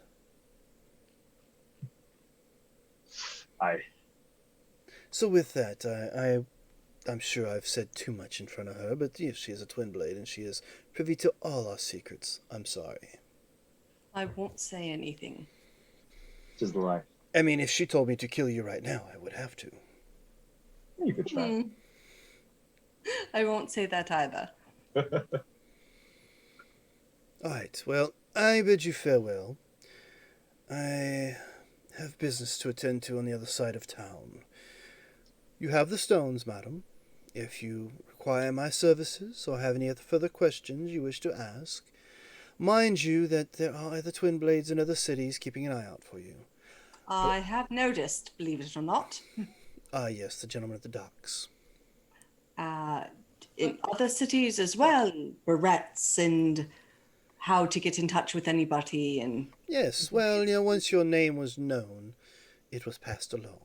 A: So with that, I'm sure I've said too much in front of her, but she is a twin blade and she is privy to all our secrets. I'm sorry.
F: I won't say anything.
E: Tis the life.
A: I mean, if she told me to kill you right now, I would have to.
E: You could try.
F: I won't say that either.
A: Alright, well, I bid you farewell. I have business to attend to on the other side of town. You have the stones, madam. If you require my services or have any other further questions you wish to ask, mind you that there are other twin blades in other cities keeping an eye out for you.
F: I have noticed, believe it or not.
A: Ah, yes, the gentleman at the docks.
F: In other cities as well, barrettes and how to get in touch with anybody and...
A: Yes, well, once your name was known, it was passed along.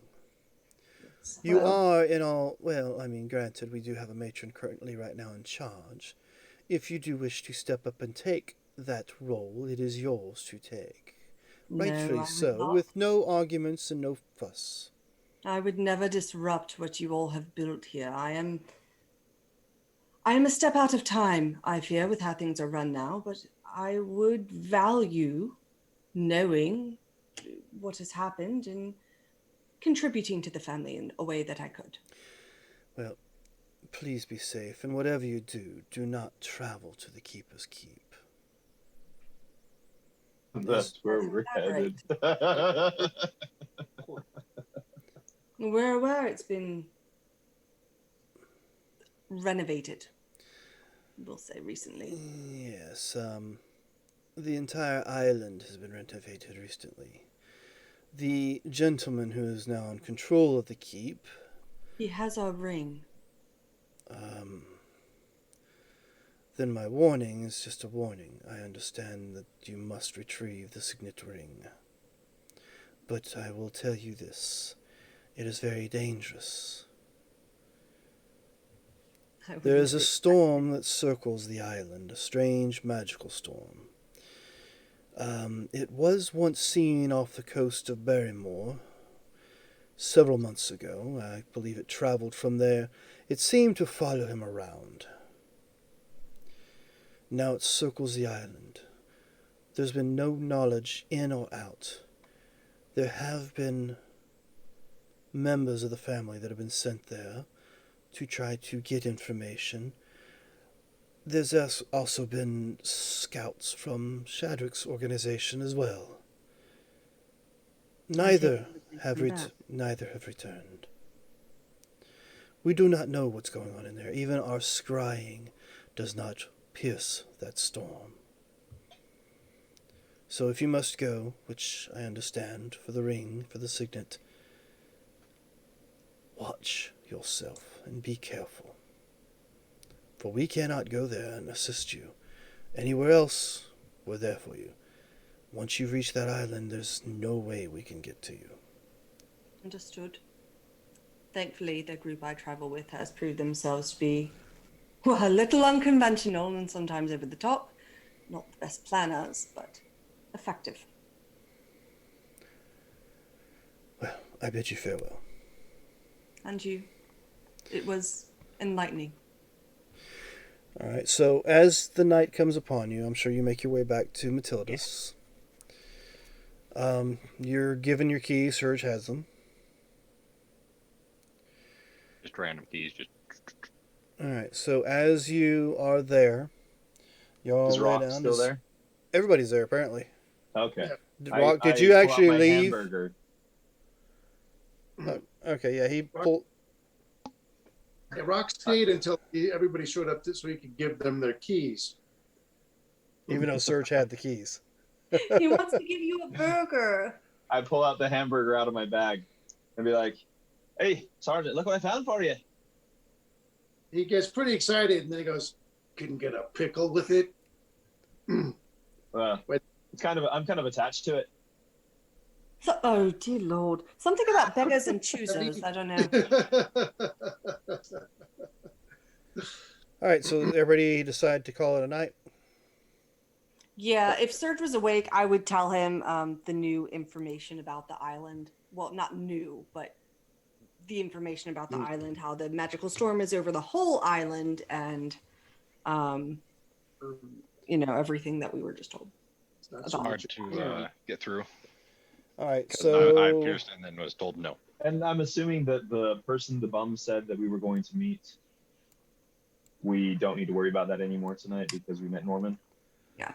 A: You are in all... Well, I mean, granted, we do have a matron currently right now in charge. If you do wish to step up and take that role, it is yours to take. Rightfully so, with no arguments and no fuss.
F: I would never disrupt what you all have built here. I am a step out of time, I fear, with how things are run now, but I would value knowing what has happened and contributing to the family in a way that I could.
A: Well, please be safe, and whatever you do, do not travel to the Keeper's Keep.
E: That's where we're headed.
F: We're aware it's been renovated, we'll say recently.
A: Yes, the entire island has been renovated recently. The gentleman who is now in control of the keep...
F: He has our ring.
A: Then my warning is just a warning. I understand that you must retrieve the signet ring. But I will tell you this. It is very dangerous. There is a storm that circles the island, a strange magical storm. It was once seen off the coast of Barrymore several months ago. I believe it traveled from there. It seemed to follow him around. Now it circles the island. There's been no knowledge in or out. There have been members of the family that have been sent there to try to get information. There's also been scouts from Shadrick's organization as well. Neither have returned. We do not know what's going on in there. Even our scrying does not pierce that storm. So if you must go, which I understand, for the ring, for the signet, watch yourself and be careful. For we cannot go there and assist you. Anywhere else, we're there for you. Once you've reached that island, there's no way we can get to you.
F: Understood. Thankfully, the group I travel with has proved themselves to be, well, a little unconventional and sometimes over the top. Not the best planners, but effective.
A: Well, I bid you farewell.
F: And you. It was enlightening.
A: All right, so as the night comes upon you, I'm sure you make your way back to Matilda's. You're given your keys. Serge has them.
D: Just random keys. Just
A: All right, so as you are there, y'all
E: Is
A: lay
E: Rock
A: down.
E: still there?
A: Everybody's there, apparently.
E: Okay.
A: Rock, did
E: I
A: you
E: pull out
A: actually
E: my
A: leave?
E: Hamburger.
A: Okay, yeah, he pulled.
G: Yeah, Rock stayed until everybody showed up so he could give them their keys.
A: Even though Serge had the keys.
F: He wants to give you a burger.
E: I pull out the hamburger out of my bag and be like, "Hey, Sergeant, look what I found for you."
G: He gets pretty excited and then he goes, "Couldn't get a pickle with it."
E: It's I'm kind of attached to it.
F: So, oh, dear Lord. Something about beggars and choosers. I don't know.
A: All right, so everybody decide to call it a night.
F: Yeah, if Serge was awake, I would tell him the new information about the island. Well, not new, but the information about the island, how the magical storm is over the whole island, and everything that we were just told.
G: It's not so
F: About.
D: hard
G: much.
D: to get through.
A: All right,
D: 'Cause
A: so
D: I pierced and then was told no.
E: And I'm assuming that the person the bum said that we were going to meet, we don't need to worry about that anymore tonight because we met Norman.
A: yeah,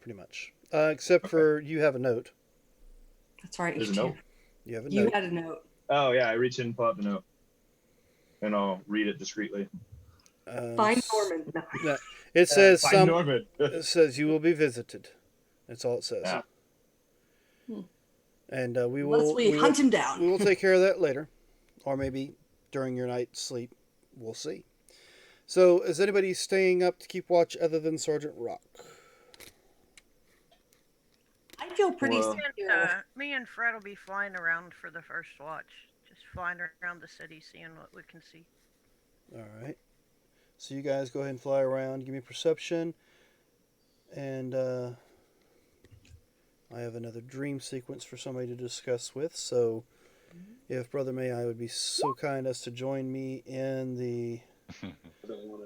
A: pretty much. Except for you have a note.
F: That's right.
E: There's a note.
A: You have a
F: You
A: note.
F: had a note.
E: Oh yeah, I reach in and pull out the note, and I'll read it discreetly.
F: Find Norman. No.
A: No, it says
E: Find Norman.
A: It says you will be visited. That's all it says.
E: Yeah.
A: And we
F: Unless
A: will
F: we hunt him down.
A: We will take care of that later, or maybe during your night's sleep. We'll see. So, is anybody staying up to keep watch other than Sergeant Rock?
F: I feel pretty
E: Well-
F: secure.
C: Me and Fred will be flying around for the first watch. Just flying around the city, seeing what we can see.
A: All right. So you guys go ahead and fly around. Give me perception, and I have another dream sequence for somebody to discuss with. So, if Brother May I would be so kind as to join me in the,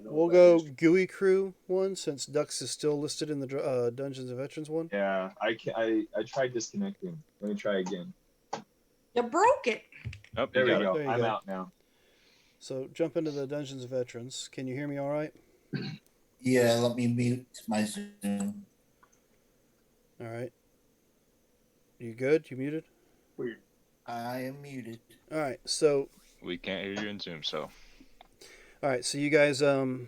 A: we'll go GUI crew one, since Dux is still listed in the Dungeons and Veterans one.
E: Yeah, I tried disconnecting. Let me try again.
F: You broke it.
D: Oh,
E: There
D: you
E: we
D: got
E: go.
A: There you
E: I'm
A: go.
E: out now.
A: So jump into the Dungeons and Veterans. Can you hear me all right?
B: Yeah, let me mute my Zoom.
A: All right. You good? You muted?
G: Weird.
B: I am muted.
A: All right. So,
D: it. We can't hear you in Zoom, so
A: all right. So you guys, so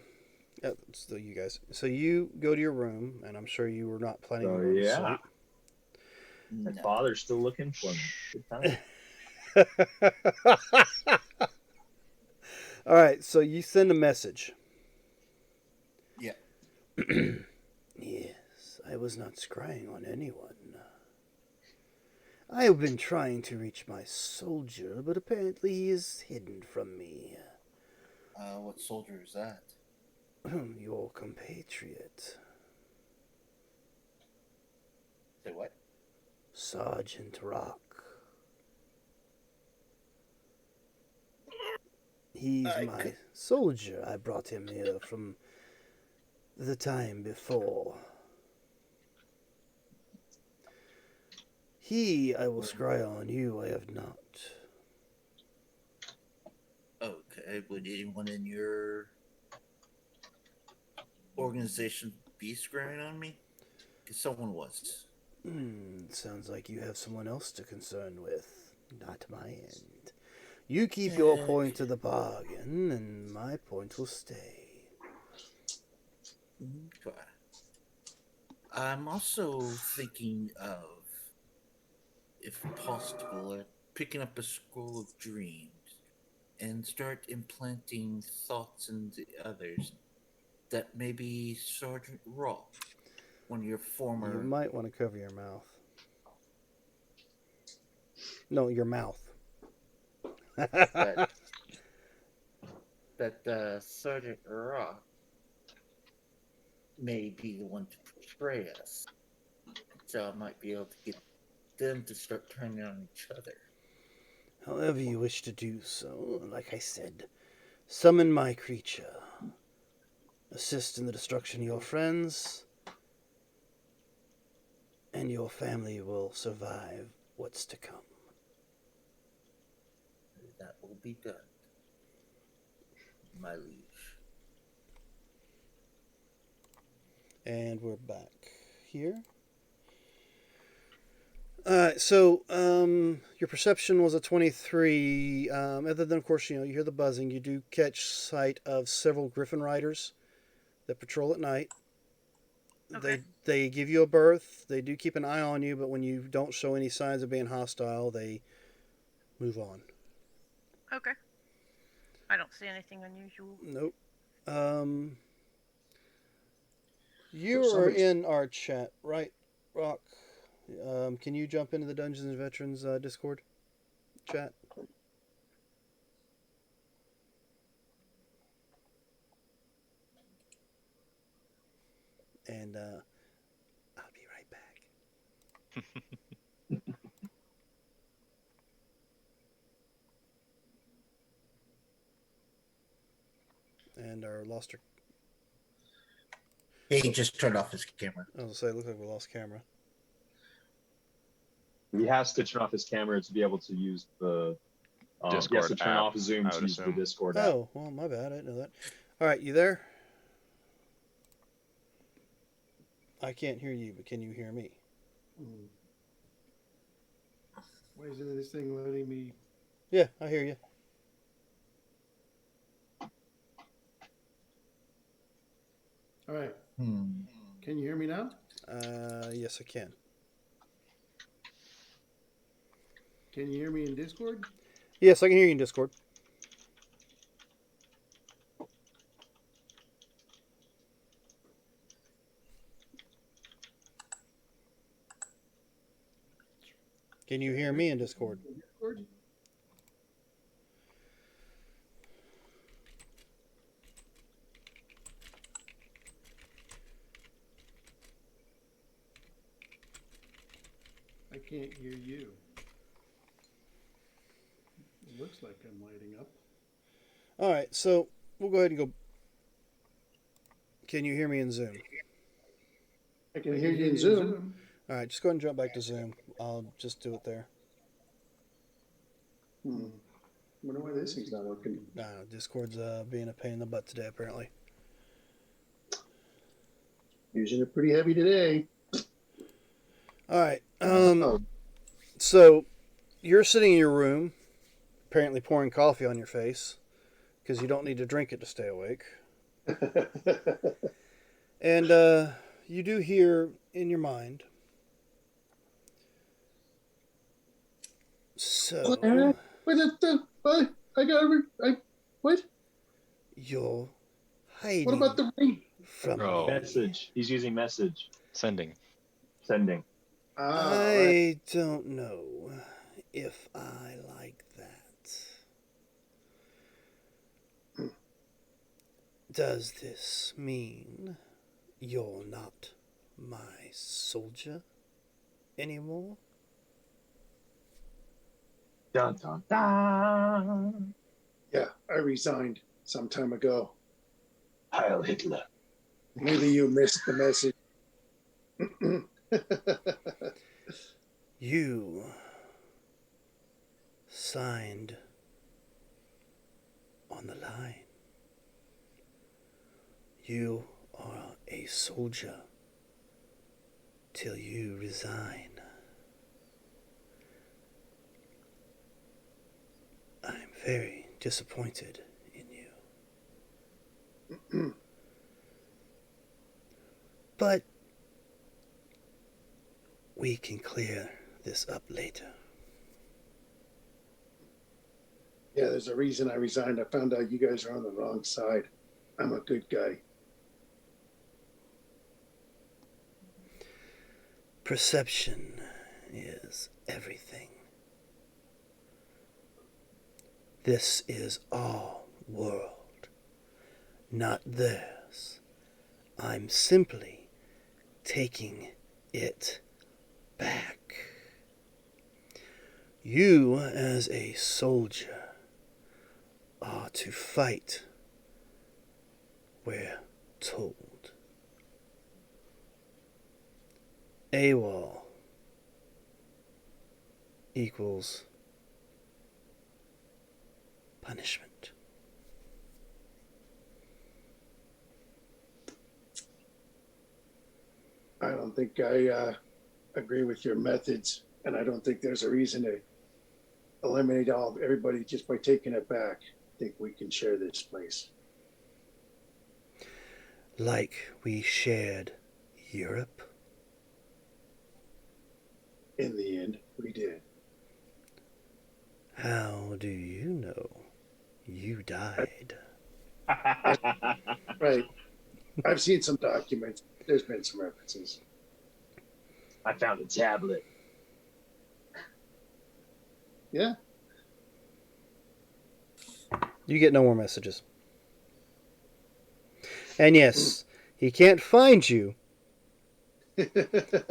A: you guys, so you go to your room, and I'm sure you were not planning on going to
E: Yeah.
A: sleep.
E: My
B: No.
E: father's still looking for me. Good time.
A: All right, so you send a message.
B: Yeah.
A: Yes, I was not scrying on anyone. I have been trying to reach my soldier, but apparently he is hidden from me.
B: What soldier is that?
A: Your compatriot.
B: Say what?
A: Sergeant Rock. He's my soldier. I brought him here from the time before. He I will scry on, you I have not.
B: Okay, would anyone in your organization be screwing on me? Because someone was.
A: Sounds like you have someone else to concern with. Not my end. You keep your point of the bargain, and my point will stay.
B: Okay. I'm also thinking of, if possible, picking up a scroll of dreams and start implanting thoughts into others that maybe Sergeant Rock, one of your former.
A: You might want to cover your mouth. No, your mouth.
B: that Sergeant Rock may be the one to portray us. So I might be able to get them to start turning on each other.
A: However you wish to do so, like I said, summon my creature. Assist in the destruction of your friends, and your family will survive what's to come.
B: That will be done, my liege.
A: And we're back here. So your perception was a 23. Other than, of course, you hear the buzzing, you do catch sight of several Griffin riders that patrol at night.
C: Okay.
A: They give you a berth. They do keep an eye on you, but when you don't show any signs of being hostile, they move on.
C: Okay. I don't see anything unusual.
A: Nope. You
G: So
A: are
G: somebody's-
A: in our chat, right, Rock? Can you jump into the Dungeons and Veterans Discord chat? And I'll be right back. And our lost her.
B: He just turned off his camera.
A: I was gonna say, it looks like we lost camera.
E: He has to turn off his camera to be able to use the
D: Discord
E: he has to turn
D: app,
E: off Zoom
D: I
E: to
D: would
E: use the
D: assume.
E: Discord app.
A: Oh, well, my bad. I didn't know that. All right, you there? I can't hear you, but can you hear me?
G: Why isn't this thing letting me?
A: Yeah, I hear you.
G: All right.
B: Hmm.
G: Can you hear me now?
A: Yes, I can.
G: Can you hear me in Discord?
A: Yes, I can hear you in Discord. Can you hear me in Discord?
G: Discord? I can't hear you. It looks like I'm lighting up.
A: All right, so we'll go ahead and go. Can you hear me in Zoom?
G: I can hear you in Zoom.
A: All right, just go ahead and jump back to Zoom. I'll just do it there.
G: Wonder why this thing's not working.
A: Discord's being a pain in the butt today, apparently.
G: Using it pretty heavy today.
A: All right.
G: Oh.
A: So you're sitting in your room, apparently pouring coffee on your face because you don't need to drink it to stay awake. And you do hear in your mind. So
G: What? What?
A: you're hiding
G: What about the ring?
A: from
D: Oh.
A: me.
E: Message. He's using message.
D: Sending.
E: Sending.
A: I don't know if I like that. Does this mean you're not my soldier? anymore?
E: Dun, dun, dun.
G: Yeah, I resigned some time ago.
E: Heil Hitler.
G: Maybe you missed the message.
A: You signed on the line. You are a soldier till you resign. I'm very disappointed in you. But we can clear this up later.
G: Yeah, there's a reason I resigned. I found out you guys are on the wrong side. I'm a good guy.
A: Perception is everything. This is our world, not theirs. I'm simply taking it back. You, as a soldier, are to fight, we're told. AWOL equals punishment.
G: I don't think I agree with your methods, and I don't think there's a reason to eliminate everybody just by taking it back. I think we can share this place.
A: Like we shared Europe?
G: In the end, we did.
A: How do you know you died?
G: Right. I've seen some documents. There's been some references.
E: I found a tablet.
G: Yeah.
A: You get no more messages. And yes, he can't find you,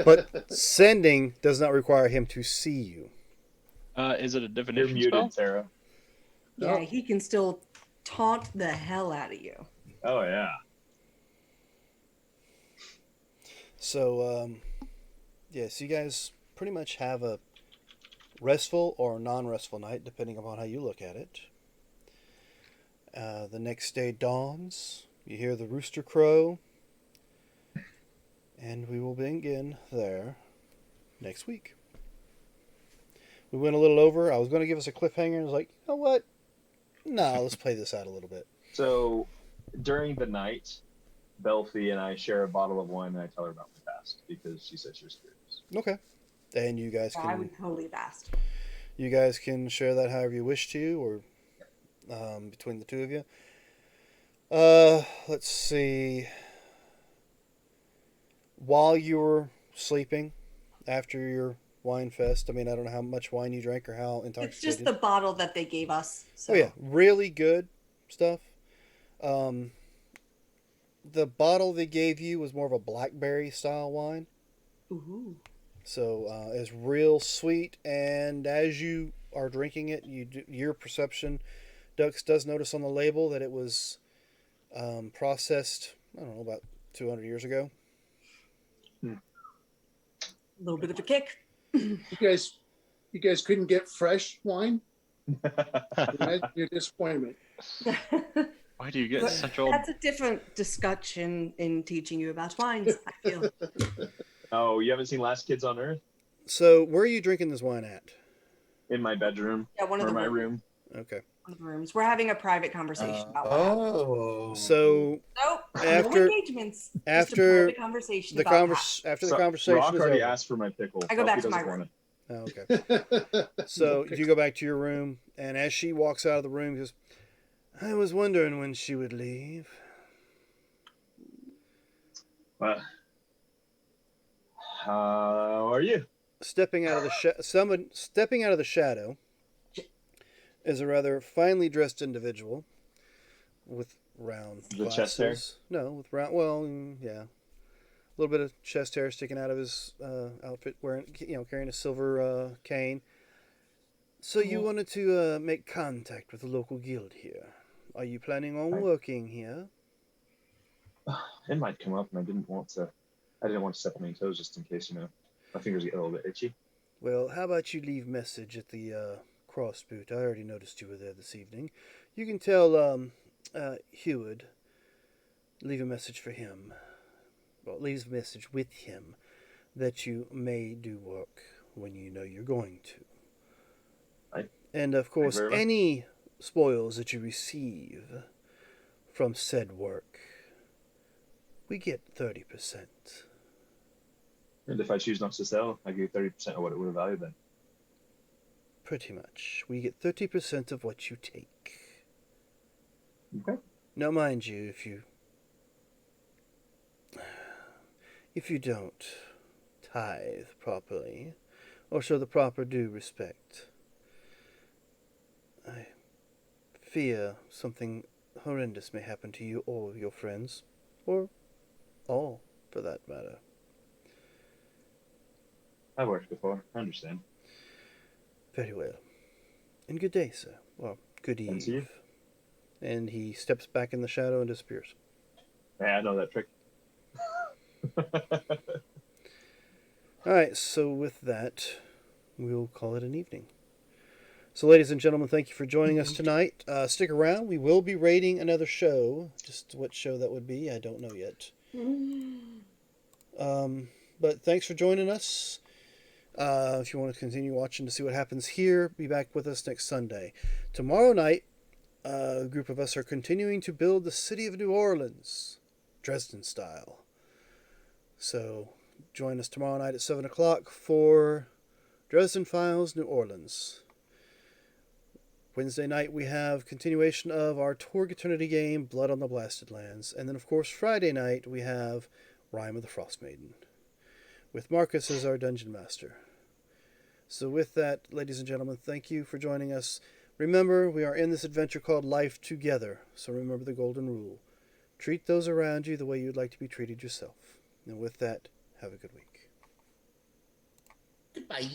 A: but sending does not require him to see you.
D: Is it a
E: You're
D: divination
E: muted,
D: spell?
E: Sarah.
F: Yeah,
G: No.
F: he can still taunt the hell out of you.
E: Oh, yeah.
A: So, yes, you guys pretty much have a restful or non-restful night, depending upon how you look at it. The next day dawns. You hear the rooster crow. And we will begin there next week. We went a little over. I was going to give us a cliffhanger. I was like, you know what? No, let's play this out a little bit.
E: So during the night, Belfie and I share a bottle of wine, and I tell her about my past because she said she was curious.
A: Okay. And you guys
F: I
A: can
F: would totally have asked.
A: share that however you wish to, or between the two of you. Let's see. While you were sleeping, after your wine fest, I mean, I don't know how much wine you drank or how intoxicated.
F: It's just the bottle that they gave us. So.
A: Oh yeah, really good stuff. The bottle they gave you was more of a blackberry style wine.
F: Ooh.
A: So it's real sweet, and as you are drinking it, your perception, Dux, does notice on the label that it was processed, I don't know, about 200 years ago.
F: A little bit of a kick.
G: You guys couldn't get fresh wine? Imagine your disappointment.
D: Why do you get such old?
F: That's a different discussion in teaching you about wines, I feel.
E: Oh, you haven't seen Last Kids on Earth?
A: So where are you drinking this wine at?
E: In my bedroom.
F: Yeah, one of
E: Or
F: the
E: my
F: rooms.
E: room.
A: Okay.
F: One of the rooms. We're having a private conversation about what happened.
B: Oh.
A: So
F: Nope.
A: After-
F: no engagements. Just a
A: after
F: private conversation
A: the
F: about
A: after the
E: So,
A: conversation
E: Rock
A: is
E: already
A: over.
E: asked for my pickle.
F: I go back
E: Belfie
F: to my
E: doesn't
F: room.
E: want it.
A: Oh, okay. So you go back to your room, and as she walks out of the room, goes, "I was wondering when she would leave."
E: Well, how are you?
A: Stepping out of the shadow is a rather finely dressed individual with round
E: The
A: glasses.
E: chest hair?
A: No, with round. Well, yeah, little bit of chest hair sticking out of his outfit, wearing, carrying a silver cane. So you wanted to make contact with the local guild here. Are you planning on
E: Right.
A: working here?
E: It might come up, and I didn't want to. I didn't want to step on any toes just in case, my fingers get a little bit itchy.
A: Well, how about you leave message at the cross boot? I already noticed you were there this evening. You can tell Heward, leave a message for him. Well, leave a message with him that you may do work when you know you're going to.
E: Right.
A: And of course,
E: very much.
A: any spoils that you receive from said work, we get 30%.
E: And if I choose not to sell, I give 30% of what it would have valued then.
A: Pretty much. We get 30% of what you take.
E: Okay.
A: Now, mind you, if you don't tithe properly, or show the proper due respect, I fear something horrendous may happen to you or your friends, or all, for that matter.
E: I've worked before. I understand.
A: Very well. And good day, sir. Well, good
E: And to you.
A: eve. And he steps back in the shadow and disappears.
E: Yeah, I know that trick.
A: Alright, so with that, we'll call it an evening. So, ladies and gentlemen, thank you for joining us tonight. Stick around. We will be rating another show. Just what show that would be, I don't know yet. But thanks for joining us. If you want to continue watching to see what happens here, be back with us next Sunday. Tomorrow night, a group of us are continuing to build the city of New Orleans, Dresden style. So join us tomorrow night at 7 o'clock for Dresden Files, New Orleans. Wednesday night, we have continuation of our Torg Eternity game, Blood on the Blasted Lands. And then, of course, Friday night, we have Rime of the Frost Maiden, with Marcus as our Dungeon Master. So with that, ladies and gentlemen, thank you for joining us. Remember, we are in this adventure called Life Together, so remember the golden rule. Treat those around you the way you'd like to be treated yourself. And with that, have a good week.
B: Goodbye.